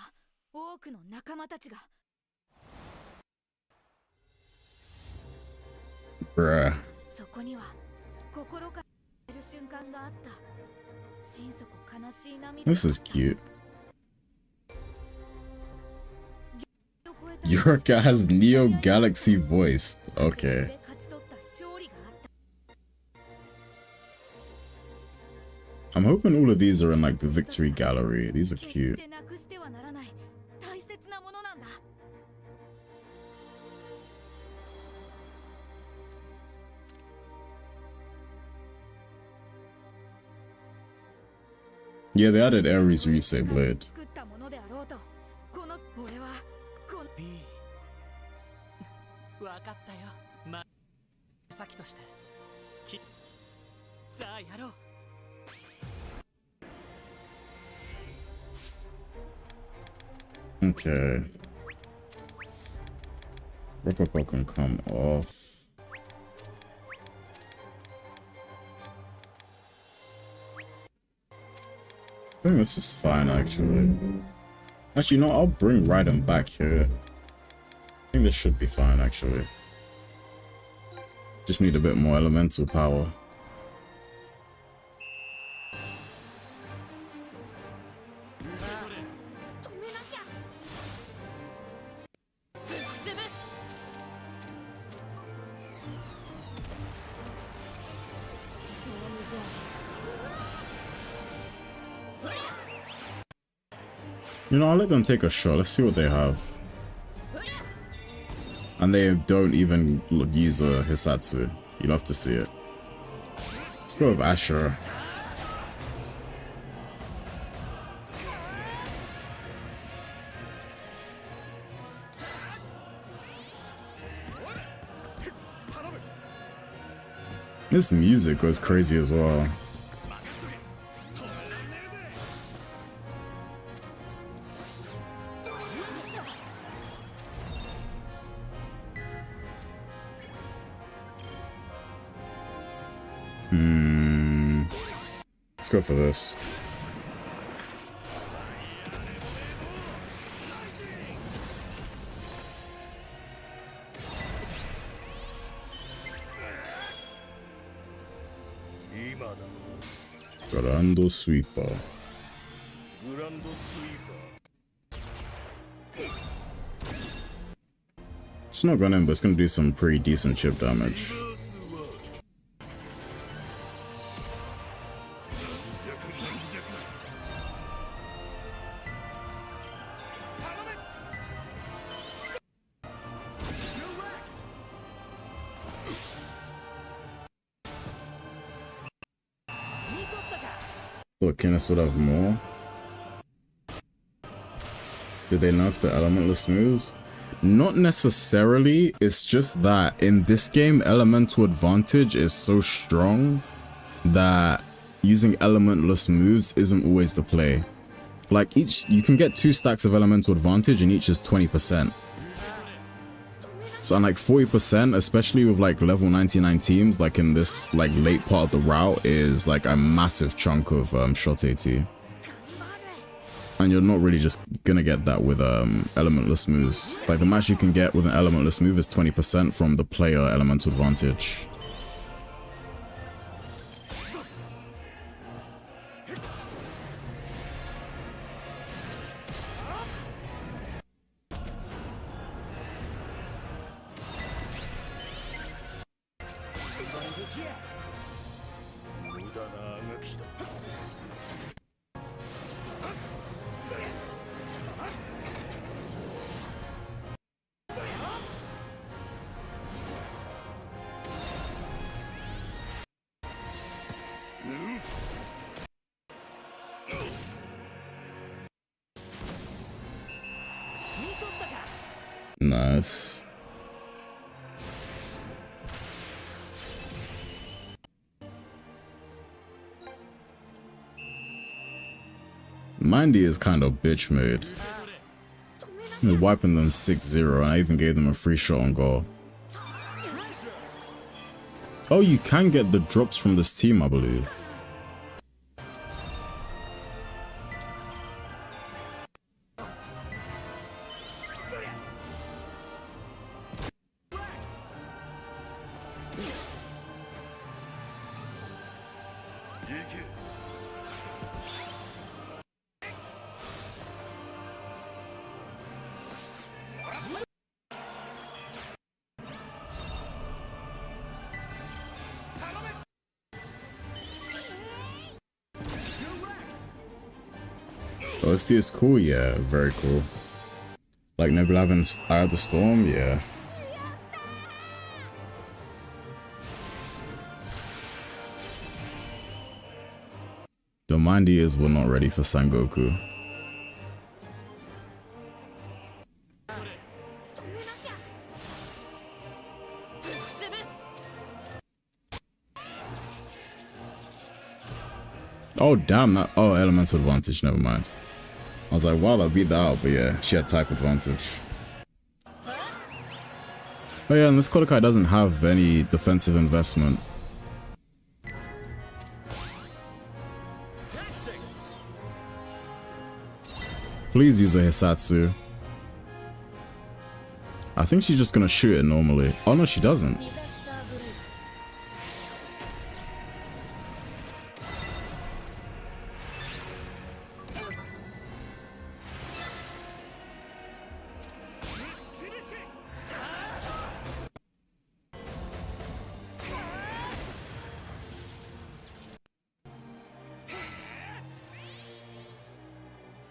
多くの仲間たちがそこには心から得る瞬間があった。心底悲しい涙。 This is cute. Yorka has Neo Galaxy voiced. Okay. I'm hoping all of these are in like the victory gallery. These are cute. Yeah, they added Ares Ryusei Blade. B、わかったよ。先としてさあやろう。Okay. Rococo can come off. I think this is fine, actually. Actually, no, I'll bring Raiden back here. I think this should be fine, actually. Just need a bit more elemental power. You know, I'll let them take a shot. Let's see what they have. And they don't even use a Hisatsu. You'll have to see it. Let's go with Asher. This music goes crazy as well. Let's go for this. Grando Sweeper. It's not gonna, but it's gonna do some pretty decent chip damage. Look, Kenneth would have more. Did they nerf the elementless moves? Not necessarily, it's just that in this game, elemental advantage is so strong that using elementless moves isn't always the play. Like you can get 2 stacks of elemental advantage and each is 20%. So on like 40%, especially with like level 99 teams, like in this like late part of the route, is like a massive chunk of shot AT. And you're not really just gonna get that with elementless moves. Like the max you can get with an elementless move is 20% from the player elemental advantage. 無駄なあがきだ。Nice. Mindy is kind of bitch mode. They're wiping them 6-0 and I even gave them a free shot on goal. Oh, you can get the drops from this team, I believe. OST is cool, yeah, very cool. Like Nebula having Eye of the Storm, yeah. The Mindy is we're not ready for Sangoku. Oh damn, that, oh, elemental advantage, never mind. I was like, wow, that beat that out, but yeah, she had type advantage. Oh yeah, and this Kodokai doesn't have any defensive investment. Please use a Hisatsu. I think she's just gonna shoot it normally. Oh no, she doesn't.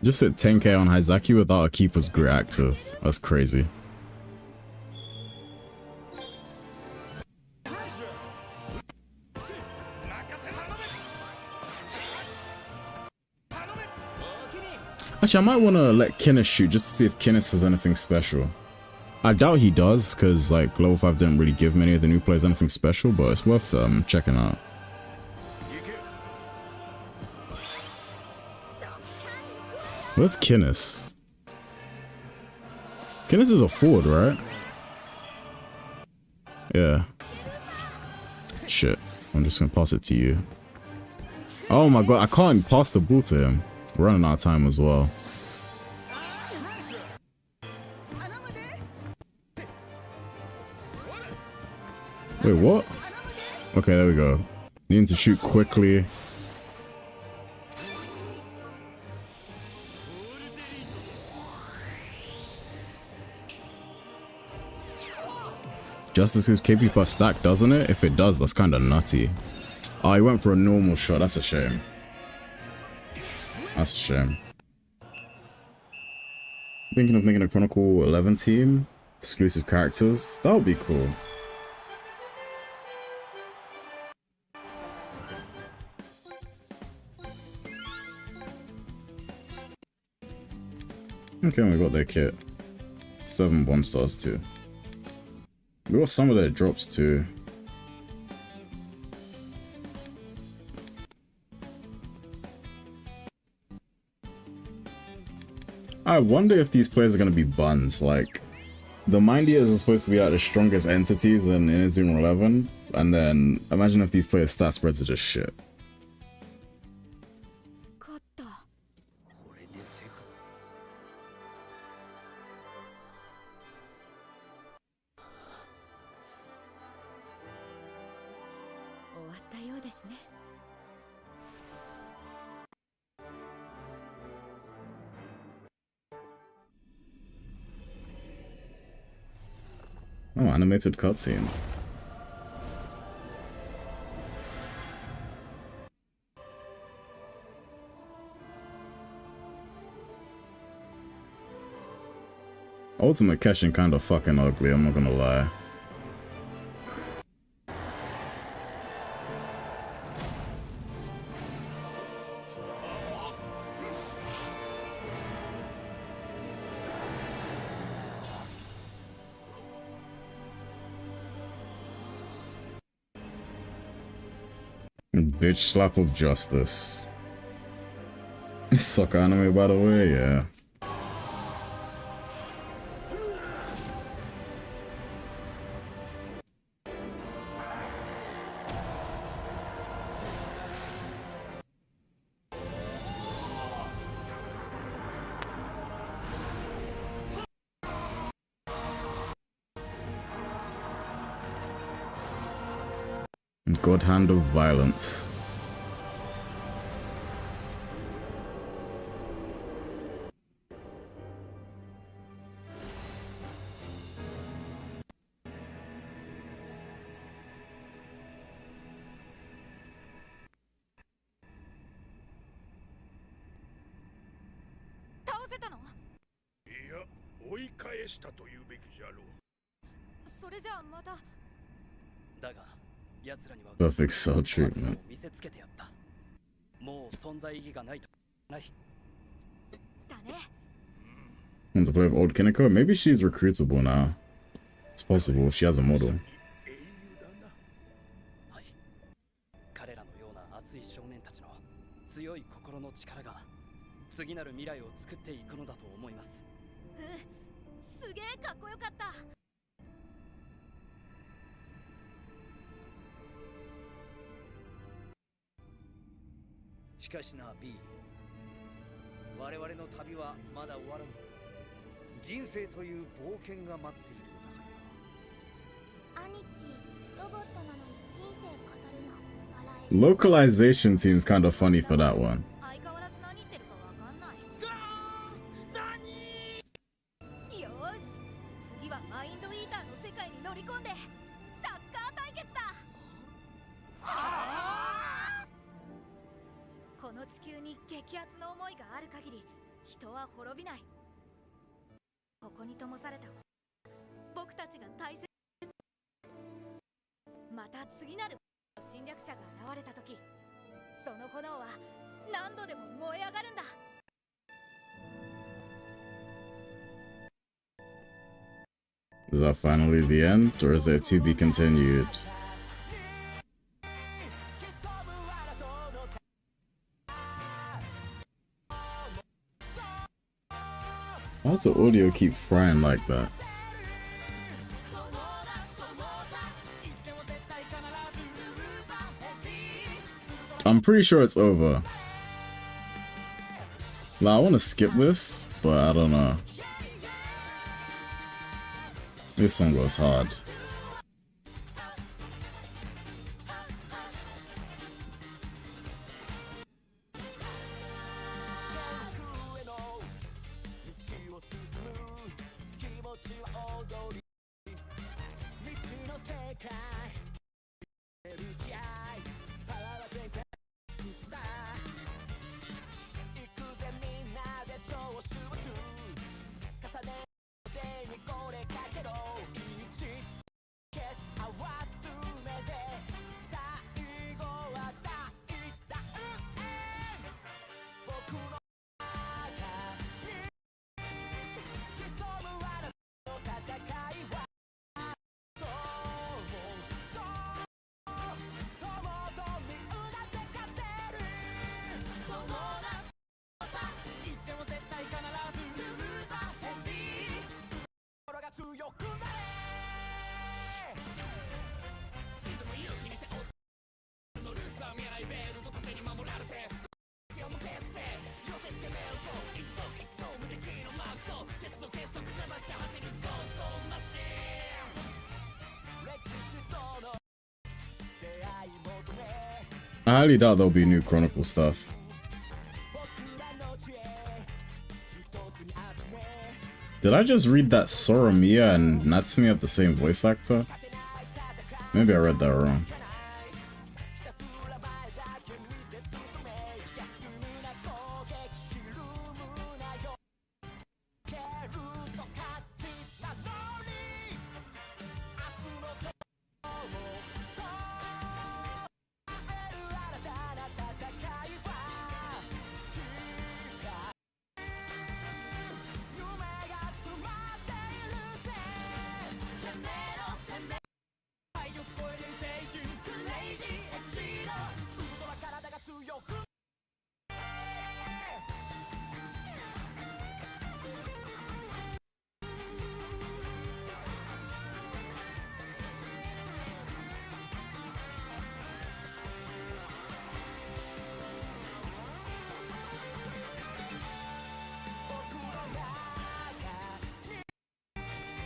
Just hit 10k on Haizaki without a keeper's grit active. That's crazy. Actually, I might want to let Kinnis shoot just to see if Kinnis has anything special. I doubt he does, because like level 5 didn't really give many of the new players anything special, but it's worth checking out. Where's Kinnis? Kinnis is a forward, right? Yeah. Shit. I'm just gonna pass it to you. Oh my god, I can't pass the ball to him. We're running out of time as well. Wait, what? Okay, there we go. Needing to shoot quickly. Justice gives KP per stack, doesn't it? If it does, that's kind of nutty. Oh, he went for a normal shot. That's a shame. That's a shame. Thinking of making a Chronicle 11 team? Exclusive characters? That would be cool. Okay, we got their kit. 7 1-stars too. We got some of their drops too. I wonder if these players are going to be buns. Like, the Mindias are supposed to be like the strongest entities in Inazuma 11. And then, imagine if these players' stat spreads are just shit. Oh, animated cutscenes. ultimate Keshin kinda fucking ugly, I'm not gonna lie. Bitch slap of justice. Suck anime, by the way, yeah. God hand of violence. Perfect cell treatment. Want to play with old Kineko? Maybe she's recruitable now. It's possible if she has a model. しかしな B、 我々の旅はまだ終わらんぞ。人生という冒険が待っているのだからな。兄貴、ロボットなのに人生語るの。 Localization seems kind of funny for that one. 相変わらず何言ってるかわかんない。よーし、次はマインドイーターの世界に乗り込んでサッカー対決だ。この地球に激アツの思いがある限り人は滅びない。ここに灯された僕たちが大切。また次なる侵略者が現れた時、その炎は何度でも燃え上がるんだ。 Is that finally the end, or is it to be continued? Why does the audio keep frying like that? I'm pretty sure it's over. Now I want to skip this, but I don't know. This song goes hard. I highly doubt there'll be new Chronicle stuff. Did I just read that Soramiya and Natsume have the same voice actor? Maybe I read that wrong.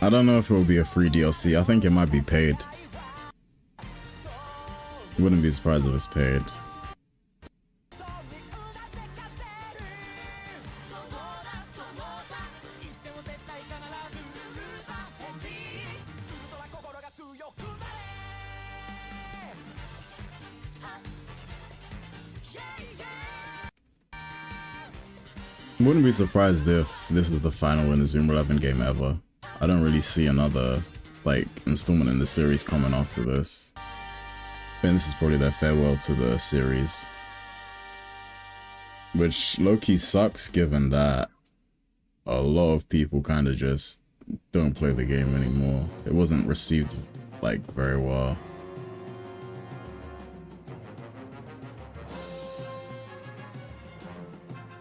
I don't know if it will be a free DLC. I think it might be paid. Wouldn't be surprised if it's paid. Wouldn't be surprised if this is the final Inazuma 11 game ever. I don't really see another, like, installment in the series coming after this. And this is probably their farewell to the series. Which low-key sucks, given that a lot of people kind of just don't play the game anymore. It wasn't received, like, very well.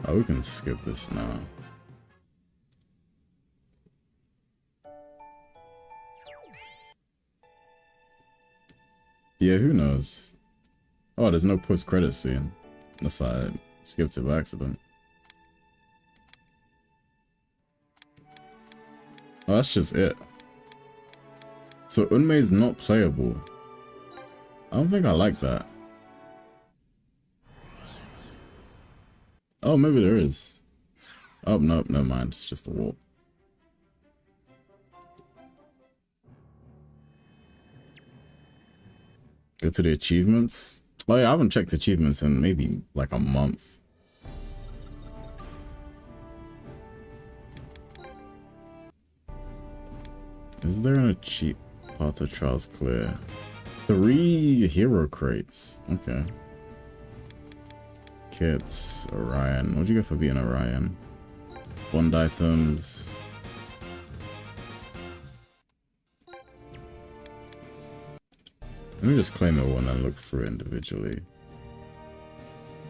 Oh, we can skip this now. Yeah, who knows? Oh, there's no post-credit scene. Unless I skipped it by accident. Oh, that's just it. So Unmei's not playable. I don't think I like that. Oh, maybe there is. Oh, no, never mind. It's just a warp. Go to the achievements. Oh yeah, I haven't checked achievements in maybe like a month. Is there an achievement? Path of Trials clear. 3 hero crates. Okay. Kits, Orion. What'd you get for being Orion? Bond items. Let me just claim it one and look through it individually.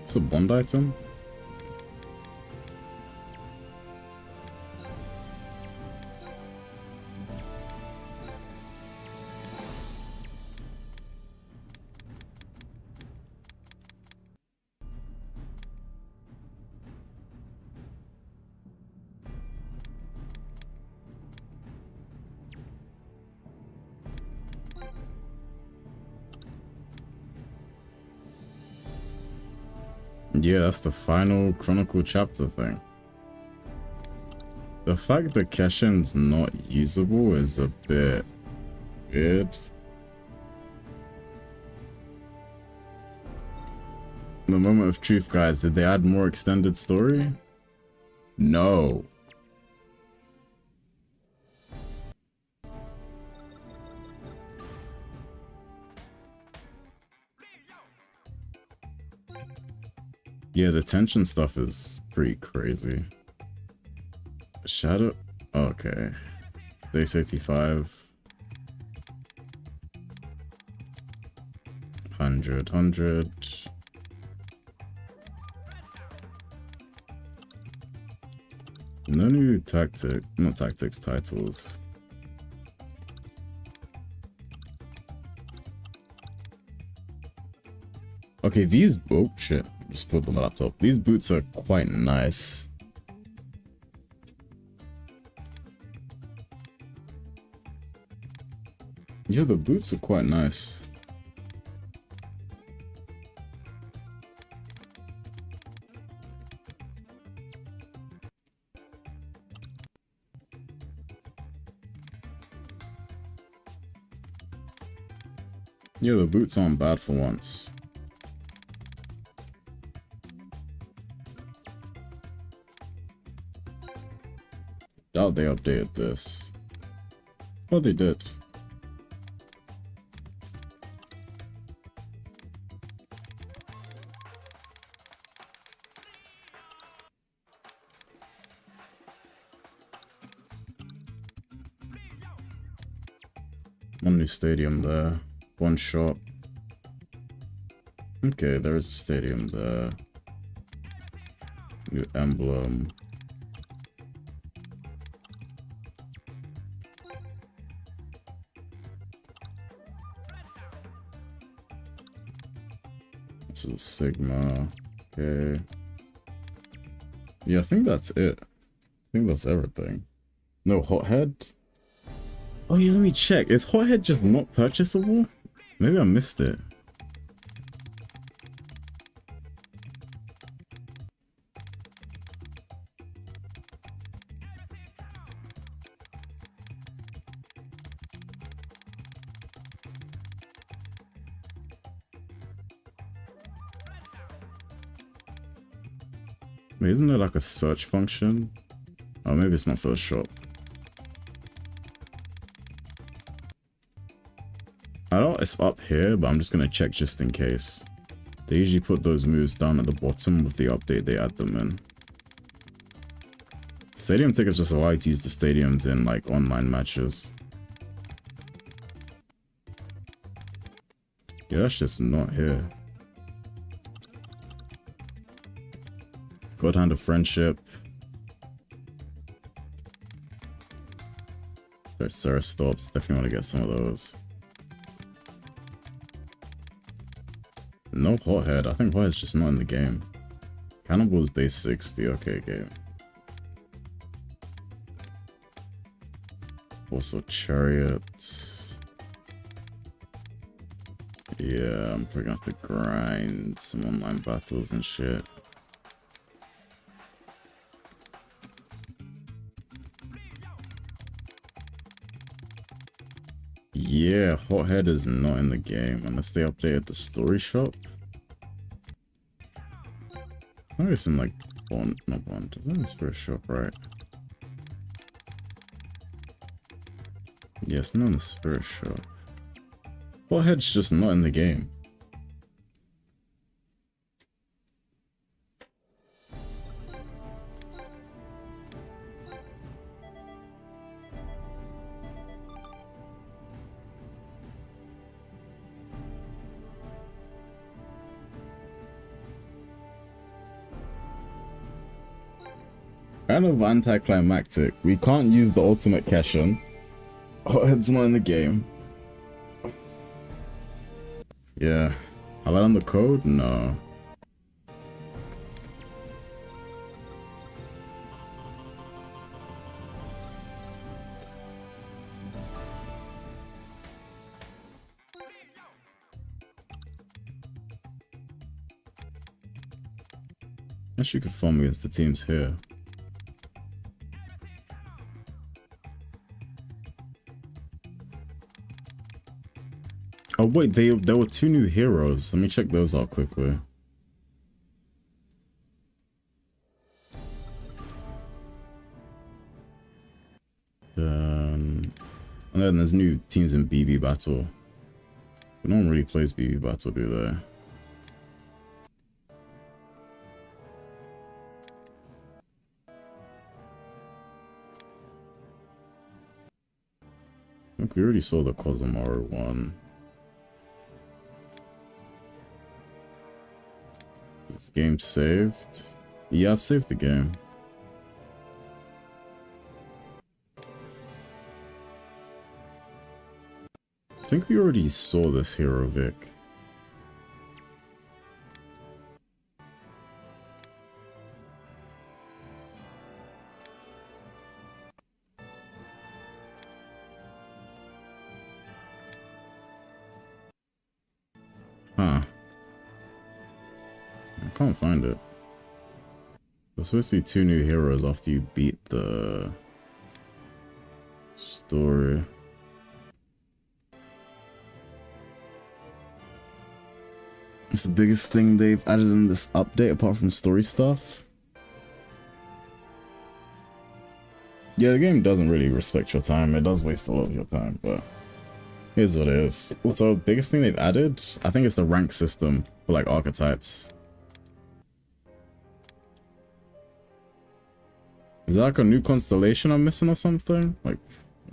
It's a bond item? Yeah, that's the final Chronicle chapter thing. The fact that Keshin's not usable is a bit weird. The moment of truth, guys. Did they add more extended story? No. Yeah, the tension stuff is pretty crazy. Shadow? Okay. Day 65. 100. No new tactics titles. Okay, these, oh shit, just put them on the laptop. These boots are quite nice. Yeah, the boots are quite nice. Yeah, the boots aren't bad for once. Doubt they updated this. Oh, they did. One new stadium there. One shop. Okay, there is a stadium there. New emblem. This is Sigma. Okay. Yeah, I think that's it. I think that's everything. No hothead? Oh yeah, let me check. Is Hothead just not purchasable? Maybe I missed it. Wait, isn't there like a search function? Oh, maybe it's not for the shop. I know it's up here, but I'm just gonna check just in case. They usually put those moves down at the bottom with the update they add them in. Stadium tickets just allow you to use the stadiums in like online matches. Yeah, that's just not here. God Hand of Friendship. There's Sarah Stops. Definitely want to get some of those. No Hothead. I think Hothead's just not in the game. Cannibal's base 60. Okay, game. Also Chariot. Yeah, I'm probably gonna have to grind some online battles and shit. Yeah, Hothead is not in the game unless they updated the story shop. I think it's in like Bond, not Bond, it's in the Spirit shop, right? Yes, not in the Spirit shop. Hothead's just not in the game. Kind of anticlimactic. We can't use the ultimate Keshan. Hothead's not in the game. Yeah. Have I done the code? No. Guess you could farm against the teams here. Oh wait, there were 2 new heroes. Let me check those out quickly. And then there's new teams in BB Battle. But no one really plays BB Battle, do they? I think we already saw the Kozumaru one. Is this game saved? Yeah, I've saved the game. I think we already saw this hero, Vic. Huh. I can't find it. There's supposed to be 2 new heroes after you beat the story. It's the biggest thing they've added in this update apart from story stuff. Yeah, the game doesn't really respect your time. It does waste a lot of your time, but here's what it is. Also, biggest thing they've added, I think it's the rank system for like archetypes. Is that like a new constellation I'm missing or something? Like,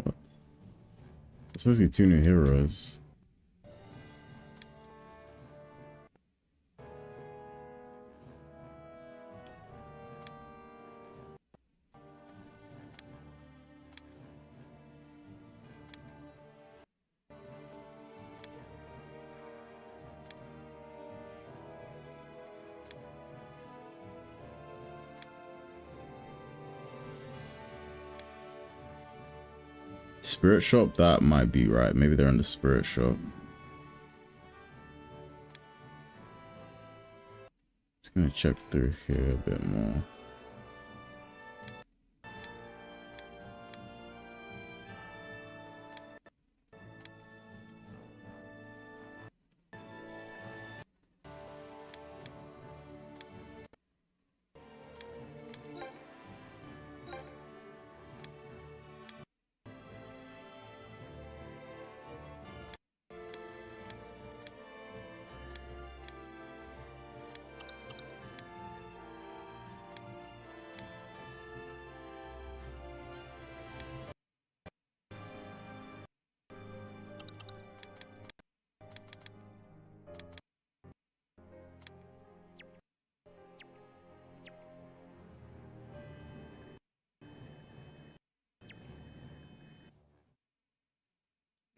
what? There's supposed to be 2 new heroes. Spirit Shop? That might be right. Maybe they're in the Spirit Shop. Just gonna check through here a bit more.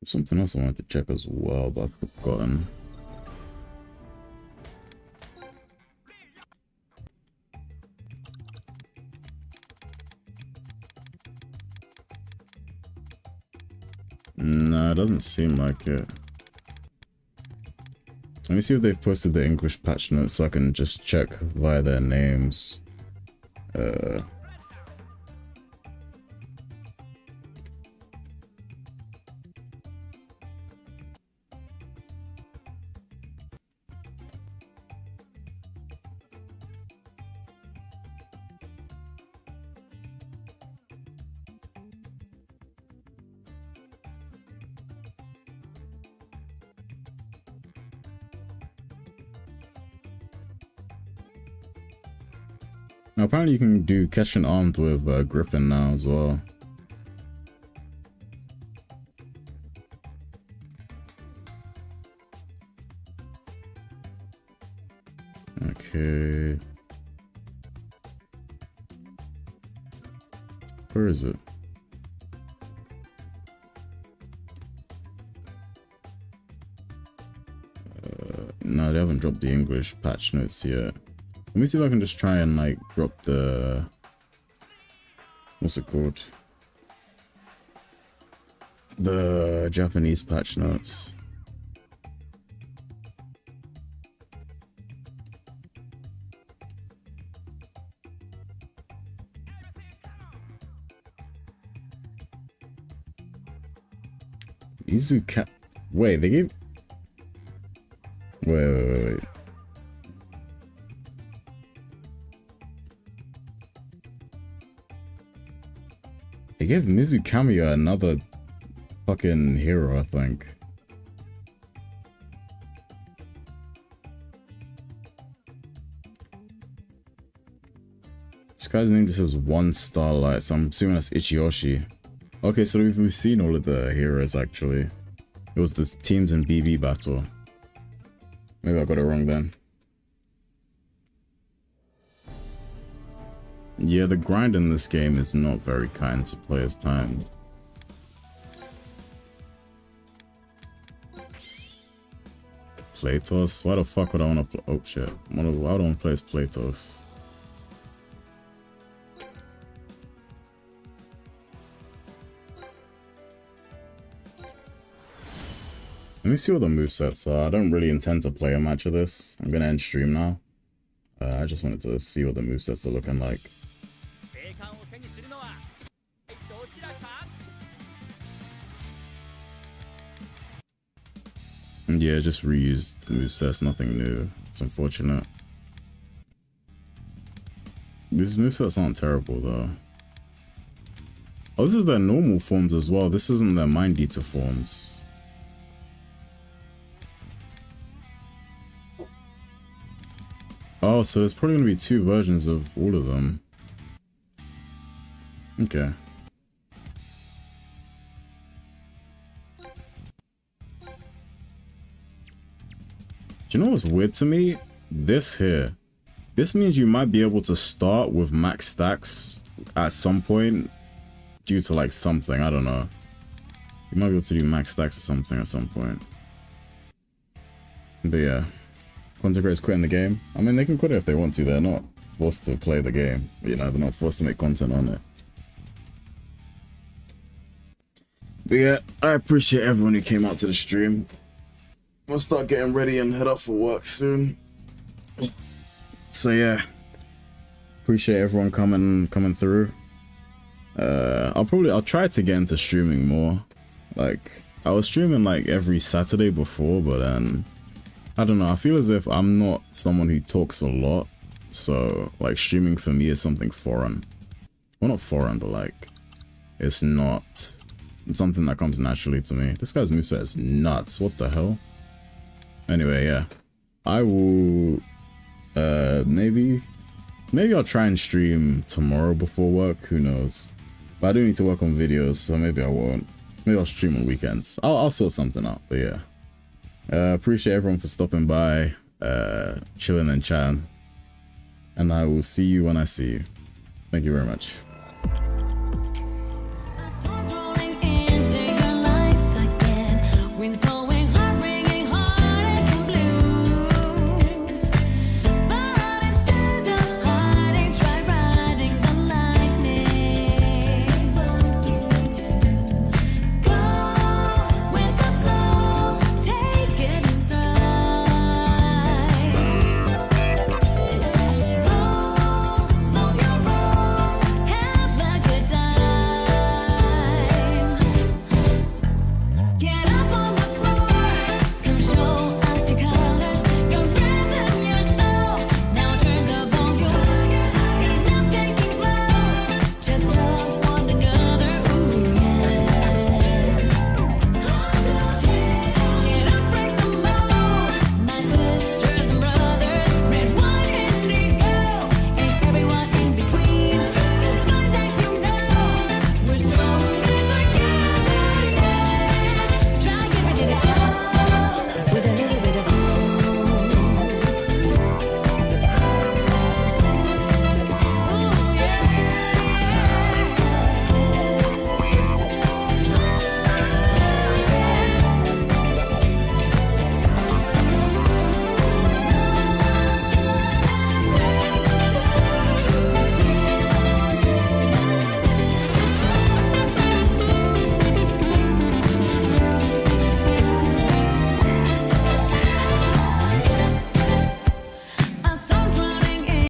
Something else I wanted to check as well, but I've forgotten. Nah, it doesn't seem like it. Let me see if they've posted the English patch notes so I can just check via their names. Now, apparently you can do Catching Armed with Griffin now as well. Okay. Where is it? No, they haven't dropped the English patch notes yet. Let me see if I can just try and like drop the, what's it called? The Japanese patch notes. Izuka. Wait, they gave. Wait. They gave Mizukamiya another fucking hero, I think. This guy's name just says 1 Starlight, so I'm assuming that's Ichiyoshi. Okay, so we've seen all of the heroes actually. It was the teams in BB battle. Maybe I got it wrong then. Yeah, the grind in this game is not very kind to players' time. Platos? Why the fuck would I want to play? Oh shit. Why would I want to play as Platos? Let me see what the movesets are. I don't really intend to play a match of this. I'm gonna end stream now. I just wanted to see what the movesets are looking like. Yeah, just reused movesets, nothing new. It's unfortunate. These movesets aren't terrible though. Oh, this is their normal forms as well. This isn't their Mind Eater forms. Oh, so there's probably going to be 2 versions of all of them. Okay. Do you know what's weird to me? This here. This means you might be able to start with max stacks at some point due to like something, I don't know. You might be able to do max stacks or something at some point. But yeah. Content creators quitting the game. I mean, they can quit it if they want to. They're not forced to play the game. You know, they're not forced to make content on it. But yeah, I appreciate everyone who came out to the stream. We'll start getting ready and head off for work soon. So yeah, appreciate everyone coming through. I'll try to get into streaming more. Like, I was streaming like every Saturday before, but then I don't know, I feel as if I'm not someone who talks a lot, so like streaming for me is something foreign. Well, not foreign, but like it's not something that comes naturally to me. This guy's moveset is nuts. What the hell? Anyway, yeah, I will maybe I'll try and stream tomorrow before work, who knows. But I do need to work on videos, so maybe I won't. Maybe I'll stream on weekends. I'll sort something out, but yeah. Appreciate everyone for stopping by, chilling and chatting. And I will see you when I see you. Thank you very much.